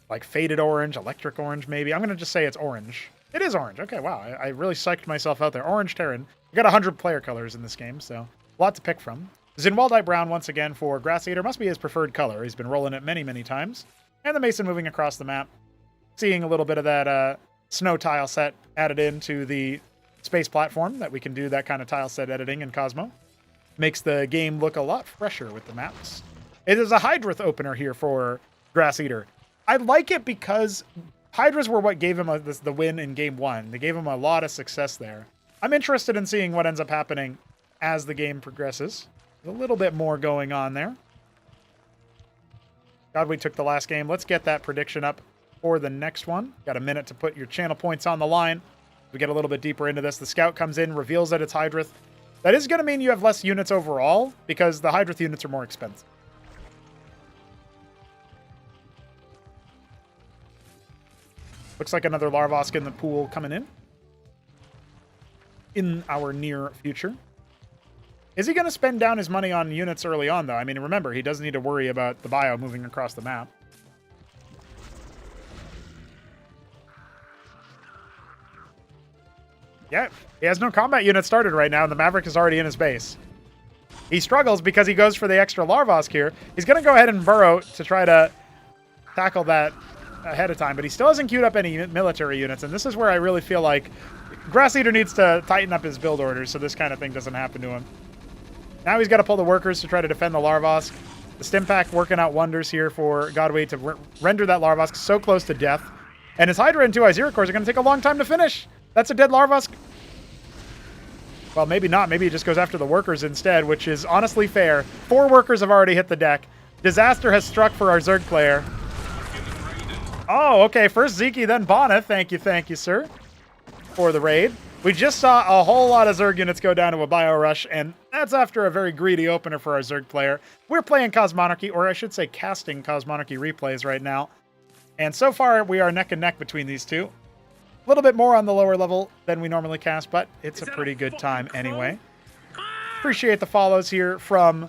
like faded orange, electric orange, maybe. I'm going to just say it's orange. It is orange. Okay, wow. I really psyched myself out there. Orange Terran. We got 100 player colors in this game, so a lot to pick from. Zinwaldite Brown, once again, for Grass Eater. Must be his preferred color. He's been rolling it many, many times. And the Mason moving across the map. Seeing a little bit of that snow tile set added into the space platform, that we can do that kind of tile set editing in Cosmo. Makes the game look a lot fresher with the maps. It is a Hydrith opener here for Grass Eater. I like it because Hydras were what gave him the win in Game 1. They gave him a lot of success there. I'm interested in seeing what ends up happening as the game progresses. There's a little bit more going on there. God, we took the last game. Let's get that prediction up for the next one. Got a minute to put your channel points on the line. We get a little bit deeper into this. The scout comes in, reveals that it's Hydrith. That is going to mean you have less units overall, because the Hydrith units are more expensive. Looks like another Larvosk in the pool coming in our near future. Is he going to spend down his money on units early on, though? I mean, remember, he doesn't need to worry about the bio moving across the map. Yeah, he has no combat unit started right now, and the Maverick is already in his base. He struggles because he goes for the extra Larvosk here. He's going to go ahead and burrow to try to tackle that ahead of time, but he still hasn't queued up any military units, and this is where I really feel like Grass Eater needs to tighten up his build orders so this kind of thing doesn't happen to him. Now he's got to pull the workers to try to defend the Larvosk. The Stim Pack working out wonders here for Godway to render that Larvosk so close to death. And his Hydra and 2 Iziricors are going to take a long time to finish. That's a dead Larvosk. Well, maybe not. Maybe he just goes after the workers instead, which is honestly fair. 4 workers have already hit the deck. Disaster has struck for our Zerg player. Oh, okay. First Zeke, then Bonna. Thank you, sir, for the raid. We just saw a whole lot of Zerg units go down to a Bio Rush, and that's after a very greedy opener for our Zerg player. We're playing Cosmonarchy, or I should say casting Cosmonarchy replays right now. And so far, we are neck and neck between these two. A little bit more on the lower level than we normally cast, but it's a pretty good time anyway. Appreciate the follows here from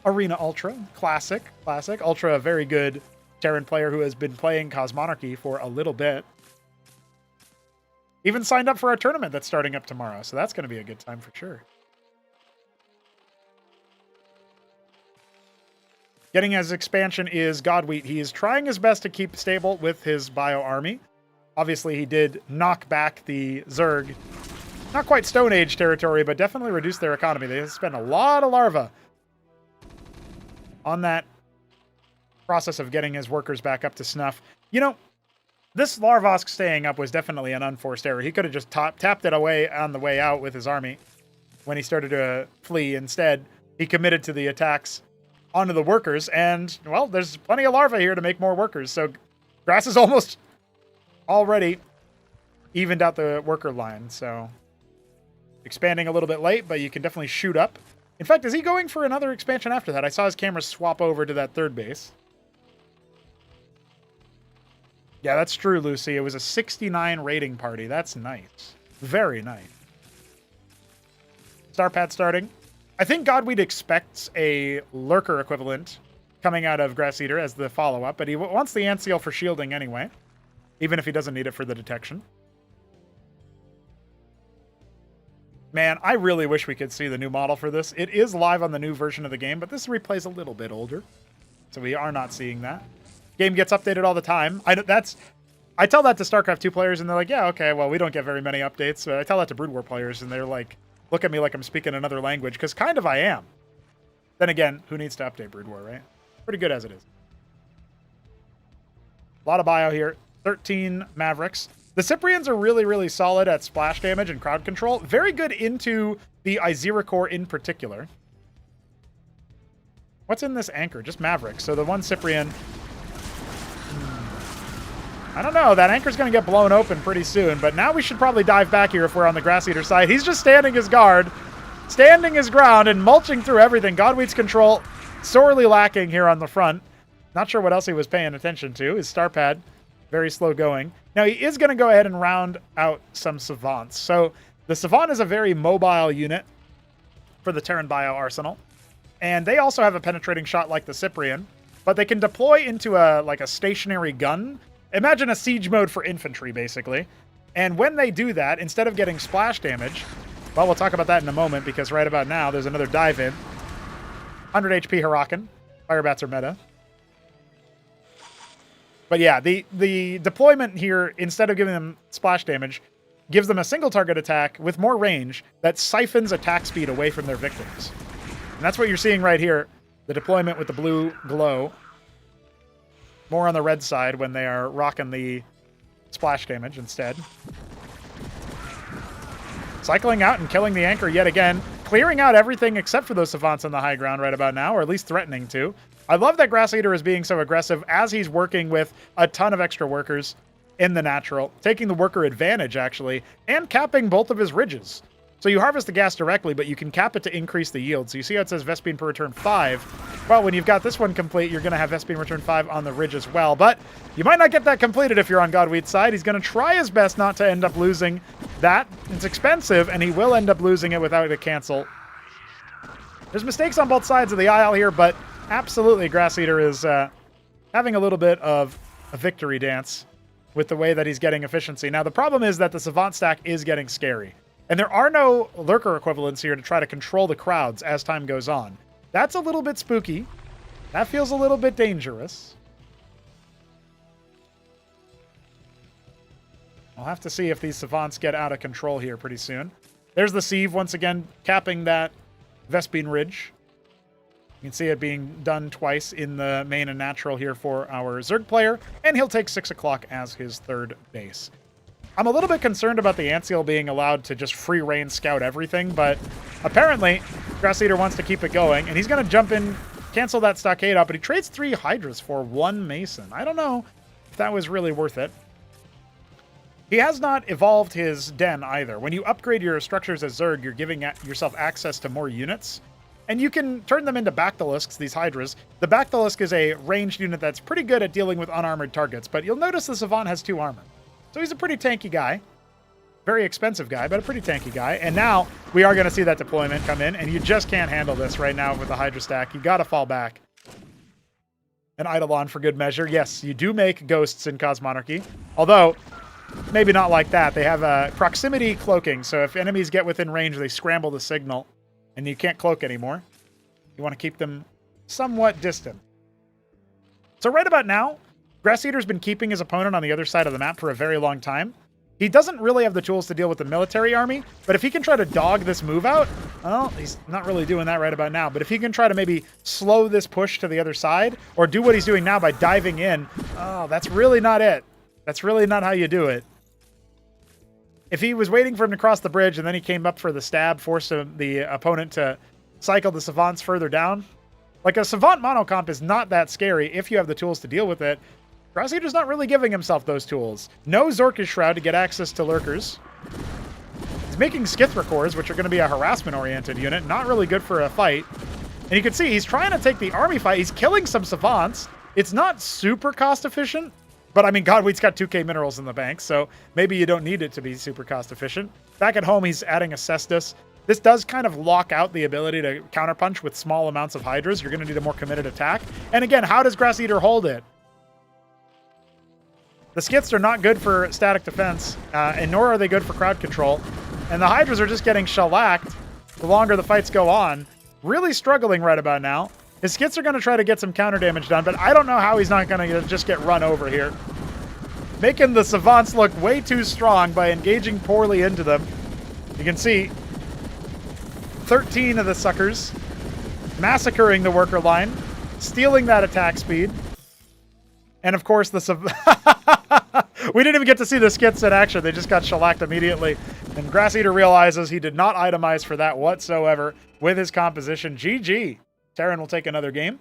Arena Ultra. Classic. Ultra, a very good Terran player who has been playing Cosmonarchy for a little bit. Even signed up for a tournament that's starting up tomorrow, so that's going to be a good time for sure. Getting his expansion is Godwheat. He is trying his best to keep stable with his bio army. Obviously, he did knock back the Zerg. Not quite Stone Age territory, but definitely reduced their economy. They spent a lot of larva on that process of getting his workers back up to snuff. You know, this Larvosk staying up was definitely an unforced error. He could have just tapped it away on the way out with his army when he started to flee. Instead, he committed to the attacks onto the workers, and, well, there's plenty of larvae here to make more workers, so Grass is almost already evened out the worker line, so expanding a little bit late, but you can definitely shoot up. In fact, is he going for another expansion after that? I saw his camera swap over to that third base. Yeah, that's true, Lucy. It was a 69 rating party. That's nice. Very nice. Starpad starting. I think Godweed expects a Lurker equivalent coming out of Grass Eater as the follow-up, but he wants the Ant Seal for shielding anyway, even if he doesn't need it for the detection. Man, I really wish we could see the new model for this. It is live on the new version of the game, but this replay's a little bit older, so we are not seeing that. Game gets updated all the time. I tell that to StarCraft 2 players, and they're like, yeah, okay, well, we don't get very many updates. So I tell that to Brood War players, and they're like, look at me like I'm speaking another language, because kind of I am. Then again, who needs to update Brood War, right? Pretty good as it is. A lot of bio here. 13 Mavericks. The Cyprians are really, really solid at splash damage and crowd control. Very good into the Iziricor in particular. What's in this anchor? Just Mavericks. So the one Cyprian... I don't know. That anchor's going to get blown open pretty soon, but now we should probably dive back here if we're on the Grass Eater side. He's just standing his guard, standing his ground, and mulching through everything. Godweed's control sorely lacking here on the front. Not sure what else he was paying attention to. His star pad, very slow going. Now, he is going to go ahead and round out some Savants. So the Savant is a very mobile unit for the Terran Bio arsenal, and they also have a penetrating shot like the Cyprian, but they can deploy into a stationary gun. Imagine a siege mode for infantry, basically. And when they do that, instead of getting splash damage, well, we'll talk about that in a moment, because right about now, there's another dive in. 100 HP Hurakan. Fire bats are meta. But yeah, the deployment here, instead of giving them splash damage, gives them a single target attack with more range that siphons attack speed away from their victims. And that's what you're seeing right here. The deployment with the blue glow. More on the red side when they are rocking the splash damage instead. Cycling out and killing the anchor yet again. Clearing out everything except for those savants on the high ground right about now, or at least threatening to. I love that Grass Eater is being so aggressive as he's working with a ton of extra workers in the natural, taking the worker advantage, actually, and capping both of his ridges. So you harvest the gas directly, but you can cap it to increase the yield. So you see how it says Vespene per return 5. Well, when you've got this one complete, you're going to have Vespene return 5 on the ridge as well. But you might not get that completed if you're on Godweed's side. He's going to try his best not to end up losing that. It's expensive, and he will end up losing it without a cancel. There's mistakes on both sides of the aisle here, but absolutely Grass Eater is having a little bit of a victory dance with the way that he's getting efficiency. Now, the problem is that the Savant stack is getting scary. And there are no lurker equivalents here to try to control the crowds as time goes on. That's a little bit spooky. That feels a little bit dangerous. I'll have to see if these Savants get out of control here pretty soon. There's the Sieve once again capping that Vespene Ridge. You can see it being done twice in the main and natural here for our Zerg player, and he'll take 6 o'clock as his third base. I'm a little bit concerned about the Antseal being allowed to just free reign scout everything, but apparently Grass Eater wants to keep it going, and he's going to jump in, cancel that stockade out, but he trades 3 Hydras for 1 Mason. I don't know if that was really worth it. He has not evolved his den either. When you upgrade your structures as Zerg, you're giving yourself access to more units, and you can turn them into Bactylisks, these Hydras. The Bactylisk is a ranged unit that's pretty good at dealing with unarmored targets, but you'll notice the Savant has 2 armor. So he's a pretty tanky guy. Very expensive guy, but a pretty tanky guy. And now we are going to see that deployment come in, and you just can't handle this right now with the Hydra stack. You got to fall back. An Eidolon for good measure. Yes, you do make ghosts in Cosmonarchy. Although, maybe not like that. They have proximity cloaking, so if enemies get within range, they scramble the signal, and you can't cloak anymore. You want to keep them somewhat distant. So right about now, Grass Eater's been keeping his opponent on the other side of the map for a very long time. He doesn't really have the tools to deal with the military army, but if he can try to dog this move out, well, he's not really doing that right about now, but if he can try to maybe slow this push to the other side, or do what he's doing now by diving in, oh, that's really not it. That's really not how you do it. If he was waiting for him to cross the bridge and then he came up for the stab, forced the opponent to cycle the Savants further down, like a Savant monocomp is not that scary if you have the tools to deal with it. Grass Eater's not really giving himself those tools. No Zorkish Shroud to get access to lurkers. He's making Skithra cores, which are going to be a harassment-oriented unit. Not really good for a fight. And you can see he's trying to take the army fight. He's killing some Savants. It's not super cost-efficient, but I mean, Godweed's got 2k minerals in the bank, so maybe you don't need it to be super cost-efficient. Back at home, he's adding a Cestus. This does kind of lock out the ability to counterpunch with small amounts of Hydras. You're going to need a more committed attack. And again, how does Grass Eater hold it? The Skiths are not good for static defense, and nor are they good for crowd control. And the Hydras are just getting shellacked the longer the fights go on. Really struggling right about now. His Skiths are going to try to get some counter damage done, but I don't know how he's not going to just get run over here. Making the Savants look way too strong by engaging poorly into them. You can see 13 of the suckers massacring the worker line, stealing that attack speed. And of course, we didn't even get to see the Skiths in action. They just got shellacked immediately. And Grass Eater realizes he did not itemize for that whatsoever with his composition. GG. Terran will take another game.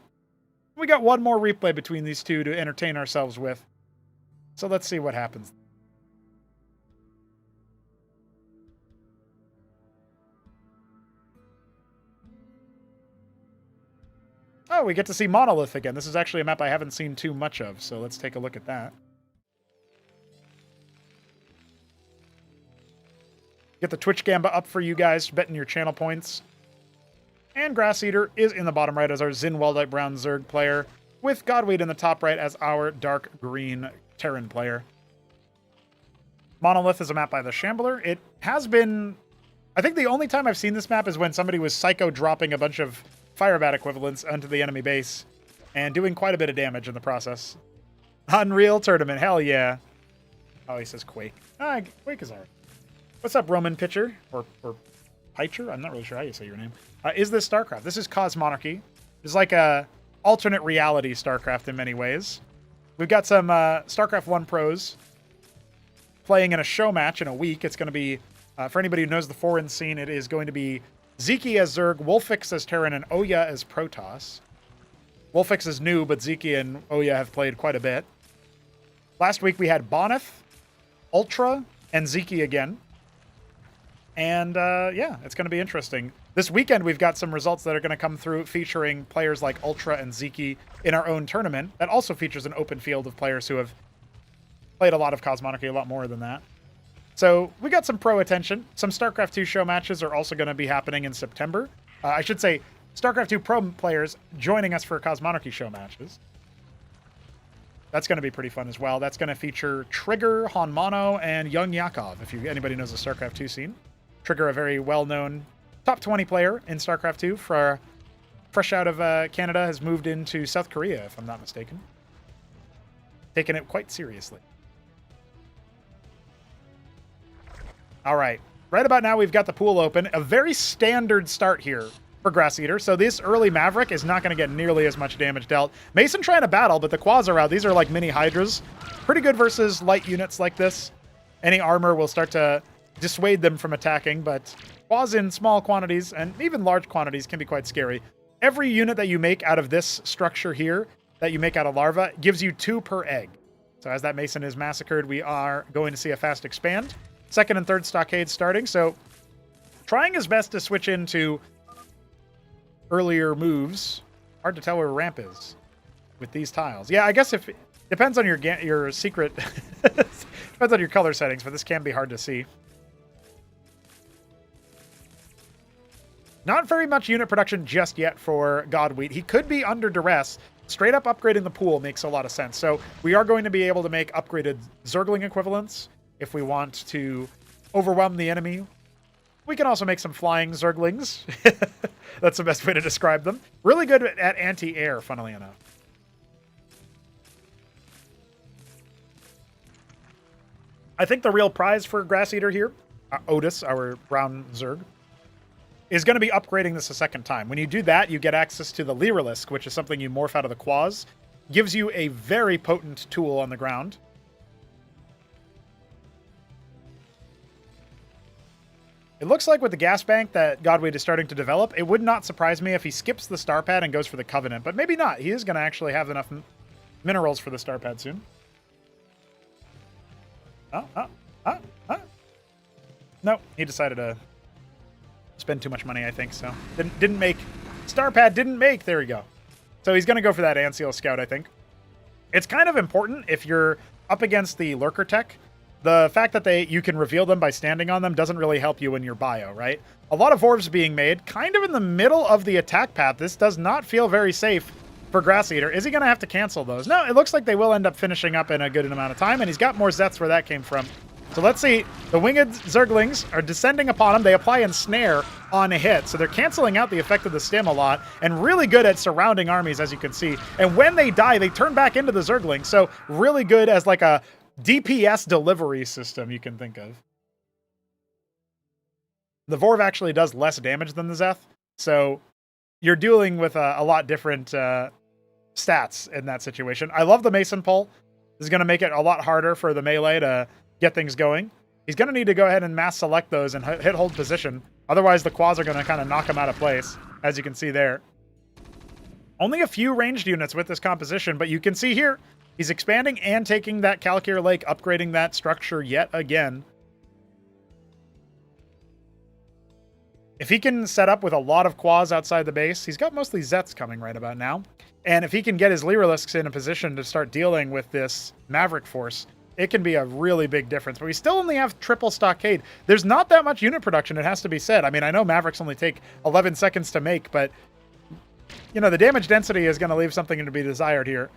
We got one more replay between these two to entertain ourselves with. So let's see what happens. Oh, we get to see Monolith again. This is actually a map I haven't seen too much of, so let's take a look at that. Get the Twitch Gamba up for you guys, betting your channel points. And Grass Eater is in the bottom right as our Zin Weldite Brown Zerg player, with Godweed in the top right as our dark green Terran player. Monolith is a map by the Shambler. It has been... I think the only time I've seen this map is when somebody was psycho dropping a bunch of fire bat equivalents onto the enemy base and doing quite a bit of damage in the process. Unreal Tournament, hell yeah. Oh, he says Quake. Ah, Quake is alright. What's up, Roman Pitcher? Or Pitcher? I'm not really sure how you say your name. Is this Starcraft? This is Cosmonarchy. It's like a alternate reality Starcraft in many ways. We've got some Starcraft 1 pros playing in a show match in a week. It's going to be, for anybody who knows the foreign scene, it is going to be Zeke as Zerg, Wolfix as Terran, and Oya as Protoss. Wolfix is new, but Zeke and Oya have played quite a bit. Last week we had Bonif, Ultra, and Zeke again. And yeah, it's going to be interesting. This weekend we've got some results that are going to come through featuring players like Ultra and Zeke in our own tournament. That also features an open field of players who have played a lot of Cosmonarchy, a lot more than that. So we got some pro attention. Some StarCraft 2 show matches are also going to be happening in September. I should say StarCraft 2 pro players joining us for Cosmonarchy show matches. That's going to be pretty fun as well. That's going to feature Trigger, Hanmano, and Young Yakov, if anybody knows the StarCraft 2 scene. Trigger, a very well-known top 20 player in StarCraft 2, fresh out of Canada, has moved into South Korea, if I'm not mistaken. Taking it quite seriously. All right. Right about now, we've got the pool open. A very standard start here for Grass Eater. So this early Maverick is not going to get nearly as much damage dealt. Mason trying to battle, but the Quads are out. These are like mini Hydras. Pretty good versus light units like this. Any armor will start to dissuade them from attacking, but Quads in small quantities and even large quantities can be quite scary. Every unit that you make out of this structure here, that you make out of larva, gives you 2 per egg. So as that Mason is massacred, we are going to see a fast expand. Second and third stockades starting, so trying his best to switch into earlier moves. Hard to tell where ramp is with these tiles. Yeah, I guess if depends on your secret depends on your color settings, but this can be hard to see. Not very much unit production just yet for Godwheat. He could be under duress. Straight up upgrading the pool makes a lot of sense. So we are going to be able to make upgraded Zergling equivalents if we want to overwhelm the enemy. We can also make some flying Zerglings. That's the best way to describe them. Really good at anti-air, funnily enough. I think the real prize for Grass Eater here, Otis, our brown Zerg, is going to be upgrading this a second time. When you do that, you get access to the Lyrilisc, which is something you morph out of the Quaz. Gives you a very potent tool on the ground. It looks like with the gas bank that Godwheat is starting to develop, it would not surprise me if he skips the star pad and goes for the Covenant, but maybe not. He is going to actually have enough minerals for the star pad soon. No, he decided to spend too much money, I think, so didn't make. Star pad didn't make. There we go. So he's going to go for that Anseal Scout, I think. It's kind of important if you're up against the Lurker Tech. The fact that you can reveal them by standing on them doesn't really help you in your bio, right? A lot of Vorvs being made, kind of in the middle of the attack path. This does not feel very safe for Grass Eater. Is he going to have to cancel those? No, it looks like they will end up finishing up in a good amount of time, and he's got more Zets where that came from. So let's see. The Winged Zerglings are descending upon him. They apply Ensnare on a hit, so they're canceling out the effect of the stim a lot, and really good at surrounding armies, as you can see. And when they die, they turn back into the Zerglings, so really good as like a DPS delivery system you can think of. The Vorv actually does less damage than the Zeth, so you're dealing with a lot different stats in that situation. I love the Mason pull. This is going to make it a lot harder for the melee to get things going. He's going to need to go ahead and mass select those and hit hold position. Otherwise, the Quads are going to kind of knock him out of place, as you can see there. Only a few ranged units with this composition, but you can see here, he's expanding and taking that Calcare Lake, upgrading that structure yet again. If he can set up with a lot of Quads outside the base, he's got mostly Zets coming right about now. And if he can get his Lyriliscs in a position to start dealing with this Maverick force, it can be a really big difference. But we still only have triple stockade. There's not that much unit production, it has to be said. I mean, I know Mavericks only take 11 seconds to make, but you know, the damage density is going to leave something to be desired here.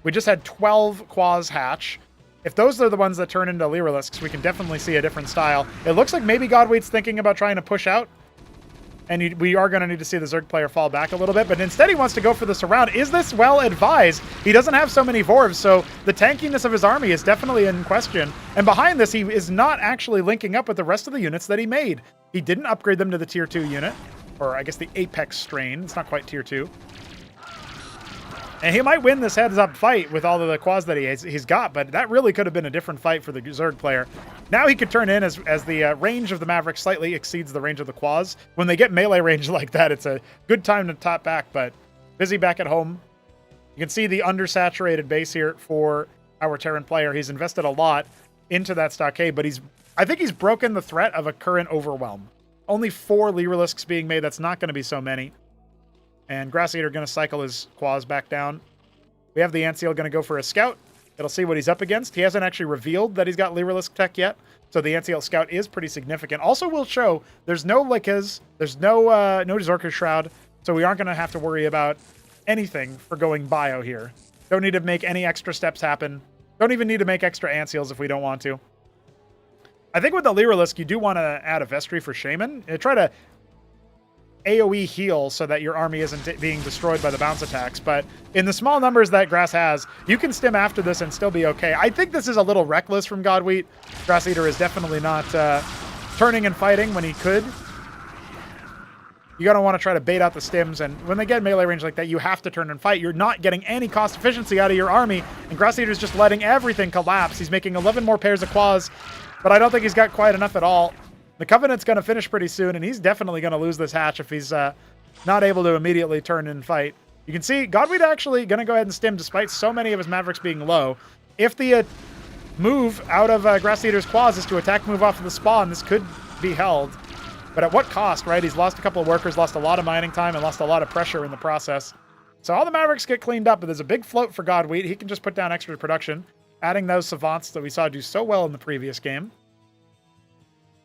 We just had 12 Quaz hatch. If those are the ones that turn into Lyriliscs, we can definitely see a different style. It looks like maybe Godwheat's thinking about trying to push out. And we are going to need to see the Zerg player fall back a little bit, but instead he wants to go for the surround. Is this well advised? He doesn't have so many Vorvs, so the tankiness of his army is definitely in question. And behind this, he is not actually linking up with the rest of the units that he made. He didn't upgrade them to the tier 2 unit, or I guess the Apex strain. It's not quite tier 2. And he might win this heads-up fight with all of the quads that he's got, but that really could have been a different fight for the Zerg player. Now he could turn in as the range of the Mavericks slightly exceeds the range of the quads. When they get melee range like that, it's a good time to top back, but busy back at home. You can see the undersaturated base here for our Terran player. He's invested a lot into that stockade, but I think he's broken the threat of a current overwhelm. Only 4 Lyrilisks being made. That's not going to be so many. And Grass Eater going to cycle his quads back down. We have the Antseal going to go for a scout. It'll see what he's up against. He hasn't actually revealed that he's got Lyrilusk tech yet, so the Antseal scout is pretty significant. Also will show there's no Likas, there's no Zorker Shroud, so we aren't going to have to worry about anything for going bio here. Don't need to make any extra steps happen. Don't even need to make extra Antseals if we don't want to. I think with the Lyrilusk, you do want to add a Vestry for Shaman. Try to AoE heal so that your army isn't being destroyed by the bounce attacks, but in the small numbers that Grass has, you can stim after this and still be okay. I think this is a little reckless from Godwheat. Grass Eater is definitely not turning and fighting when he could. You're going to want to try to bait out the stims, and when they get melee range like that, you have to turn and fight. You're not getting any cost efficiency out of your army, and Grass Eater's just letting everything collapse. He's making 11 more pairs of quads, but I don't think he's got quite enough at all. The Covenant's going to finish pretty soon, and he's definitely going to lose this hatch if he's not able to immediately turn and fight. You can see Godwheat actually going to go ahead and stim despite so many of his Mavericks being low. If the move out of Grass Eater's quads is to attack move off of the spawn, this could be held. But at what cost, right? He's lost a couple of workers, lost a lot of mining time, and lost a lot of pressure in the process. So all the Mavericks get cleaned up, but there's a big float for Godwheat. He can just put down extra production, adding those Savants that we saw do so well in the previous game.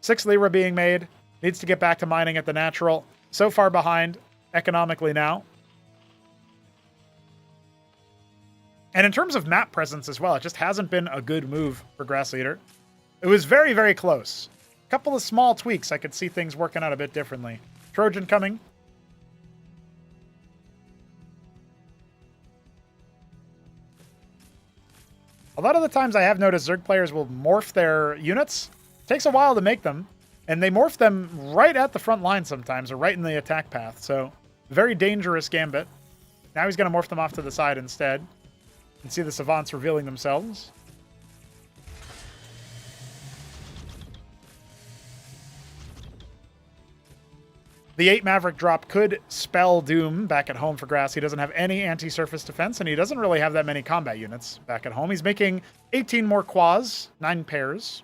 6 Lyra being made. Needs to get back to mining at the natural. So far behind economically now. And in terms of map presence as well, it just hasn't been a good move for Grass Eater. It was very, very close. A couple of small tweaks, I could see things working out a bit differently. Trojan coming. A lot of the times I have noticed Zerg players will morph their units. Takes a while to make them, and they morph them right at the front line sometimes, or right in the attack path. So, very dangerous gambit. Now he's going to morph them off to the side instead. You can see the Savants revealing themselves. The 8 Maverick drop could spell doom back at home for Grass. He doesn't have any anti-surface defense, and he doesn't really have that many combat units back at home. He's making 18 more quads, 9 pairs.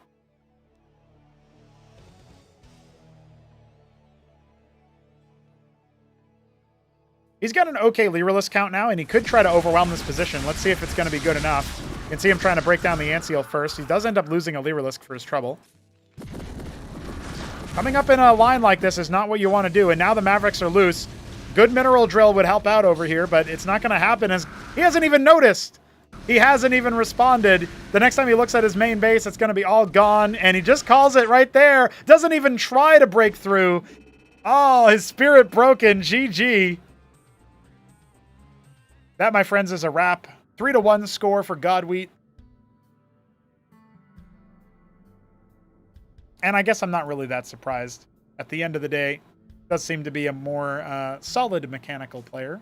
He's got an okay Lyrilis count now, and he could try to overwhelm this position. Let's see if it's going to be good enough. You can see him trying to break down the Antseal first. He does end up losing a Lyrilis for his trouble. Coming up in a line like this is not what you want to do, and now the Mavericks are loose. Good mineral drill would help out over here, but it's not going to happen as he hasn't even noticed. He hasn't even responded. The next time he looks at his main base, it's going to be all gone, and he just calls it right there. Doesn't even try to break through. Oh, his spirit broken. GG. That, my friends, is a wrap. 3-1 score for Godwheat. And I guess I'm not really that surprised. At the end of the day, does seem to be a more solid mechanical player.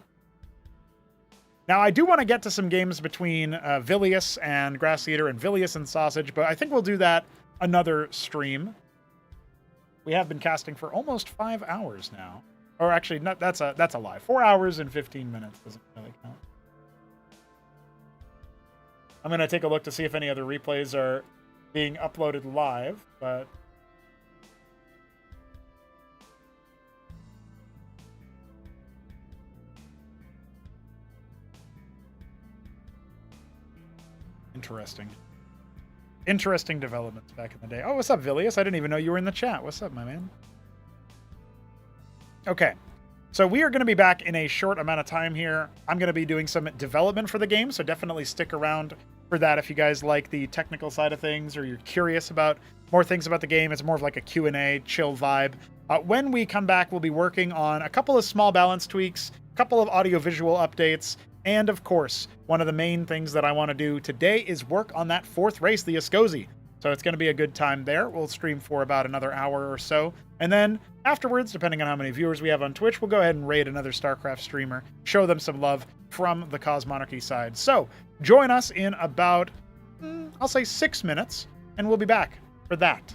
Now, I do want to get to some games between Vilius and Grass Eater and Vilius and Sausage, but I think we'll do that another stream. We have been casting for almost 5 hours now. Or actually, no, that's a lie. 4 hours and 15 minutes doesn't really count. I'm going to take a look to see if any other replays are being uploaded live, but... Interesting. Interesting developments back in the day. Oh, what's up, Vilius? I didn't even know you were in the chat. What's up, my man? Okay. So we are going to be back in a short amount of time here. I'm going to be doing some development for the game, so definitely stick around for that if you guys like the technical side of things or you're curious about more things about the game. It's more of like a Q&A, chill vibe. When we come back, we'll be working on a couple of small balance tweaks, a couple of audiovisual updates, and of course, one of the main things that I want to do today is work on that 4th race, the Escozi. So it's going to be a good time there. We'll stream for about another hour or so. And then afterwards, depending on how many viewers we have on Twitch, we'll go ahead and raid another StarCraft streamer, show them some love from the Cosmonarchy side. So join us in about, I'll say 6 minutes, and we'll be back for that.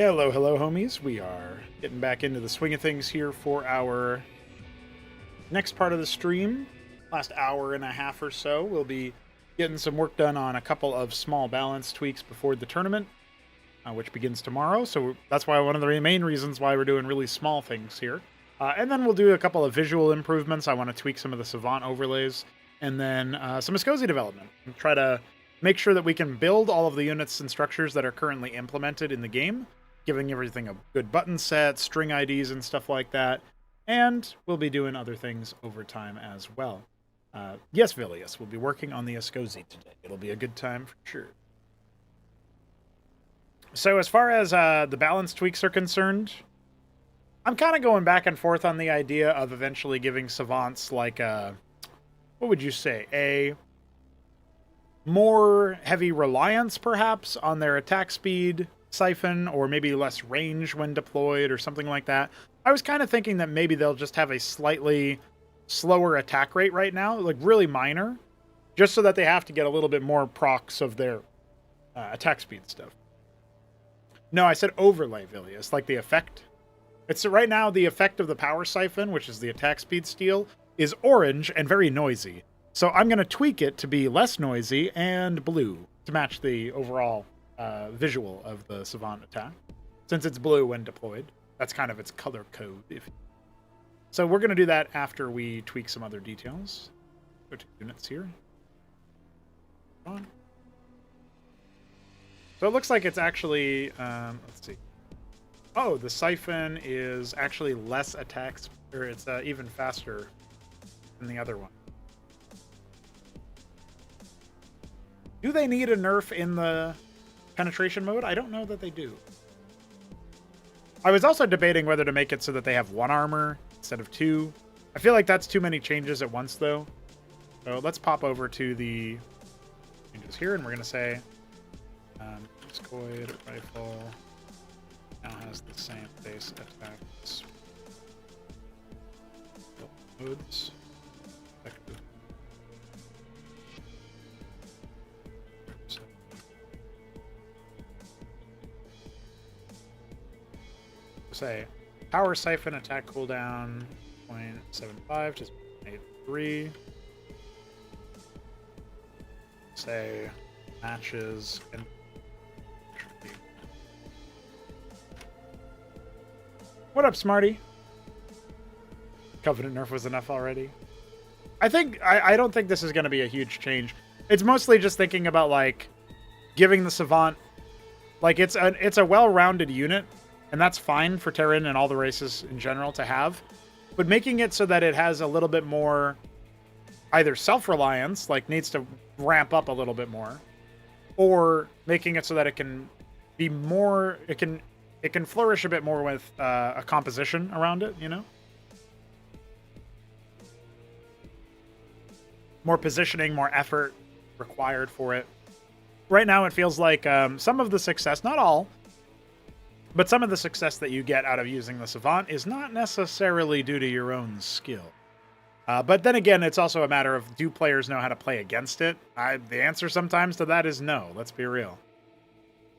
Hello, hello, homies. We are getting back into the swing of things here for our next part of the stream. Last hour and a half or so, we'll be getting some work done on a couple of small balance tweaks before the tournament, which begins tomorrow. So that's why one of the main reasons why we're doing really small things here. And then we'll do a couple of visual improvements. I want to tweak some of the Savant overlays, and then some Escosi development. And try to make sure that we can build all of the units and structures that are currently implemented in the game, giving everything a good button set, string IDs, and stuff like that. And we'll be doing other things over time as well. Yes, Vilius, we'll be working on the Escosi today. It'll be a good time for sure. So as far as the balance tweaks are concerned, I'm kind of going back and forth on the idea of eventually giving Savants like a, what would you say, a more heavy reliance perhaps on their attack speed siphon, or maybe less range when deployed or something like that. I was kind of thinking that maybe they'll just have a slightly slower attack rate right now, like really minor, just so that they have to get a little bit more procs of their attack speed stuff. No, I said overlay, Vilius, like the effect. It's right now the effect of the power siphon, which is the attack speed steal, is orange and very noisy. So I'm going to tweak it to be less noisy and blue to match the overall visual of the Savant attack. Since it's blue when deployed, that's kind of its color code. So we're going to do that after we tweak some other details. Go to units here. On. So it looks like it's actually, let's see. Oh, the siphon is actually less attacks, or it's even faster than the other one. Do they need a nerf in the penetration mode? I don't know that they do. I was also debating whether to make it so that they have 1 armor instead of 2. I feel like that's too many changes at once, though. So let's pop over to the changes here, and we're going to say Discoid rifle now has the same base attacks. Modes. Say power siphon attack cooldown 0.75 to 0.83. Say matches and what up, Smarty? Covenant nerf was enough already. I don't think this is going to be a huge change. It's mostly just thinking about like giving the Savant, like it's a well-rounded unit. And that's fine for Terran and all the races in general to have. But making it so that it has a little bit more either self-reliance, like needs to ramp up a little bit more, or making it so that it can be more, it can flourish a bit more with a composition around it, you know? More positioning, more effort required for it. Right now it feels like some of the success, not all, but some of the success that you get out of using the Savant is not necessarily due to your own skill. But then again, it's also a matter of, do players know how to play against it? The answer sometimes to that is no, let's be real.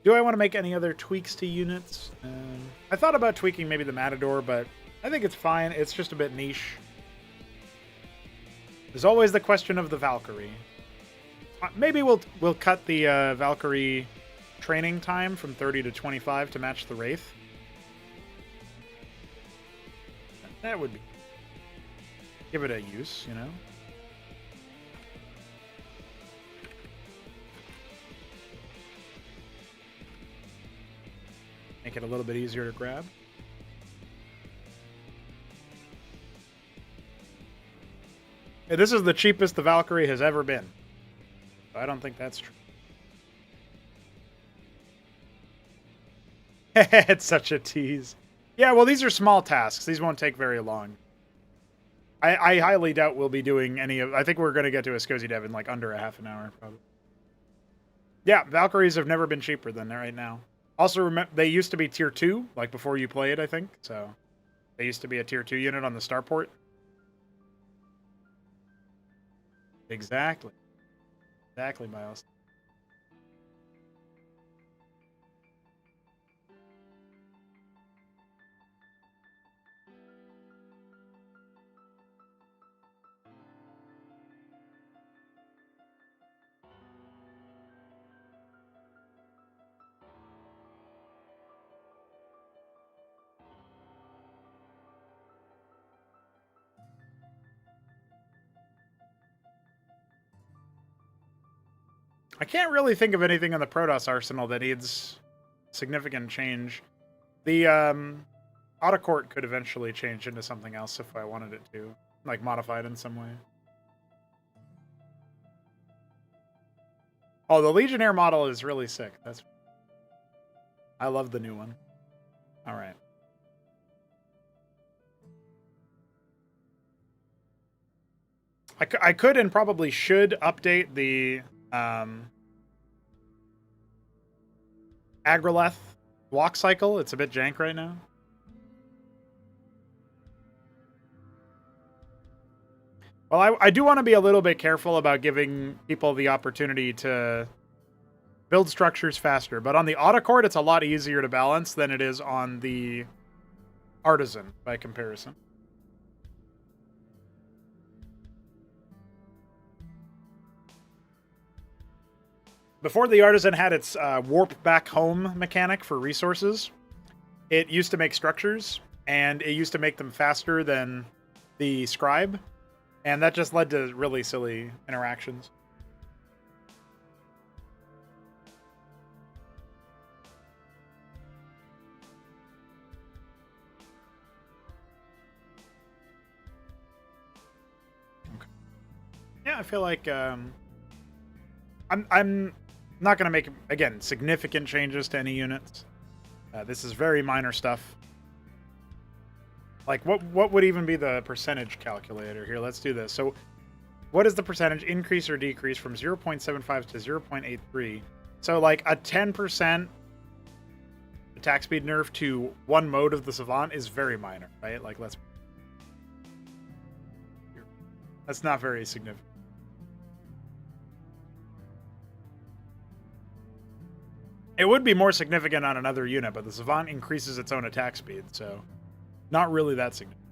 Do I want to make any other tweaks to units? I thought about tweaking maybe the Matador, but I think it's fine. It's just a bit niche. There's always the question of the Valkyrie. Maybe we'll cut the Valkyrie training time from 30 to 25 to match the Wraith. That would be... give it a use, you know? Make it a little bit easier to grab. Hey, this is the cheapest the Valkyrie has ever been. I don't think that's true. It's such a tease. Yeah, well, these are small tasks. These won't take very long. I highly doubt we'll be doing any of... I think we're going to get to a Escosi dev in like under a half an hour, probably. Yeah, Valkyries have never been cheaper than right now. Also, remember, they used to be tier 2, like before you played, I think. So, they used to be a tier 2 unit on the starport. Exactly. Exactly, Miles. I can't really think of anything in the Protoss arsenal that needs significant change. The Autocort could eventually change into something else if I wanted it to, like modified in some way. Oh, the Legionnaire model is really sick. I love the new one. All right. I could and probably should update the Agroleth walk cycle. It's a bit jank right now. Well, I do want to be a little bit careful about giving people the opportunity to build structures faster. But on the Autocord, it's a lot easier to balance than it is on the Artisan by comparison. Before the Artisan had its warp back home mechanic for resources, it used to make structures, and it used to make them faster than the Scribe, and that just led to really silly interactions. Okay. Yeah, I feel like I'm not going to make, again, significant changes to any units. This is very minor stuff. Like, what would even be the percentage calculator here? Let's do this. So, what is the percentage increase or decrease from 0.75 to 0.83? So, like, a 10% attack speed nerf to one mode of the Savant is very minor, right? Like, that's not very significant. It would be more significant on another unit, but the Savant increases its own attack speed, so not really that significant.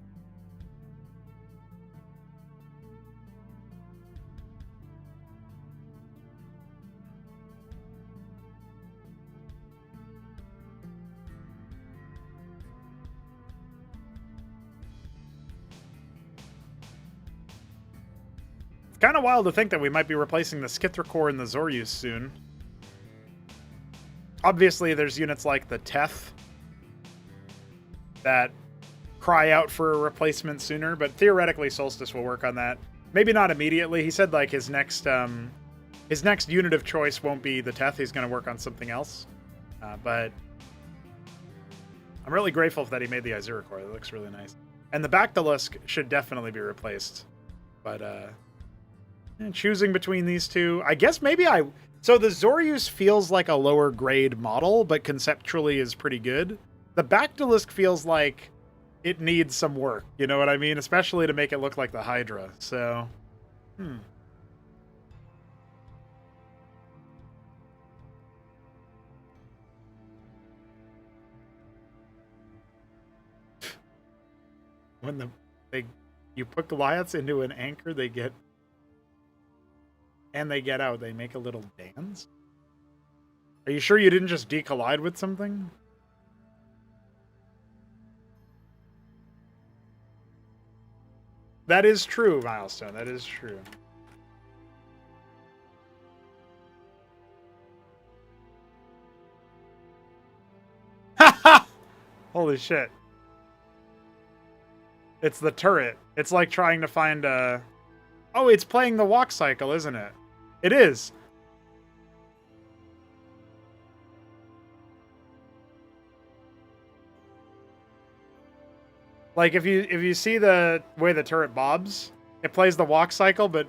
It's kind of wild to think that we might be replacing the Skithracore and the Zoryus soon. Obviously, there's units like the Teth that cry out for a replacement sooner, but theoretically Solstice will work on that. Maybe not immediately. He said like his next unit of choice won't be the Teth. He's going to work on something else. But I'm really grateful that he made the Iziracore. It looks really nice. And the Bactylusk should definitely be replaced. But choosing between these two, I guess maybe So the Zoryus feels like a lower grade model, but conceptually is pretty good. The Bactylusk feels like it needs some work, you know what I mean? Especially to make it look like the Hydra, so... When you put Goliaths into an anchor, they get... And they get out. They make a little dance? Are you sure you didn't just decollide with something? That is true, Milestone. That is true. Holy shit. It's the turret. It's like trying to find a... Oh, it's playing the walk cycle, isn't it? It is. Like if you see the way the turret bobs, it plays the walk cycle, but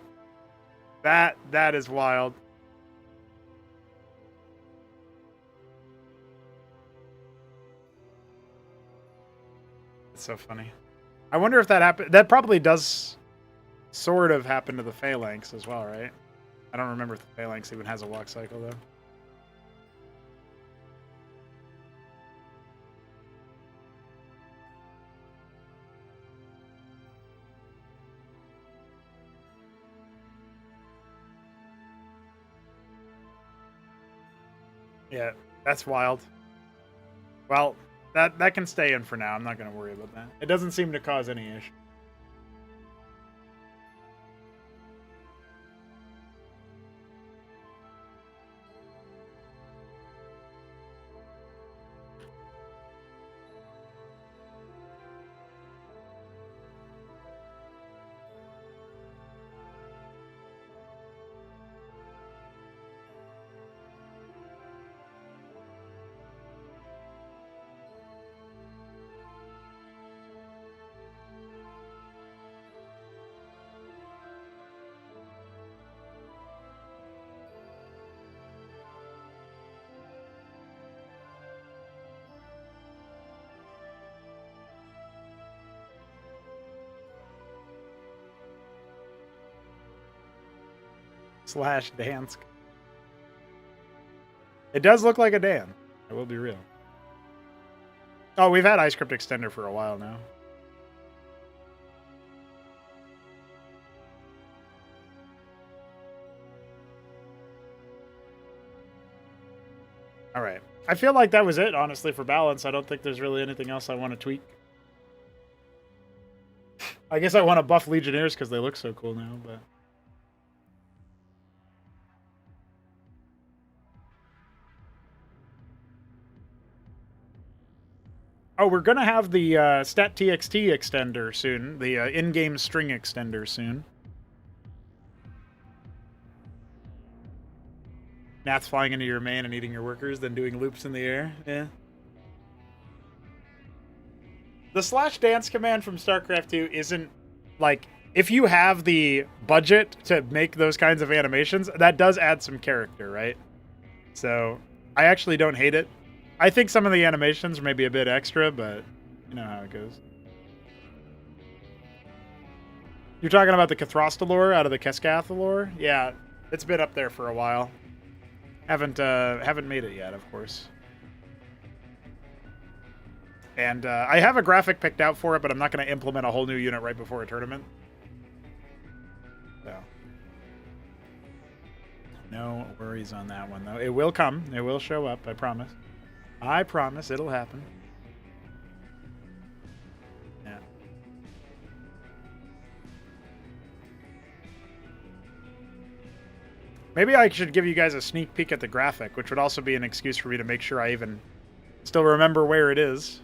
that is wild. It's so funny. I wonder if that happened. That probably does sort of happen to the Phalanx as well, right? I don't remember if the Phalanx even has a walk cycle, though. Yeah, that's wild. Well, that can stay in for now. I'm not going to worry about that. It doesn't seem to cause any issue. slash Dansk. It does look like a Dan. I will be real. Oh, we've had iScript Extender for a while now. All right. I feel like that was it, honestly, for balance. I don't think there's really anything else I want to tweak. I guess I want to buff Legionnaires because they look so cool now, but... Oh, we're going to have the StatTXT extender soon. The in-game string extender soon. Gnats flying into your main and eating your workers, then doing loops in the air. Yeah. The slash dance command from StarCraft 2 isn't, like, if you have the budget to make those kinds of animations, that does add some character, right? So, I actually don't hate it. I think some of the animations are maybe a bit extra, but you know how it goes. You're talking about the Cathrasta lore out of the Keskath lore? Yeah, it's been up there for a while. Haven't made it yet, of course. And I have a graphic picked out for it, but I'm not going to implement a whole new unit right before a tournament. So. No worries on that one, though. It will come. It will show up, I promise. I promise it'll happen. Yeah. Maybe I should give you guys a sneak peek at the graphic, which would also be an excuse for me to make sure I even still remember where it is.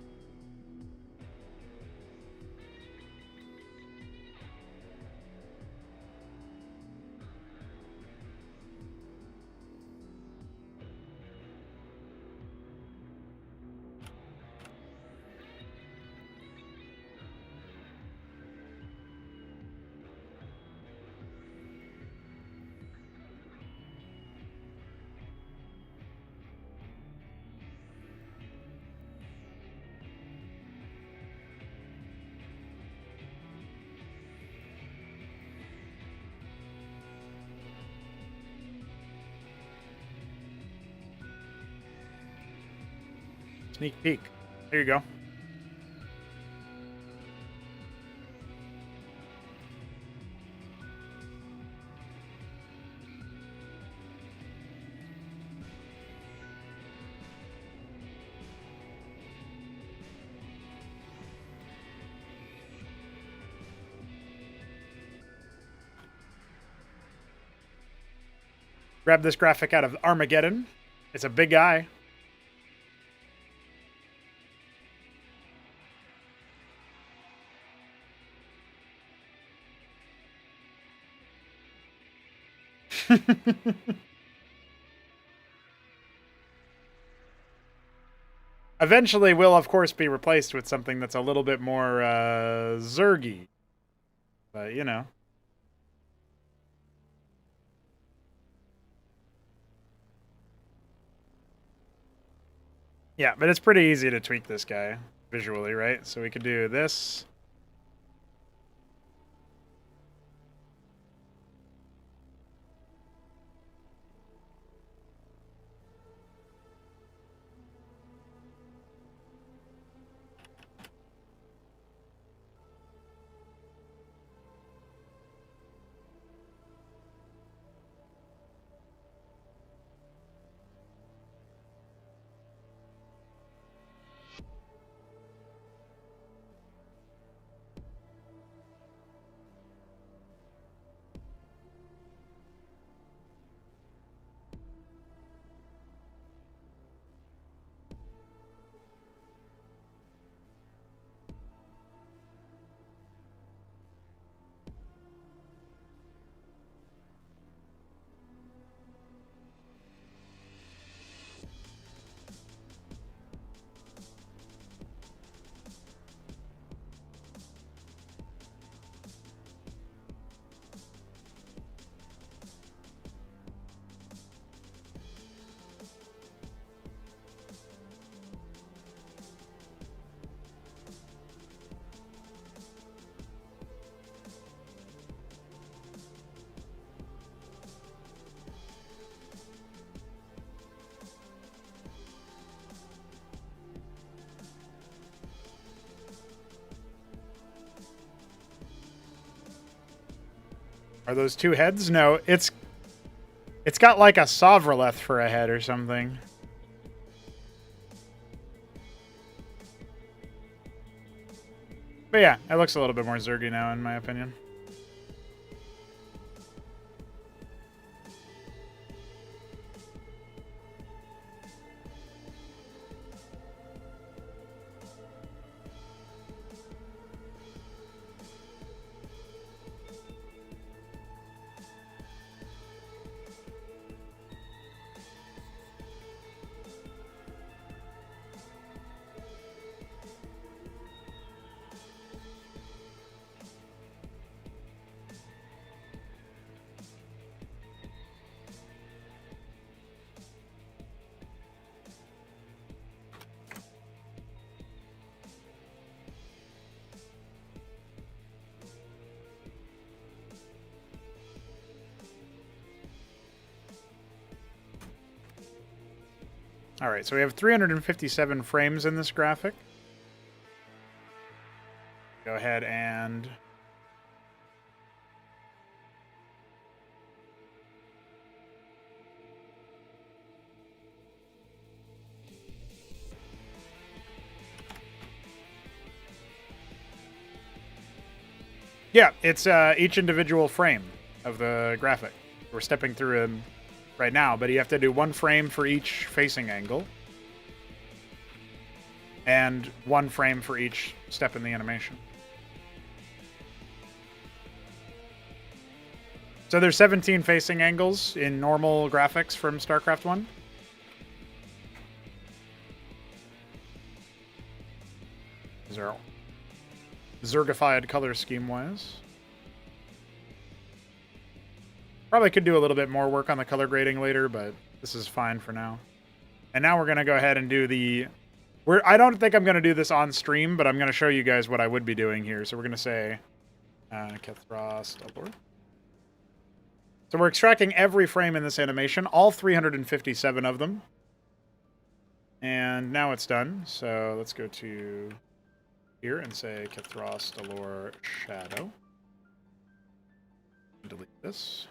Sneak peek. There you go. Grab this graphic out of Armageddon. It's a big eye. Eventually will, of course, be replaced with something that's a little bit more Zergy. But, you know. Yeah, but it's pretty easy to tweak this guy visually, right? So we could do this. Are those two heads? No, it's got like a Sovreleth for a head or something. But yeah, it looks a little bit more Zergy now, in my opinion. All right, so we have 357 frames in this graphic. Go ahead and yeah, it's each individual frame of the graphic. We're stepping through them right now, but you have to do one frame for each facing angle and one frame for each step in the animation. So there's 17 facing angles in normal graphics from StarCraft 1. These are Zergified color scheme-wise. Probably could do a little bit more work on the color grading later, but this is fine for now. And now we're going to go ahead and do the... I don't think I'm going to do this on stream, but I'm going to show you guys what I would be doing here. So we're going to say... Kethros Delor. So we're extracting every frame in this animation, all 357 of them. And now it's done. So let's go to here and say Kethros Delor Shadow. Delete this.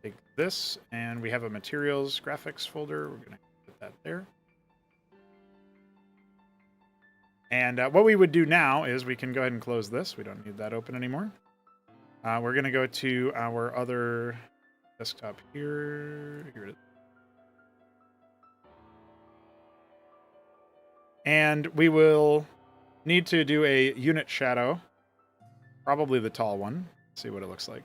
Take this, and we have a materials graphics folder. We're going to put that there. And what we would do now is we can go ahead and close this. We don't need that open anymore. We're going to go to our other desktop here. Here it is. And we will need to do a unit shadow. Probably the tall one. Let's see what it looks like.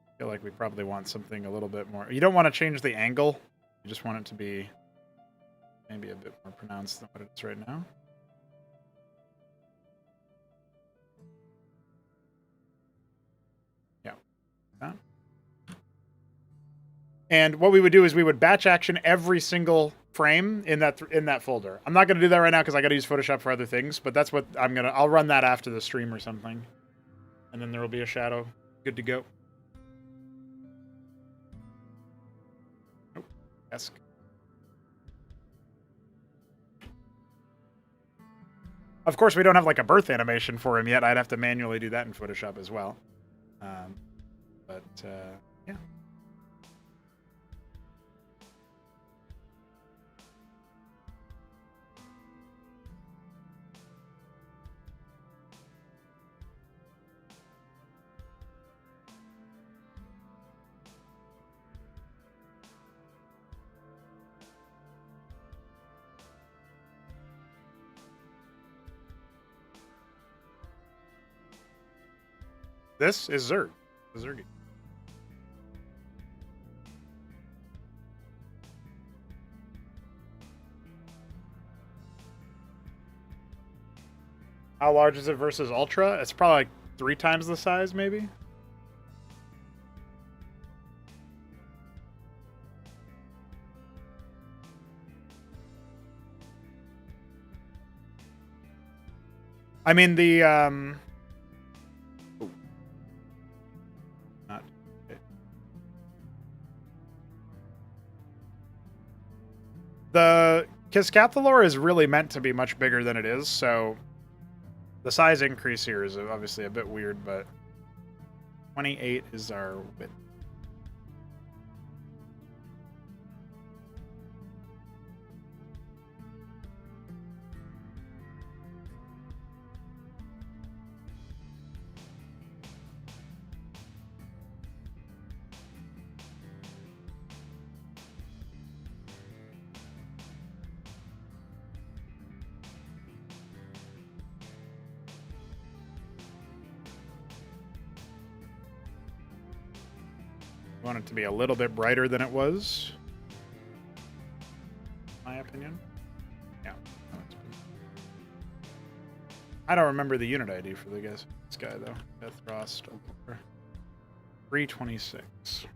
I feel like we probably want something a little bit more. You don't want to change the angle. You just want it to be maybe a bit more pronounced than what it is right now. Yeah. That. And what we would do is we would batch action every single frame in that folder. I'm not going to do that right now because I got to use Photoshop for other things, but that's what I'll run that after the stream or something. And then there will be a shadow. Good to go. Esque. Of course, we don't have like a birth animation for him yet. I'd have to manually do that in Photoshop as well. Yeah. This is Zerg. Zergy. How large is it versus Ultra? It's probably like 3 times the size, maybe? I mean, the, not, The Kiscathalor is really meant to be much bigger than it is, so the size increase here is obviously a bit weird, but 28 is our width. I want it to be a little bit brighter than it was, in my opinion. Yeah. I don't remember the unit ID for this guy, though. Death Frost. 326.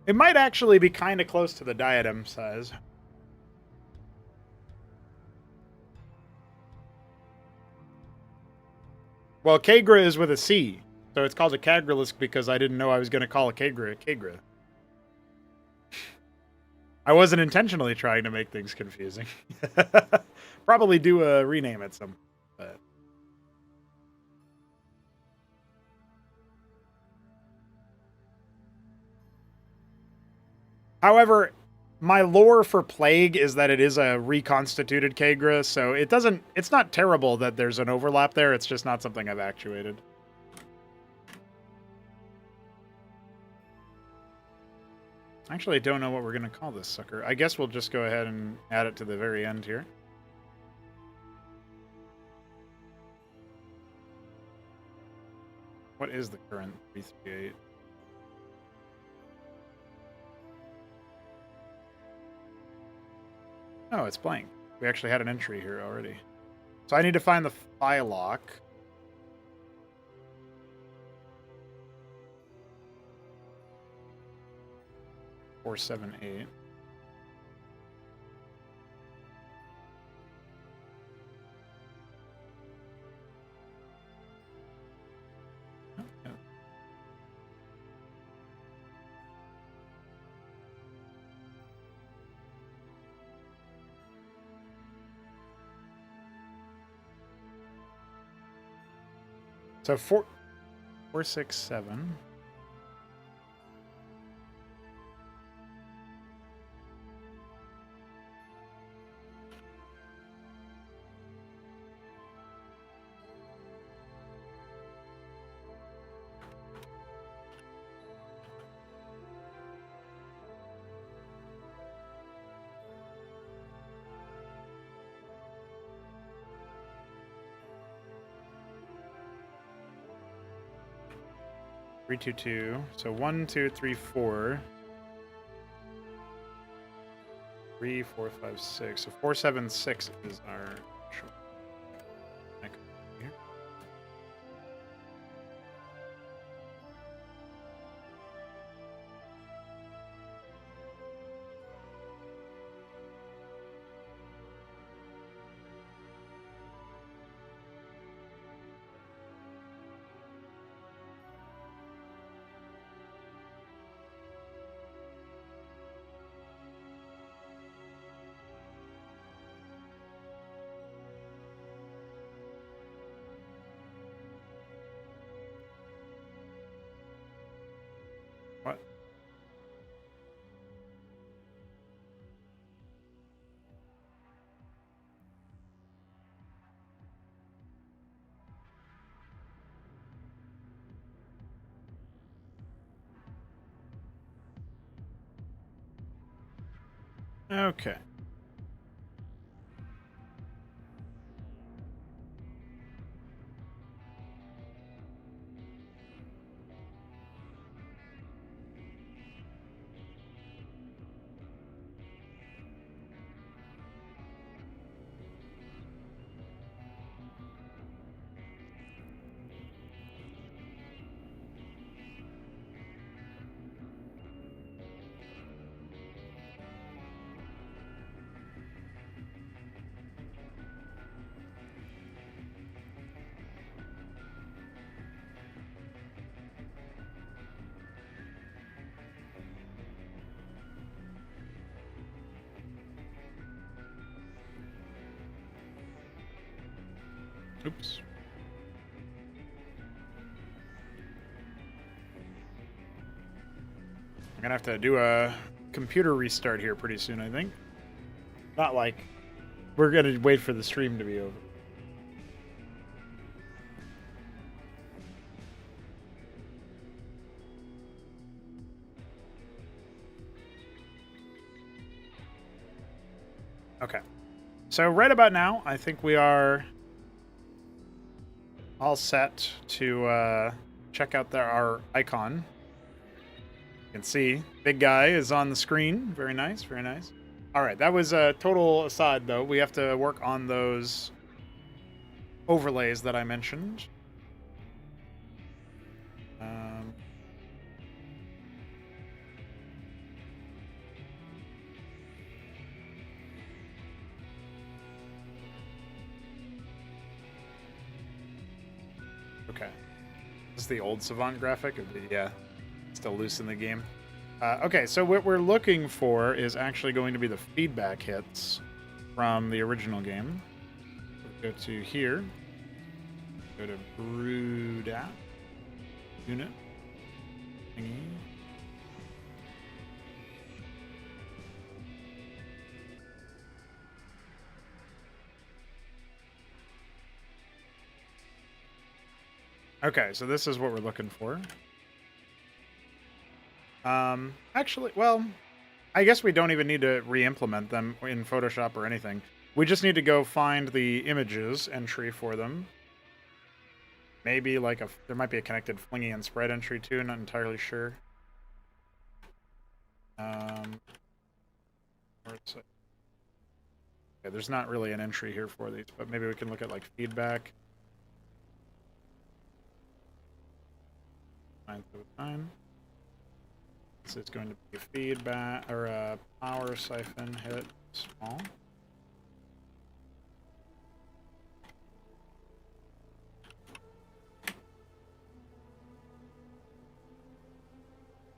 It might actually be kind of close to the diadem size. Well, Kagra is with a C, so it's called a Kagralisk because I didn't know I was going to call a Kagra a Kagra. I wasn't intentionally trying to make things confusing. Probably do a rename at some, but... However, my lore for Plague is that it is a reconstituted Kagra, so it's not terrible that there's an overlap there, it's just not something I've actuated. Actually, I don't know what we're going to call this sucker. I guess we'll just go ahead and add it to the very end here. What is the current 338? Oh, it's blank. We actually had an entry here already. So I need to find the file lock. Four, 7, 8. Oh, yeah. So 4, 6, 7. Three, 2, 2. So 1, 2, 3, 4. 3, 4, 5, 6. So 4, 7, 6 is our short. Here. What? Okay. Oops. I'm gonna have to do a computer restart here pretty soon, I think. Not like we're gonna wait for the stream to be over. Okay. So right about now, I think we are all set to check out our icon. You can see big guy is on the screen. Very nice, very nice. All right, that was a total aside, though. We have to work on those overlays that I mentioned. Okay. This is the old Savant graphic? Yeah, still loose in the game. Okay, so what we're looking for is actually going to be the feedback hits from the original game. We'll go to here. Go to Brood App. Unit. Thingy. Okay, so this is what we're looking for. Actually, well, I guess we don't even need to re-implement them in Photoshop or anything. We just need to go find the images entry for them. Maybe like there might be a connected flingy and spread entry too, not entirely sure. Okay, there's not really an entry here for these, but maybe we can look at like feedback. 909. This is going to be a feedback or a power siphon hit small.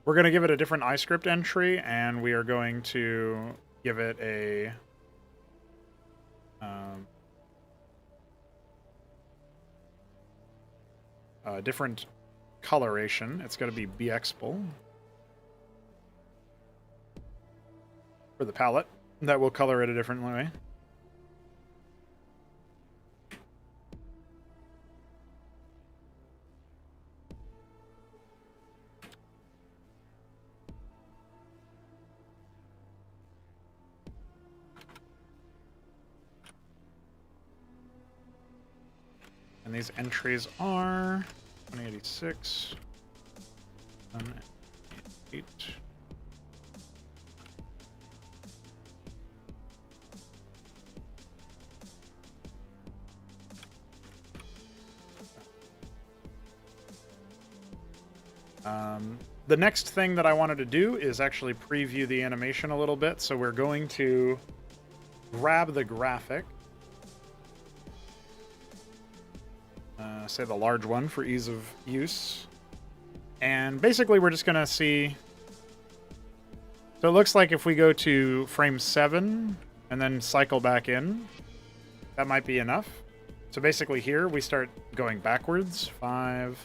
We're going to give it a different iScript entry, and we are going to give it a different coloration. It's going to be BXable for the palette. That will color it a different way. And these entries are 186, 188. The next thing that I wanted to do is actually preview the animation a little bit. So we're going to grab the graphic. Say the large one for ease of use. And basically we're just going to see... So it looks like if we go to frame 7 and then cycle back in, that might be enough. So basically here we start going backwards. 5,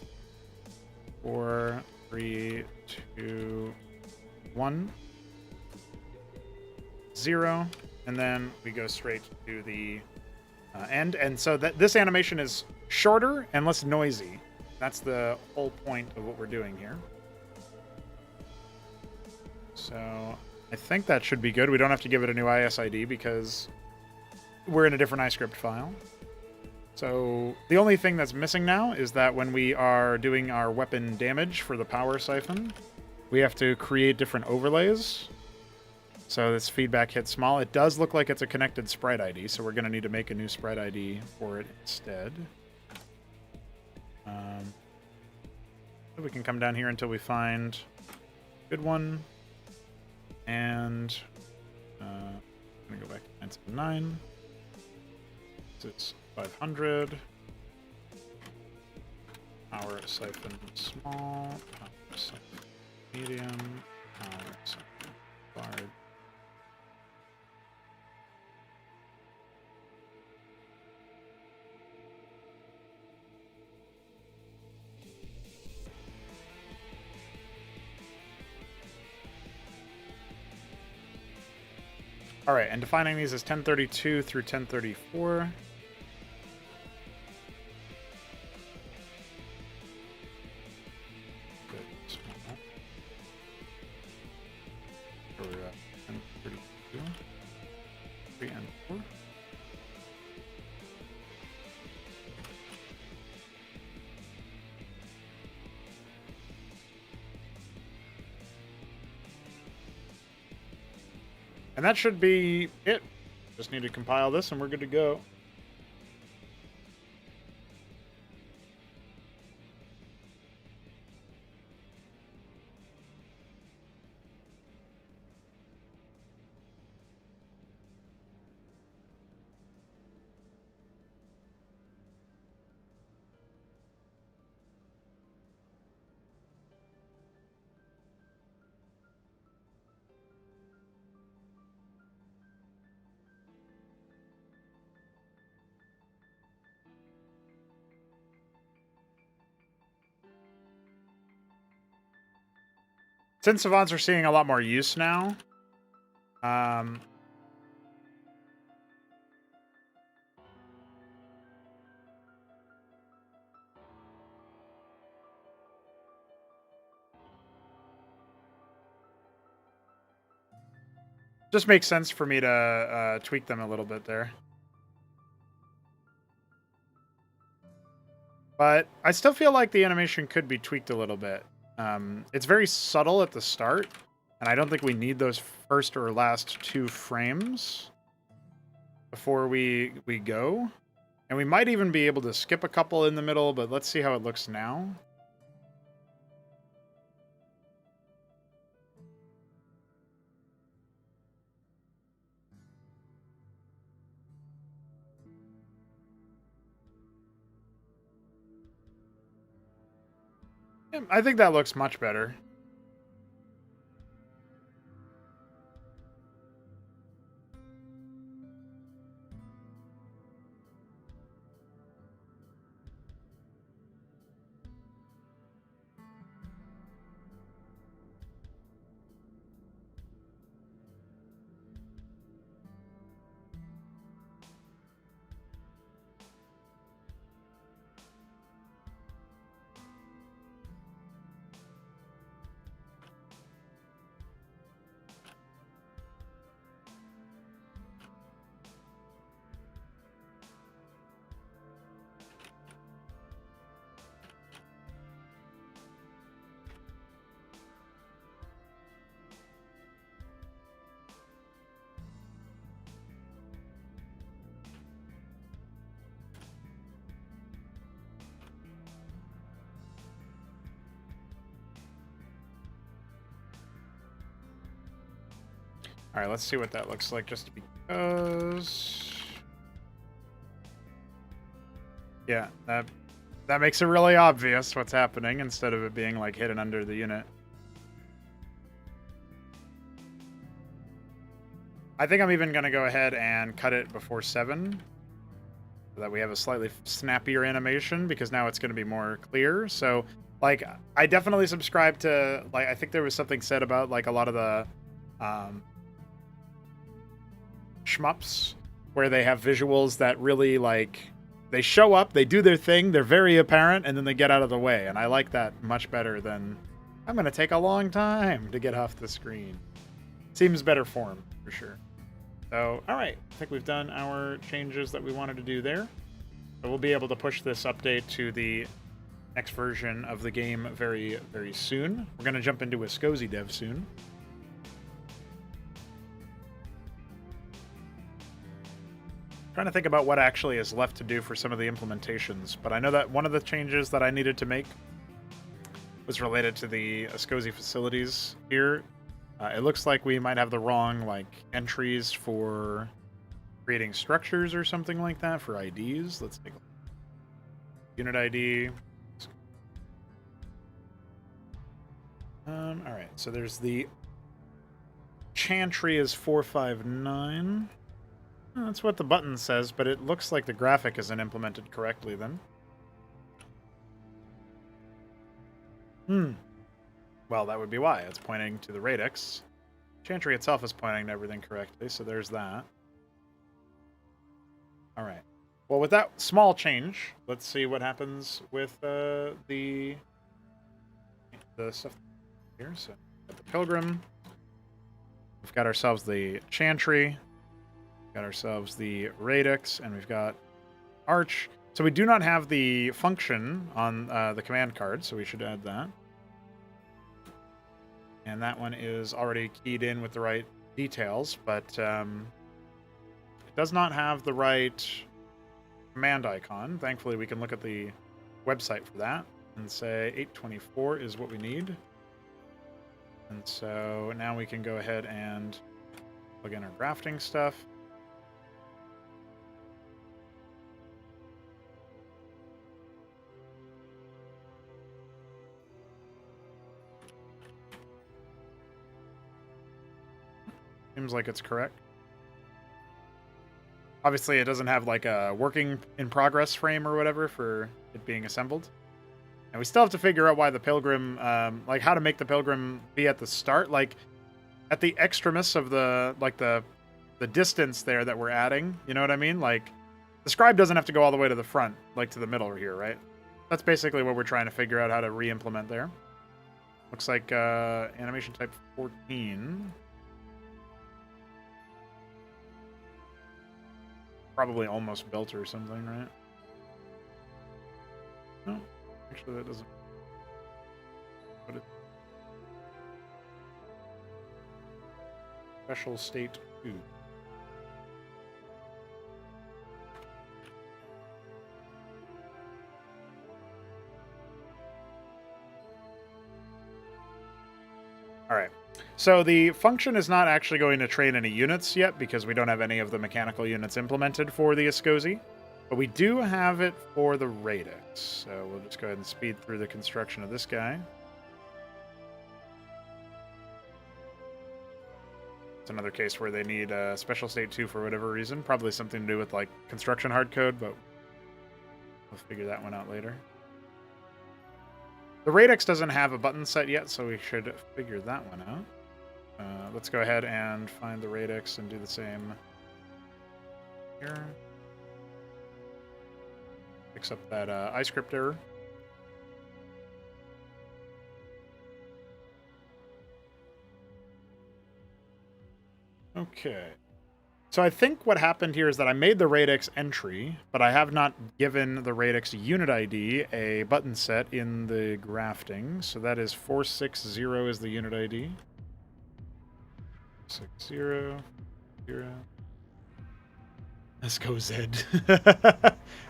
4, 3, 2, 1, 0, and then we go straight to the end. And so this animation is shorter and less noisy. That's the whole point of what we're doing here. So I think that should be good. We don't have to give it a new ISID because we're in a different iScript file. So the only thing that's missing now is that when we are doing our weapon damage for the power siphon, we have to create different overlays. So this feedback hit small. It does look like it's a connected sprite ID, so we're going to need to make a new sprite ID for it instead. We can come down here until we find a good one. And I'm going to go back to 979. It's 500. Power siphon small. Power siphon medium. Power siphon large. All right, and defining these as 1032 through 1034. For 1032, 3 and 4. And that should be it. Just need to compile this and we're good to go. Since savants are seeing a lot more use now, just makes sense for me to tweak them a little bit there. But I still feel like the animation could be tweaked a little bit. It's very subtle at the start, and I don't think we need those first or last 2 frames before we go. And we might even be able to skip a couple in the middle, but let's see how it looks now. Yeah, I think that looks much better. All right, let's see what that looks like just because... Yeah, that makes it really obvious what's happening instead of it being like hidden under the unit. I think I'm even going to go ahead and cut it before 7 so that we have a slightly snappier animation because now it's going to be more clear. So, like, I definitely subscribe to, like, I think there was something said about, like, a lot of the shmups where they have visuals that really, like, they show up, they do their thing, they're very apparent, and then they get out of the way. And I like that much better than, I'm going to take a long time to get off the screen. Seems better form, for sure. So, all right, I think we've done our changes that we wanted to do there. So we'll be able to push this update to the next version of the game very, very soon. We're going to jump into a SCSI dev soon. Trying to think about what actually is left to do for some of the implementations, but I know that one of the changes that I needed to make was related to the SCSI facilities here. It looks like we might have the wrong, like, entries for creating structures or something like that for IDs. Let's take a look. Unit ID. All right, so there's the chantry is 459. That's what the button says, but it looks like the graphic isn't implemented correctly then. Well, that would be why. It's pointing to the radix. Chantry itself is pointing to everything correctly, so there's that. All right. Well, with that small change, let's see what happens with the stuff here. So, got the Pilgrim. We've got ourselves the Chantry. Got ourselves the Radix, and we've got Arch. So we do not have the function on the command card, so we should add that. And that one is already keyed in with the right details, but it does not have the right command icon. Thankfully, we can look at the website for that and say 824 is what we need. And so now we can go ahead and plug in our grafting stuff. Seems like it's correct. Obviously, it doesn't have like a working in progress frame or whatever for it being assembled. And we still have to figure out why the Pilgrim, like how to make the Pilgrim be at the start, like at the extremis of the, like the distance there that we're adding. You know what I mean? Like the scribe doesn't have to go all the way to the front, like to the middle here, right? That's basically what we're trying to figure out how to re-implement there. Looks like animation type 14. Probably almost built or something, right? No, actually that doesn't. But it... Special state 2. All right. So the function is not actually going to train any units yet because we don't have any of the mechanical units implemented for the Ascosi, but we do have it for the Radix. So we'll just go ahead and speed through the construction of this guy. It's another case where they need a special state 2 for whatever reason. Probably something to do with like construction hardcode, but we'll figure that one out later. The Radix doesn't have a button set yet, so we should figure that one out. Let's go ahead and find the Radix and do the same here. Fix up that iScript error. Okay. So I think what happened here is that I made the Radix entry, but I have not given the Radix unit ID a button set in the grafting. So that is 460 is the unit ID. 60, 0. Let's go Zed.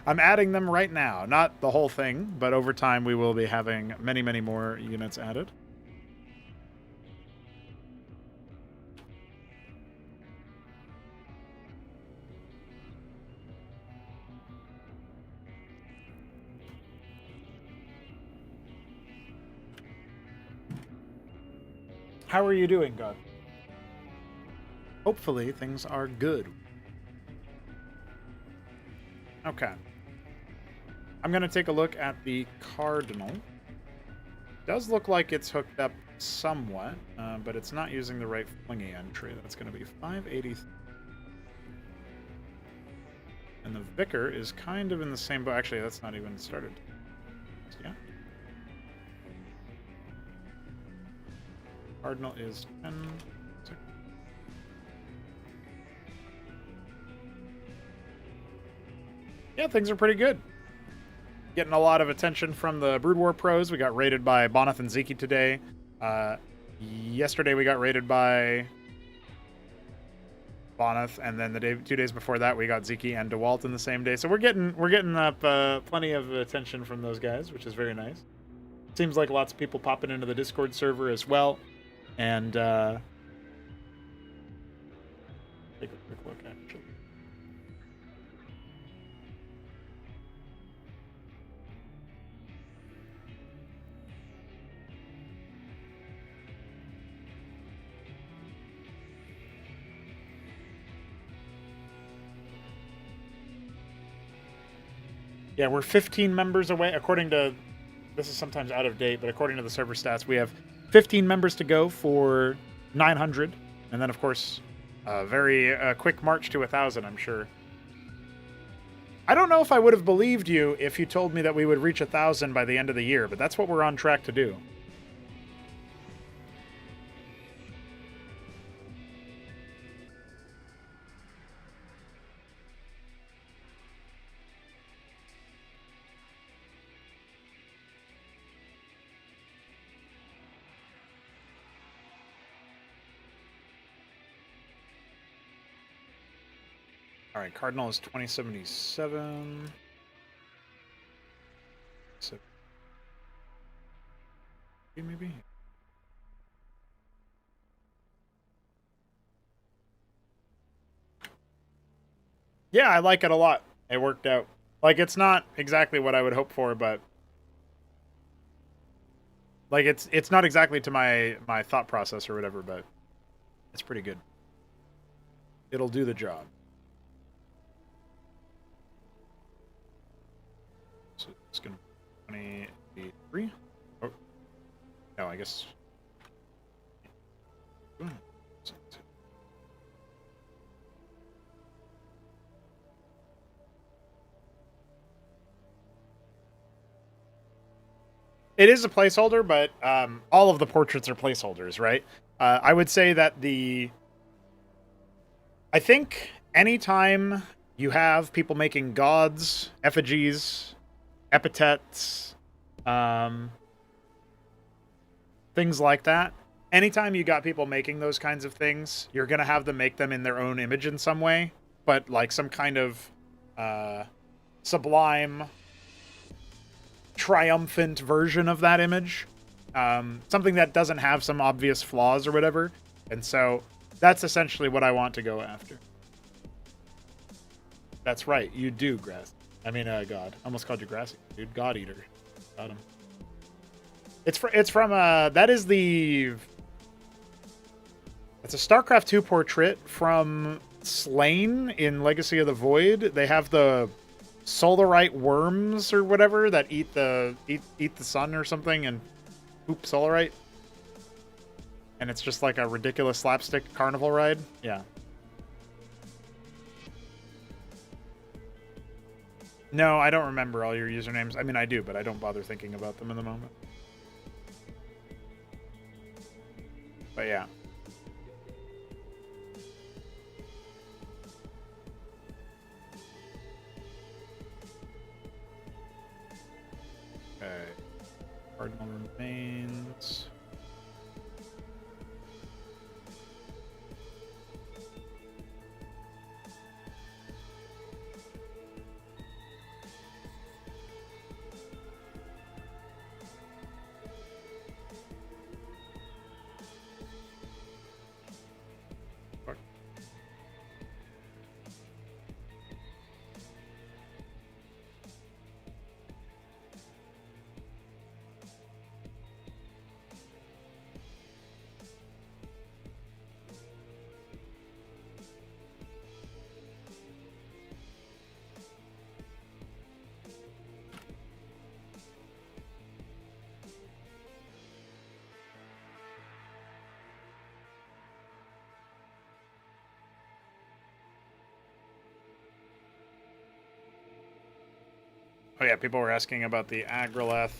I'm adding them right now. Not the whole thing, but over time we will be having many, many more units added. How are you doing, God? Hopefully things are good. Okay. I'm going to take a look at the Cardinal. Does look like it's hooked up somewhat, but it's not using the right flingy entry. That's going to be 580. And the Vicar is kind of in the same boat. Actually, that's not even started. Yeah. Cardinal is 10. Yeah, things are pretty good. Getting a lot of attention from the Brood War pros. We got raided by Bonath and Ziki today. Yesterday we got raided by Bonath, and then the 2 days before that we got Ziki and DeWalt in the same day. So we're getting up plenty of attention from those guys, which is very nice. Seems like lots of people popping into the Discord server as well. And take a quick look, actually. Yeah, we're 15 members away. According to, this is sometimes out of date, but according to the server stats, we have 15 members to go for 900. And then, of course, a very quick march to 1,000, I'm sure. I don't know if I would have believed you if you told me that we would reach 1,000 by the end of the year, but that's what we're on track to do. All right, Cardinal is 2077. So, maybe. Yeah, I like it a lot. It worked out. Like, it's not exactly what I would hope for, but like it's not exactly to my thought process or whatever, but it's pretty good. It'll do the job. So it's gonna be 23. Oh no, I guess. It is a placeholder, but all of the portraits are placeholders, right? I would say that I think anytime you have people making gods, effigies, epithets, things like that, anytime you got people making those kinds of things, you're going to have them make them in their own image in some way, but like some kind of sublime, triumphant version of that image. Something that doesn't have some obvious flaws or whatever. And so that's essentially what I want to go after. That's right, you do, Grass. I mean, God. I almost called you Grassy, dude. God Eater. Got him. It's from that is the. It's a Starcraft 2 portrait from Slain in Legacy of the Void. They have the Solarite worms or whatever that eat the sun or something and poop Solarite. And it's just like a ridiculous slapstick carnival ride. Yeah. No, I don't remember all your usernames. I mean, I do, but I don't bother thinking about them in the moment. But yeah. Okay. Cardinal remains. Oh yeah, people were asking about the Agroleth.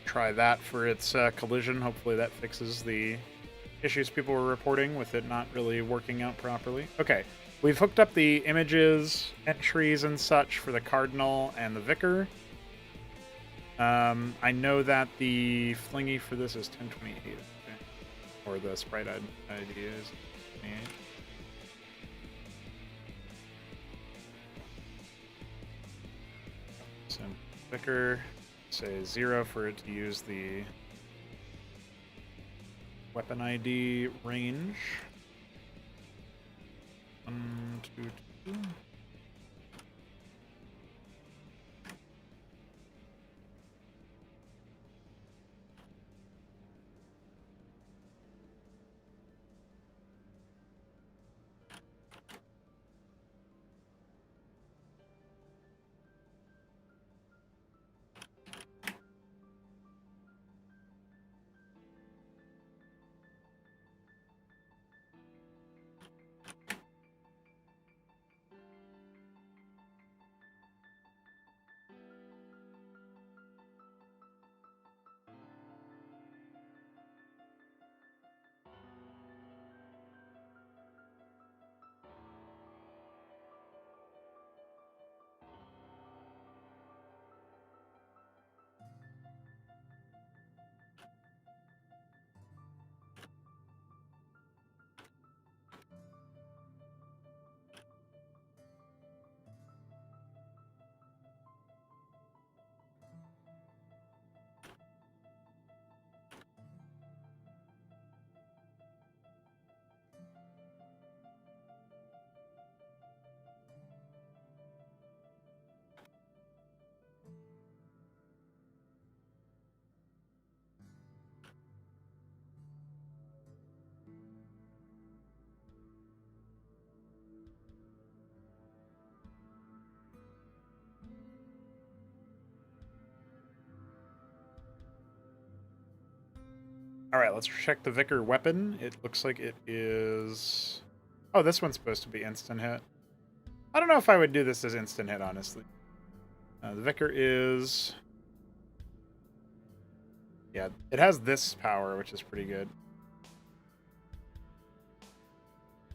Try that for its collision. Hopefully that fixes the issues people were reporting with it not really working out properly. Okay, we've hooked up the images, entries, and such for the Cardinal and the Vicar. I know that the flingy for this is 1028, okay. Or the sprite ID is 28. So Vicar, say 0 for it to use the weapon ID range. 1, 2, 2. All right, let's check the Vicar weapon. It looks like it is... Oh, this one's supposed to be instant hit. I don't know if I would do this as instant hit, honestly. The Vicar is... Yeah, it has this power, which is pretty good.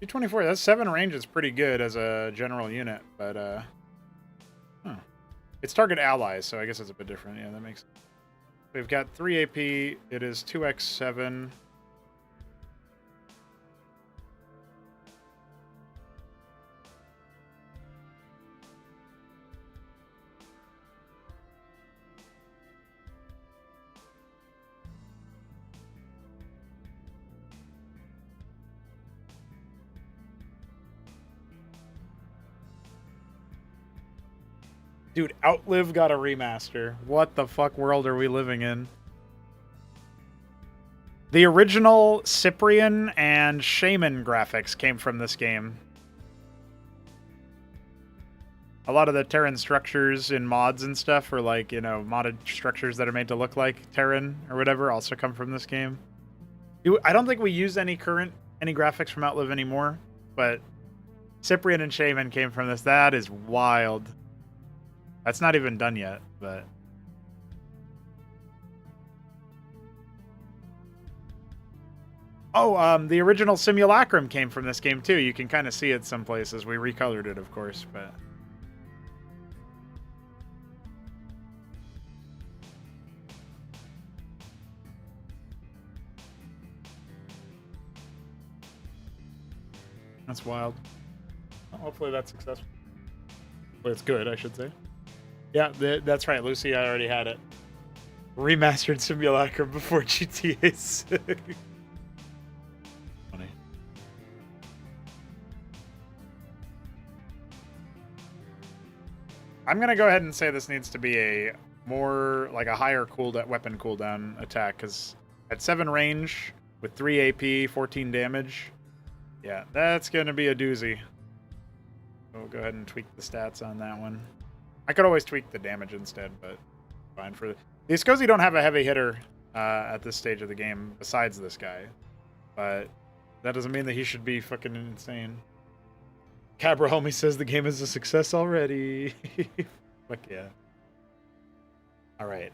224, that's 7 range is pretty good as a general unit, but, huh. It's target allies, so I guess it's a bit different. Yeah, that makes sense. We've got 3 AP. It is 2x7. Dude, Outlive got a remaster. What the fuck world are we living in? The original Cyprian and Shaman graphics came from this game. A lot of the Terran structures in mods and stuff are like, you know, modded structures that are made to look like Terran or whatever also come from this game. I don't think we use any graphics from Outlive anymore, but Cyprian and Shaman came from this. That is wild. That's not even done yet, but... Oh, the original Simulacrum came from this game, too. You can kind of see it some places. We recolored it, of course, but... That's wild. Well, hopefully that's successful. Well, it's good, I should say. Yeah, that's right, Lucy. I already had it. Remastered Simulacrum before GTA 6. Funny. I'm going to go ahead and say this needs to be a more, like a higher weapon cooldown attack, because at 7 range, with 3 AP, 14 damage, yeah, that's going to be a doozy. We'll go ahead and tweak the stats on that one. I could always tweak the damage instead, but fine for the Skozi don't have a heavy hitter at this stage of the game besides this guy, but that doesn't mean that he should be fucking insane. Cabra Homie says the game is a success already. Fuck yeah. All right.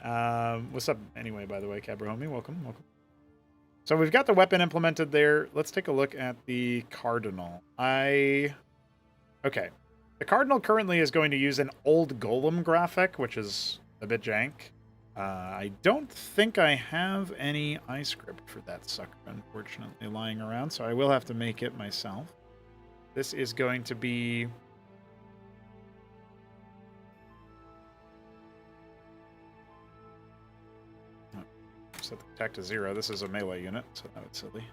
What's up anyway? By the way, Cabra Homie, welcome. So we've got the weapon implemented there. Let's take a look at the Cardinal. Okay. The Cardinal currently is going to use an old Golem graphic, which is a bit jank. I don't think I have any iScript for that sucker, unfortunately, lying around, so I will have to make it myself. This is going to be... Oh, set the attack to 0. This is a melee unit, so that was silly.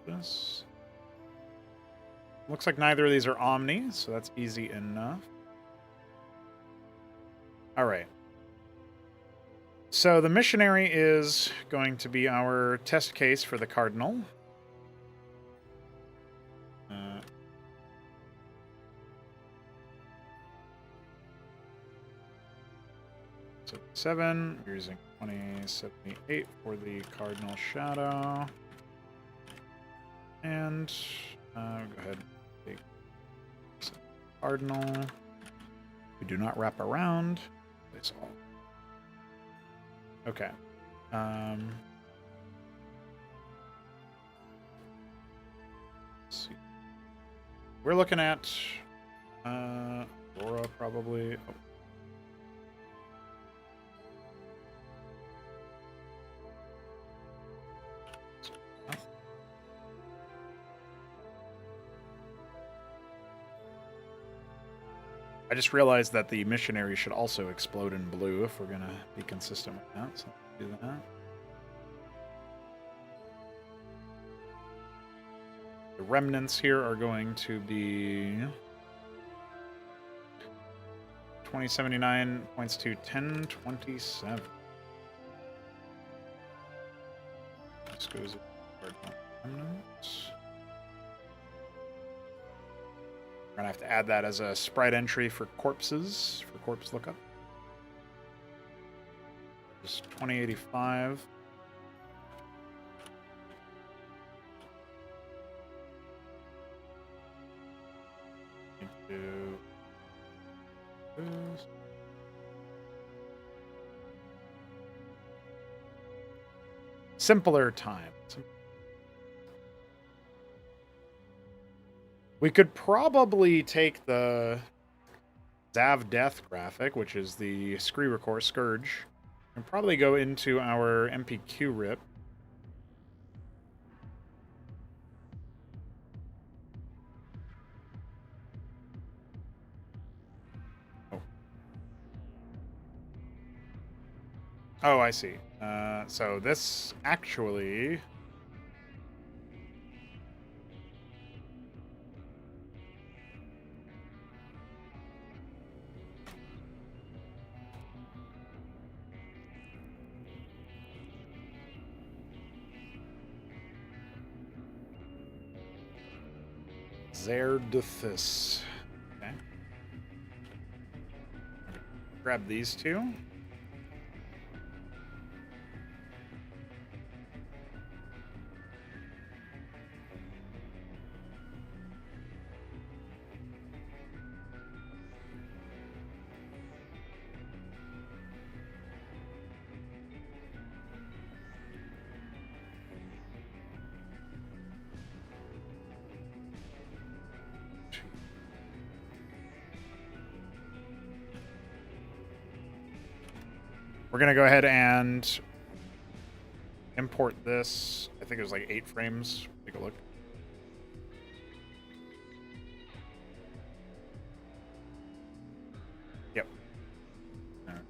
This looks like neither of these are Omni, so that's easy enough. All right. So the Missionary is going to be our test case for the Cardinal. So 7, we're using 2078 for the Cardinal Shadow. And go ahead and take Cardinal. We do not wrap around. Place all. Okay. Let's see. We're looking at Aurora probably. Oh. I just realized that the Missionary should also explode in blue if we're going to be consistent with that, so let's do that. The remnants here are going to be 2079 points to 1027. This goes remnants. We're going to have to add that as a sprite entry for corpses, for corpse lookup. Just 2085. Into this. Simpler time. We could probably take the Zav Death graphic, which is the Scree Record Scourge, and probably go into our MPQ rip. Oh, I see. So this actually... Zerdithus. Okay. Grab these two. We're going to go ahead and import this. I think it was like 8 frames. Take a look. Yep. All right.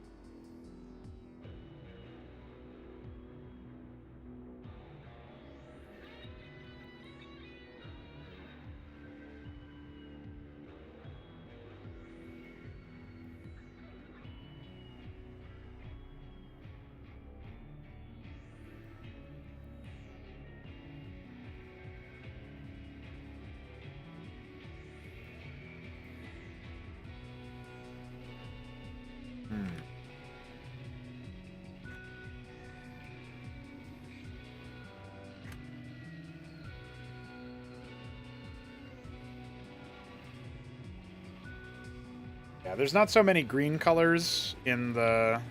Yeah, there's not so many green colors in the...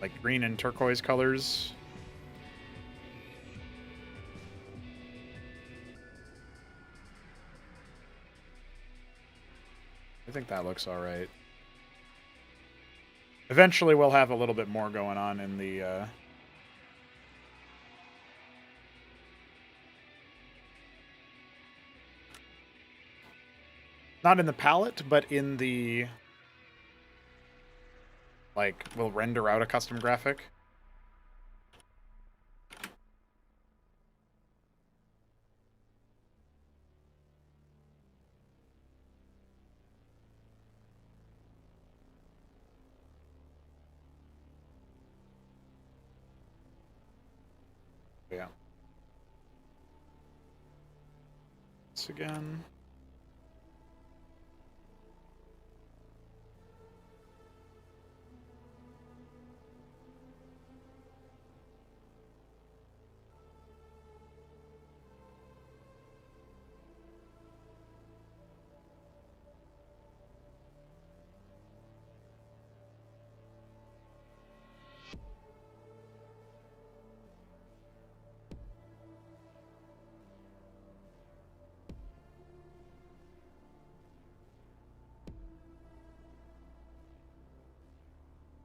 like green and turquoise colors. I think that looks all right. Eventually we'll have a little bit more going on in the... not in the palette, but in the... like, we'll render out a custom graphic. Yeah. This again.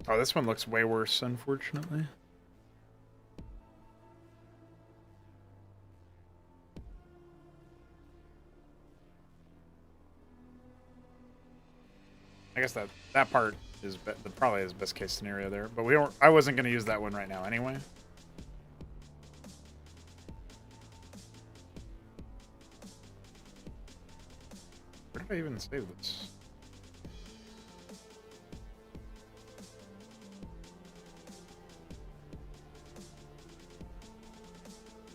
Oh, this one looks way worse, unfortunately. I guess that part is probably is best case scenario there, but I wasn't going to use that one right now anyway. Where did I even save this?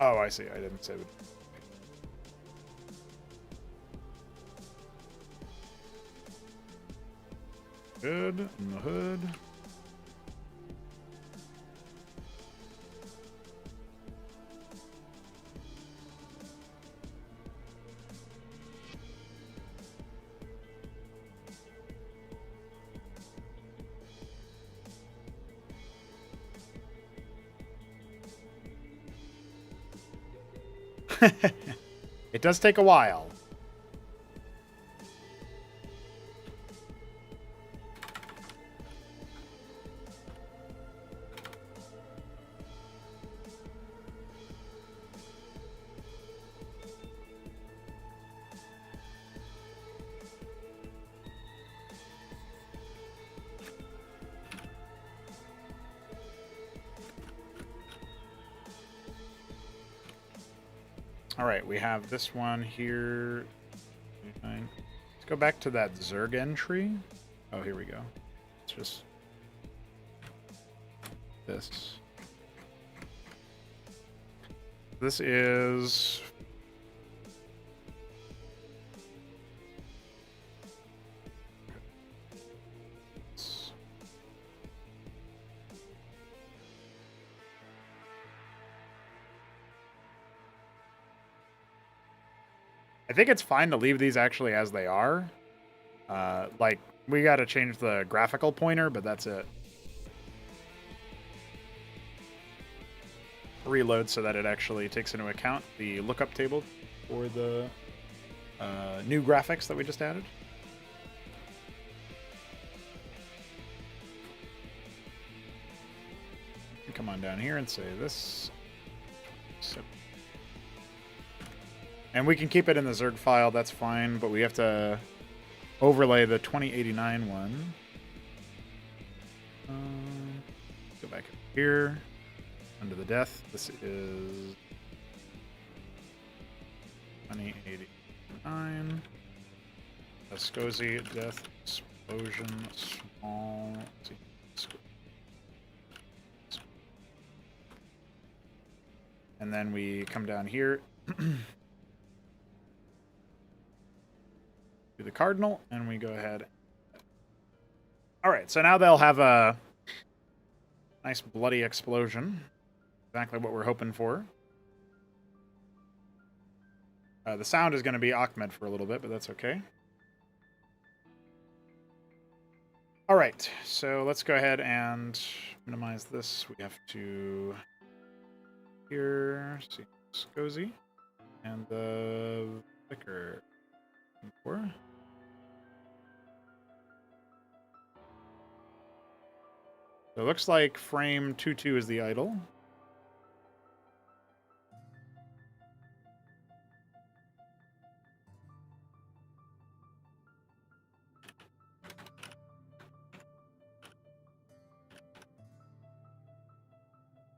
Oh, I see. I didn't save it. Good in the hood. It does take a while. All right, we have this one here. Let's go back to that Zerg entry. Oh, here we go. It's just this. This is I think it's fine to leave these actually as they are. Like, we got to change the graphical pointer, but that's it. Reload so that it actually takes into account the lookup table for the new graphics that we just added. Come on down here and say this. So. And we can keep it in the Zerg file, that's fine, but we have to overlay the 2089 one. Go back up here, under the death. This is 2089. Escozy, death, explosion, small. Let's see. And then we come down here. Do the cardinal, and we go ahead. All right, so now they'll have a nice bloody explosion. Exactly what we're hoping for. The sound is going to be Ahmed for a little bit, but that's okay. All right, so let's go ahead and minimize this. We have to here, see, Scozy, and the vicar. So it looks like frame 2-2 is the idle.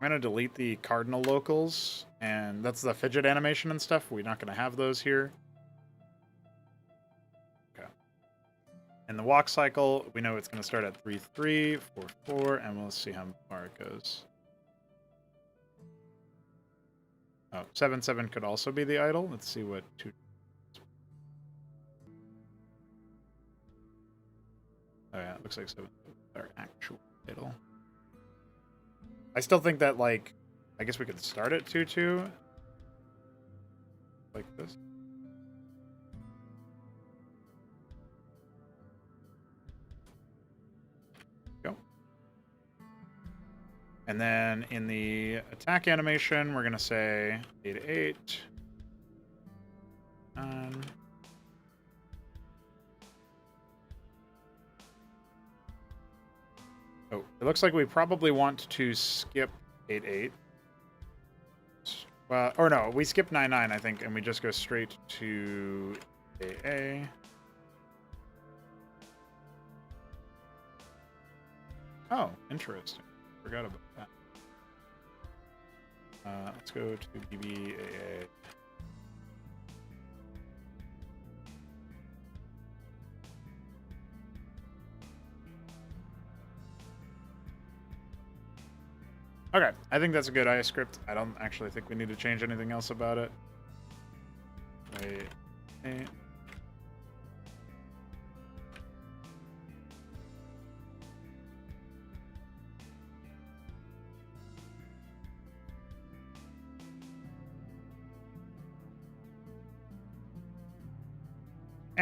I'm going to delete the cardinal locals, and that's the fidget animation and stuff. We're not going to have those here. Okay. And the walk cycle, we know it's going to start at 3-3, 4-4, and we'll see how far it goes. Oh, 7-7 could also be the idle. Let's see what 2. Oh yeah, it looks like 7 are actual idle. I still think that, like, I guess we could start at 2-2. Like this. Go. And then in the attack animation, we're going to say 8-8. 9. Oh, it looks like we probably want to skip 8-8. Well, or no, we skip 9-9, I think, and we just go straight to AA. Oh, interesting. Forgot about that. Let's go to BBAA. Okay, I think that's a good IA script. I don't actually think we need to change anything else about it. Wait.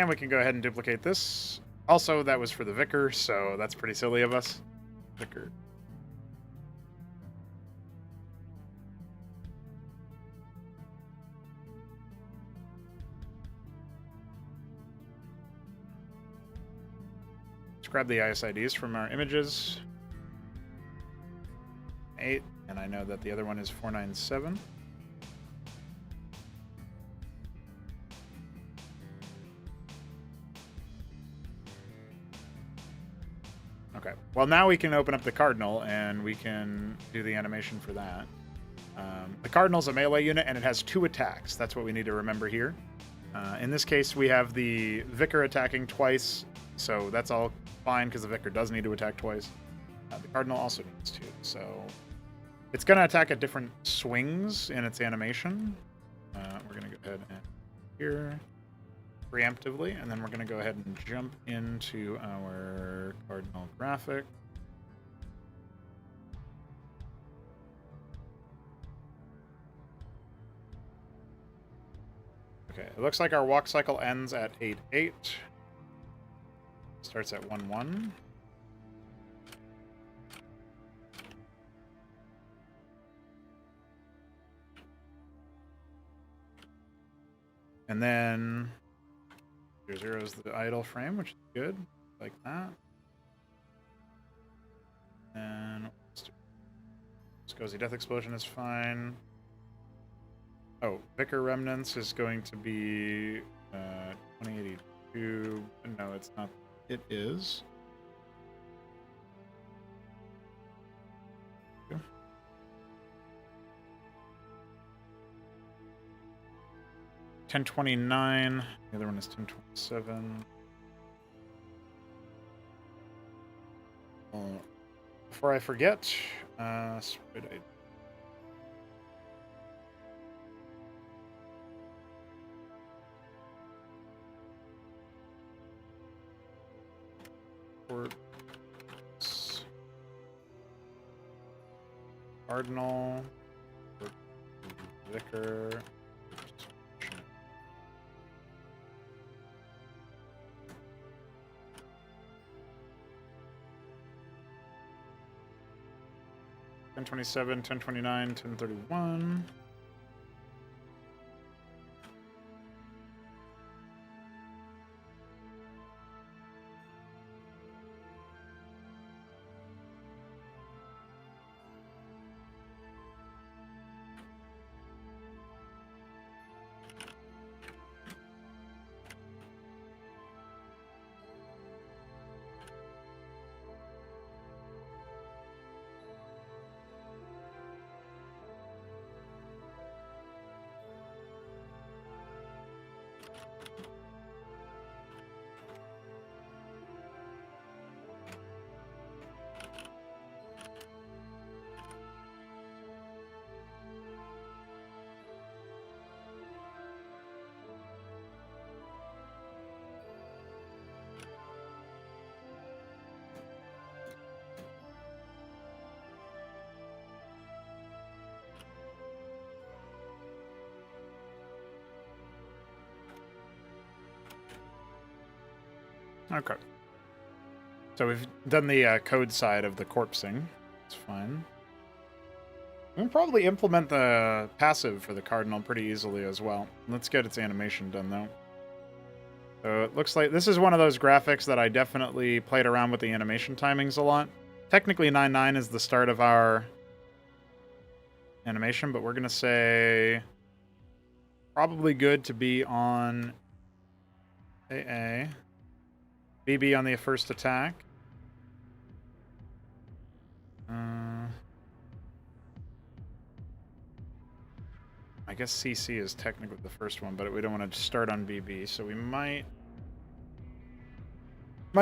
And we can go ahead and duplicate this. Also, that was for the Vicar, so that's pretty silly of us. Vicar. Let's grab the ISIDs from our images. 8, and I know that the other one is 497. Okay, well now we can open up the Cardinal and we can do the animation for that. The Cardinal's a melee unit and it has 2 attacks. That's what we need to remember here. In this case, we have the Vicar attacking twice, so that's all fine because the Vicar does need to attack twice. The Cardinal also needs to, so it's going to attack at different swings in its animation. We're going to go ahead and here preemptively, and then we're going to go ahead and jump into our Cardinal graphic. Okay, it looks like our walk cycle ends at 8-8. Starts at 1-1. And then 0 is the idle frame, which is good. Like that. And Scozy Death Explosion is fine. Oh, Vicar Remnants is going to be 2082. No, it's not. It is. 1029. The other one is 1027. Before I forget, spread ID. Cardinal, Vicar. $10.27, $10.29, $10.31. Okay. So we've done the code side of the corpsing. It's fine. We'll probably implement the passive for the Cardinal pretty easily as well. Let's get its animation done, though. So it looks like this is one of those graphics that I definitely played around with the animation timings a lot. Technically, 9.9 is the start of our animation, but we're going to say probably good to be on AA. BB on the first attack. I guess CC is technically the first one, but we don't want to start on BB, so we might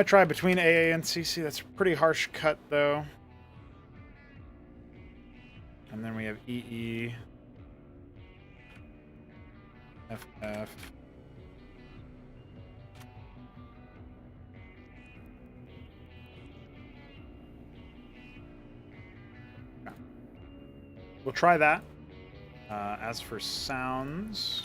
try between AA and CC. That's a pretty harsh cut, though. And then we have EE, FF. We'll try that. As for sounds,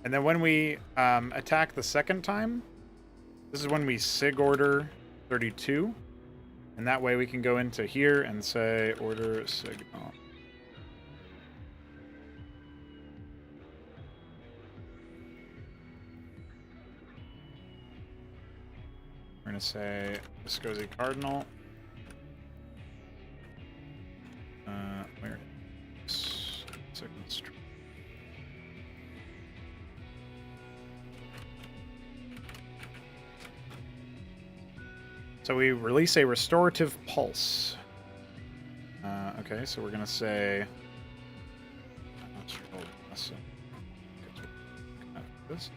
And then when we attack the second time, this is when we sig order 32. And that way we can go into here and say order signal. We're going to say Viscosi Cardinal. Where is second string? So we release a restorative pulse. Okay, so we're going to say... This.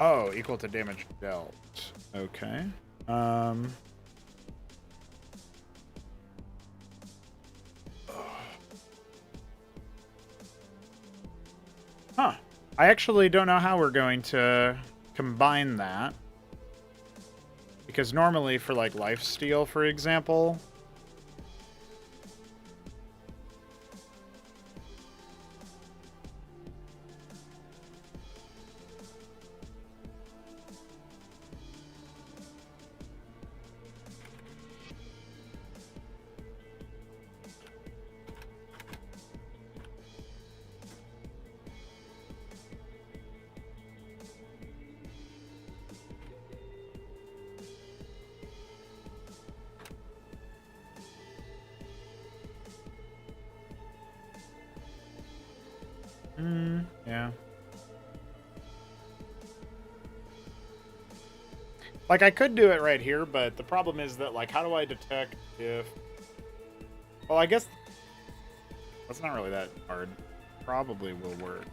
Oh, equal to damage dealt. Okay. Huh. I actually don't know how we're going to combine that. Because normally for like lifesteal, for example... yeah. Like, I could do it right here, but the problem is that, like, how do I detect if... Well, I guess... That's not really that hard. Probably will work.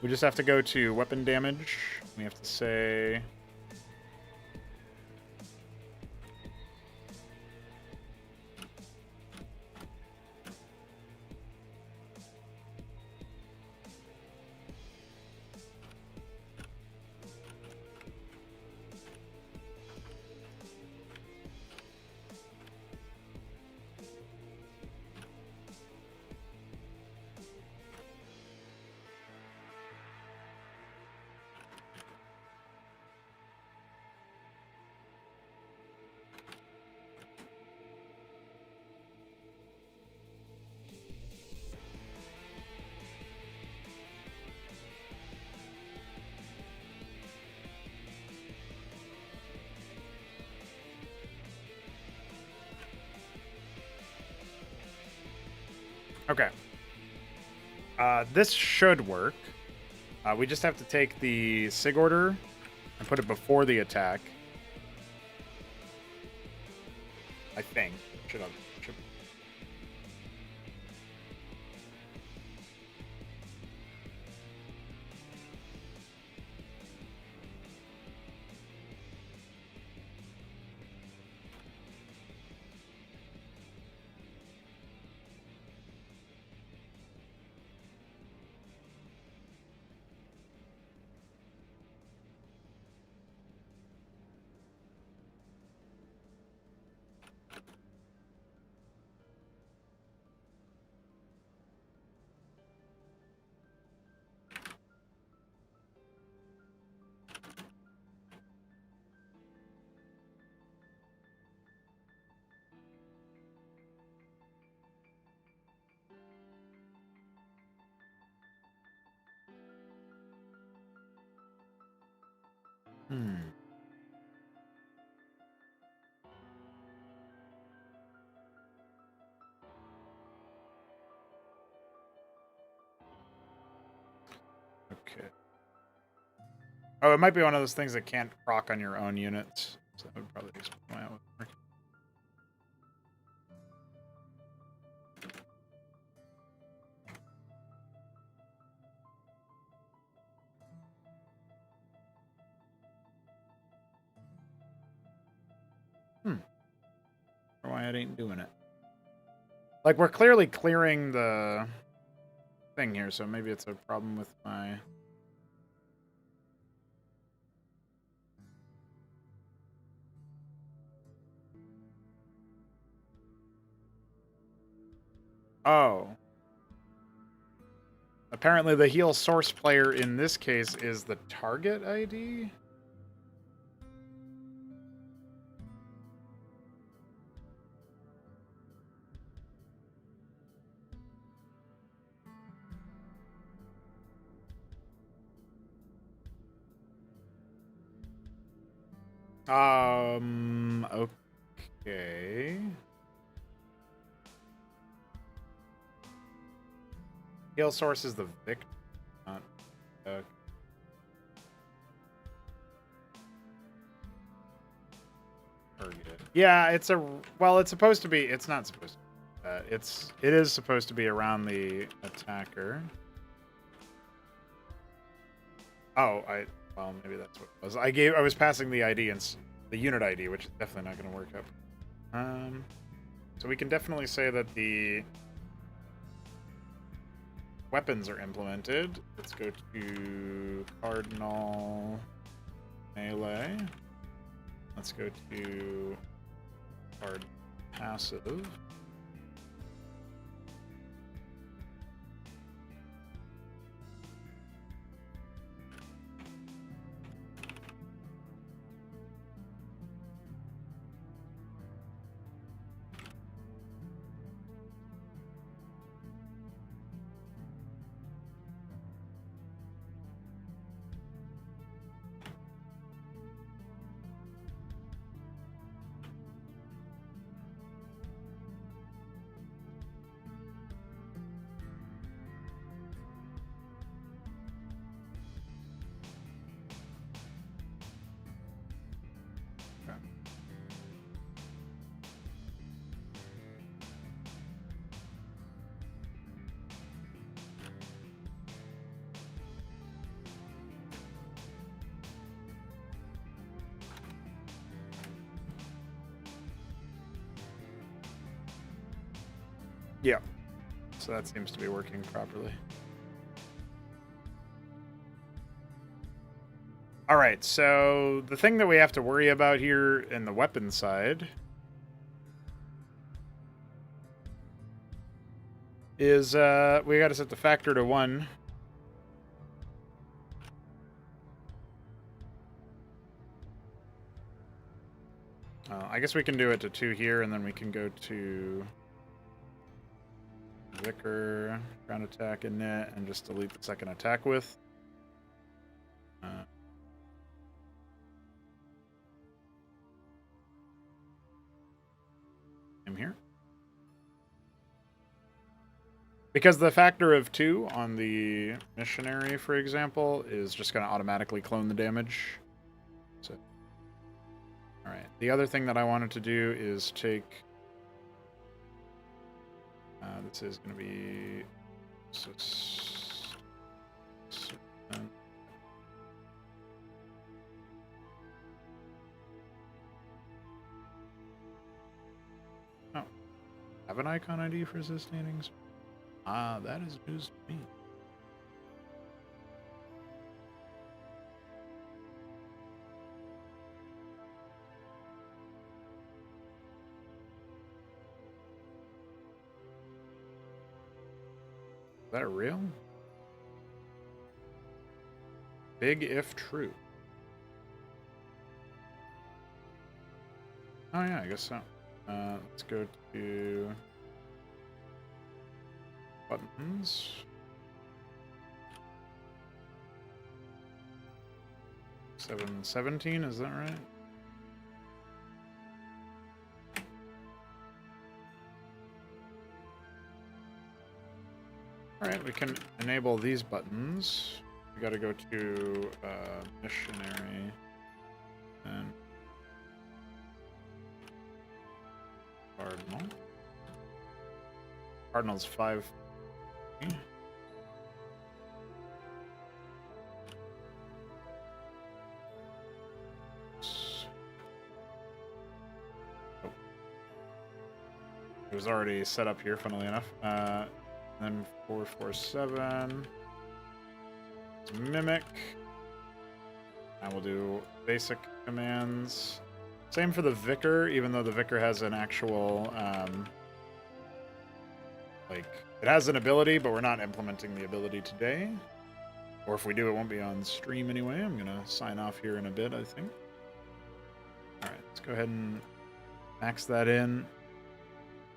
We just have to go to weapon damage. We have to say... Okay. This should work. We just have to take the sig order and put it before the attack. I think. Should. Okay. Oh, it might be one of those things that can't proc on your own units. So that would probably explain why it wasn't working. Or why it ain't doing it. Like, we're clearly clearing the thing here, so maybe it's a problem with my... Oh. Apparently the heal source player in this case is the target ID? Okay. Heal source is the victim. Not, target. Yeah, it's a... Well, it's supposed to be... It's not supposed to be. It is supposed to be around the attacker. Oh, well, maybe that's what it was. I was passing the ID and the unit ID, which is definitely not going to work out. So we can definitely say that the weapons are implemented. Let's go to Cardinal Melee. Let's go to Card Passive. Yeah. So that seems to be working properly. All right, so the thing that we have to worry about here in the weapon side is we got to set the factor to 1. I guess we can do it to 2 here, and then we can go to Vicar, ground attack, and net, and just delete the second attack with. I'm here. Because the factor of 2 on the missionary, for example, is just going to automatically clone the damage. So All right. The other thing that I wanted to do is take. This is going to be. Oh, have an icon ID for sustaining. Ah, that is news to me. Is that real? Big if true. Oh yeah, I guess so. Let's go to buttons. $7.17, is that right? Alright, we can enable these buttons. We gotta go to missionary and cardinal. Cardinal's 5. It was already set up here, funnily enough. Then 447. Mimic. And we'll do basic commands. Same for the Vicar, even though the Vicar has an actual, like, it has an ability, but we're not implementing the ability today. Or if we do, it won't be on stream anyway. I'm going to sign off here in a bit, I think. Alright, let's go ahead and max that in.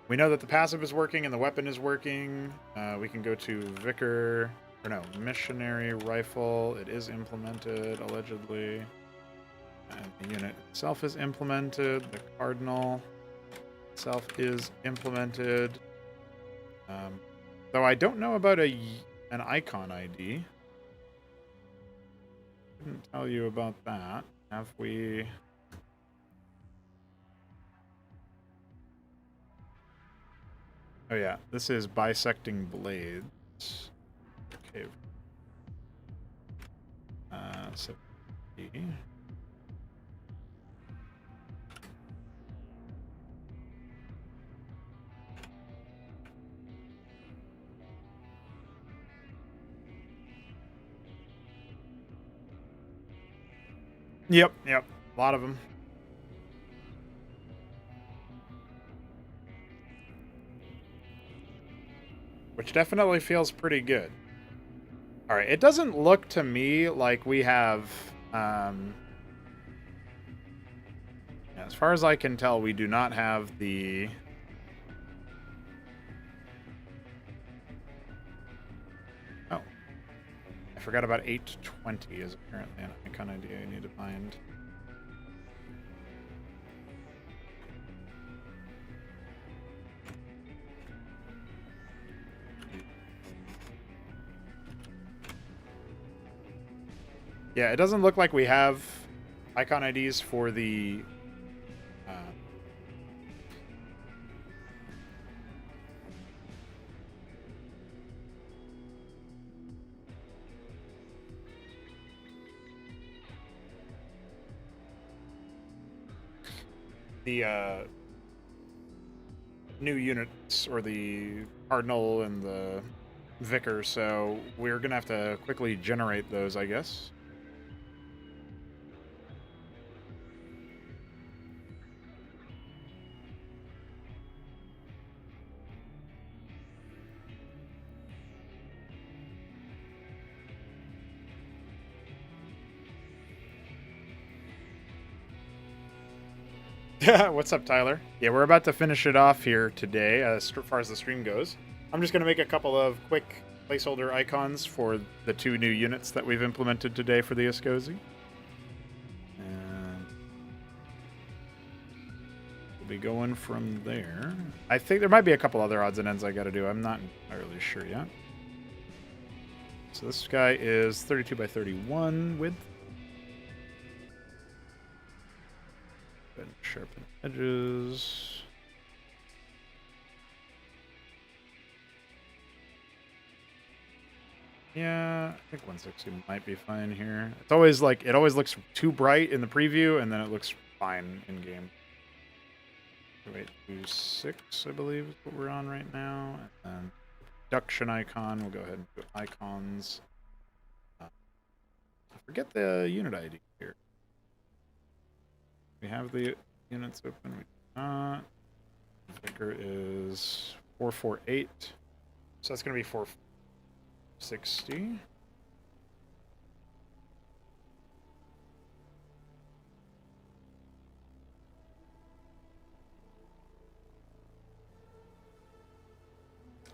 We know that the passive is working and the weapon is working. We can go to Vicar, or no, Missionary Rifle. It is implemented, allegedly. And the unit itself is implemented. The Cardinal itself is implemented. Though I don't know about an icon ID. Couldn't tell you about that. Have we... Oh yeah, this is bisecting blades. Okay. 70. Yep, a lot of them. Which definitely feels pretty good. Alright, it doesn't look to me like we have... as far as I can tell, we do not have the... Oh. I forgot about 820 is apparently an icon ID I need to find. Yeah, it doesn't look like we have icon IDs for the new units, or the Cardinal and the Vicar, so we're gonna have to quickly generate those, I guess. What's up, Tyler? Yeah, we're about to finish it off here today, as far as the stream goes. I'm just going to make a couple of quick placeholder icons for the 2 new units that we've implemented today for the Escozi. And we'll be going from there. I think there might be a couple other odds and ends I got to do. I'm not entirely sure yet. So this guy is 32 by 31 width. Good. Sharpen edges. Yeah, I think 160 might be fine here. It's always like, it always looks too bright in the preview, and then it looks fine in game. 2826, I believe, is what we're on right now. And then production icon, we'll go ahead and do icons. I forget the unit ID here. We have the units open. We do not. Vigor is 448. So that's going to be 460.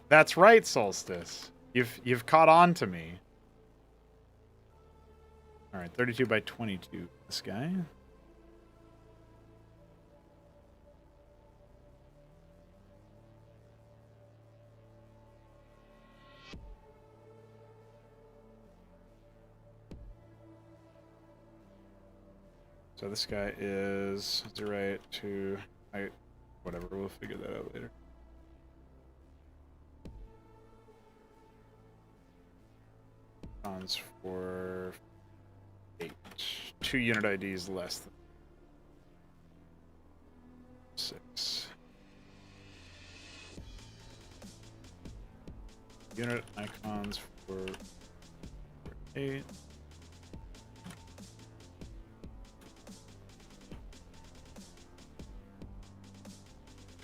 That's right, Solstice. You've caught on to me. All right, 32 by 22. This guy. So this guy is 0 to whatever. We'll figure that out later. Cons for 8. 2 unit IDs less than 6. Unit icons for 8.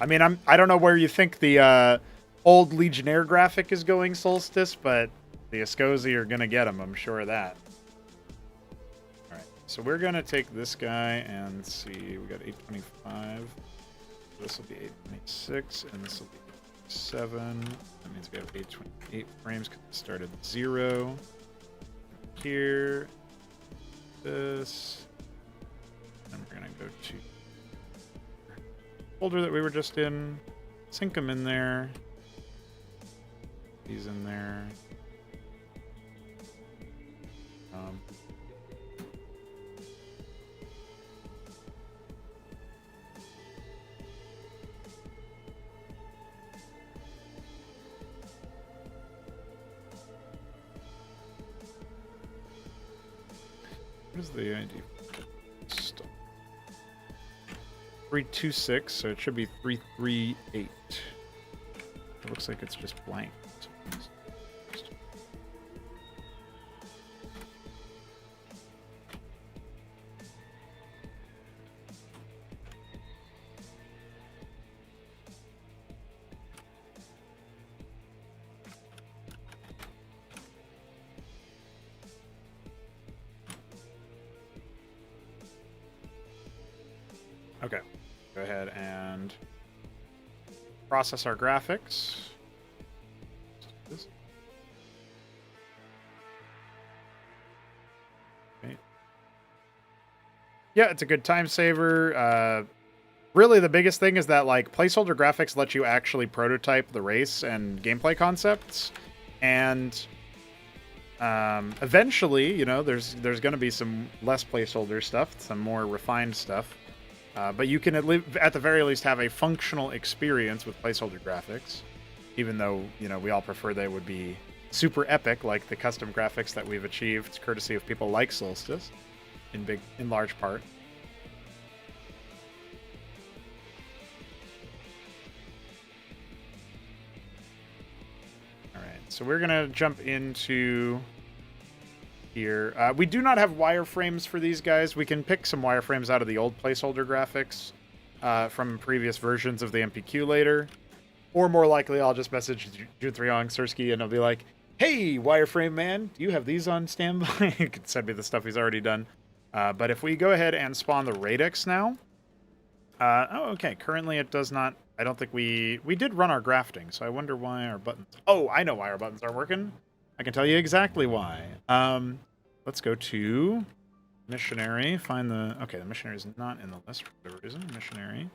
I mean, I don't know where you think the old Legionnaire graphic is going, Solstice, but the Escozi are going to get him, I'm sure of that. Alright, so we're going to take this guy and see. We got 825. This will be 826, and this will be 7. That means we have 828 frames because it started 0. Here. This. And we're going to go to folder that we were just in, sink them in there. These in there. What is the ID? Stop. 326, so it should be 338. It looks like it's just blank. Okay, go ahead and process our graphics. Okay. Yeah, it's a good time saver. Really, the biggest thing is that like placeholder graphics let you actually prototype the race and gameplay concepts, and eventually, you know, there's going to be some less placeholder stuff, some more refined stuff. But you can at the very least have a functional experience with placeholder graphics, even though, you know, we all prefer they would be super epic, like the custom graphics that we've achieved courtesy of people like Solstice, in large part. All right, so we're gonna jump into here. We do not have wireframes for these guys. We can pick some wireframes out of the old placeholder graphics from previous versions of the MPQ later. Or more likely, I'll just message Junthriong Sersky and I'll be like, hey, wireframe man, do you have these on standby? He could send me the stuff he's already done. But if we go ahead and spawn the Radix now. Oh, okay. Currently it does not. I don't think we did run our grafting, so I wonder why our buttons. Oh, I know why our buttons aren't working. I can tell you exactly why. Let's go to missionary. Find the... Okay, the missionary is not in the list for whatever reason. Missionary.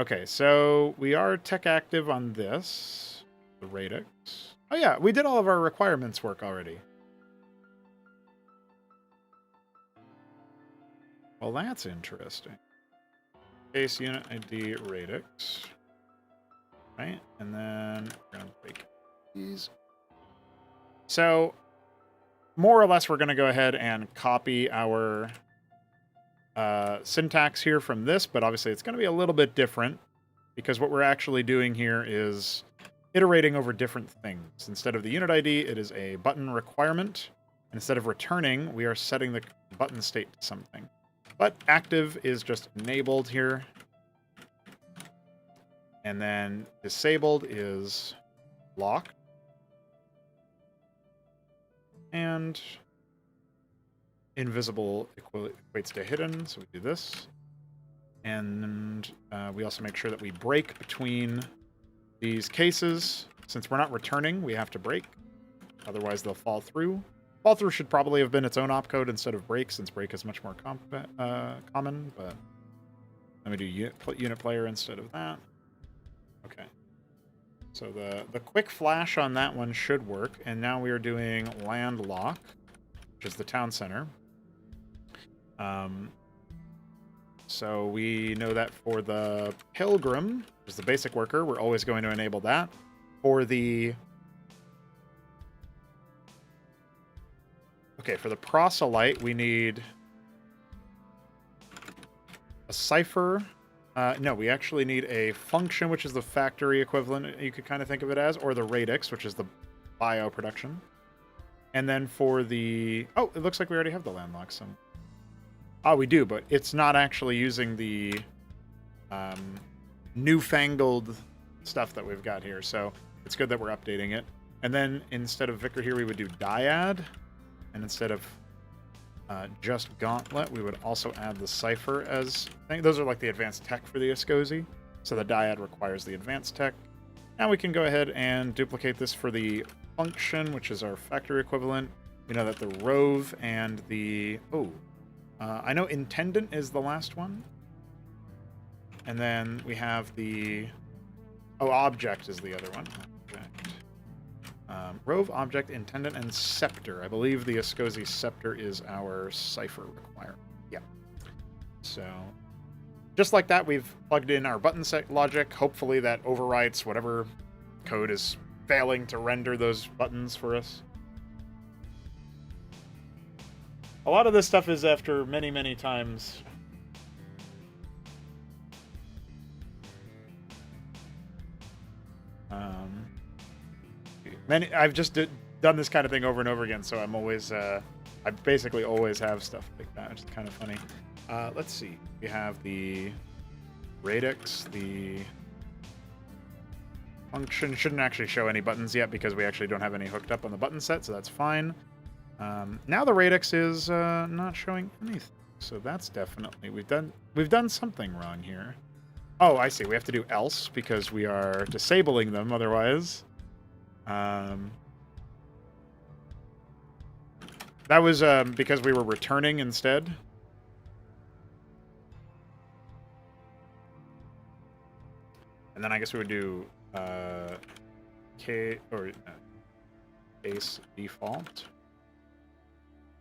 Okay, so we are tech active on this. The Radix. Oh yeah, we did all of our requirements work already. Well, that's interesting. Base unit ID radix. Right? And then we're going to break these. So, more or less, we're going to go ahead and copy our syntax here from this, but obviously it's going to be a little bit different because what we're actually doing here is iterating over different things. Instead of the unit ID, it is a button requirement. Instead of returning, we are setting the button state to something. But active is just enabled here. And then disabled is locked. And invisible equates to hidden, so we do this. And we also make sure that we break between these cases. Since we're not returning, we have to break. Otherwise, they'll fall through. Fall through should probably have been its own opcode instead of break, since break is much more common. But let me do unit player instead of that. Okay. So the quick flash on that one should work. And now we are doing land lock, which is the town center. So we know that for the pilgrim, which is the basic worker, we're always going to enable that. For the for the proselyte, we need a cipher. No, we actually need a function, which is the factory equivalent, you could kind of think of it as, or the radix, which is the bio production. And then for the... Oh, it looks like we already have the landlock. So... Oh, we do, but it's not actually using the newfangled stuff that we've got here. So it's good that we're updating it. And then instead of Vicar here, we would do dyad. And instead of just gauntlet, we would also add the cipher as... I think those are like the advanced tech for the Escosi. So the dyad requires the advanced tech. Now we can go ahead and duplicate this for the function, which is our factory equivalent. We know that the rove and the... I know intendant is the last one. And then we have the... object is the other one. Object. Rove, object, intendant, and scepter. I believe the Escosi scepter is our cipher requirement. Yeah. So, just like that, we've plugged in our button set logic. Hopefully that overwrites whatever code is failing to render those buttons for us. A lot of this stuff is after many, many times. I've just done this kind of thing over and over again, so I'm always, I basically always have stuff like that, which is kind of funny. Let's see. We have the radix, the function shouldn't actually show any buttons yet because we actually don't have any hooked up on the button set, so that's fine. Now the radix is not showing anything, so that's definitely we've done something wrong here. Oh, I see. We have to do else because we are disabling them otherwise. That was because we were returning instead. And then I guess we would do case default,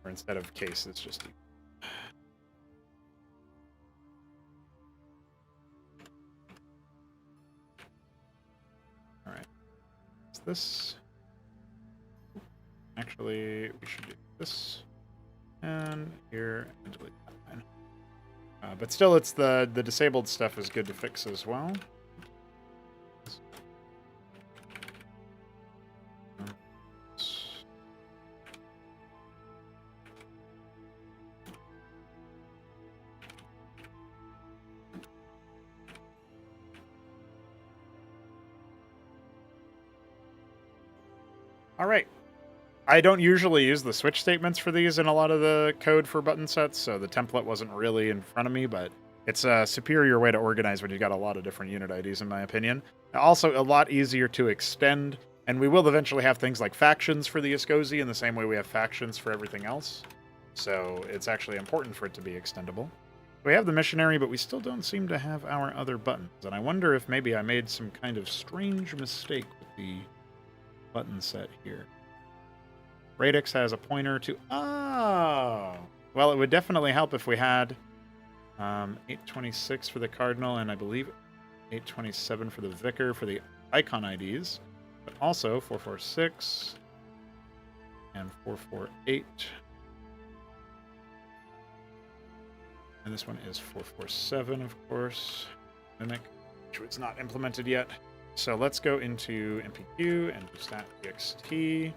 or instead of case, it's just default. All right, is this? Actually, we should do this, and here, and delete that line. But still, it's the disabled stuff is good to fix as well. All right. I don't usually use the switch statements for these in a lot of the code for button sets, so the template wasn't really in front of me, but it's a superior way to organize when you've got a lot of different unit IDs, in my opinion. Also, a lot easier to extend, and we will eventually have things like factions for the Escosi in the same way we have factions for everything else. So it's actually important for it to be extendable. We have the missionary, but we still don't seem to have our other buttons, and I wonder if maybe I made some kind of strange mistake with the button set here. Radix has a pointer to... Oh! Well, it would definitely help if we had 826 for the Cardinal, and I believe 827 for the Vicar for the icon IDs, but also 446 and 448. And this one is 447, of course. Mimic, which was not implemented yet. So let's go into MPQ and do stat txt.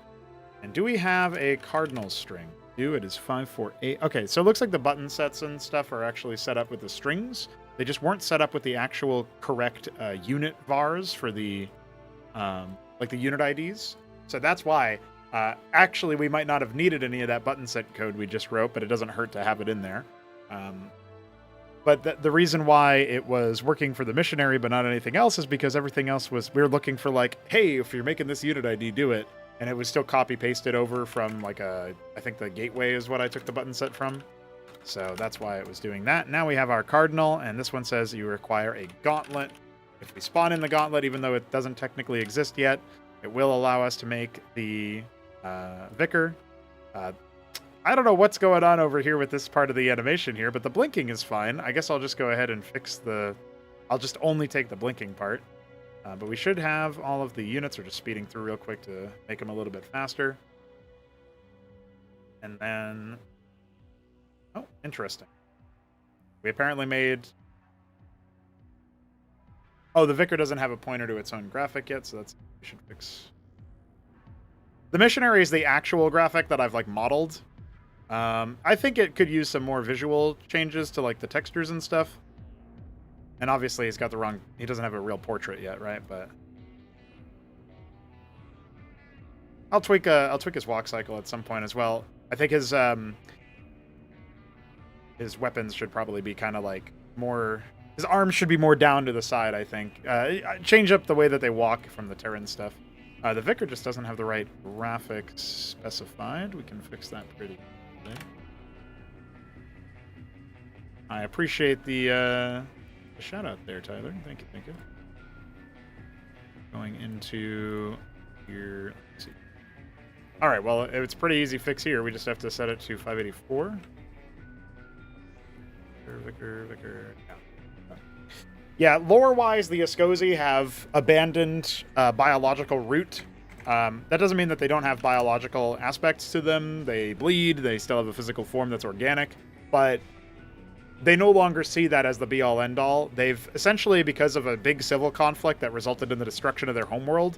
And do we have a Cardinal string? It is 548. Okay, so it looks like the button sets and stuff are actually set up with the strings. They just weren't set up with the actual correct unit vars for the like the unit IDs. So that's why actually we might not have needed any of that button set code we just wrote, but it doesn't hurt to have it in there. But the reason why it was working for the missionary but not anything else is because everything else was, we were looking for like, hey, if you're making this unit ID, do it. And it was still copy pasted over from like I think the gateway is what I took the button set from. So that's why it was doing that. Now we have our Cardinal, and this one says you require a gauntlet. If we spawn in the gauntlet, even though it doesn't technically exist yet, it will allow us to make the Vicar. I don't know what's going on over here with this part of the animation here, but the blinking is fine. I guess I'll just go ahead and fix I'll just only take the blinking part. But we should have all of the units, or just speeding through real quick to make them a little bit faster. And then... Oh, interesting. We apparently made... Oh, the Vicar doesn't have a pointer to its own graphic yet, so that's... We should fix... The missionary is the actual graphic that I've, like, modeled. I think it could use some more visual changes to, like, the textures and stuff. And obviously he's got the wrong... He doesn't have a real portrait yet, right? But... I'll tweak his walk cycle at some point as well. I think his weapons should probably be kind of like more... His arms should be more down to the side, I think. Change up the way that they walk from the Terran stuff. The Vicar just doesn't have the right graphics specified. We can fix that pretty easily. I appreciate the shout out there, Tyler. Thank you, thank you. Going into here. Let's see. All right, well, it's a pretty easy fix here. We just have to set it to 584. Vicar. Yeah, lore-wise, the Escozi have abandoned biological root. That doesn't mean that they don't have biological aspects to them. They bleed. They still have a physical form that's organic. But they no longer see that as the be-all, end-all. They've essentially, because of a big civil conflict that resulted in the destruction of their homeworld,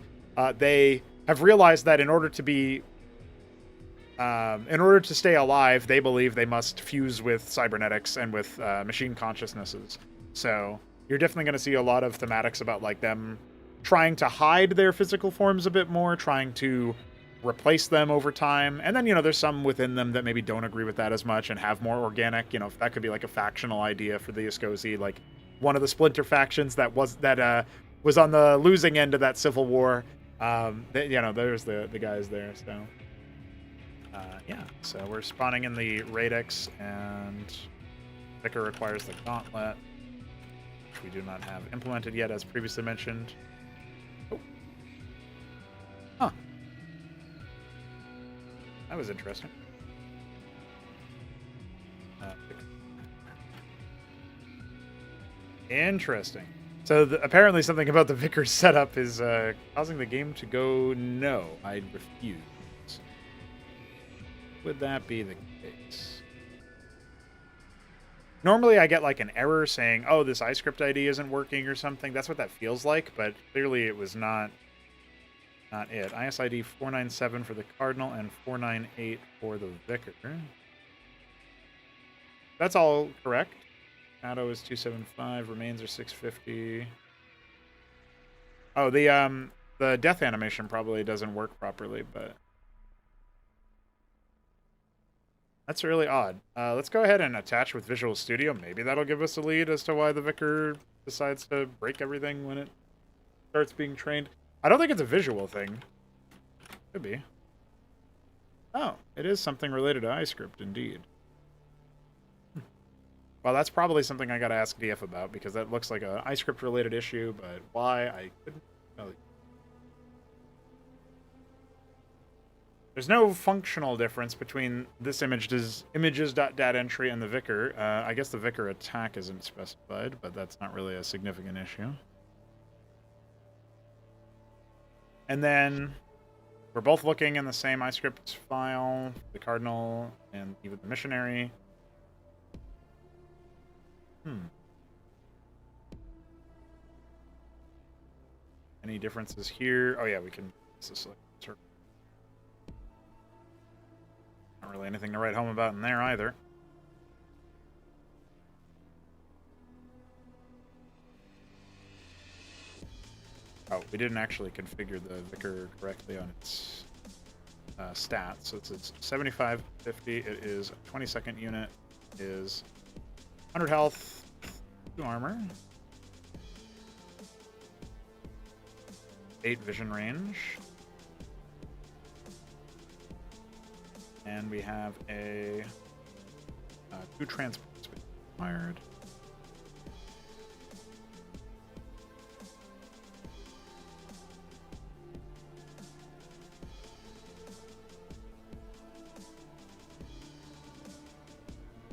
they have realized that in order to stay alive, they believe they must fuse with cybernetics and with machine consciousnesses. So you're definitely going to see a lot of thematics about like them trying to hide their physical forms a bit more, trying to replace them over time. And then, there's some within them that maybe don't agree with that as much and have more organic. That could be like a factional idea for the Escozi, like one of the splinter factions that was on the losing end of that civil war. There's the guys there. So yeah, so we're spawning in the Radix, and Vicar requires the Gauntlet, which we do not have implemented yet, as previously mentioned. Oh. Huh. That was interesting. Interesting. So apparently something about the Vicar's setup is causing the game to go no. I refuse. Would that be the case? Normally I get like an error saying, oh, this iScript ID isn't working or something. That's what that feels like, but clearly it was not it. ISID 497 for the Cardinal and 498 for the Vicar. That's all correct. Shadow is 275, remains are 650. Oh, the death animation probably doesn't work properly, but that's really odd. Let's go ahead and attach with Visual Studio. Maybe that'll give us a lead as to why the Vicar decides to break everything when it starts being trained. I don't think it's a visual thing. Could be. Oh, it is something related to iScript, indeed. Well, that's probably something I gotta ask DF about, because that looks like a iScript related issue, but why, I couldn't tell you. There's no functional difference between this images.dat entry and the Vicar. I guess the Vicar attack isn't specified, but that's not really a significant issue. And then we're both looking in the same iScript file, the Cardinal and even the Missionary. Any differences here? Oh yeah, we can. This is like circle. Not really anything to write home about in there either. Oh, we didn't actually configure the Vicar correctly on its stats. So it's 75, 50. It is a 22nd unit. It is 100 health, 2 armor, 8 vision range. And we have a 2 transports required.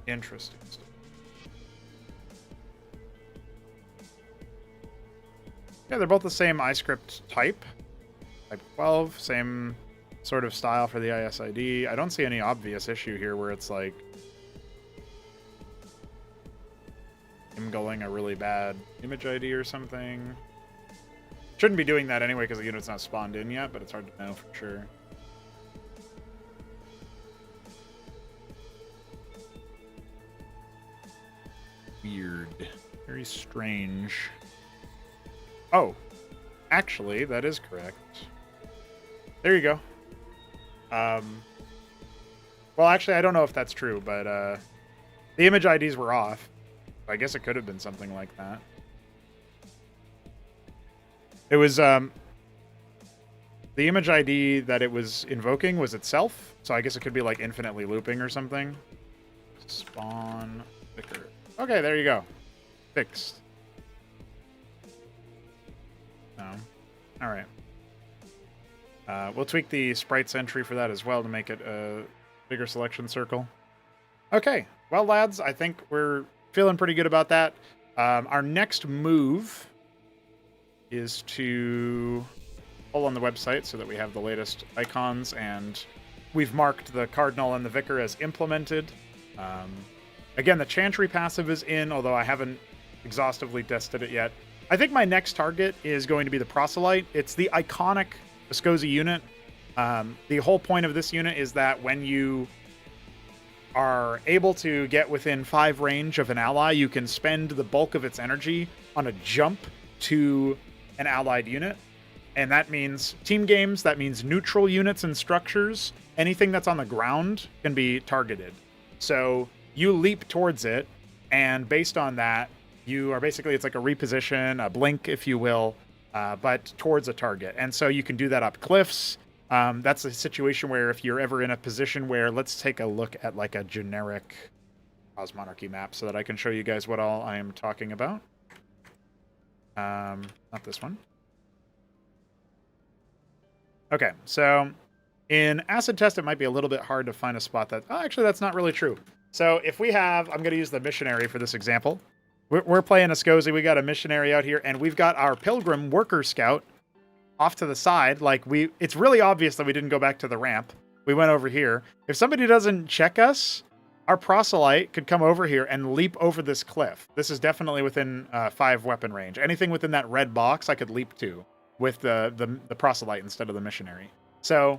Interesting stuff. Yeah, they're both the same iScript type. Type 12, same sort of style for the ISID. I don't see any obvious issue here where it's like him going a really bad image ID or something. Shouldn't be doing that anyway because the unit's not spawned in yet, but it's hard to know for sure. Weird. Very strange. Oh, actually, that is correct. There you go. Well, actually, I don't know if that's true, but the image IDs were off. I guess it could have been something like that. It was the image ID that it was invoking was itself, so I guess it could be like infinitely looping or something. Spawn Vicar. Okay, there you go. Fixed. No. All right. We'll tweak the sprites entry for that as well to make it a bigger selection circle. Okay. Well, lads, I think we're feeling pretty good about that. Our next move is to pull on the website so that we have the latest icons, and we've marked the Cardinal and the Vicar as implemented. Again, the Chantry passive is in, although I haven't exhaustively tested it yet. I think my next target is going to be the Proselyte. It's the iconic Viscosi unit. The whole point of this unit is that when you are able to get within 5 range of an ally, you can spend the bulk of its energy on a jump to an allied unit. And that means team games, that means neutral units and structures. Anything that's on the ground can be targeted. So you leap towards it, and based on that, you are basically, it's like a reposition, a blink, if you will, but towards a target. And so you can do that up cliffs. That's a situation where if you're ever in a position where, let's take a look at like a generic Cosmonarchy map so that I can show you guys what all I am talking about. Not this one. Okay, so in Acid Test, it might be a little bit hard to find a spot that... Oh, actually, that's not really true. So if we have... I'm going to use the Missionary for this example. We're playing a SCOSY. We got a Missionary out here, and we've got our Pilgrim Worker Scout off to the side. Like, it's really obvious that we didn't go back to the ramp. We went over here. If somebody doesn't check us, our Proselyte could come over here and leap over this cliff. This is definitely within 5 weapon range. Anything within that red box, I could leap to with the Proselyte instead of the Missionary. So,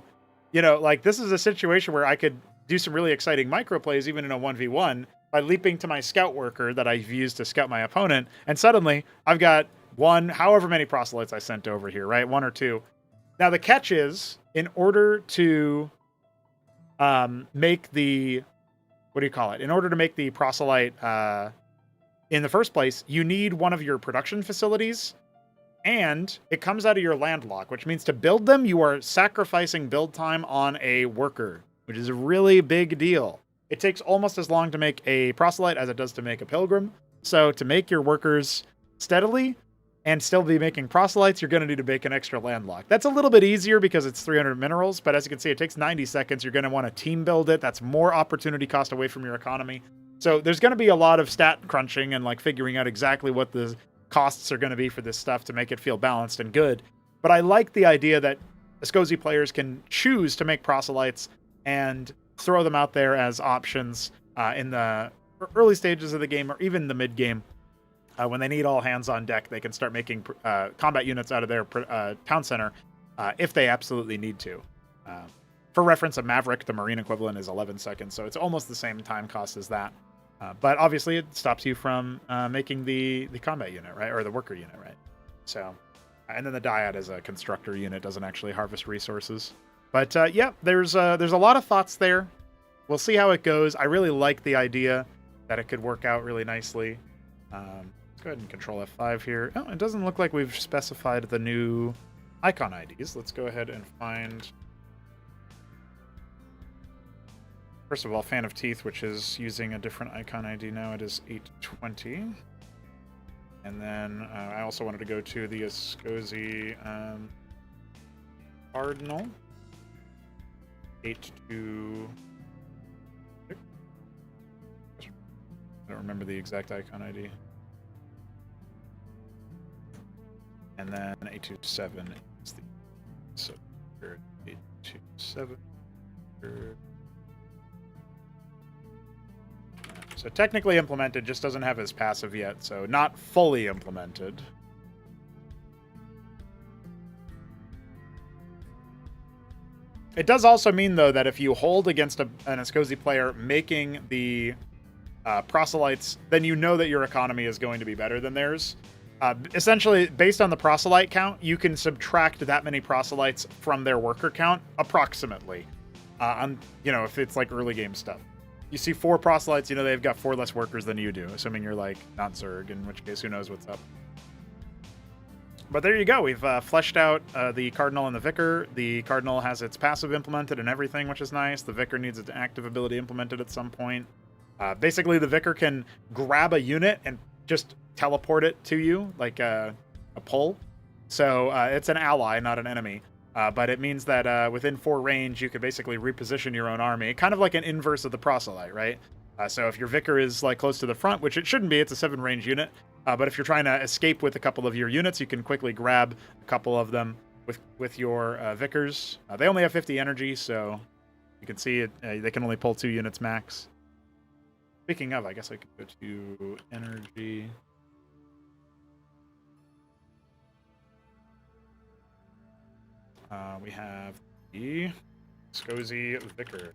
you know, like, this is a situation where I could do some really exciting microplays even in a 1v1 by leaping to my Scout Worker that I've used to scout my opponent, and suddenly I've got however many Proselytes I sent over here, right? 1 or 2. Now, the catch is, in order to make the... What do you call it? In order to make the Proselyte in the first place, you need one of your production facilities, and it comes out of your landlock, which means to build them, you are sacrificing build time on a worker, which is a really big deal. It takes almost as long to make a Proselyte as it does to make a Pilgrim. So to make your workers steadily, and still be making proselytes, you're going to need to make an extra landlock. That's a little bit easier because it's 300 minerals, but as you can see, it takes 90 seconds. You're going to want to team build it. That's more opportunity cost away from your economy. So there's going to be a lot of stat crunching and like figuring out exactly what the costs are going to be for this stuff to make it feel balanced and good. But I like the idea that Escozi players can choose to make proselytes and throw them out there as options in the early stages of the game or even the mid game. When they need all hands on deck, they can start making combat units out of their town center if they absolutely need to. For reference, a Maverick, the Marine equivalent, is 11 seconds, so it's almost the same time cost as that. But obviously, it stops you from making the combat unit, right, or the worker unit, right? So, and then the Dyad as a constructor unit doesn't actually harvest resources. But yeah, there's a lot of thoughts there. We'll see how it goes. I really like the idea that it could work out really nicely. Let's go ahead and control F5 here. Oh, it doesn't look like we've specified the new icon IDs. Let's go ahead and find, first of all, Fan of Teeth, which is using a different icon ID now. It is 820. And then I also wanted to go to the Escozi Cardinal. 826. I don't remember the exact icon ID. And then 827 is the, so 827. So technically implemented, just doesn't have his passive yet, so not fully implemented. It does also mean, though, that if you hold against an Escozi player making the proselytes, then you know that your economy is going to be better than theirs. Essentially, based on the proselyte count, you can subtract that many proselytes from their worker count, approximately. If it's like early game stuff. You see 4 proselytes, they've got 4 less workers than you do, assuming you're like not Zerg, in which case who knows what's up. But there you go. We've fleshed out the Cardinal and the Vicar. The Cardinal has its passive implemented and everything, which is nice. The Vicar needs its active ability implemented at some point. Basically, the Vicar can grab a unit and just teleport it to you, like a pull. So it's an ally, not an enemy. But it means that within 4 range, you could basically reposition your own army, kind of like an inverse of the Proselyte, right? So if your Vicar is like close to the front, which it shouldn't be, it's a 7 range unit. But if you're trying to escape with a couple of your units, you can quickly grab a couple of them with your Vicars. They only have 50 energy, so you can see it. They can only pull 2 units max. Speaking of, I guess I could go to energy. We have the Escozi Vicar.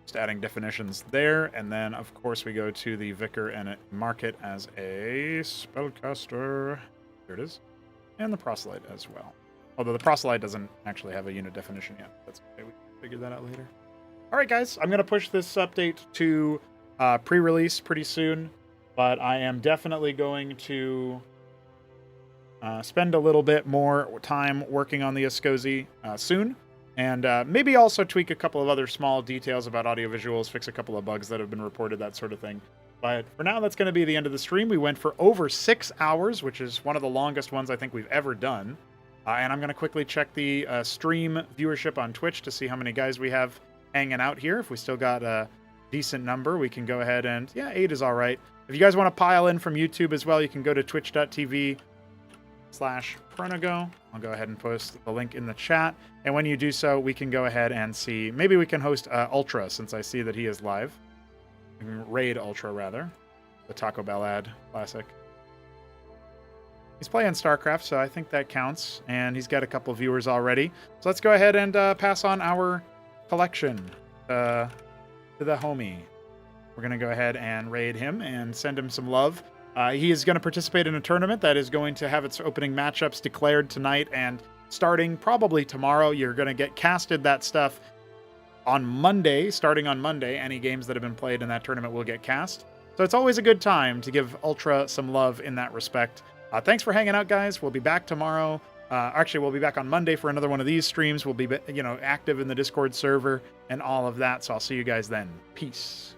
Just adding definitions there, and then of course we go to the Vicar and mark it as a spellcaster. Here it is. And the Proselyte as well. Although the Proselyte doesn't actually have a unit definition yet. That's okay, we can figure that out later. Alright guys, I'm going to push this update to pre-release pretty soon, but I am definitely going to spend a little bit more time working on the Escozi soon, and maybe also tweak a couple of other small details about audiovisuals, fix a couple of bugs that have been reported, that sort of thing. But for now, that's going to be the end of the stream. We went for over 6 hours, which is one of the longest ones I think we've ever done. And I'm going to quickly check the stream viewership on Twitch to see how many guys we have hanging out here. If we still got a decent number, we can go ahead and, yeah, 8 is all right. If you guys want to pile in from YouTube as well, you can go to twitch.tv/Pronago. I'll go ahead and post the link in the chat. And when you do so, we can go ahead and see. Maybe we can host Ultra, since I see that he is live. Raid Ultra, rather. The Taco Bell ad. Classic. He's playing Starcraft, so I think that counts. And he's got a couple viewers already. So let's go ahead and pass on our collection to the homie. We're going to go ahead and raid him and send him some love. He is going to participate in a tournament that is going to have its opening matchups declared tonight. And starting probably tomorrow, you're going to get casted that stuff on Monday. Starting on Monday, any games that have been played in that tournament will get cast. So it's always a good time to give Ultra some love in that respect. Thanks for hanging out, guys. We'll be back tomorrow. Actually, we'll be back on Monday for another one of these streams. We'll be, active in the Discord server and all of that. So I'll see you guys then. Peace.